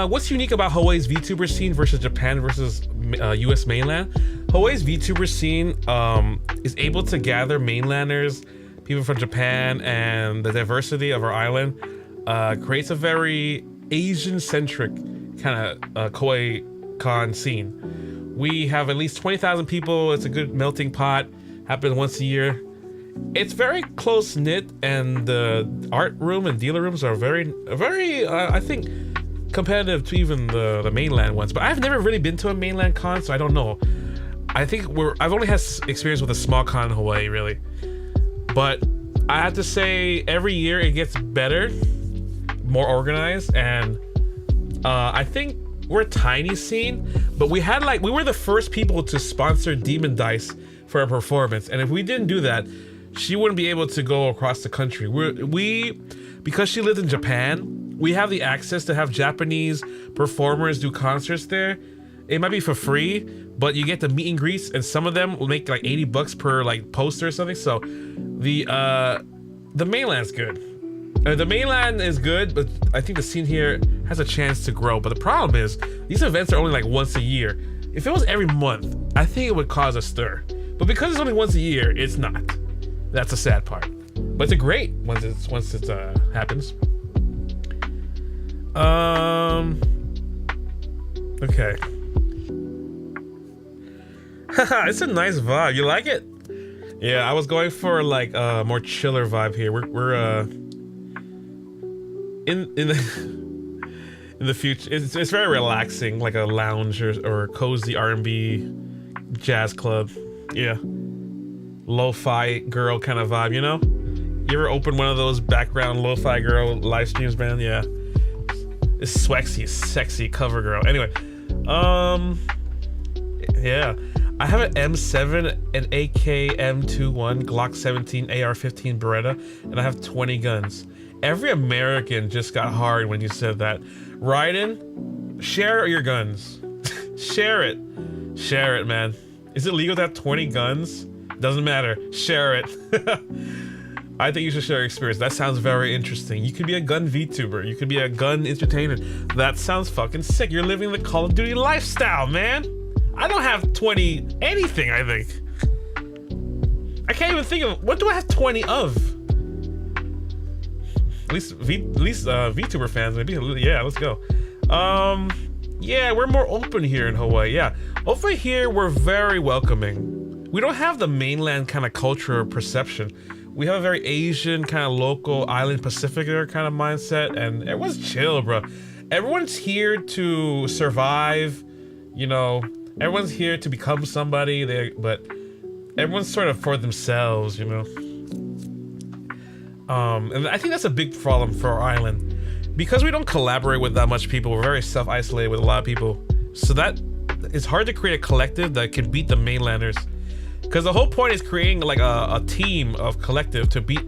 Speaker 2: What's unique about Hawaii's VTuber scene versus Japan versus US mainland? Hawaii's VTuber scene is able to gather mainlanders, people from Japan, and the diversity of our island creates a very Asian-centric kind of Kawaii con scene. We have at least 20,000 people. It's a good melting pot. Happens once a year. It's very close-knit, and the art room and dealer rooms are very, I think, competitive to even the mainland ones. But I've never really been to a mainland con, so I don't know. I think I've only had experience with a small con in Hawaii, really. But I have to say, every year it gets better, more organized, and I think we're a tiny scene, but we were the first people to sponsor Demon Dice for a performance, and if we didn't do that, she wouldn't be able to go across the country. Because she lived in Japan, we have the access to have Japanese performers do concerts there. It might be for free, but you get the meet and greets, and some of them will make like $80 per like poster or something. So the mainland's good. The mainland is good, but I think the scene here has a chance to grow. But the problem is these events are only like once a year. If it was every month, I think it would cause a stir. But because it's only once a year, it's not. That's the sad part. But it's a great once it happens. Okay. It's a nice vibe. You like it? Yeah, I was going for like a more chiller vibe here. We're in the future. It's very relaxing, like a lounge or cozy R&B jazz club. Yeah. lo-fi girl kind of vibe, you know? You ever open one of those background lo-fi girl live streams, man? Yeah. It's Swexy, sexy cover girl. Anyway, yeah. I have an M7, an AK M21, Glock 17, AR-15 Beretta, and I have 20 guns. Every American just got hard when you said that. Ryden, share your guns. Share it. Share it, man. Is it legal to have 20 guns? Doesn't matter. Share it. I think you should share your experience. That sounds very interesting. You could be a gun VTuber. You could be a gun entertainer. That sounds fucking sick. You're living the Call of Duty lifestyle, man. I don't have 20 anything, I think. I can't even think of, what do I have 20 of? At least VTuber fans, maybe. Yeah, let's go. Yeah, we're more open here in Hawaii. Yeah, over here we're very welcoming. We don't have the mainland kind of culture or perception. We have a very Asian kind of local island Pacificer kind of mindset, and everyone's chill, bro. Everyone's here to survive, you know. Everyone's here to become somebody, but everyone's sort of for themselves, you know. And I think that's a big problem for our island. Because we don't collaborate with that much people, we're very self-isolated with a lot of people. So that it's hard to create a collective that can beat the mainlanders. Because the whole point is creating like a team of collective to beat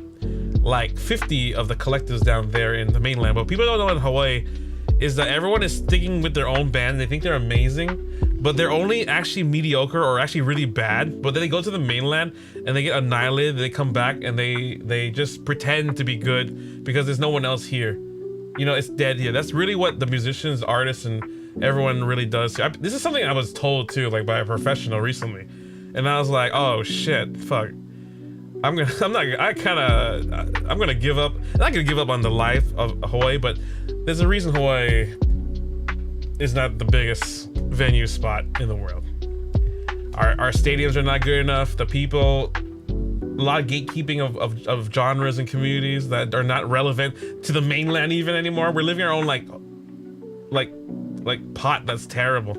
Speaker 2: like 50 of the collectives down there in the mainland. But people don't know in Hawaii is that everyone is sticking with their own band. They think they're amazing, but they're only actually mediocre or actually really bad. But then they go to the mainland and they get annihilated. They come back and they just pretend to be good because there's no one else here. You know, it's dead here. That's really what the musicians, artists, and everyone really does. This is something I was told too, like by a professional recently, and I was like, oh shit, fuck. I'm gonna give up. I'm not gonna give up on the life of Hawaii, but there's a reason Hawaii is not the biggest venue spot in the world. Our stadiums are not good enough. The people, a lot of gatekeeping of genres and communities that are not relevant to the mainland even anymore. We're living our own like pot that's terrible.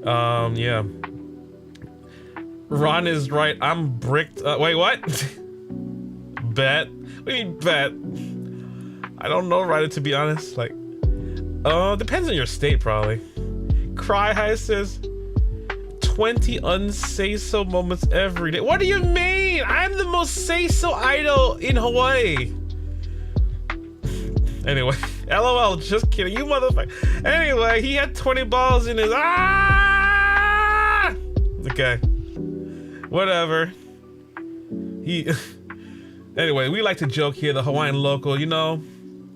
Speaker 2: Yeah. Ron is right. I'm bricked. Wait, what? Bet? What do you mean bet? I don't know, Ryder, to be honest. Like, depends on your state, probably. Cry High says 20 unsay-so moments every day. What do you mean? I'm the most say-so idol in Hawaii. Anyway, LOL, just kidding, you motherfucker. Anyway, he had 20 balls in his Okay. Whatever. Anyway, we like to joke here, the Hawaiian local, you know.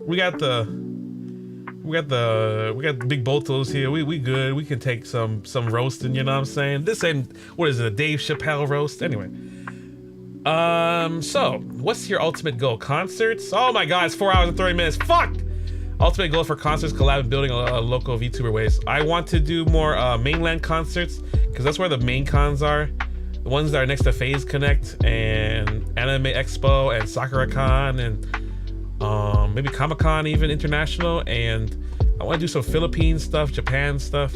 Speaker 2: We got the big botos here. We good. We can take some roasting, you know what I'm saying? This ain't, what is it, a Dave Chappelle roast? Anyway. So, what's your ultimate goal? Concerts? Oh my god, it's 4 hours and 30 minutes. Fuck! Ultimate goal for concerts, collab, and building a local VTuber ways. I want to do more mainland concerts, because that's where the main cons are. The ones that are next to Phase Connect and Anime Expo and Sakura Con and maybe Comic Con, even international. And I want to do some Philippine stuff, Japan stuff.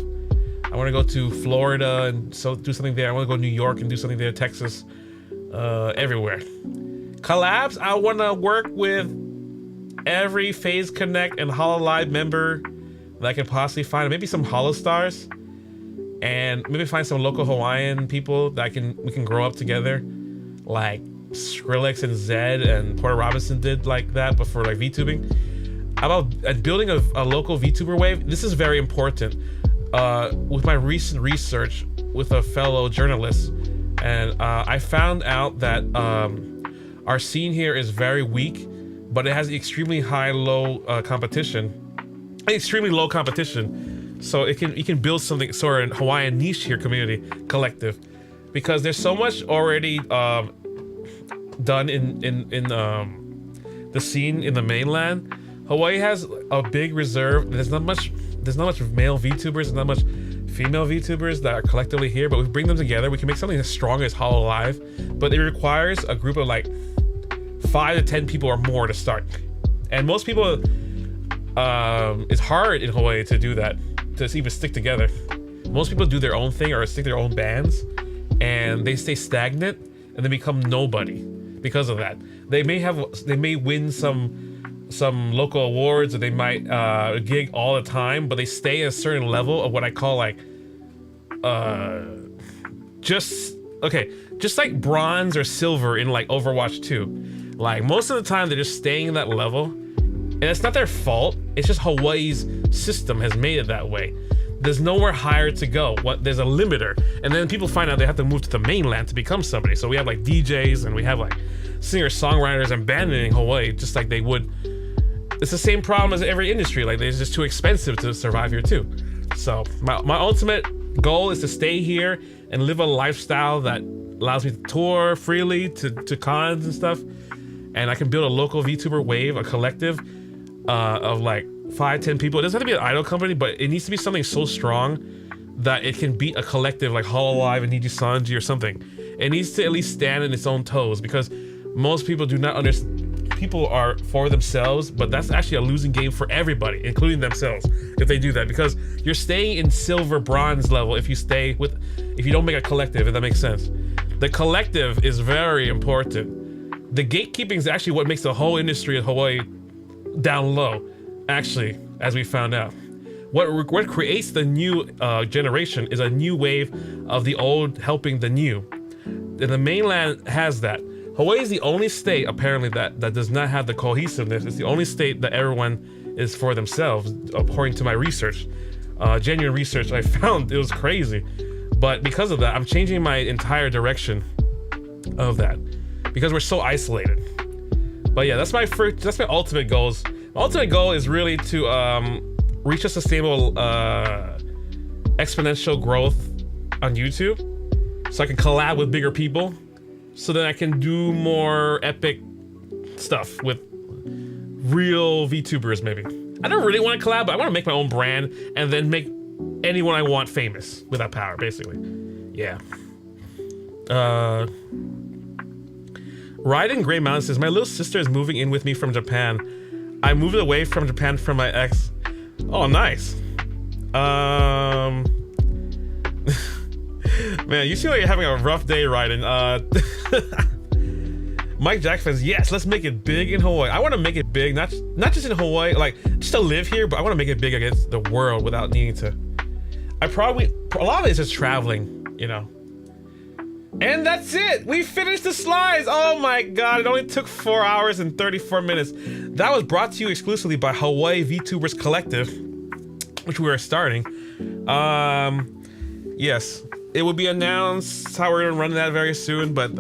Speaker 2: I want to go to Florida and do something there. I want to go to New York and do something there, Texas, everywhere. Collabs, I want to work with every Phase Connect and Hololive member that I can possibly find. Maybe some Holostars. And maybe find some local Hawaiian people that we can grow up together, like Skrillex and Zed and Porter Robinson did like that, but for like VTubing. How about building a local VTuber wave? This is very important. With my recent research with a fellow journalist, and I found out that our scene here is very weak, but it has extremely low competition. So you can build something sort of Hawaiian niche here, community collective, because there's so much already done in the scene in the mainland. Hawaii has a big reserve. There's not much male VTubers, there's not much female VTubers that are collectively here, but we bring them together. We can make something as strong as Hololive, but it requires a group of like 5 to 10 people or more to start. And most people, it's hard in Hawaii to do that, to even stick together. Most people do their own thing or stick their own bands, and they stay stagnant. and they become nobody because of that. They may win some local awards, or they might gig all the time, but they stay at a certain level of what I call like just like bronze or silver in like Overwatch 2. Like most of the time they're just staying in that level, and it's not their fault. It's just Hawaii's system has made it that way. There's nowhere higher to go. There's a limiter, and then people find out they have to move to the mainland to become somebody. So we have like DJs, and we have like singer-songwriters abandoning Hawaii, just like they would. It's the same problem as every industry. Like it's just too expensive to survive here too. So my ultimate goal is to stay here and live a lifestyle that allows me to tour freely to cons and stuff, and I can build a local VTuber wave, a collective of like 5-10 people. It doesn't have to be an idol company, but it needs to be something so strong that it can beat a collective like Hololive and Sanji or something. It needs to at least stand on its own toes, because most people do not understand. People are for themselves, but that's actually a losing game for everybody, including themselves, if they do that, because you're staying in silver bronze level if you don't make a collective, if that makes sense. The collective is very important. The gatekeeping is actually what makes the whole industry of Hawaii down low, actually, as we found out. What creates the new generation is a new wave of the old helping the new. And the mainland has that. Hawaii is the only state, apparently, that does not have the cohesiveness. It's the only state that everyone is for themselves, according to my research. Genuine research, I found it was crazy. But because of that, I'm changing my entire direction of that, because we're so isolated. But yeah, that's my ultimate goals. My ultimate goal is really to reach a sustainable exponential growth on YouTube, so I can collab with bigger people, so that I can do more epic stuff with real VTubers, maybe. I don't really want to collab, but I want to make my own brand and then make anyone I want famous with that power, basically. Yeah. Ride in Gray Mountain says, my little sister is moving in with me from Japan. I moved away from Japan from my ex. Oh, nice. Man, you seem like you're having a rough day riding. Mike Jack says, yes, let's make it big in Hawaii. I want to make it big, not just in Hawaii, like just to live here, but I want to make it big against the world without needing to. A lot of it is just traveling, you know. And that's it. We finished the slides. Oh my God, it only took 4 hours and 34 minutes. That was brought to you exclusively by Hawaii VTubers Collective, which we are starting. Yes, it will be announced how we're gonna run that very soon, but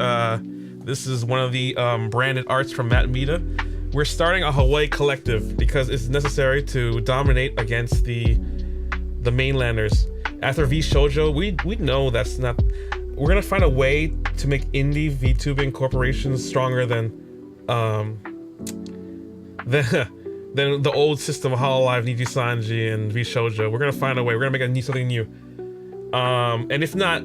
Speaker 2: this is one of the branded arts from Matt Mita. We're starting a Hawaii collective because it's necessary to dominate against the mainlanders. After VShojo, we know that's not. We're gonna find a way to make indie VTubing corporations stronger than the old system of Hololive, Sanji, and VShojo. We're gonna find a way. We're gonna make something new. And if not,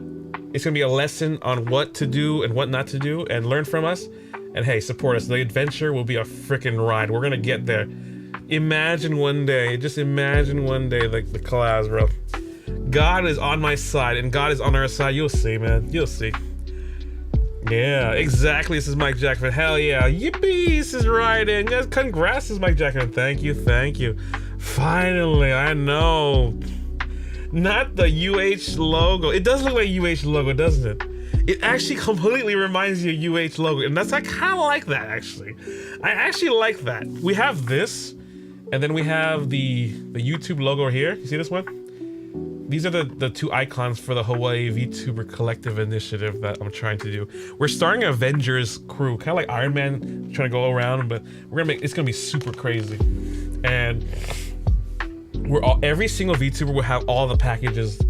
Speaker 2: it's gonna be a lesson on what to do and what not to do, and learn from us. And hey, support us. The adventure will be a freaking ride. We're gonna get there. Imagine one day, just imagine one day, like the collabs, bro. God is on my side, and God is on our side. You'll see, man. You'll see. Yeah, exactly. This is Mike Jackman. Hell yeah. Yippee, this is right in. Yes, congrats, this is Mike Jackman. Thank you, thank you. Finally, I know. Not the UH logo. It does look like UH logo, doesn't it? It actually completely reminds you of UH logo, and I kind of like that, actually. I actually like that. We have this, and then we have the YouTube logo here. You see this one? These are the two icons for the Hawaii VTuber Collective initiative that I'm trying to do. We're starting an Avengers crew, kind of like Iron Man, trying to go around, but it's gonna be super crazy. And every single VTuber will have all the packages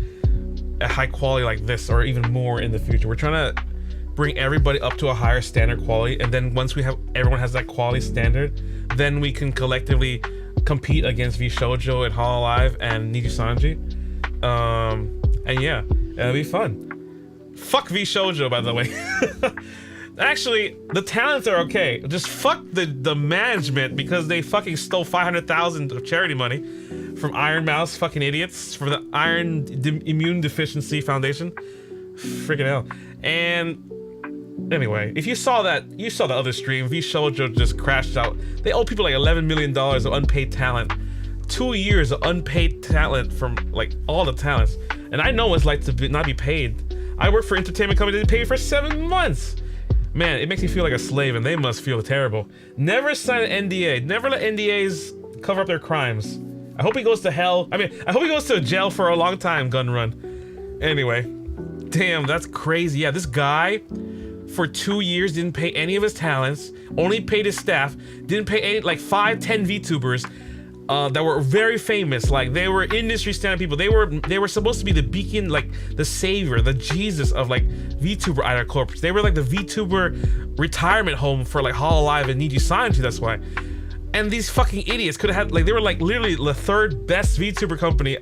Speaker 2: at high quality like this, or even more in the future. We're trying to bring everybody up to a higher standard quality, and then once everyone has that quality standard, then we can collectively compete against VShojo and Hololive and Sanji. And yeah, it'll be fun. Fuck VShojo, by the way. Actually, the talents are okay. Just fuck the management, because they fucking stole $500,000 of charity money from Iron Mouse fucking idiots, from the Iron Immune Deficiency Foundation. Freaking hell. And Anyway, if you saw that, you saw the other stream. VShojo just crashed out. They owe people like $11 million of unpaid talent. 2 years of unpaid talent from like all the talents. And I know what it's like to not be paid. I work for entertainment company that paid for 7 months. Man, it makes me feel like a slave, and they must feel terrible. Never sign an NDA. Never let NDAs cover up their crimes. I hope he goes to hell. I hope he goes to jail for a long time, Gun Run. Anyway, damn, that's crazy. Yeah, this guy for 2 years didn't pay any of his talents, only paid his staff, didn't pay any, like 5-10 VTubers that were very famous. Like, they were industry standard people. They were supposed to be the beacon, like the savior, the Jesus of like VTuber idol corps. They were like the VTuber retirement home for like Hololive and Need You Sign To. That's why. And these fucking idiots could have had, like, they were like literally the third best VTuber company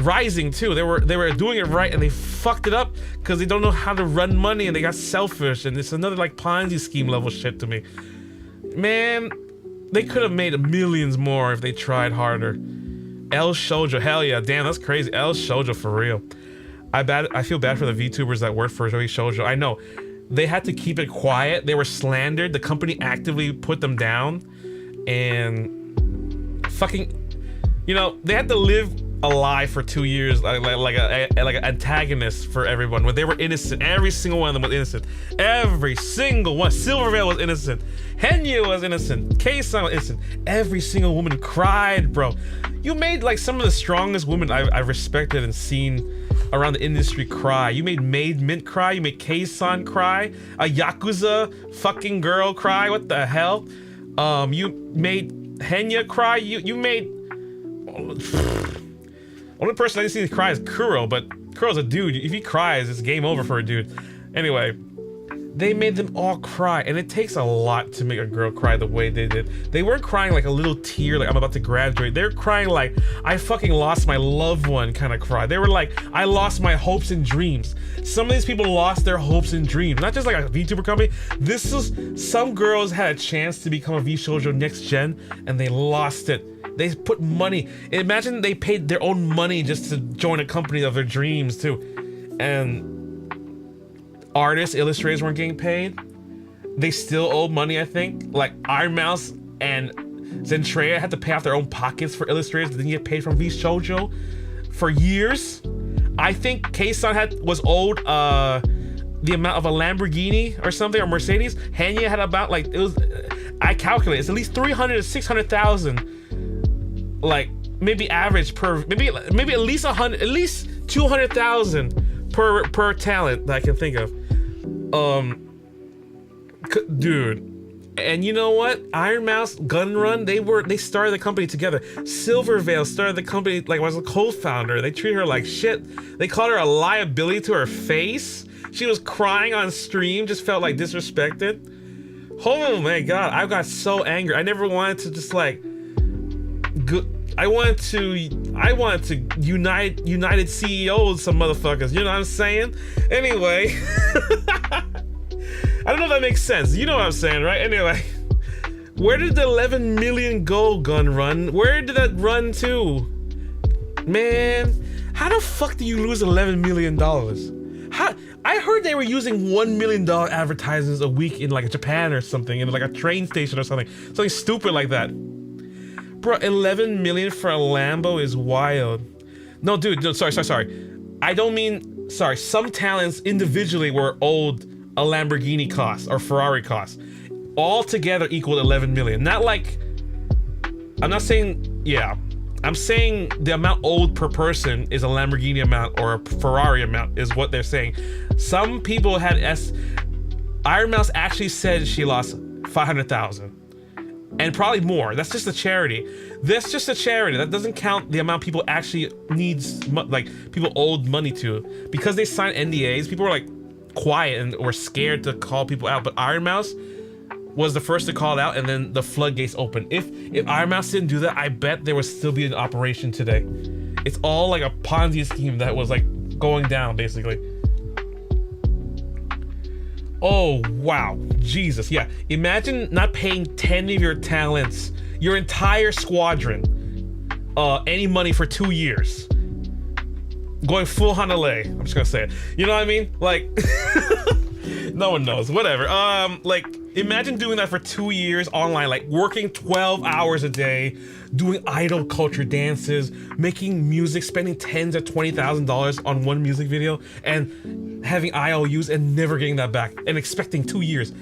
Speaker 2: rising too. They were doing it right, and they fucked it up because they don't know how to run money, and they got selfish, and it's another like Ponzi scheme level shit to me. Man, they could have made millions more if they tried harder. El Shoujo, hell yeah, damn, that's crazy. El Shoujo for real. I feel bad for the VTubers that worked for Joey Shoujo. I know they had to keep it quiet. They were slandered. The company actively put them down, and fucking, you know, they had to live a lie for 2 years, like an antagonist for everyone, when they were innocent. Every single one of them was innocent. Every single one. Silverveil was innocent. Henya was innocent. K-san was innocent. Every single woman cried, bro. You made like some of the strongest women I've respected and seen around the industry cry. You made Maid Mint cry. You made K-san cry. A Yakuza fucking girl cry. What the hell? You made Henya cry. You made... Only person I didn't see cry is Kuro, but Kuro's a dude. If he cries, it's game over for a dude. Anyway, they made them all cry, and it takes a lot to make a girl cry the way they did. They weren't crying like a little tear, like I'm about to graduate. They're crying like I fucking lost my loved one kind of cry. They were like, I lost my hopes and dreams. Some of these people lost their hopes and dreams. Not just like a VTuber company. This is, some girls had a chance to become a VShojo next gen, and they lost it. They put money. Imagine they paid their own money just to join a company of their dreams too. And artists, illustrators weren't getting paid. They still owed money, I think. Like Iron Mouse and Zentreya had to pay off their own pockets for illustrators that didn't get paid from VShojo for years. I think K-san was owed the amount of a Lamborghini or something, or Mercedes. Hanya had about, like, it was, I calculate it's at least 300 to 600,000. Like maybe average per, maybe at least 100, at least 200,000 per talent that I can think of. Dude, and you know what? Iron Mouse, Gun Run, they started the company together. Silverveil started the company, like, was a co-founder. They treated her like shit. They called her a liability to her face. She was crying on stream, just felt like disrespected. Oh my god, I got so angry. I never wanted to just like I wanted to United CEOs some motherfuckers, you know what I'm saying? Anyway, I don't know if that makes sense. You know what I'm saying, right? Anyway, where did the 11 million go, Gun Run? Where did that run to? Man, how the fuck do you lose $11 million? How? I heard they were using $1 million advertisements a week in like Japan or something, in like a train station or something stupid like that. Bro, 11 million for a Lambo is wild. No, dude, sorry. I don't mean, sorry, some talents individually were owed a Lamborghini cost or Ferrari cost. All together equaled 11 million. Not like, I'm not saying, yeah. I'm saying the amount owed per person is a Lamborghini amount or a Ferrari amount is what they're saying. Some people had Iron Mouse actually said she lost 500,000. And probably more. That's just a charity. That's just a charity. That doesn't count the amount people actually needs, like, people owed money to. Because they signed NDAs, people were like quiet and were scared to call people out. But Iron Mouse was the first to call it out, and then the floodgates opened. If Iron Mouse didn't do that, I bet there would still be an operation today. It's all like a Ponzi scheme that was like going down, basically. Oh, wow. Jesus, yeah. Imagine not paying 10 of your talents, your entire squadron, any money for 2 years. Going full Hanalei. I'm just gonna say it. You know what I mean? Like, No one knows. Whatever. Like, imagine doing that for 2 years online, like working 12 hours a day, doing idol culture dances, making music, spending tens of $20,000 on one music video, and having IOUs and never getting that back, and expecting 2 years.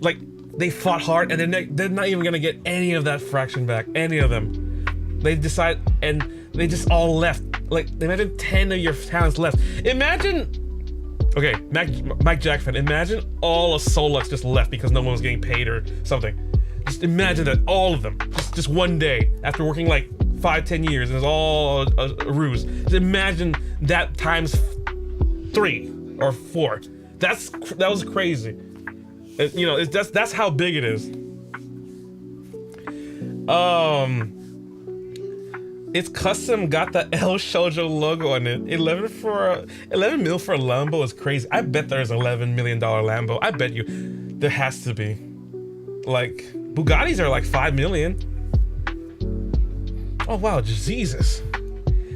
Speaker 2: Like, they fought hard, and they're not even gonna get any of that fraction back. Any of them. They decide, and they just all left. Like, imagine 10 of your talents left. Imagine. Okay, Mike Jack fan, imagine all of Solux just left because no one was getting paid or something. Just imagine that, all of them, just one day, after working like 5-10 years, and it's all a ruse. Just imagine that times 3 or 4. That was crazy. You know, that's how big it is. It's custom, got the El Shoujo logo on it. 11 mil for a Lambo is crazy. I bet there's $11 million Lambo. I bet you there has to be. Like, Bugattis are like 5 million. Oh wow, Jesus.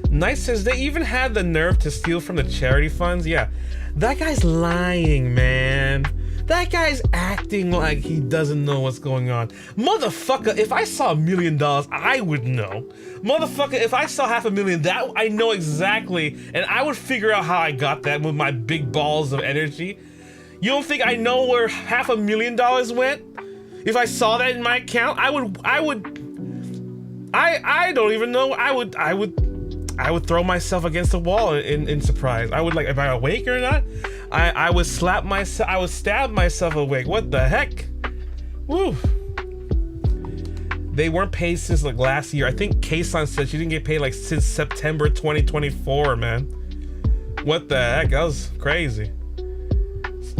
Speaker 2: Nice says they even had the nerve to steal from the charity funds. Yeah, that guy's lying, man. That guy's acting like he doesn't know what's going on. Motherfucker, if I saw $1 million, I would know. Motherfucker, if I saw $500,000, that I know exactly, and I would figure out how I got that with my big balls of energy. You don't think I know where $500,000 went? If I saw that in my account, I don't even know. I would throw myself against the wall in surprise. I would, like, am I awake or not? I would slap myself, I would stab myself awake. What the heck? Woo. They weren't paid since like last year. I think K-san said she didn't get paid like since September 2024, man. What the heck? That was crazy.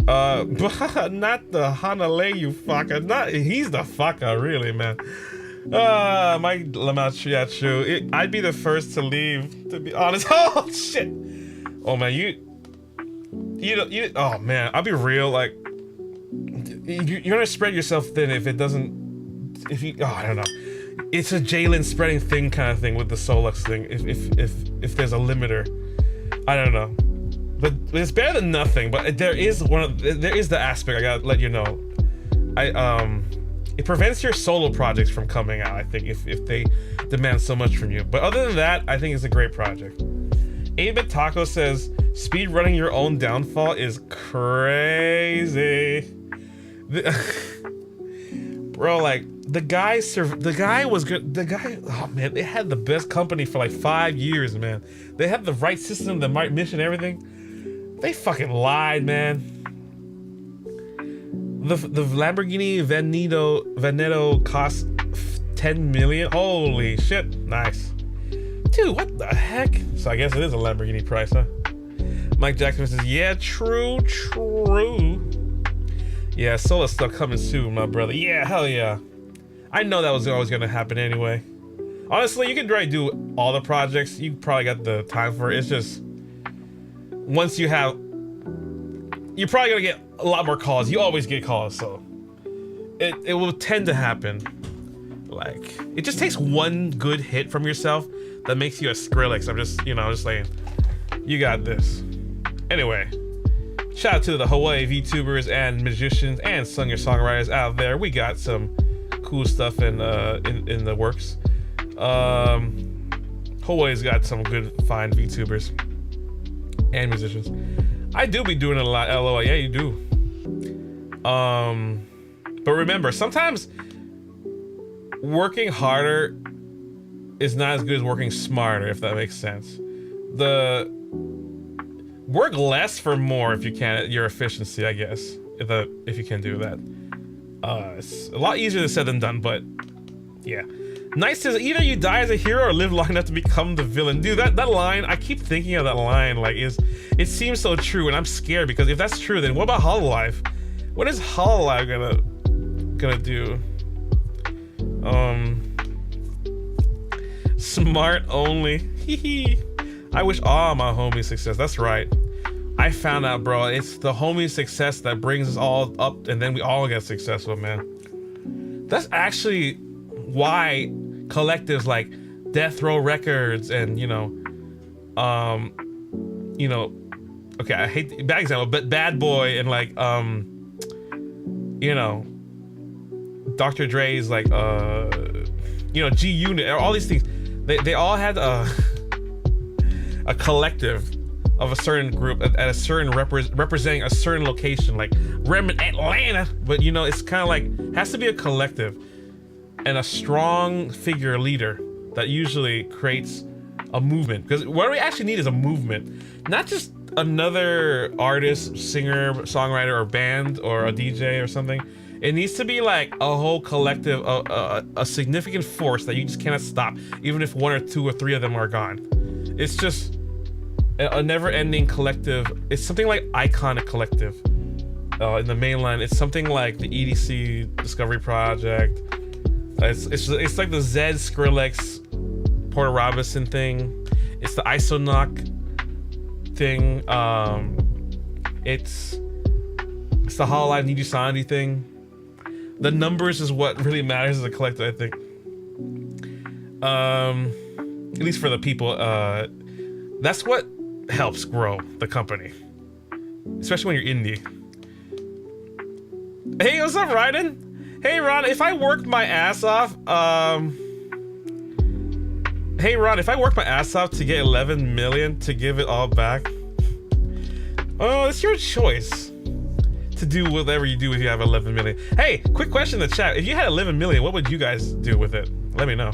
Speaker 2: Not the Hanale, you fucker. He's the fucker, really, man. My Lamatriachu. I'd be the first to leave, to be honest. Oh shit. Oh man, you oh man, I'll be real, like, you're gonna spread yourself thin if it doesn't, I don't know. It's a Jalen spreading thin kind of thing with the Solux thing, if there's a limiter. I don't know. But it's better than nothing, but there is the aspect I gotta let you know. It prevents your solo projects from coming out, I think, if they demand so much from you. But other than that, I think it's a great project. 8-Bit Taco says, speed running your own downfall is crazy. Bro, like, the guy was good. Oh man, they had the best company for like 5 years, man. They had the right system, the right mission, everything. They fucking lied, man. The Lamborghini Veneto cost 10 million. Holy shit, nice. Dude, what the heck? So I guess it is a Lamborghini price, huh? Mike Jackson says, yeah, true. Yeah, solo stuff coming soon, my brother. Yeah, hell yeah. I know that was always gonna happen anyway. Honestly, you can try to do all the projects. You probably got the time for it. It's just, once you're probably gonna get a lot more calls. You always get calls, so it will tend to happen. Like, it just takes one good hit from yourself that makes you a Skrillex. I'm just saying, you got this. Anyway, shout out to the Hawaii VTubers and musicians and singer-songwriters out there. We got some cool stuff in the works. Hawaii's got some good, fine VTubers and musicians. I do be doing it a lot, LOL. Yeah, you do. But remember, sometimes working harder is not as good as working smarter, if that makes sense. Work less for more if you can at your efficiency, I guess, if you can do that. It's a lot easier said than done, but yeah. Nice says, either you die as a hero or live long enough to become the villain. Dude, that line, I keep thinking of that line, like, it seems so true, and I'm scared, because if that's true, then what about Hololive? What is Hololive gonna do? Smart only. I wish all my homies success. That's right. I found out, bro. It's the homie success that brings us all up, and then we all get successful, man. That's actually why collectives like Death Row Records and okay, I hate bad example, but Bad Boy and like you know, Dr. Dre's like, you know, G Unit, all these things. They all had a collective of a certain group at a certain representing a certain location, like Atlanta. But you know, it's kind of like has to be a collective and a strong figure leader that usually creates a movement. Because what we actually need is a movement, not just another artist, singer, songwriter, or band, or a DJ or something. It needs to be like a whole collective, a significant force that you just cannot stop, even if 1 or 2 or 3 of them are gone. It's just a never-ending collective. It's something like Iconic Collective in the mainland. It's something like the EDC Discovery Project. It's like the Zed Skrillex Porter Robinson thing. It's the Isonoc thing. It's the Hololive Niju Sandy thing. The numbers is what really matters as a collective, I think. At least for the people, that's what helps grow the company, especially when you're indie. Hey, what's up, Ryden? Hey, Ron, if I worked my ass off, hey, Ron, if I worked my ass off to get 11 million to give it all back, oh, it's your choice to do whatever you do if you have 11 million. Hey, quick question in the chat. If you had 11 million, what would you guys do with it? Let me know.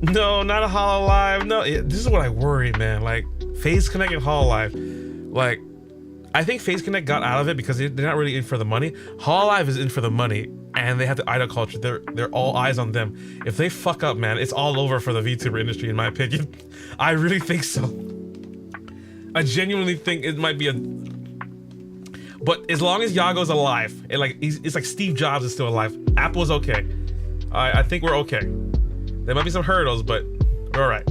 Speaker 2: No, not a Hololive. No, this is what I worry, man. Like, FaZe Connect and Hololive. Like, I think FaZe Connect got out of it because they're not really in for the money. Hololive is in for the money, and they have the idol culture. They're all eyes on them. If they fuck up, man, it's all over for the VTuber industry, in my opinion. I really think so. I genuinely think it might be a... But as long as Yago's alive, it's like Steve Jobs is still alive. Apple's okay. I think we're okay. There might be some hurdles, but we're all right.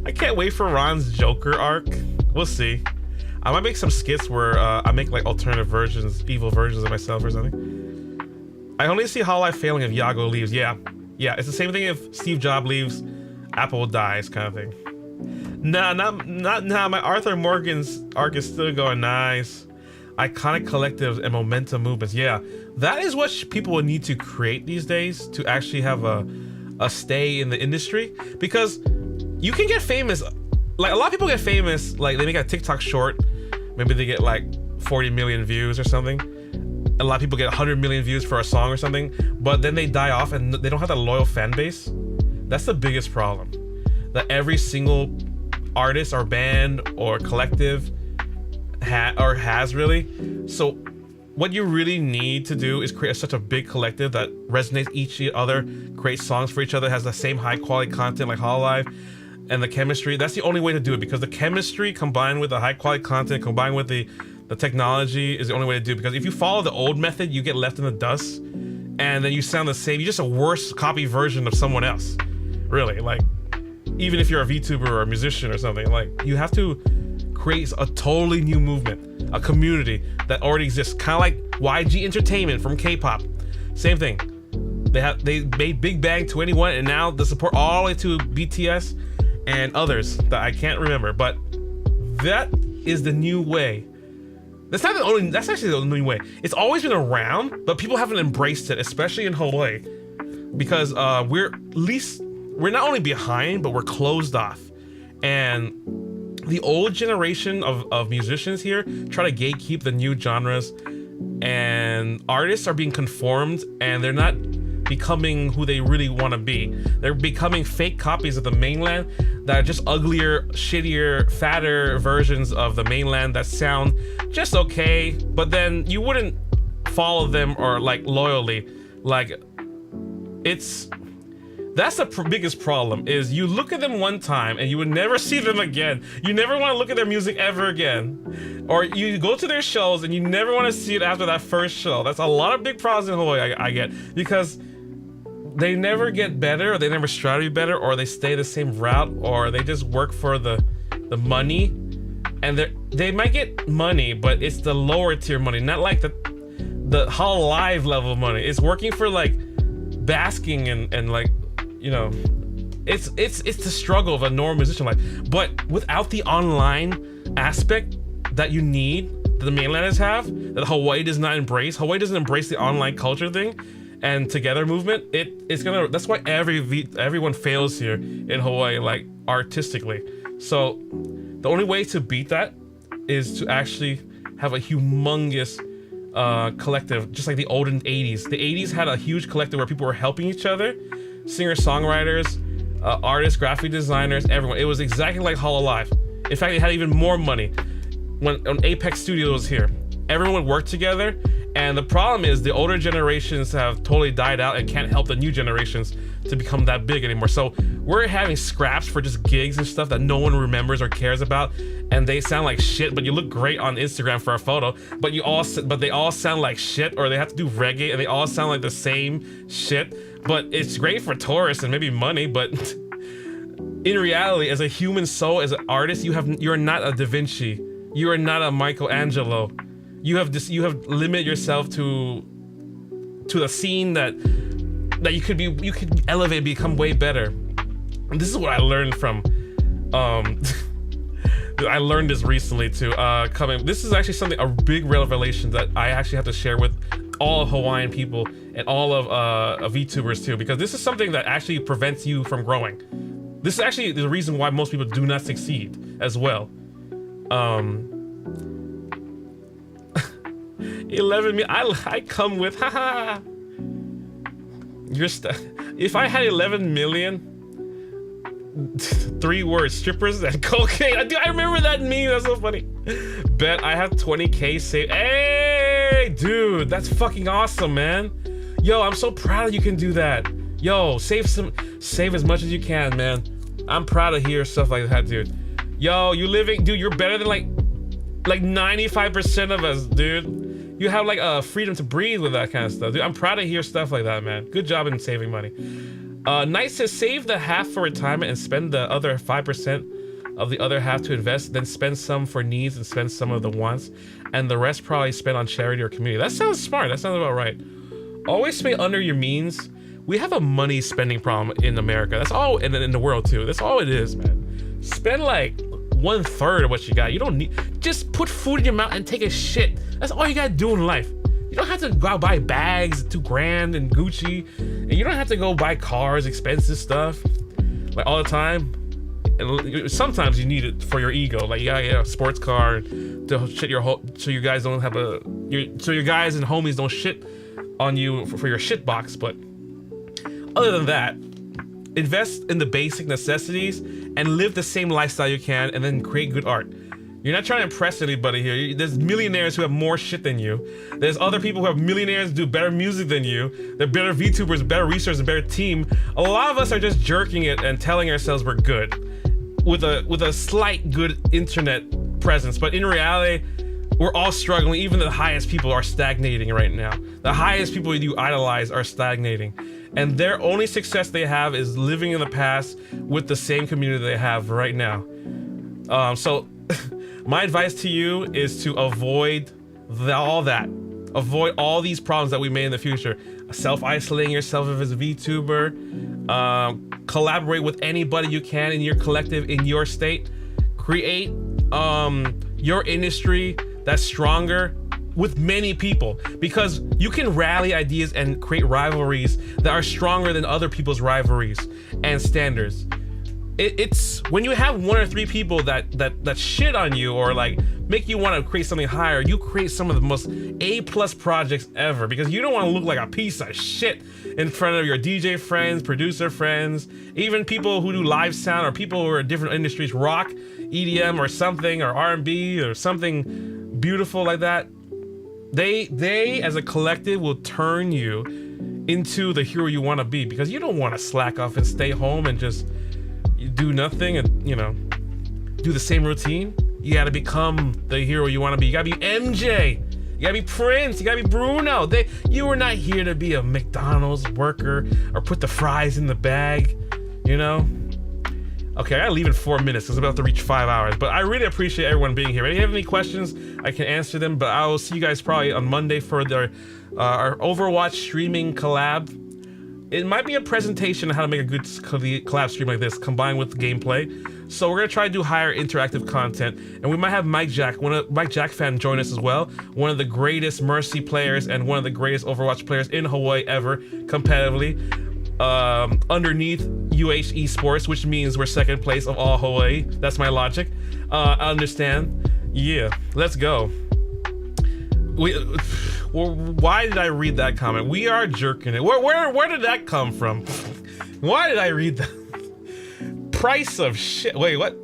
Speaker 2: I can't wait for Ron's Joker arc. We'll see. I might make some skits where I make like alternative versions, evil versions of myself or something. I only see Hololive failing if Yago leaves. Yeah, it's the same thing if Steve Jobs leaves, Apple dies, kind of thing. Nah, not my Arthur Morgan's arc is still going. Nice. Iconic collectives and momentum movements. Yeah, that is what people will need to create these days to actually have a stay in the industry, because you can get famous. Like, a lot of people get famous, like they make a TikTok short, maybe they get like 40 million views or something. A lot of people get 100 million views for a song or something, but then they die off and they don't have that loyal fan base. That's the biggest problem that every single artist or band or collective has really. So what you really need to do is create such a big collective that resonates each other, creates songs for each other, has the same high quality content like Hololive, and the chemistry. That's the only way to do it, because the chemistry combined with the high quality content combined with the technology is the only way to do it. Because if you follow the old method, you get left in the dust and then you sound the same. You're just a worse copy version of someone else, really. Like, even if you're a VTuber or a musician or something, like, you have to create a totally new movement, a community that already exists, kind of like YG Entertainment from K-pop. Same thing. They made Big Bang 21 and now the support all the way to BTS and others that I can't remember, but that is the new way. That's actually the new way. It's always been around, but people haven't embraced it, especially in Hawaii, because we're not only behind, but we're closed off. And the old generation of musicians here try to gatekeep the new genres, and artists are being conformed, and they're not becoming who they really want to be. They're becoming fake copies of the mainland that are just uglier, shittier, fatter versions of the mainland that sound just okay, but then you wouldn't follow them or like loyally. Like, that's the biggest problem, is you look at them one time and you would never see them again. You never want to look at their music ever again. Or you go to their shows and you never want to see it after that first show. That's a lot of big problems in Hawaii I get, because they never get better, or they never strive to be better, or they stay the same route, or they just work for the money. And they might get money, but it's the lower tier money, not like the Hololive level money. It's working for like basking and like, you know, it's the struggle of a normal musician life. But without the online aspect that you need, the mainlanders have that Hawaii does not embrace. Hawaii doesn't embrace the online culture thing and together movement. That's why everyone fails here in Hawaii, like artistically. So the only way to beat that is to actually have a humongous collective, just like the olden 80s. The 80s had a huge collective where people were helping each other, singer-songwriters, artists, graphic designers, everyone. It was exactly like Hololive. In fact, it had even more money. When Apex Studios was here, everyone would work together, and the problem is the older generations have totally died out and can't help the new generations to become that big anymore. So we're having scraps for just gigs and stuff that no one remembers or cares about, and they sound like shit, but you look great on Instagram for a photo, but they all sound like shit, or they have to do reggae and they all sound like the same shit. But it's great for tourists and maybe money, but in reality, as a human soul, as an artist, you're not a Da Vinci. You are not a Michelangelo. You have limited yourself to the scene that you could elevate and become way better. And this is what I learned from I learned this recently too. This is actually a big revelation that I actually have to share with all of Hawaiian people and all of VTubers too, because this is something that actually prevents you from growing. This is actually the reason why most people do not succeed as well. 11 million. I come with haha. If I had 11 million, 3 words: strippers and cocaine. I remember that meme. That's so funny. Bet I have 20K saved. Hey, dude, that's fucking awesome, man. Yo, I'm so proud you can do that. Yo, save as much as you can, man. I'm proud to hear stuff like that, dude. Yo, dude, you're better than like 95% of us, dude. You have like freedom to breathe with that kind of stuff, dude. I'm proud to hear stuff like that, man. Good job in saving money. Knight says save the half for retirement and spend the other 5% of the other half to invest, then spend some for needs and spend some of the wants, and the rest probably spend on charity or community. That sounds smart. That sounds about right. Always spend under your means. We have a money spending problem in America. That's all, and in the world too. That's all it is, man. Spend like 1/3 of what you got. You don't need, just put food in your mouth and take a shit. That's all you gotta do in life. You don't have to go out buy bags, $2,000 and Gucci, and you don't have to go buy cars, expensive stuff, like all the time. And sometimes you need it for your ego, like yeah, a sports car to shit so you guys don't have so your guys and homies don't shit on you for your shit box. But other than that, invest in the basic necessities and live the same lifestyle you can, and then create good art. You're not trying to impress anybody here. There's millionaires who have more shit than you. There's other people who have millionaires who do better music than you. They're better VTubers, better researchers, a better team. A lot of us are just jerking it and telling ourselves we're good with a slight good internet presence. But in reality, we're all struggling. Even the highest people are stagnating right now. The highest people you idolize are stagnating. And their only success they have is living in the past with the same community they have right now. So my advice to you is to avoid all that. Avoid all these problems that we may in the future. Self-isolating yourself as a VTuber. Collaborate with anybody you can in your collective, in your state. Create your industry that's stronger with many people, because you can rally ideas and create rivalries that are stronger than other people's rivalries and standards. It's when you have 1 or 3 people that shit on you or like make you want to create something higher, you create some of the most A+ projects ever, because you don't want to look like a piece of shit in front of your DJ friends, producer friends, even people who do live sound, or people who are in different industries, rock, EDM or something, or R&B or something beautiful like that. They as a collective will turn you into the hero you want to be, because you don't want to slack off and stay home and just do nothing and, you know, do the same routine. You gotta become the hero you want to be. You gotta be MJ. You gotta be Prince. You gotta be Bruno. You were not here to be a McDonald's worker or put the fries in the bag, you know? Okay, I gotta leave in 4 minutes. It's about to reach 5 hours, but I really appreciate everyone being here. If you have any questions, I can answer them, but I will see you guys probably on Monday for our Overwatch streaming collab. It might be a presentation on how to make a good collab stream like this, combined with gameplay. So we're gonna try to do higher interactive content, and we might have Mike Jack, Mike Jack fan, join us as well. One of the greatest Mercy players and one of the greatest Overwatch players in Hawaii ever, competitively. Underneath UH Esports, which means we're second place of all Hawaii. That's my logic. I understand. Yeah, let's go. Why did I read that comment? We are jerking it. Where did that come from? Why did I read that? Price of shit. Wait, what?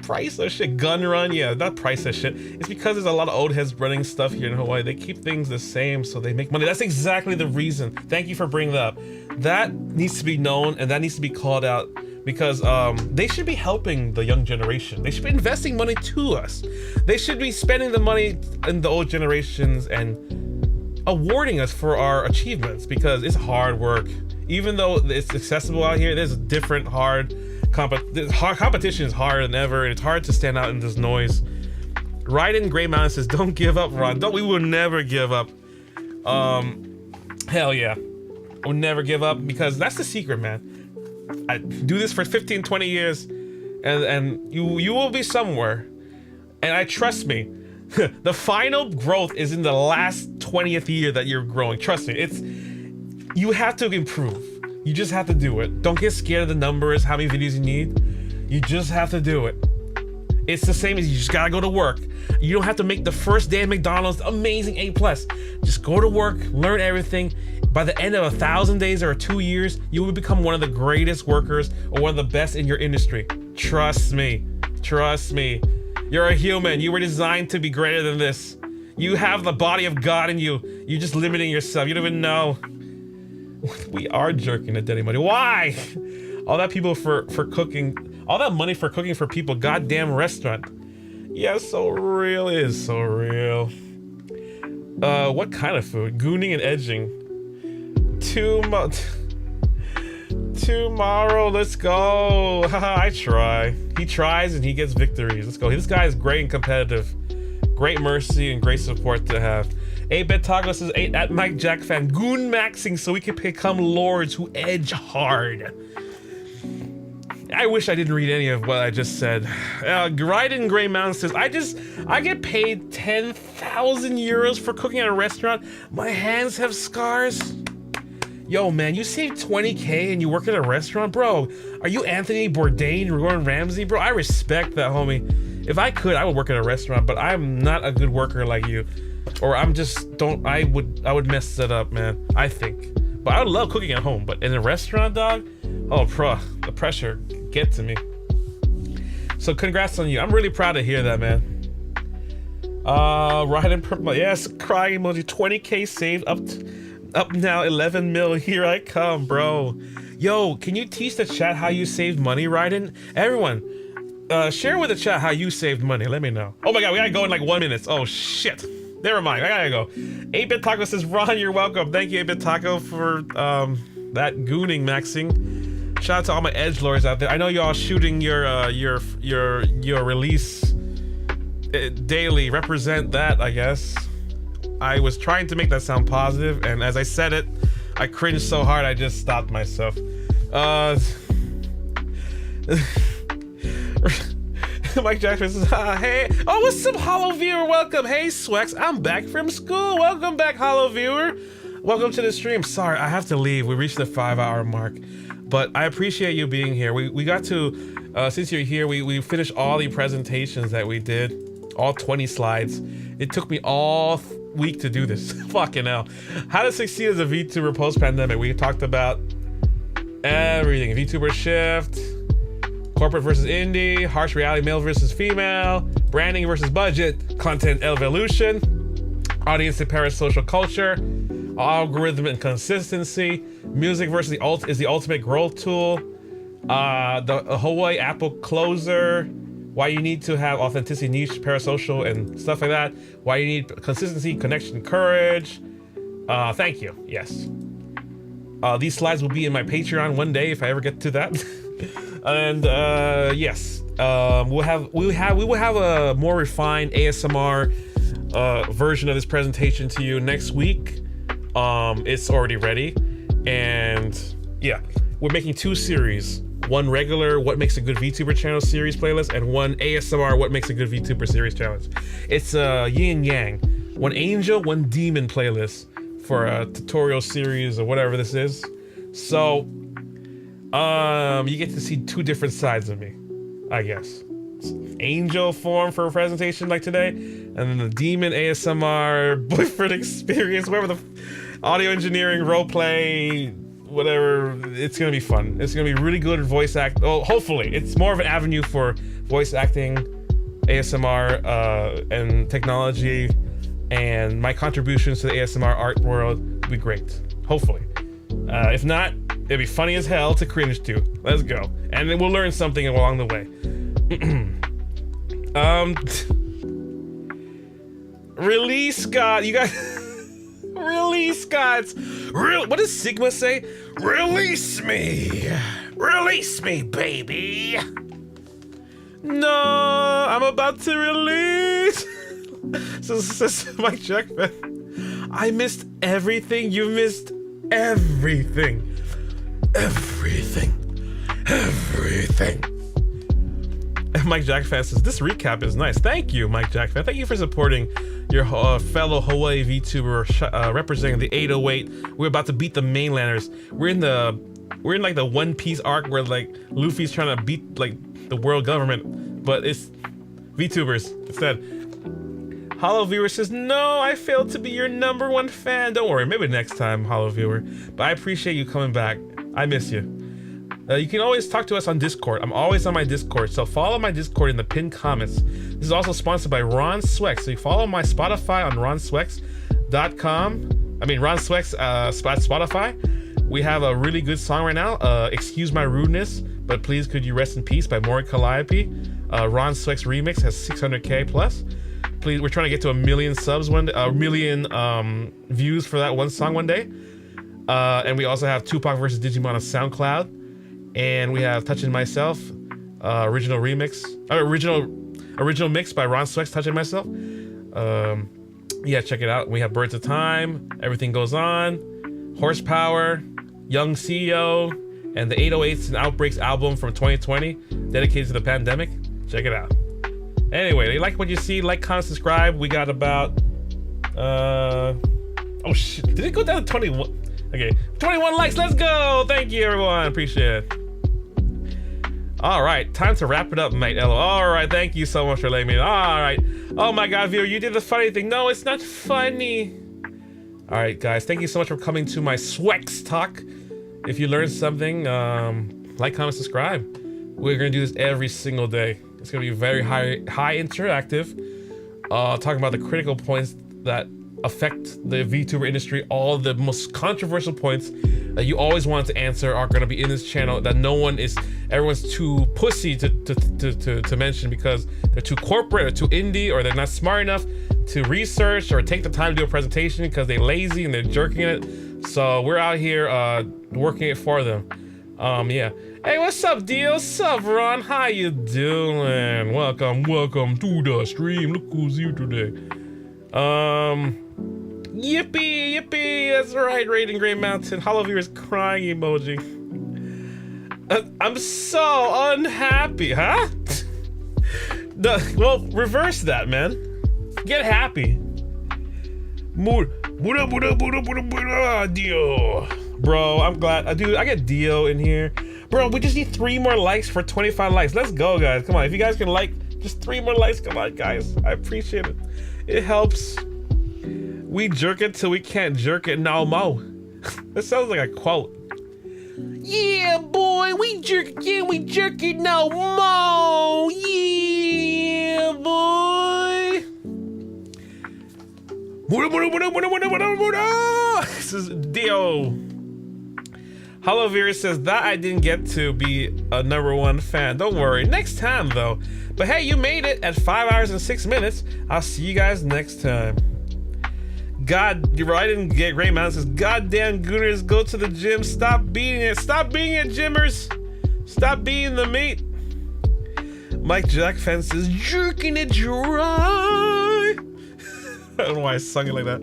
Speaker 2: Price of shit. Gun run? Yeah, not price of shit. It's because there's a lot of old heads running stuff here in Hawaii. They keep things the same so they make money. That's exactly the reason. Thank you for bringing that up. That needs to be known and that needs to be called out, because they should be helping the young generation. They should be investing money to us. They should be spending the money in the old generations and awarding us for our achievements, because it's hard work. Even though it's accessible out here, there's a different competition is harder than ever, and it's hard to stand out in this noise. Raiden Gray Mountain says, "Don't give up, Ron. We will never give up." Hell yeah, we'll never give up, because that's the secret, man. I do this for 15, 20 years, and you will be somewhere. And I trust me, the final growth is in the last 20th year that you're growing. Trust me, you have to improve. You just have to do it. Don't get scared of the numbers, how many videos you need. You just have to do it. It's the same as you just gotta go to work. You don't have to make the first day at McDonald's amazing A+. Just go to work, learn everything. By the end of 1,000 days or 2 years, you will become one of the greatest workers or one of the best in your industry. Trust me. Trust me. You're a human. You were designed to be greater than this. You have the body of God in you. You're just limiting yourself. You don't even know. We are jerking at daddy money. Why? All that people for cooking, all that money for cooking for people, goddamn restaurant. Yeah, so real. It is so real. What kind of food? Gooning and edging. Tomorrow, let's go. I try. He tries and he gets victories. Let's go. This guy is great and competitive. Great mercy and great support to have. 8-Bit Taco says, at Mike Jack fan, goon maxing so we can become lords who edge hard. I wish I didn't read any of what I just said. Raiden Gray Mountain says, I get paid 10,000 euros for cooking at a restaurant. My hands have scars. Yo, man, you save 20K and you work at a restaurant? Bro, are you Anthony Bourdain or Gordon Ramsay? Bro, I respect that, homie. If I could, I would work at a restaurant, but I'm not a good worker like you. Or I would mess it up, man, I think. But I would love cooking at home, but in a restaurant, dog? Oh, the pressure get to me. So congrats on you. I'm really proud to hear that, man. Raiden Purple, yes, crying emoji, 20K saved up now, 11 mil, here I come, bro. Yo, can you teach the chat how you saved money, Raiden? Everyone, share with the chat how you saved money, let me know. Oh my god, we gotta go in like 1 minute. Oh shit, never mind, I gotta go. 8-Bit Taco says, Ron, you're welcome. Thank you, 8-Bit Taco, for that gooning maxing. Shout out to all my edgelords out there. I know y'all shooting your release daily. Represent that, I guess. I was trying to make that sound positive, and as I said it, I cringed so hard I just stopped myself. Mike Jackson says, hey, oh, what's up, Hollow Viewer? Welcome. Hey, Swex, I'm back from school. Welcome back, Hollow Viewer. Welcome to the stream. Sorry, I have to leave. We reached the 5-hour mark, but I appreciate you being here. We got to, since you're here, we finished all the presentations that we did, all 20 slides. It took me all week to do this. Fucking hell. How to succeed as a VTuber post-pandemic. We talked about everything. Vtuber Shift, corporate versus indie, harsh reality, male versus female, branding versus budget, content evolution, audience and parasocial culture, algorithm and consistency, music versus the ultimate growth tool, the Hawaii Apple closer, why you need to have authenticity, niche, parasocial, and stuff like that, why you need consistency, connection, courage. Thank you. Yes. These slides will be in my Patreon one day if I ever get to that. And yes, we will have a more refined ASMR version of this presentation to you next week. It's already ready. And yeah, we're making 2 series. One regular What Makes a Good VTuber channel series playlist, and one ASMR What Makes a Good VTuber series challenge. It's yin yang. One angel, one demon playlist for a tutorial series or whatever this is. So you get to see 2 different sides of me, I guess. Angel form for a presentation like today, and then the demon ASMR boyfriend experience, whatever the audio engineering, roleplay, whatever. It's gonna be fun. It's gonna be really good voice act. Oh, hopefully, it's more of an avenue for voice acting, ASMR, and technology, and my contributions to the ASMR art world will be great. Hopefully, if not, it'll be funny as hell to cringe to. Let's go, and then we'll learn something along the way. Release God, you guys. Release gods. What does Sigma say? Release me. Release me, baby. No, I'm about to release. Says Mike Jackman. I missed everything. You missed everything. Everything. Everything. And Mike Jackfan says, this recap is nice. Thank you, Mike Jackfan. Thank you for supporting your fellow Hawaii VTuber representing the 808. We're about to beat the mainlanders. We're in like the One Piece arc where like Luffy's trying to beat like the world government, but it's VTubers instead. Hollow Viewer says, no, I failed to be your #1 fan. Don't worry, maybe next time, Hollow Viewer. But I appreciate you coming back. I miss you. You can always talk to us on Discord. I'm always on my Discord, so follow my Discord in the pinned comments. This is also sponsored by Ron Swex. So you follow my Spotify on ronswex.com. I mean, Ron Swex, Spotify. We have a really good song right now, Excuse My Rudeness, but Please Could You Rest in Peace by Maury Calliope. Ron Swex remix has 600K plus. Please, we're trying to get to 1 million subs one day, 1 million views for that one song one day. And we also have Tupac versus Digimon on SoundCloud. And we have Touching Myself, original mix by Ron Swex, Touching Myself. Yeah, check it out. We have Birds of Time, Everything Goes On, Horsepower, Young CEO, and the 808s and Outbreaks album from 2020, dedicated to the pandemic. Check it out. Anyway, you like what you see, like, comment, subscribe. We got about, oh shit, did it go down to 21? Okay, 21 likes, let's go! Thank you, everyone, appreciate it. All right, time to wrap it up, mate. All right, thank you so much for letting me. All right. Oh my God, viewer, you did the funny thing. No, it's not funny. All right, guys, thank you so much for coming to my Swex talk. If you learned something, like, comment, subscribe. We're gonna do this every single day. It's gonna be very high interactive. Talking about the critical points that affect the VTuber industry. All the most controversial points that you always wanted to answer are going to be in this channel that everyone's too pussy to mention because they're too corporate or too indie, or they're not smart enough to research or take the time to do a presentation because they're lazy and they're jerking it. So we're out here working it for them. Yeah. Hey, what's up, Dio? What's up, Ron? How you doing? Welcome to the stream. Look who's here today. Yippee, that's right, Raiden Grey Mountain. Hollow Viewer's crying emoji. I'm so unhappy, huh? Well, reverse that, man. Get happy. Dio. Bro, I'm glad. Dude, I get Dio in here. Bro, we just need 3 more likes for 25 likes. Let's go, guys. Come on, if you guys can like, just 3 more likes. Come on, guys. I appreciate it. It helps. We jerk it till we can't jerk it no more. That sounds like a quote. Yeah, boy, we jerk it no more. Yeah, boy. This is Dio. Hollow Virus says that I didn't get to be a #1 fan. Don't worry, next time though. But hey, you made it at 5 hours and 6 minutes. I'll see you guys next time. God, you're right, I didn't get Grey Mountain says, goddamn gooners, go to the gym. Stop beating it. Stop being it, gymmers. Stop being the meat. Mike Jackfan says, jerking it dry. I don't know why I sung it like that.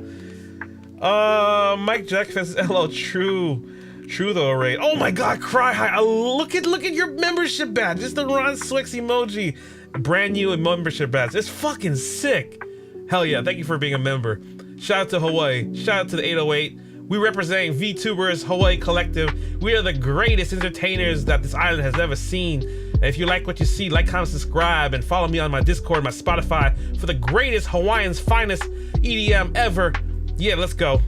Speaker 2: Mike Jackfan says, hello, true. True though, Ray. Oh my God, Cry High. Look at your membership badge. It's the Ron Swex emoji. Brand new membership badge. It's fucking sick. Hell yeah, thank you for being a member. Shout out to Hawaii. Shout out to the 808. We represent VTubers, Hawaii Collective. We are the greatest entertainers that this island has ever seen. And if you like what you see, like, comment, subscribe, and follow me on my Discord, my Spotify for the greatest Hawaiian's finest EDM ever. Yeah, let's go.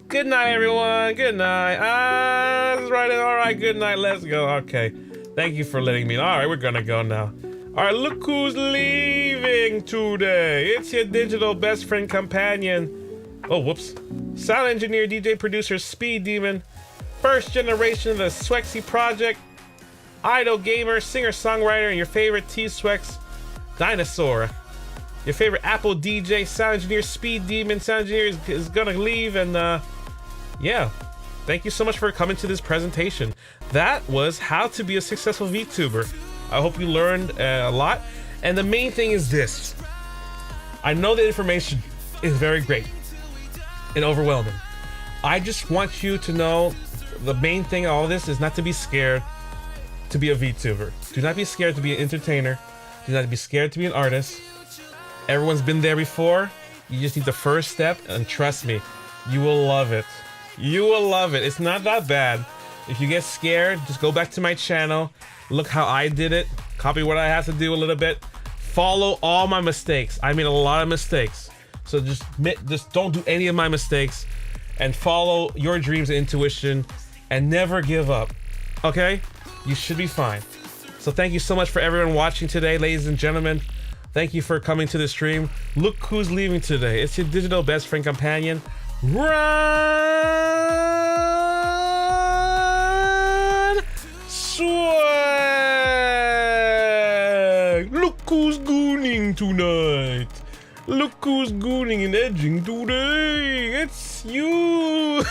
Speaker 2: Good night, everyone. Good night. That's right. All right, good night. Let's go. Okay. Thank you for letting me. All right, we're gonna go now. All right, look who's leaving today. It's your digital best friend companion. Oh, whoops. Sound engineer, DJ producer, Speed Demon. First generation of the Swexy project. Idol gamer, singer-songwriter, and your favorite T-Swex dinosaur. Your favorite Apple DJ, sound engineer, Speed Demon. Sound engineer is gonna leave, and yeah. Thank you so much for coming to this presentation. That was how to be a successful VTuber. I hope you learned a lot. And the main thing is this. I know the information is very great and overwhelming. I just want you to know the main thing of all this is not to be scared to be a VTuber. Do not be scared to be an entertainer. Do not be scared to be an artist. Everyone's been there before. You just need the first step, and trust me, you will love it. You will love it. It's not that bad. If you get scared, just go back to my channel. Look how I did it. Copy what I have to do a little bit. Follow all my mistakes. I made a lot of mistakes. So just don't do any of my mistakes, and follow your dreams and intuition, and never give up. Okay? You should be fine. So thank you so much for everyone watching today, ladies and gentlemen. Thank you for coming to the stream. Look who's leaving today. It's your digital best friend companion, Ron Swag. Look who's gooning tonight. Look who's gooning and edging today. It's you.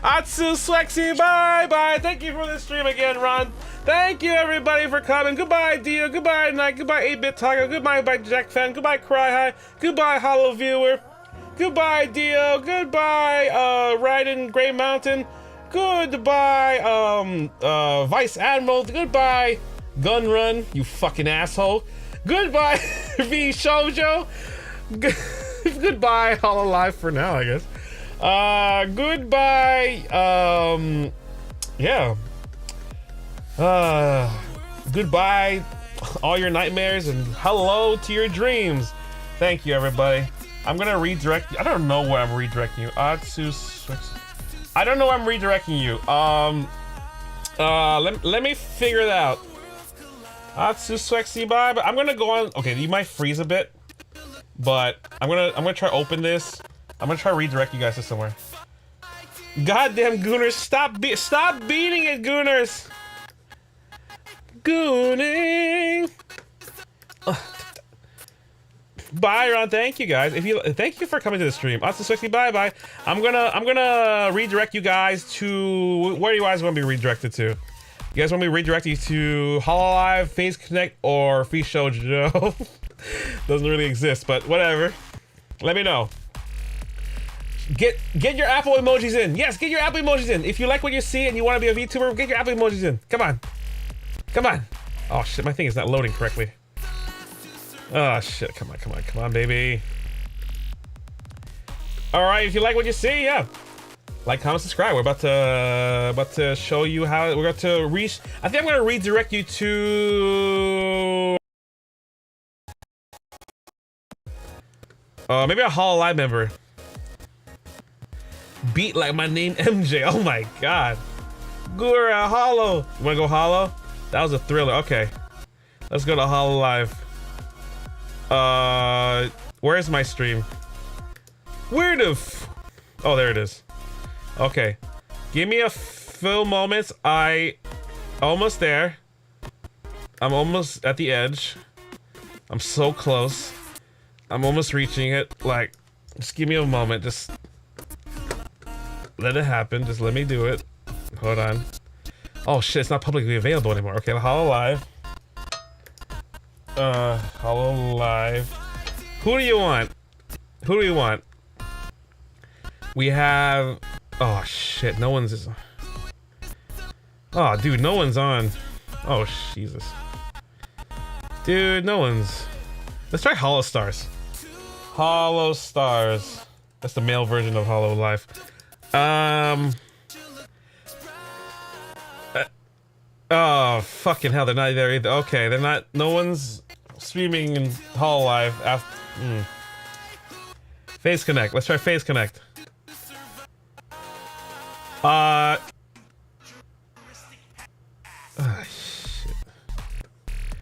Speaker 2: Atsu Swexy, bye bye. Thank you for the stream again, Ron. Thank you everybody for coming. Goodbye, Dio. Goodbye, Night. Goodbye, 8-Bit Taco. Goodbye, Jack Fan. Goodbye, Cry High. Goodbye, Hollow Viewer. Goodbye, Dio. Goodbye, Raiden Gray Mountain. Goodbye, Vice Admiral. Goodbye, Gun Run, you fucking asshole. Goodbye, V Shoujo. Goodbye, Hololive for now, I guess. Goodbye, yeah. Goodbye, all your nightmares, and hello to your dreams. Thank you, everybody. I'm gonna redirect you. I don't know where I'm redirecting you. Atsu Swexy. I don't know where I'm redirecting you. Let me figure it out. Atsu Swexy, bye. But I'm gonna go on. Okay, you might freeze a bit, but I'm gonna try open this. I'm gonna try redirect you guys to somewhere. Goddamn Gooners, stop beating it, Gooners. Gooning. Bye, Ron. Thank you guys. Thank you for coming to the stream. Atsu Swexy, bye bye. I'm gonna redirect you guys to where do you guys want to be redirected to? You guys want me to redirect you to Hololive, Phase Connect, or Free Shoujo? Doesn't really exist, but whatever. Let me know. Get your Apple emojis in. Yes, get your Apple emojis in. If you like what you see and you want to be a VTuber, get your Apple emojis in. Come on. Come on. Oh shit, my thing is not loading correctly. Oh shit, come on, baby. Alright, if you like what you see, yeah. Like, comment, subscribe. We're about to show you how we're going to reach. I think I'm gonna redirect you to maybe a Hololive member. Beat like my name MJ. Oh my god. Gura Hollow. You wanna go Hollow? That was a thriller. Okay. Let's go to Hololive. Where's my stream? Where the oh, there it is. Okay. Give me a few moments. Almost there. I'm almost at the edge. I'm so close. I'm almost reaching it. Like, just give me a moment. Just let it happen. Just let me do it. Hold on. Oh shit, it's not publicly available anymore. Okay, Hololive. Hololive. Who do you want? Who do you want? We have... Oh, shit. No one's... Oh, dude, no one's on. Oh, Jesus. Dude, no one's... Let's try Hollow Stars. Hollow Stars. That's the male version of Hololive. Oh, fucking hell, they're not there either. Okay, they're not... No one's streaming in Hololive after... Phase Connect. Let's try Phase Connect. Oh, shit.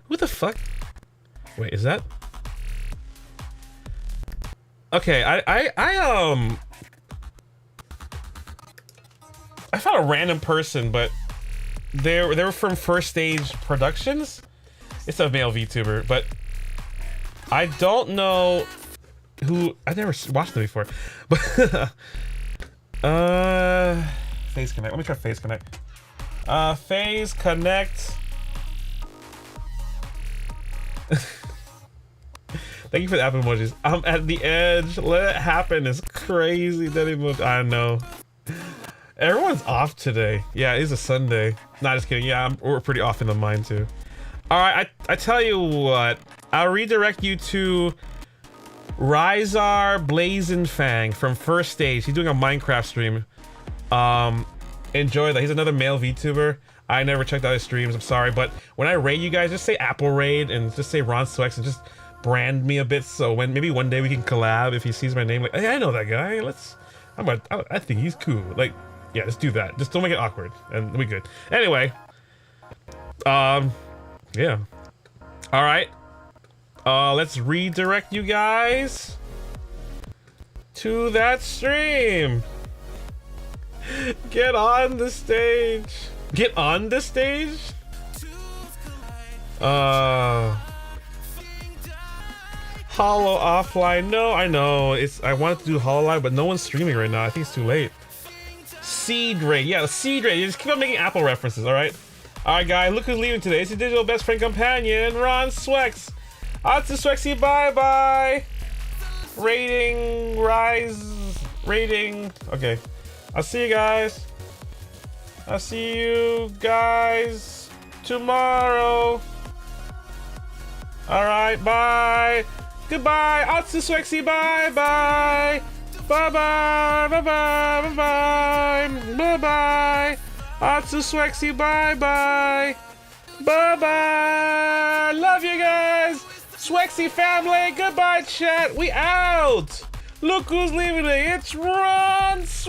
Speaker 2: Who the fuck? Wait, is that... Okay, I found a random person, but they were from First Stage Productions. It's a male VTuber, but I don't know who. I've never watched them before. But Phase Connect. Let me try Phase Connect. Phase Connect. Thank you for the app emojis. I'm at the edge. Let it happen. It's crazy. That emoji. I know. Everyone's off today. Yeah, it is a Sunday. Not just kidding. Yeah, we're pretty off in the mind too. All right, I tell you what. I'll redirect you to Rizar Blazing Fang from First Stage. He's doing a Minecraft stream. Enjoy that. He's another male VTuber. I never checked out his streams. I'm sorry, but when I raid you guys, just say Apple Raid and just say Ron Swex and just brand me a bit. So when maybe one day we can collab if he sees my name. Like, hey, I know that guy. I think he's cool. Like, yeah, let's do that. Just don't make it awkward, and we good. Anyway, yeah. All right. Let's redirect you guys to that stream. Get on the stage. Get on the stage? Hollow offline. No, I know. I wanted to do Hololive, but no one's streaming right now. I think it's too late. Seed Raid. Yeah, the Seed Raid. You just keep on making Apple references, alright? Alright, guys, look who's leaving today. It's your digital best friend companion, Ron Swex. Out to Swexy, bye-bye. Rating, rise, rating. Okay. I'll see you guys. I'll see you guys tomorrow. Alright, bye. Goodbye. Out to Swexy, bye-bye. Bye-bye, bye-bye, bye-bye, bye-bye. Out to Swexy, bye-bye. Bye-bye. Love you guys. Swexy family, goodbye chat. We out. Look who's leaving today. It's Ron Swex.